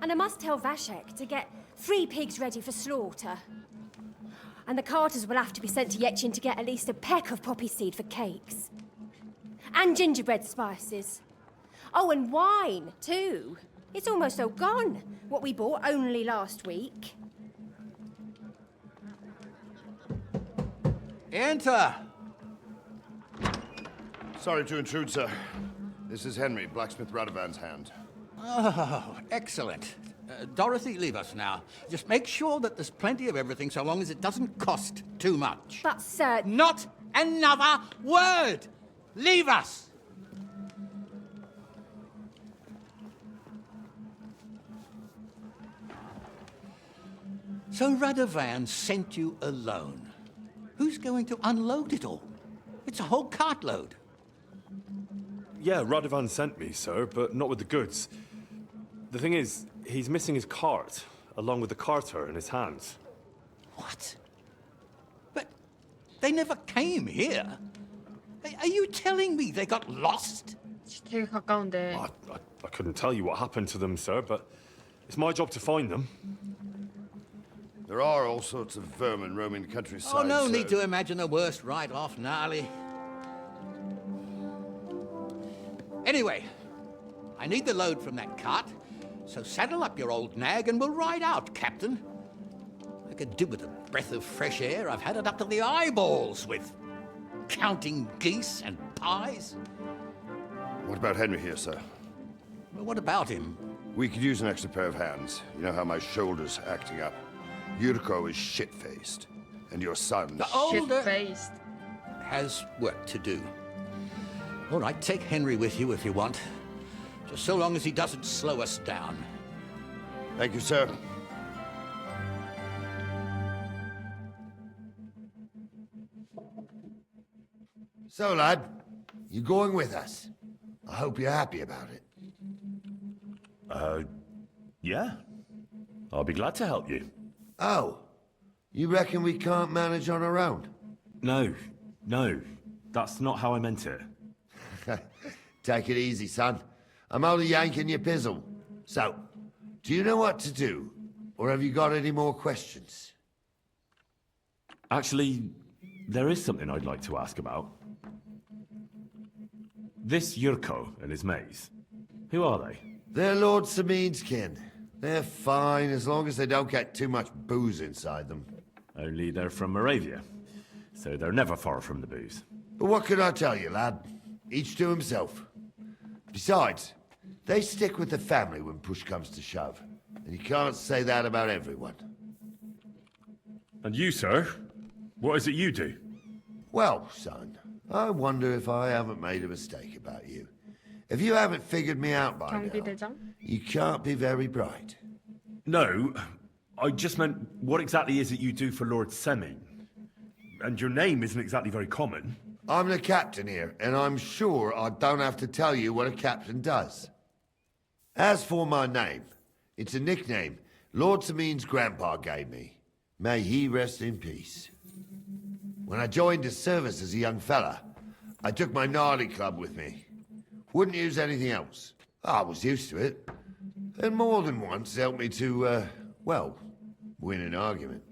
And I must tell Vashek to get 3 pigs ready for slaughter. And the carters will have to be sent to Yetchin to get at least a peck of poppy seed for cakes. And gingerbread spices. Oh, and wine, too. It's almost all gone, what we bought only last week. Enter! Sorry to intrude, sir. This is Henry, blacksmith Radovan's hand. Oh, excellent. Dorothy, leave us now. Just make sure that there's plenty of everything so long as it doesn't cost too much. But, sir... Not another word! Leave us! So Radovan sent you alone. Who's going to unload it all? It's a whole cartload. Yeah, Radovan sent me, sir, but not with the goods. The thing is, he's missing his cart, along with the carter in his hands. What? But they never came here. Are you telling me they got lost? 되게 가까운데. I couldn't tell you what happened to them, sir, but it's my job to find them. There are all sorts of vermin roaming the countryside. Oh, no sir. need to imagine the worst right off, gnarly. Anyway, I need the load from that cart, so saddle up your old nag and we'll ride out, Captain. I could do with a breath of fresh air. I've had it up to the eyeballs with counting geese and pies. What about Henry here, sir? Well, what about him? We could use an extra pair of hands. You know how my shoulder's acting up. Yuriko is shit-faced. And your son... The older Shit-faced. has work to do. All right, take Henry with you if you want. Just so long as he doesn't slow us down. Thank you, sir. So, lad, you going with us? I hope you're happy about it. Yeah. I'll be glad to help you. Oh, you reckon we can't manage on our own? No. That's not how I meant it. Take it easy, son. I'm only yanking your pizzle. So, do you know what to do? Or have you got any more questions? Actually, there is something I'd like to ask about. This Yurko and his mates, who are they? They're Lord Samin's kin. They're fine as long as they don't get too much booze inside them. Only they're from Moravia, so they're never far from the booze. But what can I tell you, lad? Each to himself. Besides, they stick with the family when push comes to shove. And you can't say that about everyone. And you, sir? What is it you do? Well, son, I wonder if I haven't made a mistake about you. If you haven't figured me out by now, 경비대장? you can't be very bright. No, I just meant, what exactly is it you do for Lord Semin? And your name isn't exactly very common. I'm the captain here, and I'm sure I don't have to tell you what a captain does. As for my name, it's a nickname Lord Samin's grandpa gave me. May he rest in peace. When I joined his service as a young fella, I took my gnarly club with me. Wouldn't use anything else. I was used to it. And more than once helped me to, well, win an argument.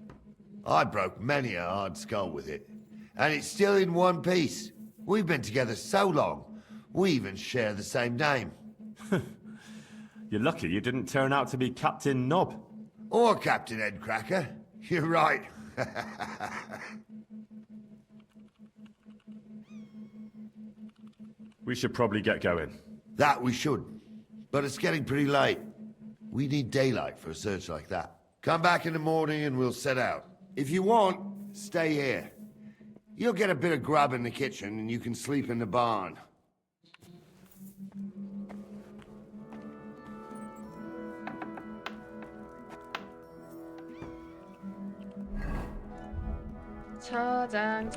I broke many a hard skull with it. And it's still in one piece. We've been together so long, we even share the same name. You're lucky you didn't turn out to be Captain Knob. Or Captain Headcracker. You're right. We should probably get going. That we should. But it's getting pretty late. We need daylight for a search like that. Come back in the morning and we'll set out. If you want, stay here. You'll get a bit of grub in the kitchen and you can sleep in the barn. 저장.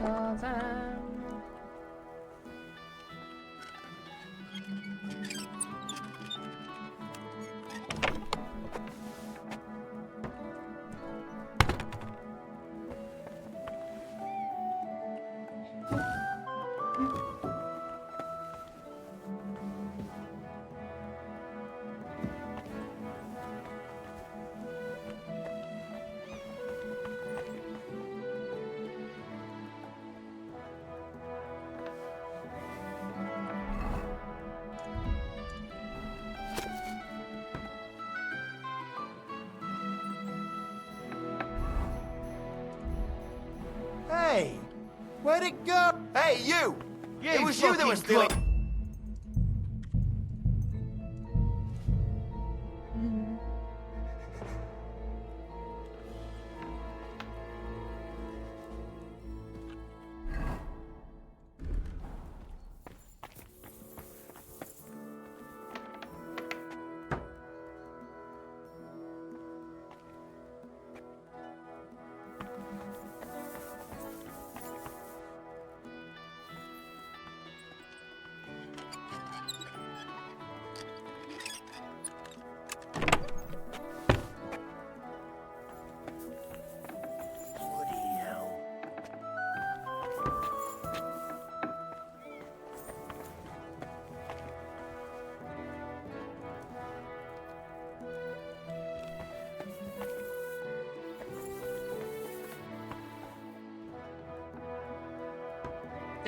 Hey! Where'd it go? Hey, you! It was you that was fucking stealing.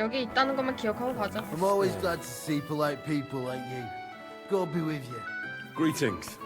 여기 있다는 것만 기억하고 가자. I'm always glad to see polite people like you. God be with you. Greetings.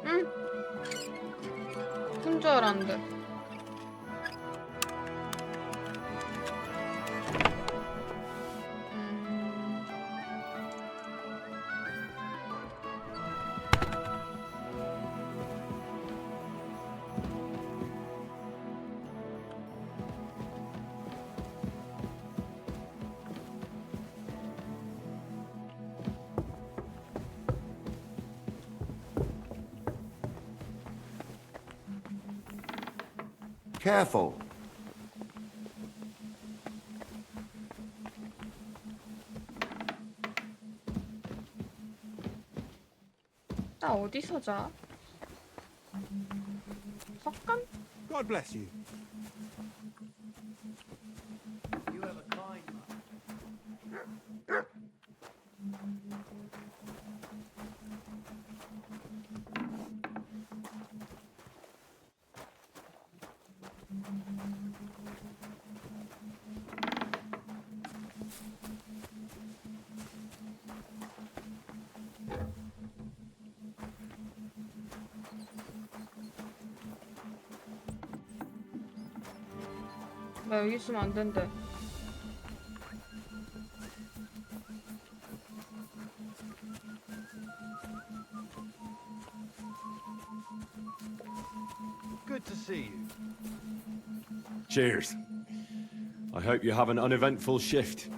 응? 혼줄 알았는데. Careful. 나 어디서 자? 석간? God bless you. 나 여기 있으면 안 된대. Good to see you. Cheers. I hope you have an uneventful shift.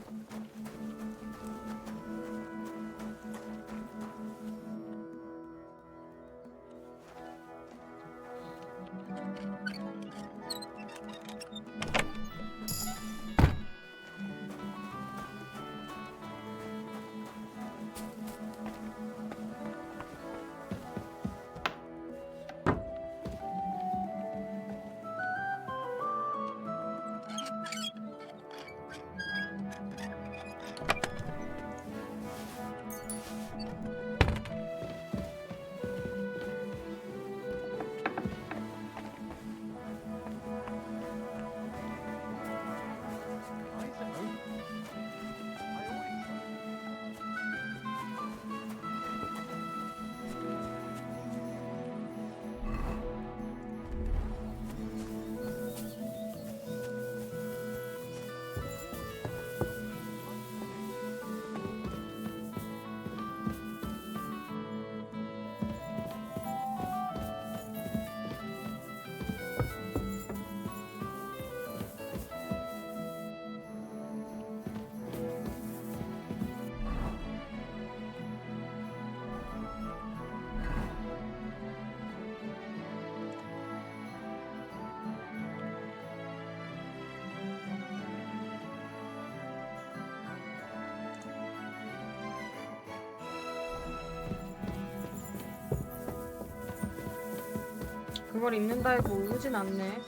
그걸 입는다 해도 오진 않네.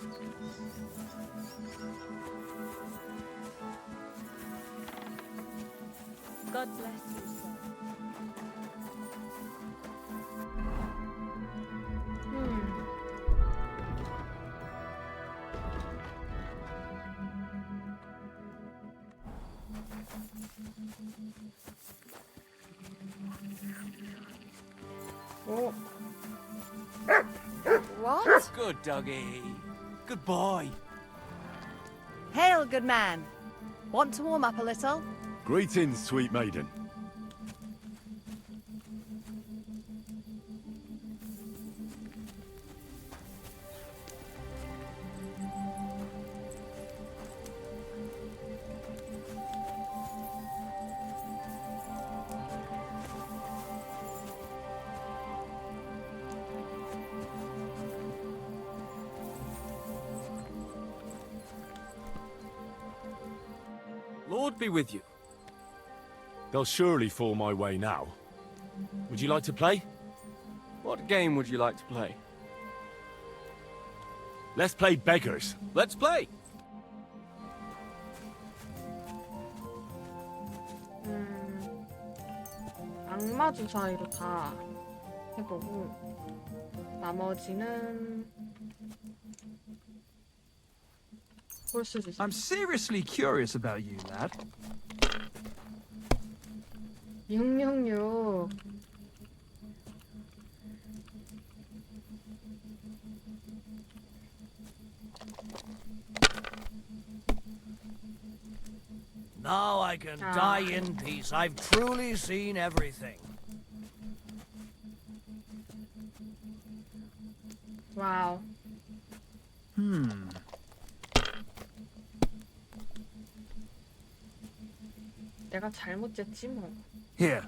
God bless you, sir. 오. What? Good doggy. Good boy. Hail, good man. Want to warm up a little? Greetings, sweet maiden. Lord be with you. They'll surely fall my way now. Would you like to play? What game would you like to play? Let's play beggars. Let's play. 악마 주사위로 다 해보고 나머지는 홀수 주사위. I'm seriously curious about you, lad. 666. Now I can die in peace. I've truly seen everything. 와우. 내가 잘못 쟀지 뭐. Here.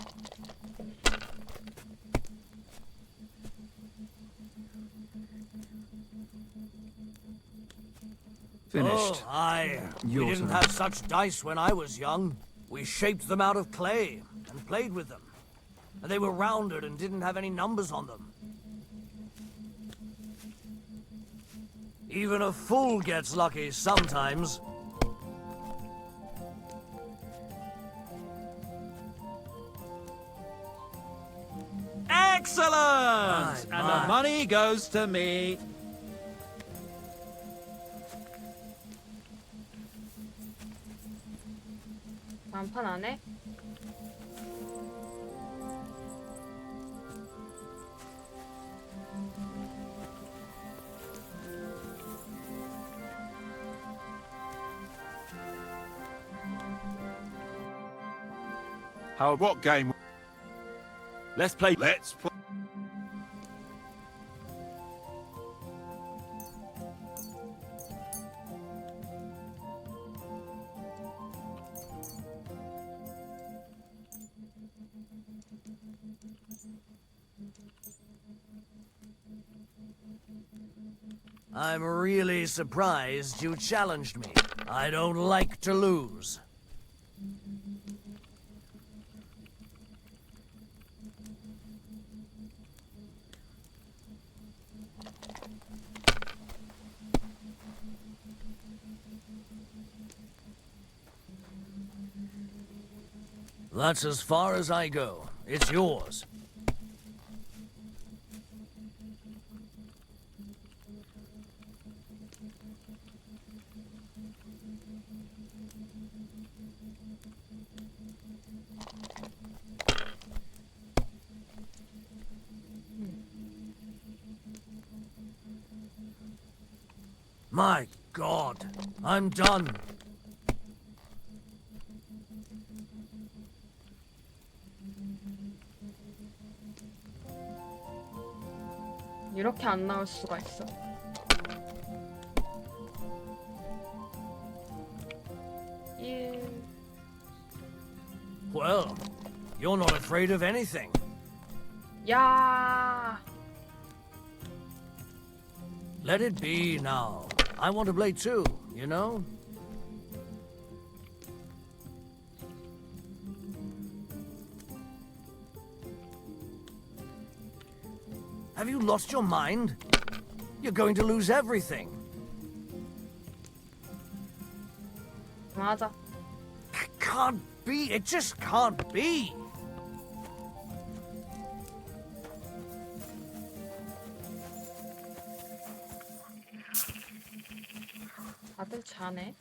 Finished. Oh, we Your didn't turn. have such dice when I was young. We shaped them out of clay and played with them. And they were rounded and didn't have any numbers on them. Even a fool gets lucky sometimes. Excellent! And the money goes to me. 다음 판 안 해? What game? Let's play. Let's play. I'm really surprised you challenged me. I don't like to lose. That's as far as I go. It's yours. My God, I'm done. 이렇게 안 나올 수가 있어. Well, you're not afraid of anything. 야. Let it be now. I want to play too, you know? Have you lost your mind? You're going to lose everything. 맞아. That can't be. It just can't be. 다들 자네.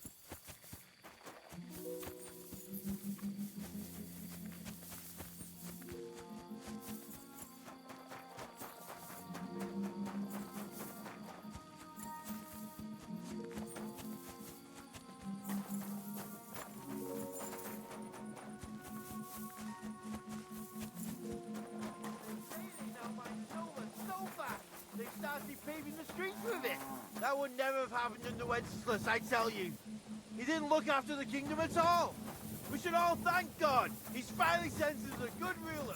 They started paving the streets with it. That would never have happened under Wenceslas, I tell you. He didn't look after the kingdom at all. We should all thank God. He's finally sent us a good ruler.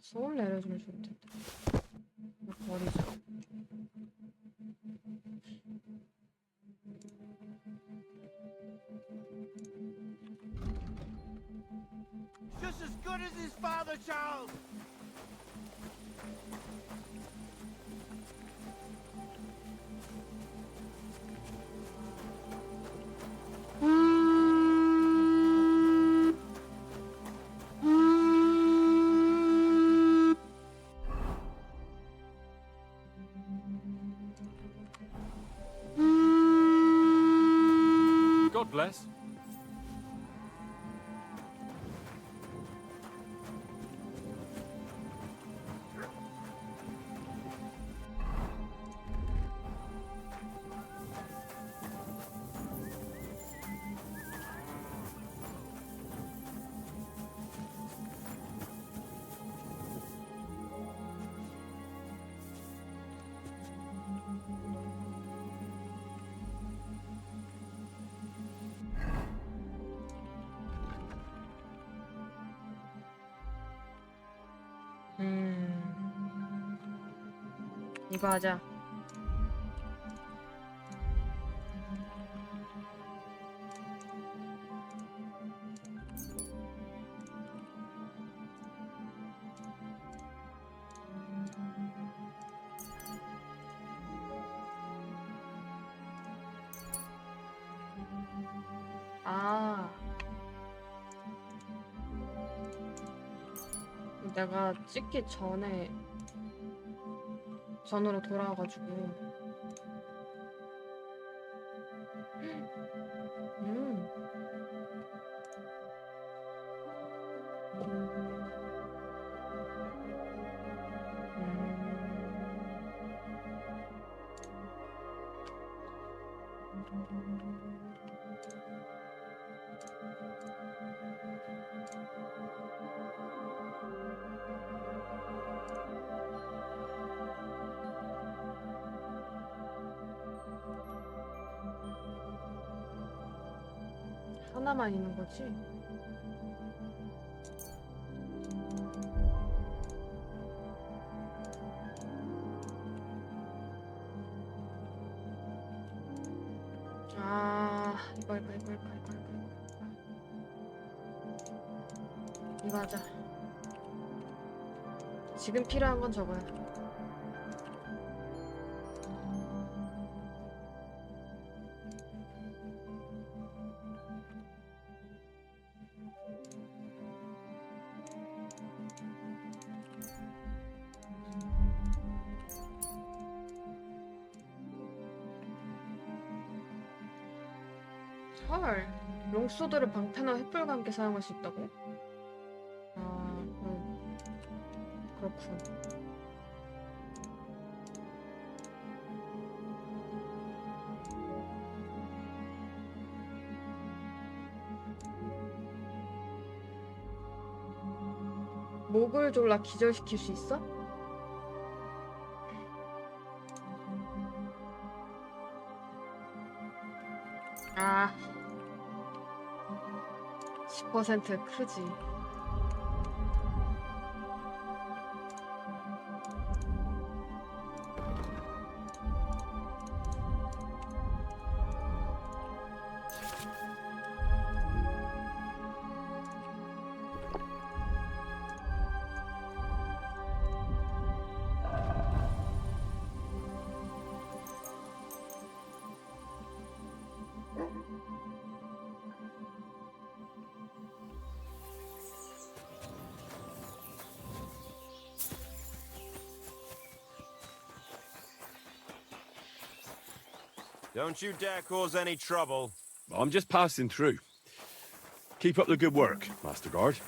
소음 내려주면 좋을 텐데. 버리자. Just as good as his father, Charles. God bless. 이거 하자. 아. 내가 찍기 전에 전으로 돌아와가지고 하나만 있는 거지? 아, 이거 하자. 지금 필요한 건 저거야. 헐, 롱소드를 방패나 횃불과 함께 사용할 수 있다고? 아, 그렇군. 목을 졸라 기절시킬 수 있어? 아, 10% 크지. Don't you dare cause any trouble. I'm just passing through. Keep up the good work, Master Guard.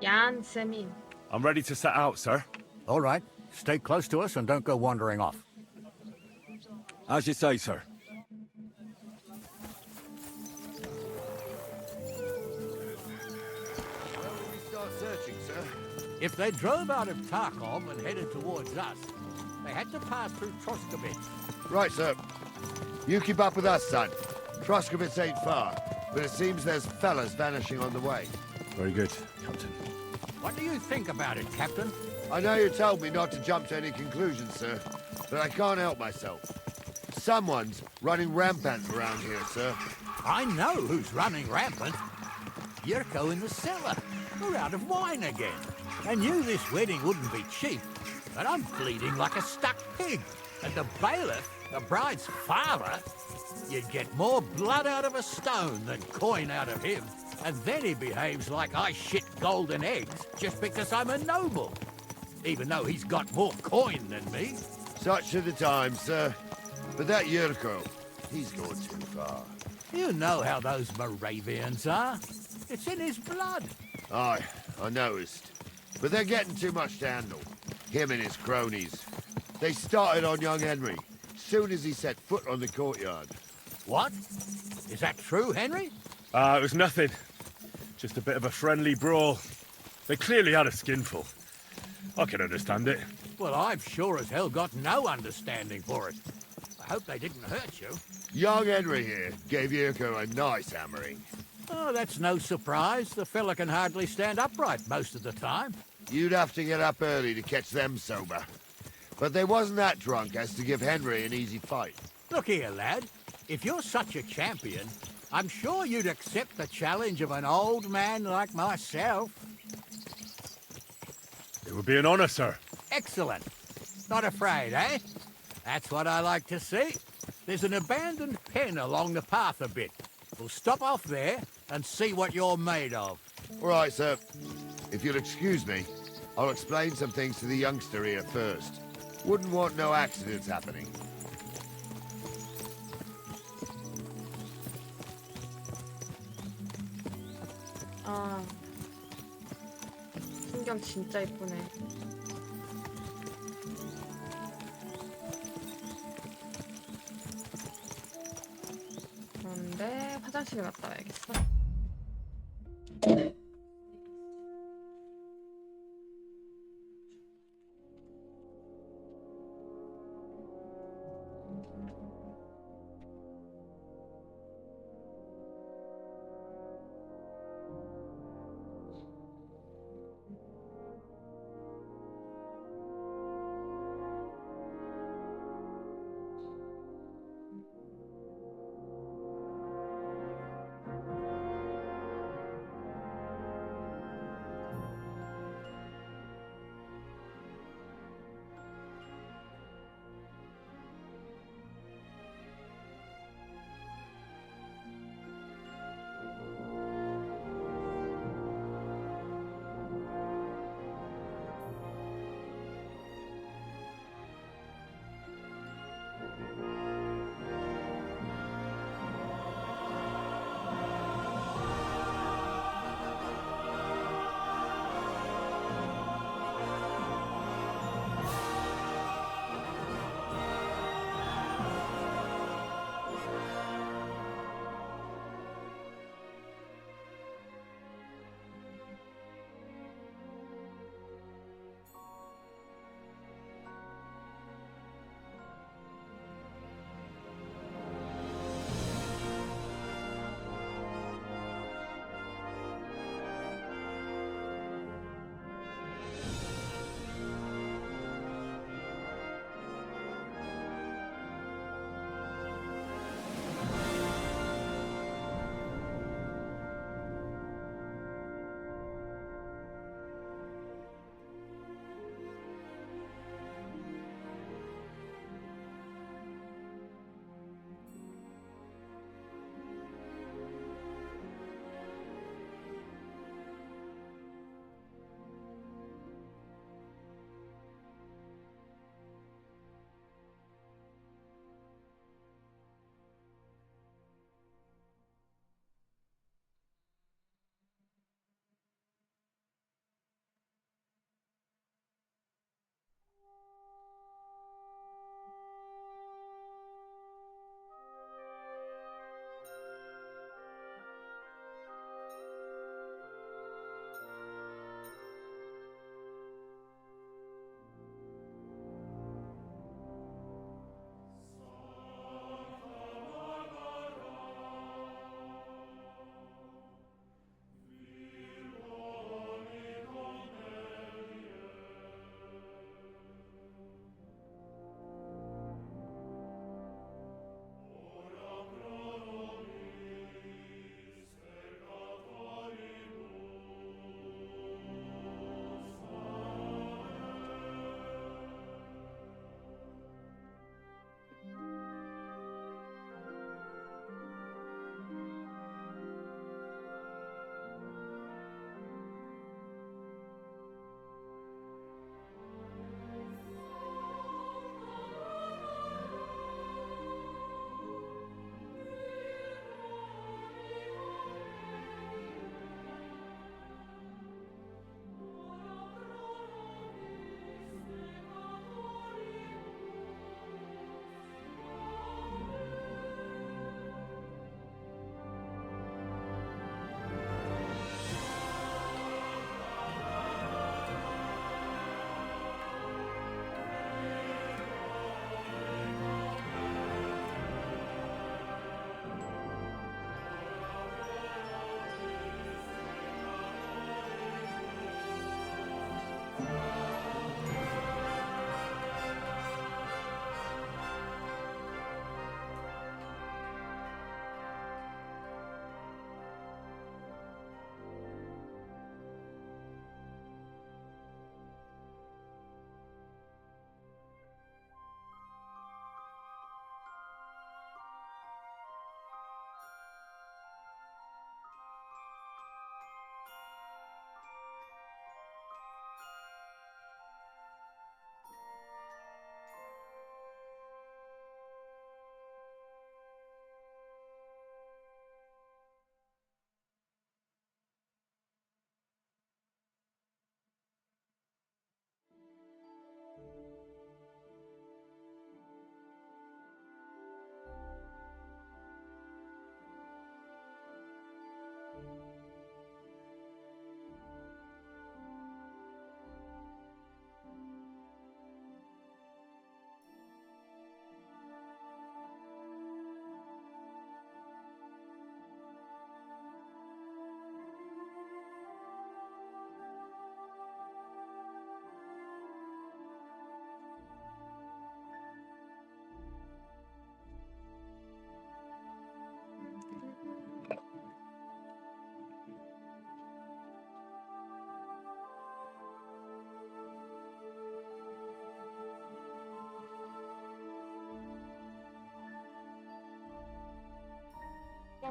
얀 세민. I'm ready to set out, sir. All right. Stay close to us and don't go wandering off. As you say, sir. Where will we start searching, sir? If they drove out of Tarkov and headed towards us, they had to pass through Troskovitz. Right, sir. You keep up with us, son. Troskovitz ain't far, but it seems there's fellas vanishing on the way. Very good, Captain. What do you think about it, Captain? I know you told me not to jump to any conclusions, sir, but I can't help myself. Someone's running rampant around here, sir. I know who's running rampant. Yurko in the cellar. We're out of wine again. I knew this wedding wouldn't be cheap, but I'm bleeding like a stuck pig. And the bailiff, the bride's father, you'd get more blood out of a stone than coin out of him. And then he behaves like I shit golden eggs just because I'm a noble. Even though he's got more coin than me. Such are the times, sir. But that Yurko, he's gone too far. You know how those Moravians are. It's in his blood. Aye, I noticed. But they're getting too much to handle. Him and his cronies. They started on young Henry, soon as he set foot on the courtyard. What? Is that true, Henry? It was nothing. Just a bit of a friendly brawl. They clearly had a skinful. I can understand it. Well, I've sure as hell got no understanding for it. I hope they didn't hurt you. Young Henry here gave Yurko a nice hammering. Oh, that's no surprise. The fella can hardly stand upright most of the time. You'd have to get up early to catch them sober. But they wasn't that drunk as to give Henry an easy fight. Look here, lad. If you're such a champion, I'm sure you'd accept the challenge of an old man like myself. It would be an honor, sir. Excellent. Not afraid, eh? That's what I like to see. There's an abandoned pen along the path a bit. We'll stop off there and see what you're made of. All right, sir. If you'll excuse me, I'll explain some things to the youngster here first. Wouldn't want no accidents happening. 아, 풍경 진짜 이쁘네. 그런데 화장실에 갔다 와야겠어.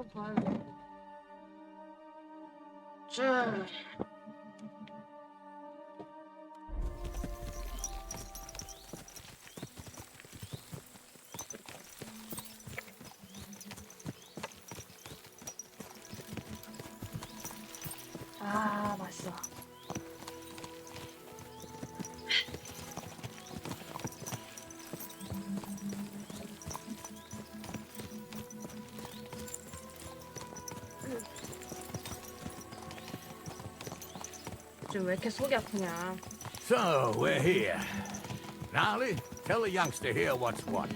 봐야겠다. 자. 아, 맛있어. 지금 왜 이렇게 속이 아프냐? So, we're here. Gnarly, tell the youngster here what's what.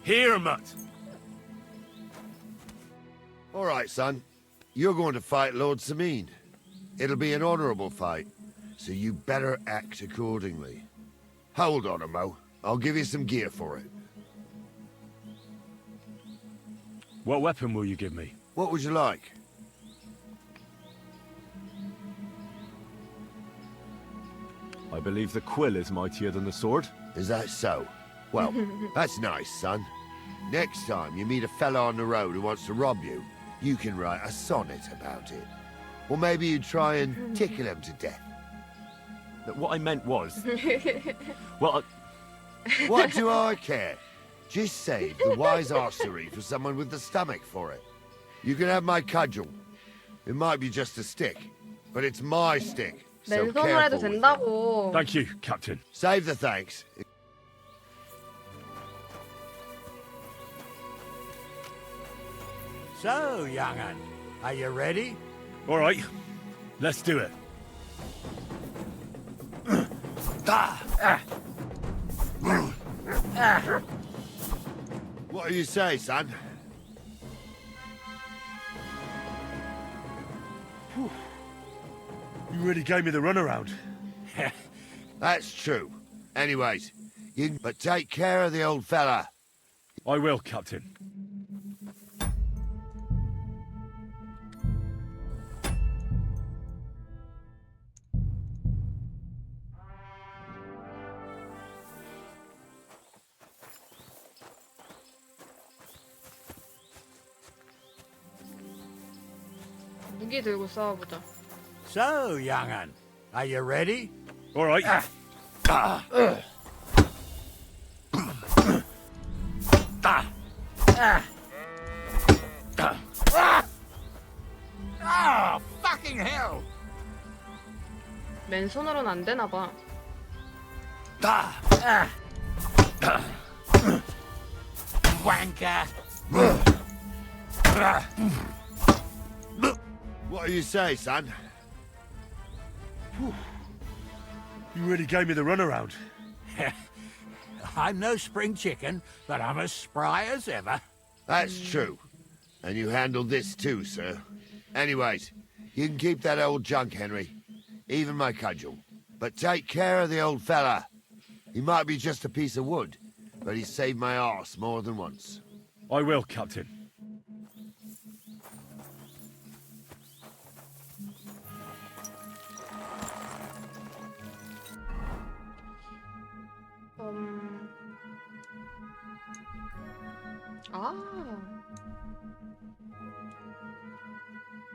Here, Mutt. All right, son. You're going to fight Lord Sameen. It'll be an honorable fight, so you better act accordingly. Hold on, Mo. I'll give you some gear for it. What weapon will you give me? What would you like? I believe the quill is mightier than the sword. Is that so? Well, that's nice, son. Next time you meet a fella on the road who wants to rob you, you can write a sonnet about it. Or maybe you try and tickle him to death. What I meant was... well, What do I care? Just save the wise archery for someone with the stomach for it. You can have my cudgel. It might be just a stick, but it's my stick. So 맨손으로 해도 careful with it. 된다고. Thank you, Captain. Save the thanks. So, young'un, are you ready? All right, let's do it. What do you say, son? You really gave me the runaround. That's true. Anyways, but take care of the old fella. I will, Captain. 무기 들고 싸워보자. So, young'un, are you ready? All right. Oh, fucking hell! 맨손으로는 안 되나 봐. Wanker! What do you say, son? You really gave me the runaround. I'm no spring chicken, but I'm as spry as ever. That's true. And you handled this too, sir. Anyways, you can keep that old junk, Henry. Even my cudgel. But take care of the old fella. He might be just a piece of wood, but he saved my arse more than once. I will, Captain. 아.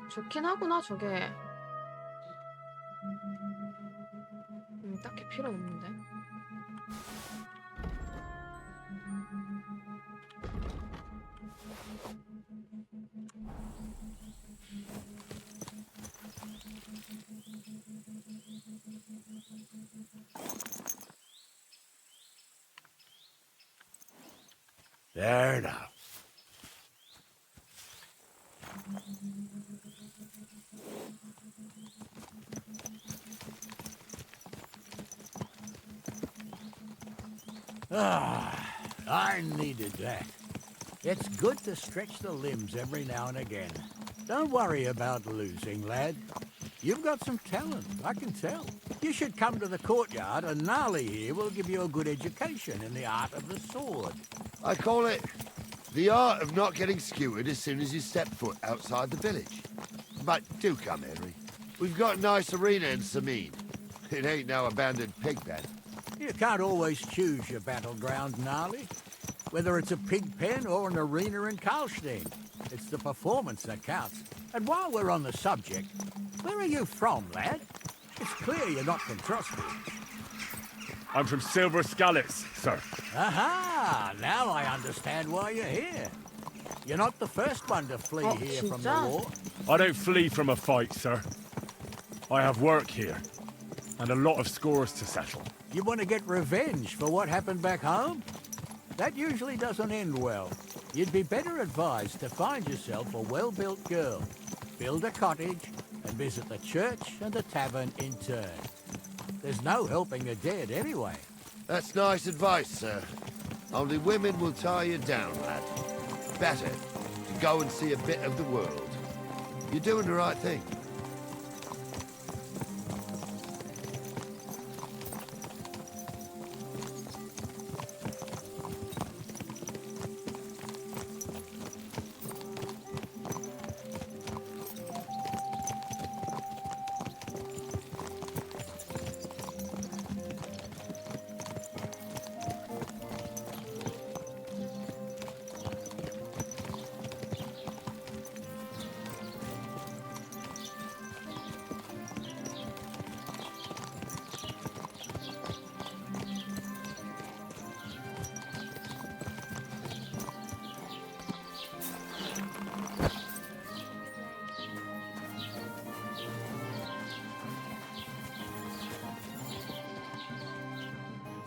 좋긴 하구나, 저게. 딱히 필요 없는데. There now. Ah, I needed that. It's good to stretch the limbs every now and again. Don't worry about losing, lad. You've got some talent, I can tell. You should come to the courtyard, and Gnarly here will give you a good education in the art of the sword. I call it the art of not getting skewered as soon as you step foot outside the village. But do come, Henry. We've got a nice arena in Sameen. It ain't no abandoned pig pen. You can't always choose your battleground, Gnarly. Whether it's a pig pen or an arena in Karlstein. It's the performance that counts. And while we're on the subject, where are you from, lad? It's clear you're not from Trusty. I'm from Silver Scallets, sir. Aha! Now I understand why you're here. You're not the first one to flee here from the war. I don't flee from a fight, sir. I have work here, and a lot of scores to settle. You want to get revenge for what happened back home? That usually doesn't end well. You'd be better advised to find yourself a well-built girl, build a cottage, and visit the church and the tavern in turn. There's no helping the dead anyway. That's nice advice, sir. Only women will tie you down, lad. Better to go and see a bit of the world. You're doing the right thing.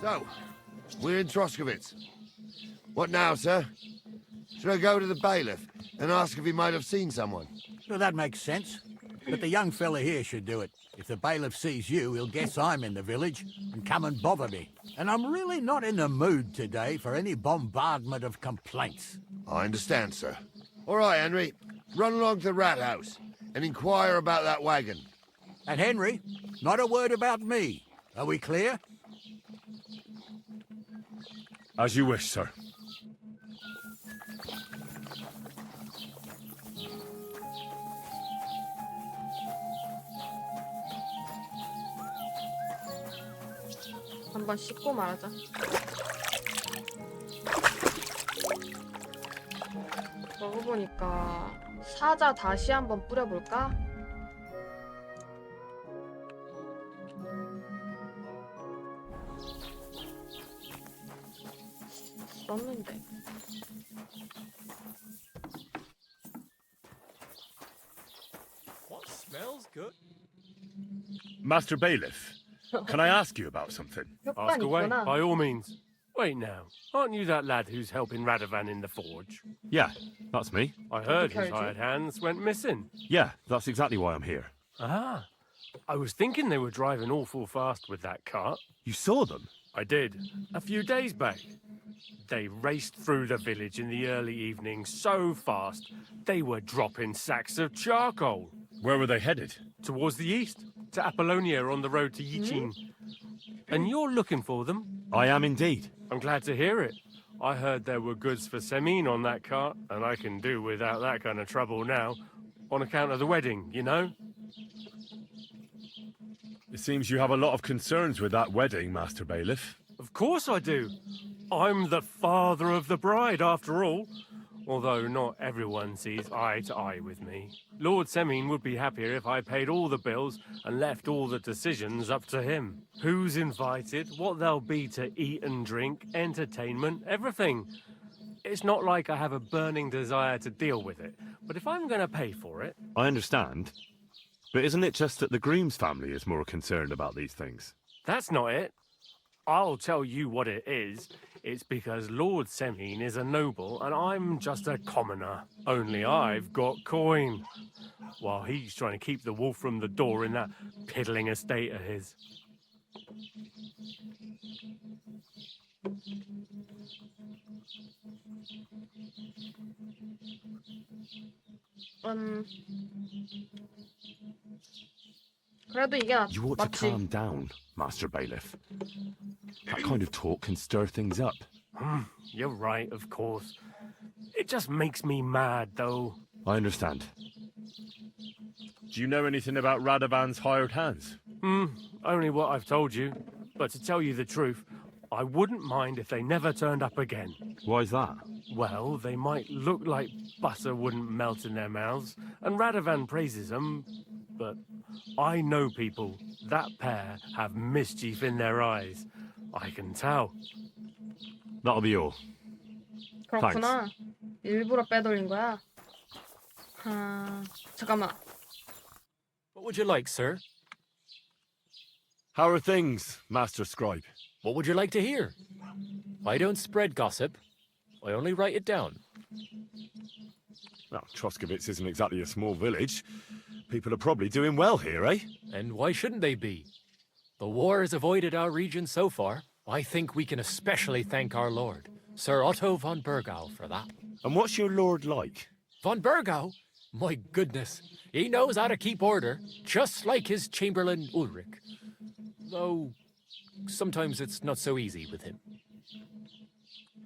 So, we're in Troskovitz. What now, sir? Should I go to the bailiff and ask if he might have seen someone? Well, that makes sense. But the young fella here should do it. If the bailiff sees you, he'll guess I'm in the village and come and bother me. And I'm really not in the mood today for any bombardment of complaints. I understand, sir. All right, Henry. Run along to the rat house and inquire about that wagon. And Henry, not a word about me. Are we clear? As you wish, sir. 한번 씻고 말하자. 먹어보니까 사자 다시 한번 뿌려볼까? 썼는데. What smells good? Master Bailiff, can I ask you about something? Ask away, by all means. Wait now, aren't you that lad who's helping Radovan in the forge? Yeah, that's me. I heard his hired hands went missing. Yeah, that's exactly why I'm here. Ah, I was thinking they were driving awful fast with that cart. You saw them? I did, a few days back. They raced through the village in the early evening so fast, they were dropping sacks of charcoal. Where were they headed? Towards the east, to Apollonia on the road to Yichin. And you're looking for them? I am indeed. I'm glad to hear it. I heard there were goods for Semine on that cart, and I can do without that kind of trouble now, on account of the wedding, you know? It seems you have a lot of concerns with that wedding, Master Bailiff. Of course I do. I'm the father of the bride, after all. Although not everyone sees eye to eye with me. Lord Semine would be happier if I paid all the bills and left all the decisions up to him. Who's invited, what there'll be to eat and drink, entertainment, everything. It's not like I have a burning desire to deal with it, but if I'm going to pay for it... I understand. But isn't it just that the groom's family is more concerned about these things? That's not it. I'll tell you what it is. It's because Lord Semine is a noble and I'm just a commoner. Only I've got coin. While he's trying to keep the wolf from the door in that piddling estate of his. 그래도 이게 You ought to 맞지. calm down, Master Bailiff. That kind of talk can stir things up. You're right, of course. It just makes me mad, though. I understand. Do you know anything about Radovan's hired hands? Only what I've told you. But to tell you the truth, I wouldn't mind if they never turned up again. Why's that? Well, they might look like butter wouldn't melt in their mouths, and Radovan praises them, but I know people. That pair have mischief in their eyes. I can tell. That'll be all. 그렇구나. 일부러 빼돌린 거야. 잠깐만. What would you like, sir? How are things, Master Scribe? What would you like to hear? I don't spread gossip. I only write it down. Well, Troskovitz isn't exactly a small village. People are probably doing well here, eh? And why shouldn't they be? The war has avoided our region so far. I think we can especially thank our lord, Sir Otto von Burgau, for that. And what's your lord like? Von Burgau? My goodness, he knows how to keep order, just like his Chamberlain Ulrich. Though, sometimes it's not so easy with him.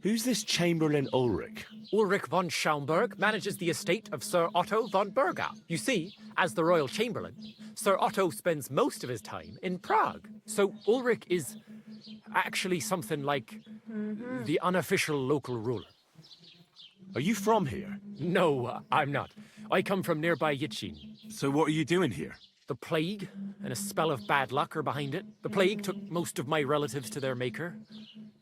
Who's this Chamberlain Ulrich? Ulrich von Schaumburg manages the estate of Sir Otto von Burgau. You see, as the royal chamberlain, Sir Otto spends most of his time in Prague. So Ulrich is actually something like the unofficial local ruler. Are you from here? No, I'm not. I come from nearby Yitchin. So what are you doing here? The plague and a spell of bad luck are behind it. The plague took most of my relatives to their maker,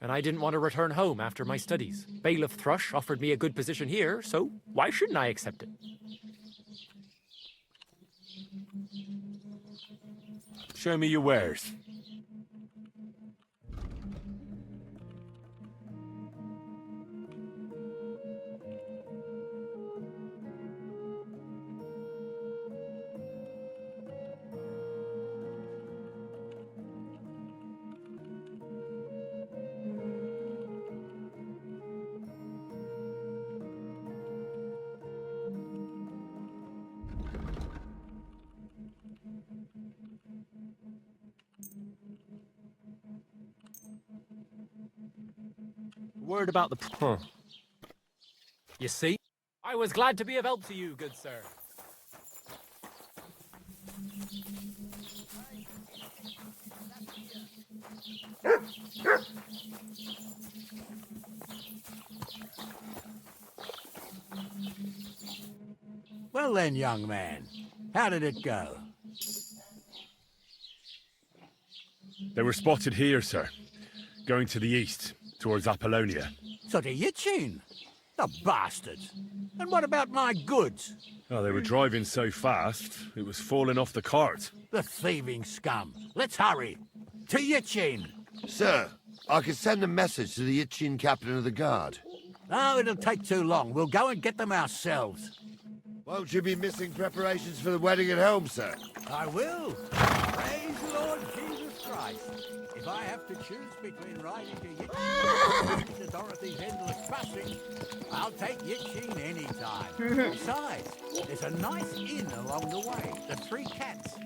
and I didn't want to return home after my studies. Bailiff Thrush offered me a good position here, so why shouldn't I accept it? Show me your wares. Word about the... You see? I was glad to be of help to you, good sir. Well then, young man, how did it go? They were spotted here, sir. Going to the east, towards Apollonia. So to Yitchin? The bastards! And what about my goods? Oh, they were driving so fast, it was falling off the cart. The thieving scum. Let's hurry. To Yitchin! Sir, I can send a message to the Yitchin captain of the guard. Oh, it'll take too long. We'll go and get them ourselves. Won't you be missing preparations for the wedding at home, sir? I will. Praise the Lord Jesus Christ. If I have to choose between riding to Yitchin or to Dorothy's endless passing, I'll take Yitchin any time. Besides, there's a nice inn along the way, the Three Cats.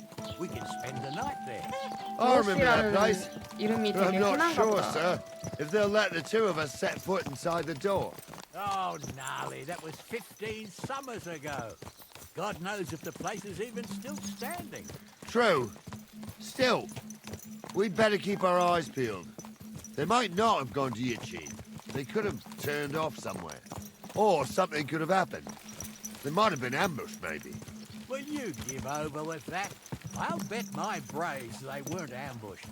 We can spend the night there. I remember that place. 이름이 But I'm 되게 not 흔한가 sure, 보다. sir, if they'll let the two of us set foot inside the door. Oh, gnarly, that was 15 summers ago. God knows if the place is even still standing. True. Still, we'd better keep our eyes peeled. They might not have gone to Yitchin. They could have turned off somewhere. Or something could have happened. They might have been ambushed, maybe. Will you give over with that? I'll bet my braves they weren't ambushed.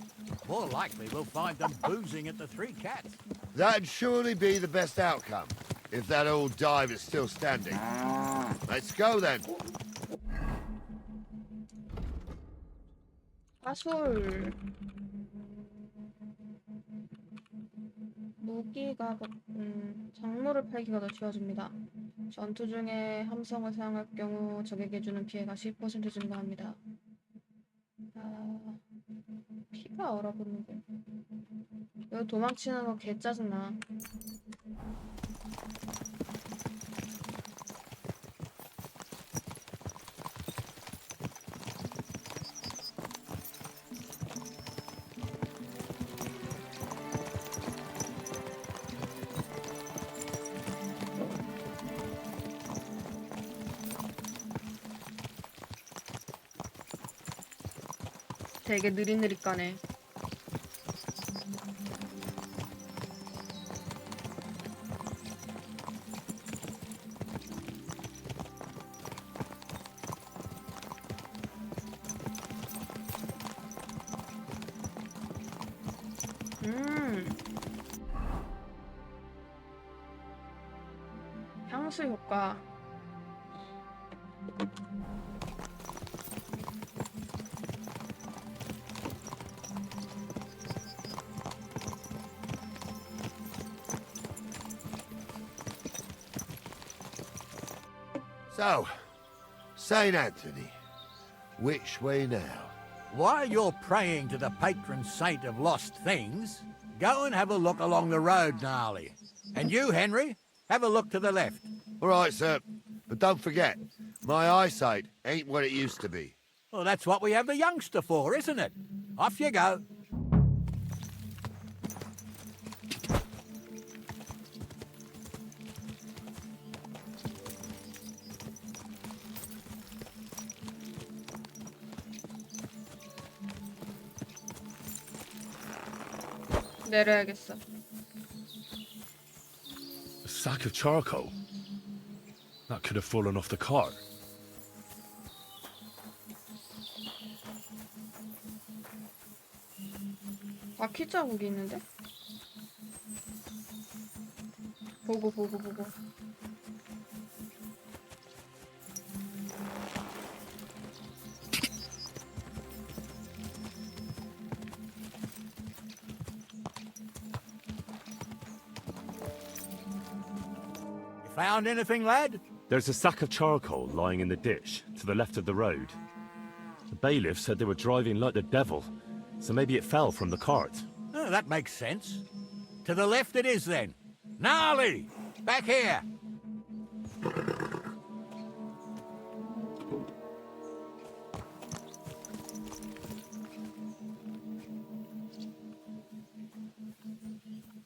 More likely we'll find them boozing at the Three Cats. That'd surely be the best outcome, if that old dive is still standing. Let's go, then. 화술. 무기가 작물을 팔기가 더 쉬워집니다. 전투 중에 함성을 사용할 경우 적에게 주는 피해가 10% 증가합니다. 피가 얼어붙는데. 여기 도망치는 거 개 짜증나. 되게 느릿느릿 가네. 향수 효과. So, St. Anthony, which way now? While you're praying to the patron saint of lost things, go and have a look along the road, Gnarly. And you, Henry, have a look to the left. All right, sir. But don't forget, my eyesight ain't what it used to be. Well, that's what we have the youngster for, isn't it? Off you go. 내려야겠어. A sack of charcoal? That could have fallen off the cart. 바퀴 자국이 있는데? 보고. Found anything, lad? There's a sack of charcoal lying in the ditch to the left of the road. The bailiff said they were driving like the devil, so maybe it fell from the cart. Oh, that makes sense. To the left it is, then. Gnarly! Back here!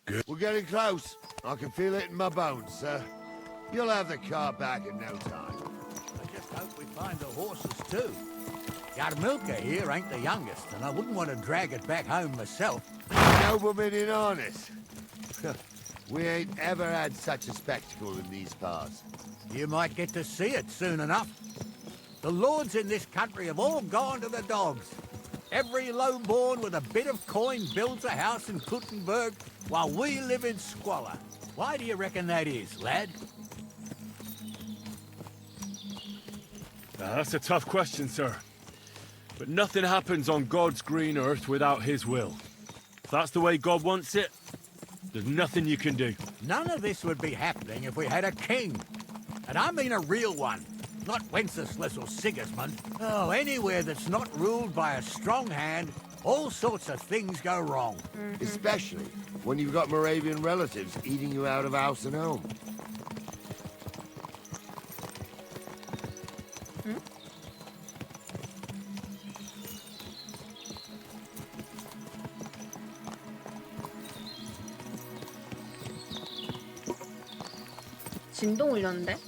Good. We're getting close. I can feel it in my bones, sir. You'll have the car back in no time. I just hope we find the horses, too. Yarmilka here ain't the youngest, and I wouldn't want to drag it back home myself. Nobleman in harness. We ain't ever had such a spectacle in these parts. You might get to see it soon enough. The lords in this country have all gone to the dogs. Every lowborn with a bit of coin builds a house in Kuttenberg, while we live in squalor. Why do you reckon that is, lad? That's a tough question, sir. But nothing happens on God's green earth without his will. If that's the way God wants it, there's nothing you can do. None of this would be happening if we had a king. And I mean a real one. Not Wenceslas or Sigismund. Oh, anywhere that's not ruled by a strong hand, all sorts of things go wrong. Especially when you've got Moravian relatives eating you out of house and home. 진동 울렸는데?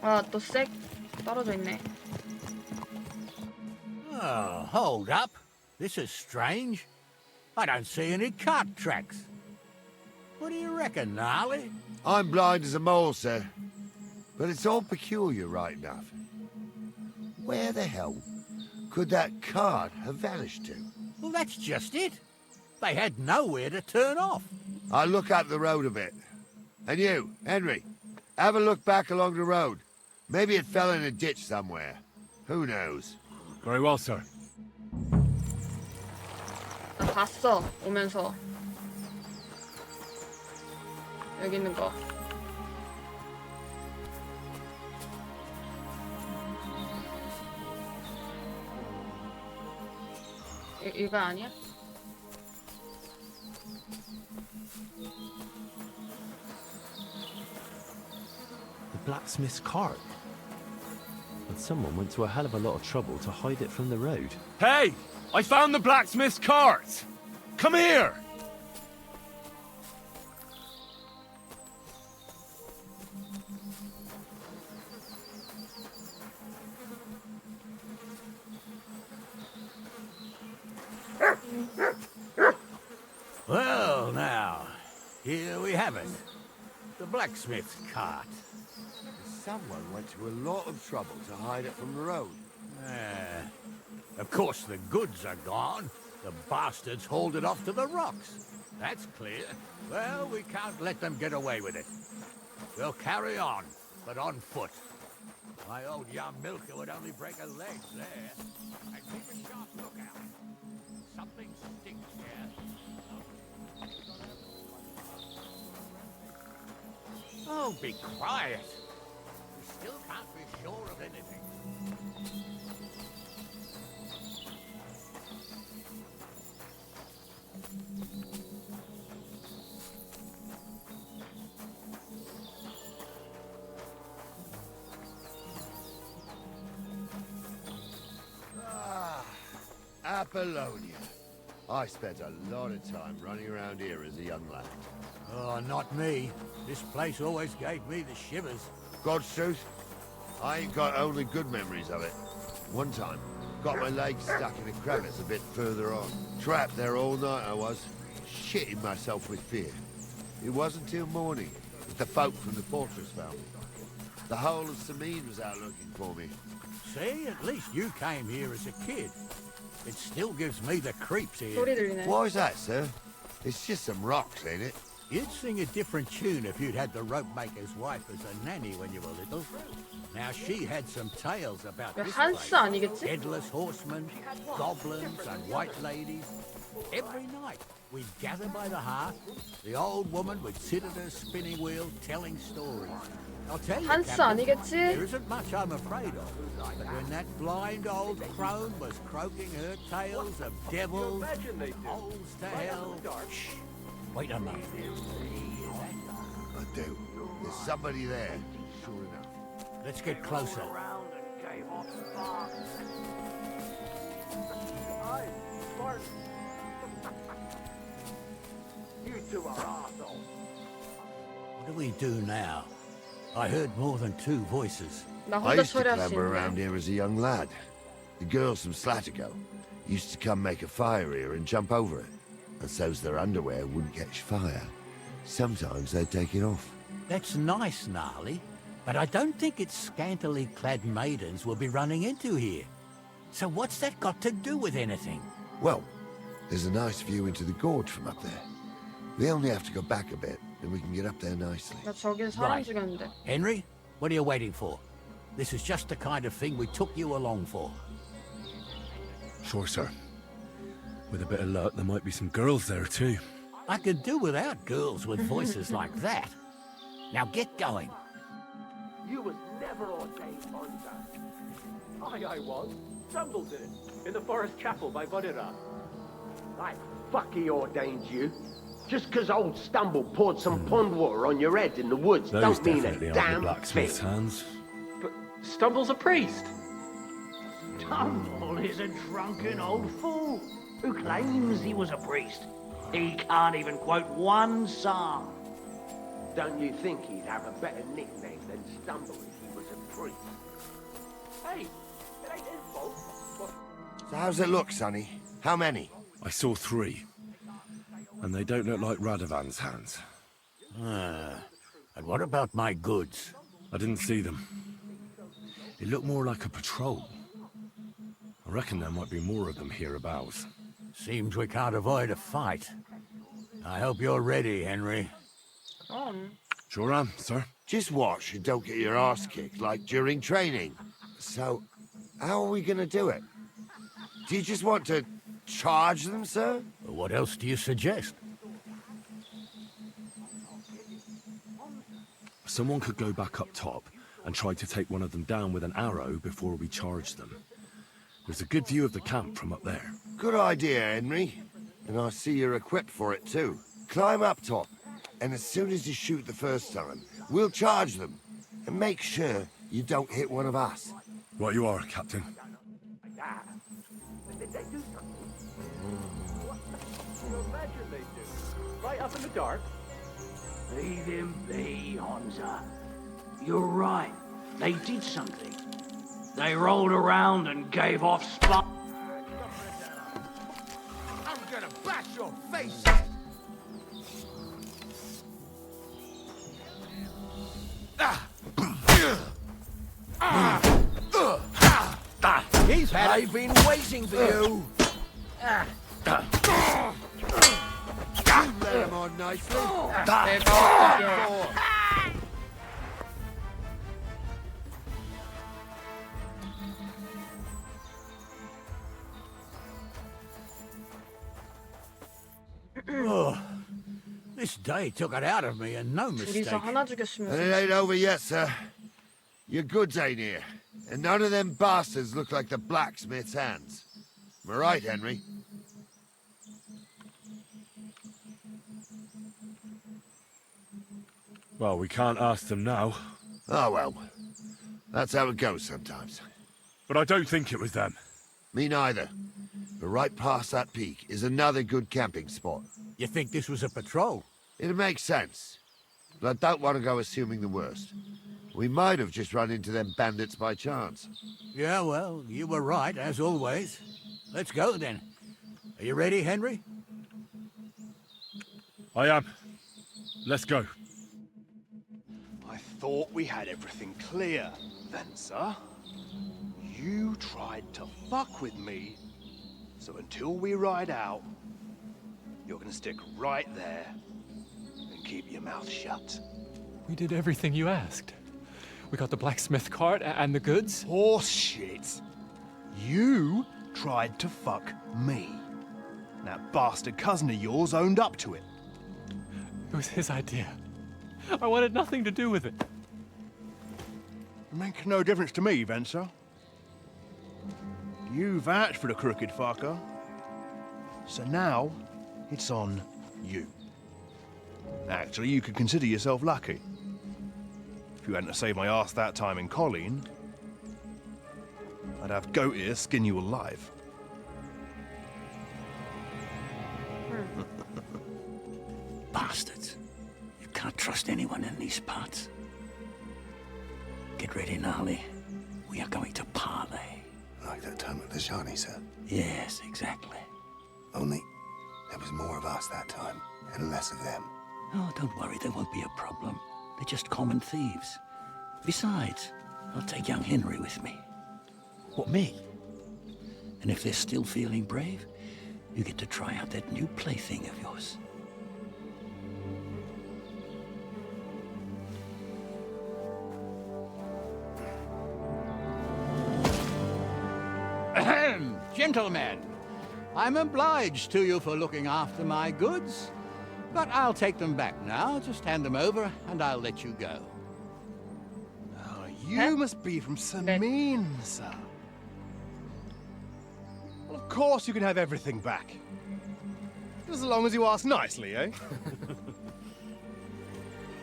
아, 또 색 떨어져 있네. Oh, hold up. This is strange. I don't see any cart tracks. What do you reckon, Gnarly? I'm blind as a mole, sir. But it's all peculiar right enough. Where the hell could that cart have vanished to? Well, that's just it. They had nowhere to turn off. I'll look up the road a bit. And you, Henry, have a look back along the road. Maybe it fell in a ditch somewhere. Who knows? Very well, sir. 나 봤어, 오면서. 여기 있는 거. 이거 아니야? The blacksmith's cart. And someone went to a hell of a lot of trouble to hide it from the road. Hey! I found the blacksmith's cart! Come here! have it. The blacksmith's cart. Someone went to a lot of trouble to hide it from the road. Of course, the goods are gone. The bastards hauled it off to the rocks. That's clear. Well, we can't let them get away with it. We'll carry on, but on foot. My old young milker would only break a leg there. And keep a sharp lookout. Something stinks here. Oh, be quiet. We still can't be sure of anything. Apollonia. I spent a lot of time running around here as a young lad. Oh, not me. This place always gave me the shivers. God's truth, I ain't got only good memories of it. One time, got my leg stuck in a crevice a bit further on. Trapped there all night I was, shitting myself with fear. It wasn't till morning that the folk from the fortress found me. The whole of Sameen was out looking for me. See, at least you came here as a kid. It still gives me the creeps here. Why is that, sir? It's just some rocks, ain't it? You'd sing a different tune if you'd had the rope maker's wife as a nanny when you were little. Now, she had some tales about this place. Headless horsemen, goblins, and white ladies. Every night, we'd gather by the hearth. The old woman would sit at her spinning wheel telling stories. I'll tell you, Captain, there isn't much I'm afraid of. But when that blind old crone was croaking her tales of devils, holes to hell... Shh! Wait a moment. I do. There's somebody there, sure enough. Let's get closer. You two are arseholes. What do we do now? I heard more than two voices. I used to clamber around here as a young lad. The girls from Slatigo used to come make a fire here and jump over it. And so's their underwear wouldn't catch fire. Sometimes they'd take it off. That's nice, Gnarly. But I don't think it's scantily clad maidens we'll be running into here. So what's that got to do with anything? Well, there's a nice view into the gorge from up there. We only have to go back a bit, and we can get up there nicely. Right. Henry, what are you waiting for? This is just the kind of thing we took you along for. Sure, sir. With a bit of luck, there might be some girls there, too. I could do without girls with voices like that. Now get going. You was never ordained hunter. I was. Stumbled in it. In the forest chapel by Vodira. I fucky ordained you. Just 'cause old Stumble poured some pond water on your head in the woods Those don't mean a definitely aren't the damn blacksmith's thing. hands. But Stumble's a priest. Stumble is a drunken old fool who claims he was a priest. He can't even quote one psalm. Don't you think he'd have a better nickname than Stumble if he was a priest? Hey, it ain't his fault. So how's it look, Sonny? How many? I saw 3. And they don't look like Radovan's hands. And what about my goods? I didn't see them. It looked more like a patrol. I reckon there might be more of them hereabouts. Seems we can't avoid a fight. I hope you're ready, Henry. Sure am, sir. Just watch and don't get your arse kicked like during training. So, how are we gonna do it? Do you just want to charge them, sir? What else do you suggest? Someone could go back up top and try to take one of them down with an arrow before we charge them. There's a good view of the camp from up there. Good idea, Henry. And I see you're equipped for it too. Climb up top, and as soon as you shoot the first time, we'll charge them. And make sure you don't hit one of us. Right you are, Captain. Did they do something? You imagine they do. Right up in the dark. Leave him be, Hansa. You're right. They did something. They rolled around and gave off spot. I'm gonna bash your face! He's had I've been waiting for you. You let him on nicely. Oh, this day took it out of me, and no mistake. 둘이서 하나 죽였으면 And it ain't over yet, sir. Your goods ain't here. And none of them bastards look like the blacksmith's hands. Am I right, Henry? Well, we can't ask them now. Oh, well. That's how it goes sometimes. But I don't think it was them. Me neither. But right past that peak is another good camping spot. You think this was a patrol? It makes sense. But I don't want to go assuming the worst. We might have just run into them bandits by chance. Yeah, well, you were right, as always. Let's go, then. Are you ready, Henry? I am. Let's go. I thought we had everything clear, then, sir. You tried to fuck with me, so until we ride out, you're gonna stick right there and keep your mouth shut. We did everything you asked. We got the blacksmith cart and the goods. Horse shit. You tried to fuck me. That bastard cousin of yours owned up to it. It was his idea. I wanted nothing to do with it. Make no difference to me, Venser. You vouched for the crooked fucker. So now, it's on you. Actually, you could consider yourself lucky. If you hadn't saved my ass that time in Colleen, I'd have goat ear skin you alive. Bastards. You can't trust anyone in these parts. Get ready, Gnarly. We are going to parley. Like that time with the Shani, sir. Yes, exactly. Only there was more of us that time, and less of them. Oh, don't worry, there won't be a problem. They're just common thieves. Besides, I'll take young Henry with me. What, me? And if they're still feeling brave, you get to try out that new plaything of yours. Ahem, gentlemen, I'm obliged to you for looking after my goods, but I'll take them back now. Just hand them over, and I'll let you go. Oh, you must be from Samin, sir. Well, of course you can have everything back. Just as long as you ask nicely, eh?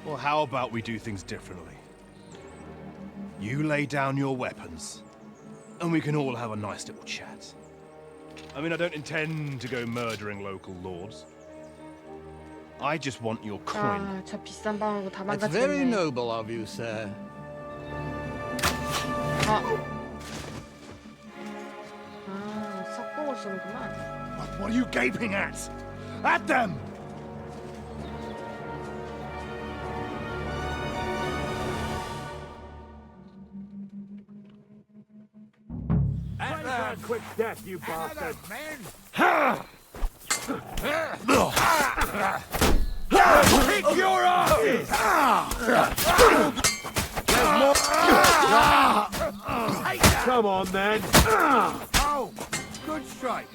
Well, how about we do things differently? You lay down your weapons, and we can all have a nice little chat. I mean, I don't intend to go murdering local lords. I just want your coin. 아, 저 비싼 방으로 다 That's very 망가지겠네. noble of you, sir. 석궁을 쓰는구만. What are you gaping at? At them! At that quick death, you bastard! Kick your asses! Come on, then. Oh, good strike.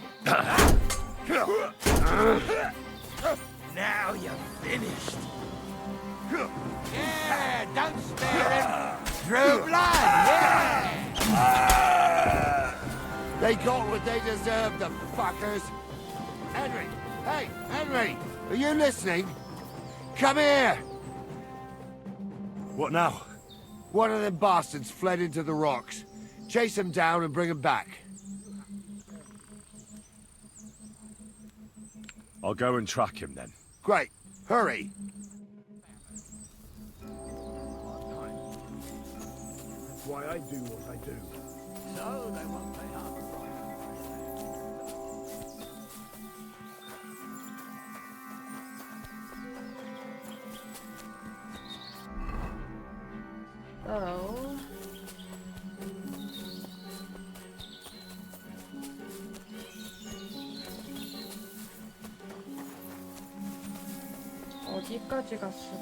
Now you're finished. Yeah, don't spare him. Through blood, yeah! They got what they deserved, the fuckers. Henry! Hey, Henry! Are you listening? Come here! What now? One of them bastards fled into the rocks. Chase him down and bring him back. I'll go and track him then. Great. Hurry. That's why I do what I do. So they won't pay half the price. 어디까지 갔을까?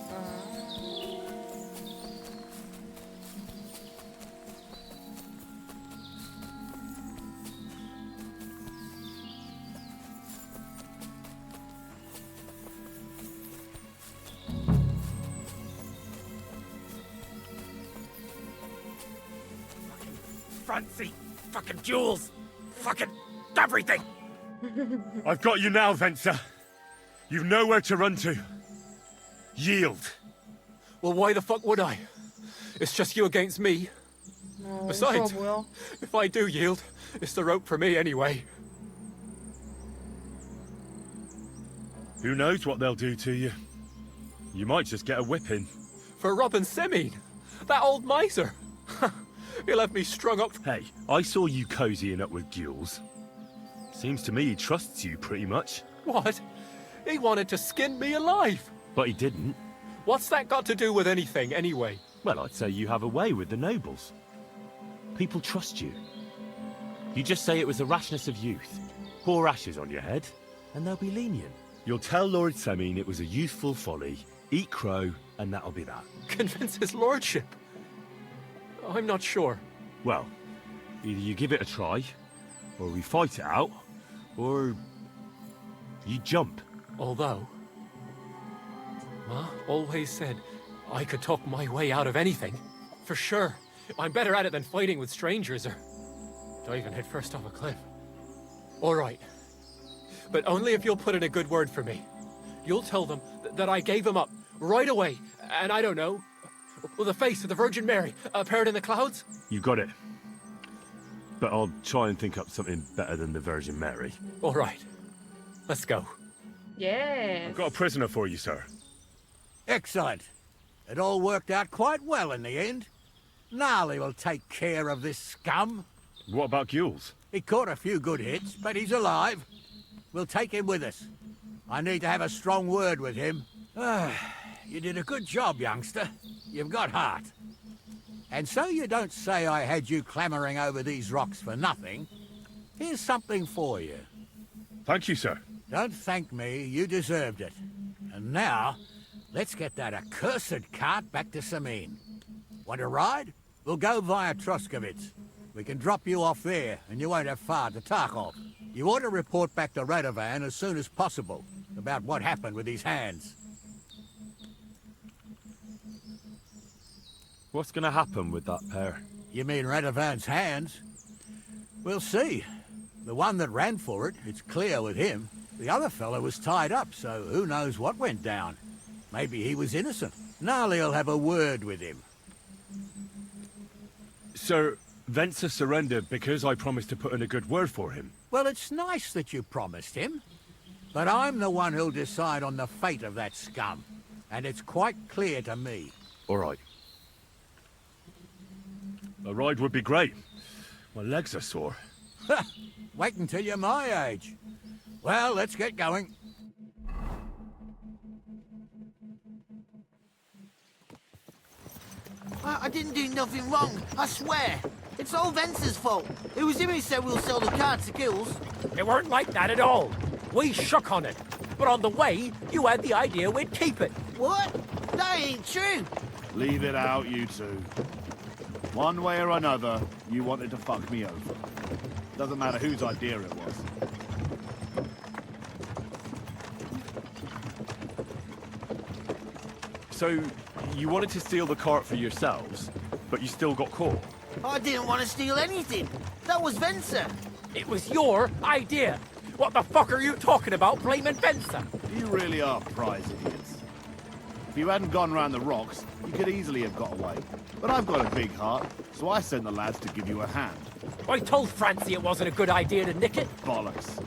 Fancy, fucking jewels, fucking everything. I've got you now, Venser. You've nowhere to run to. Yield. Well, why the fuck would I? It's just you against me. Besides, if I do yield, it's the rope for me anyway. Who knows what they'll do to you? You might just get a whipping. For robbing Semine, that old miser. He'll have me strung up. Hey, I saw you cozying up with Gules. Seems to me he trusts you pretty much. What? He wanted to skin me alive. But he didn't. What's that got to do with anything, anyway? Well, I'd say you have a way with the nobles. People trust you. You just say it was the rashness of youth. Pour ashes on your head, and they'll be lenient. You'll tell Lord Semine it was a youthful folly, eat crow, and that'll be that. Convince his lordship? I'm not sure. Well, either you give it a try, or we fight it out, or you jump. Although, Ma always said I could talk my way out of anything. For sure. I'm better at it than fighting with strangers or diving headfirst off a cliff. All right. But only if you'll put in a good word for me. You'll tell them that I gave him up right away, and I don't know, with the face of the Virgin Mary appeared in the clouds? You got it. But I'll try and think up something better than the Virgin Mary. All right. Let's go. Yes. I've got a prisoner for you, sir. Excellent. It all worked out quite well in the end. Gnarly will take care of this scum. What about Gules? He caught a few good hits, but he's alive. We'll take him with us. I need to have a strong word with him. You did a good job, youngster. You've got heart. And so you don't say I had you clambering over these rocks for nothing. Here's something for you. Thank you, sir. Don't thank me, you deserved it. And now, let's get that accursed cart back to Semine. Want a ride? We'll go via Troskovitz. We can drop you off there, and you won't have far to Tarkov. You ought to report back to Radovan as soon as possible about what happened with his hands. What's going to happen with that pair? You mean Radovan's hands? We'll see. The one that ran for it, it's clear with him. The other fellow was tied up, so who knows what went down. Maybe he was innocent. Gnarly'll have a word with him. Sir, Venser surrendered because I promised to put in a good word for him. Well, it's nice that you promised him. But I'm the one who'll decide on the fate of that scum. And it's quite clear to me. All right. A ride would be great. My legs are sore. Wait until you're my age. Well, let's get going. I didn't do nothing wrong, I swear. It's all Venser's fault. It was him who said we'll sell the car to Gules. It weren't like that at all. We shook on it. But on the way, you had the idea we'd keep it. What? That ain't true. Leave it out, you two. One way or another, you wanted to fuck me over. Doesn't matter whose idea it was. So, you wanted to steal the cart for yourselves, but you still got caught? I didn't want to steal anything. That was Venser. It was your idea. What the fuck are you talking about, blaming Venser? You really are prize idiots. If you hadn't gone round the rocks, you could easily have got away. But I've got a big heart, so I sent the lads to give you a hand. I told Francie it wasn't a good idea to nick it. Bollocks.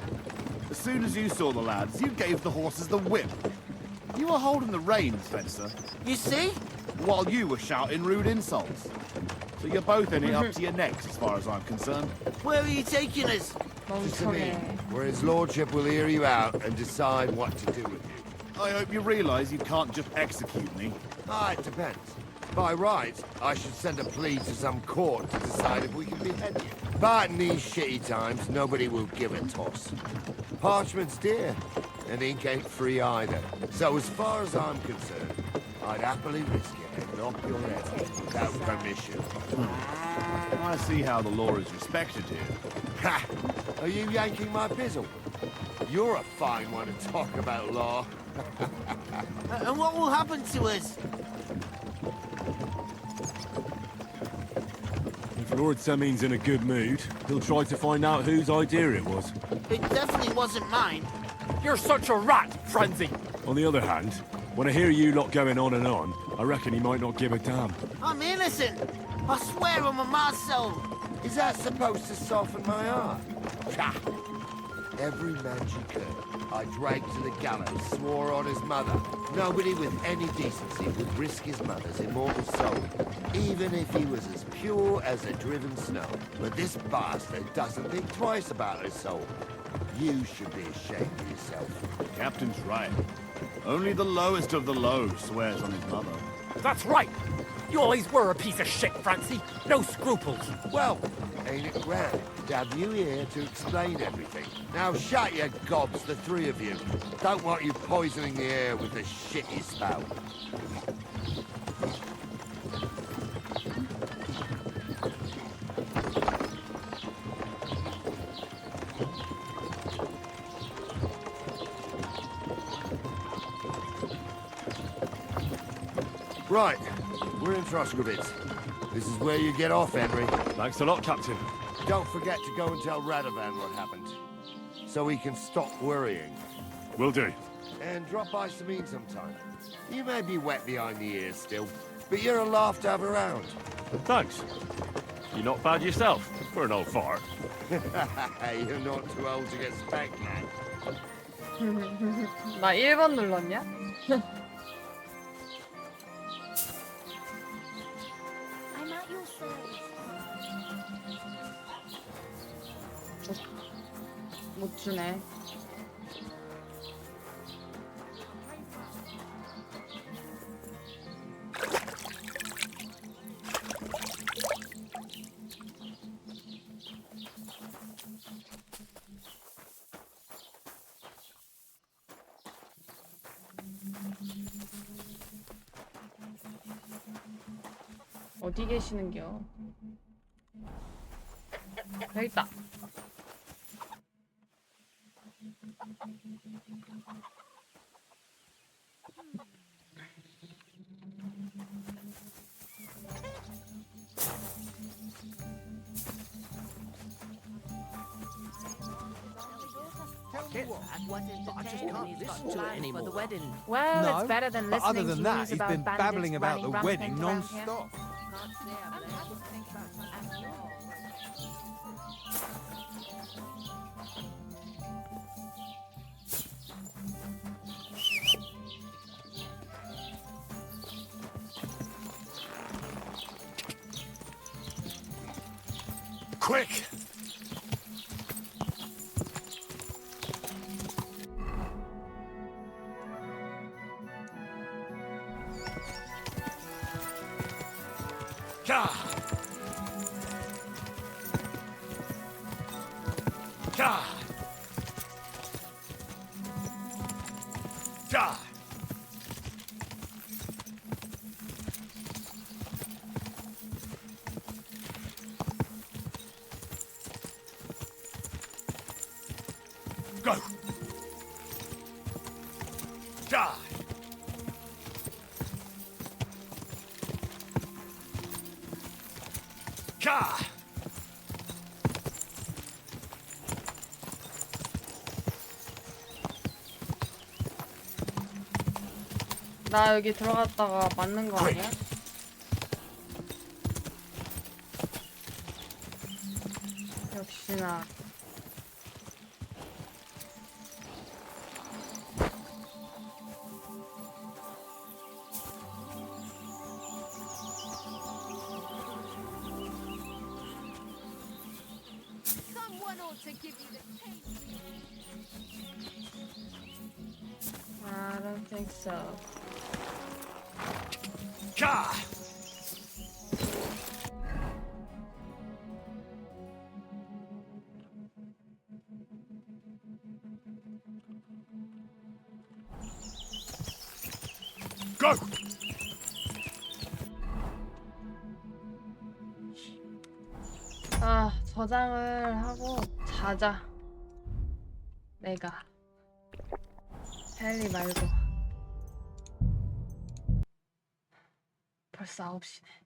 As soon as you saw the lads, you gave the horses the whip. You were holding the reins, Venser. You see? While you were shouting rude insults. So you're both in it up to your necks, as far as I'm concerned. Where are you taking us? To Semine, where his lordship will hear you out and decide what to do with you. I hope you realise you can't just execute me. It depends. By rights, I should send a plea to some court to decide if we can behead you. But in these shitty times, nobody will give a toss. Parchment's dear, and ink ain't free either. So as far as I'm concerned, I'd happily risk it and knock your head off without permission. I see how the law is respected here. Ha! Are you yanking my pizzle? You're a fine one to talk about law. And what will happen to us? If Lord Semin's in a good mood, he'll try to find out whose idea it was. It definitely wasn't mine. You're such a rat, Frenzy. On the other hand, when I hear you lot going on and on, I reckon he might not give a damn. I'm innocent. I swear on my ma's soul. Is that supposed to soften my heart? Ha! Every man she could, I dragged to the gallows, swore on his mother. Nobody with any decency would risk his mother's immortal soul, even if he was as pure as a driven snow. But this bastard doesn't think twice about her soul. You should be ashamed of yourself. The captain's right. Only the lowest of the low swears on his mother. That's right. You always were a piece of shit, Francie. No scruples. Well, ain't it grand to have you here to explain everything? Now shut your gobs, the three of you. Don't want you poisoning the air with the shit you spout. Right, we're in Troskovitz. This is where you get off, Henry. Thanks a lot, Captain. Don't forget to go and tell Radovan what happened, so he can stop worrying. Will do. And drop by Samin sometime. You may be wet behind the ears still, but you're a laugh to have around. Thanks. You're not bad yourself, for an old fart. You're not too old to get spanked, lad. 나 1번 눌렀냐? I'm at your service. 못 주네. 어디 계시는겨? 여기 있다. Well, No, it's better than but listening other than to that, news he's about been bandits babbling about running the rampant wedding around here. non-stop. Quick! Ka! Ka! Ka! Go! Die! Ka! 나 여기 들어갔다가 맞는 거 아니야? 역시나. Someone ought to give you the I don't think so. Ka! Go! 아, 저장을 하고 자자. 내가 헨리 말고. 벌써 9시네.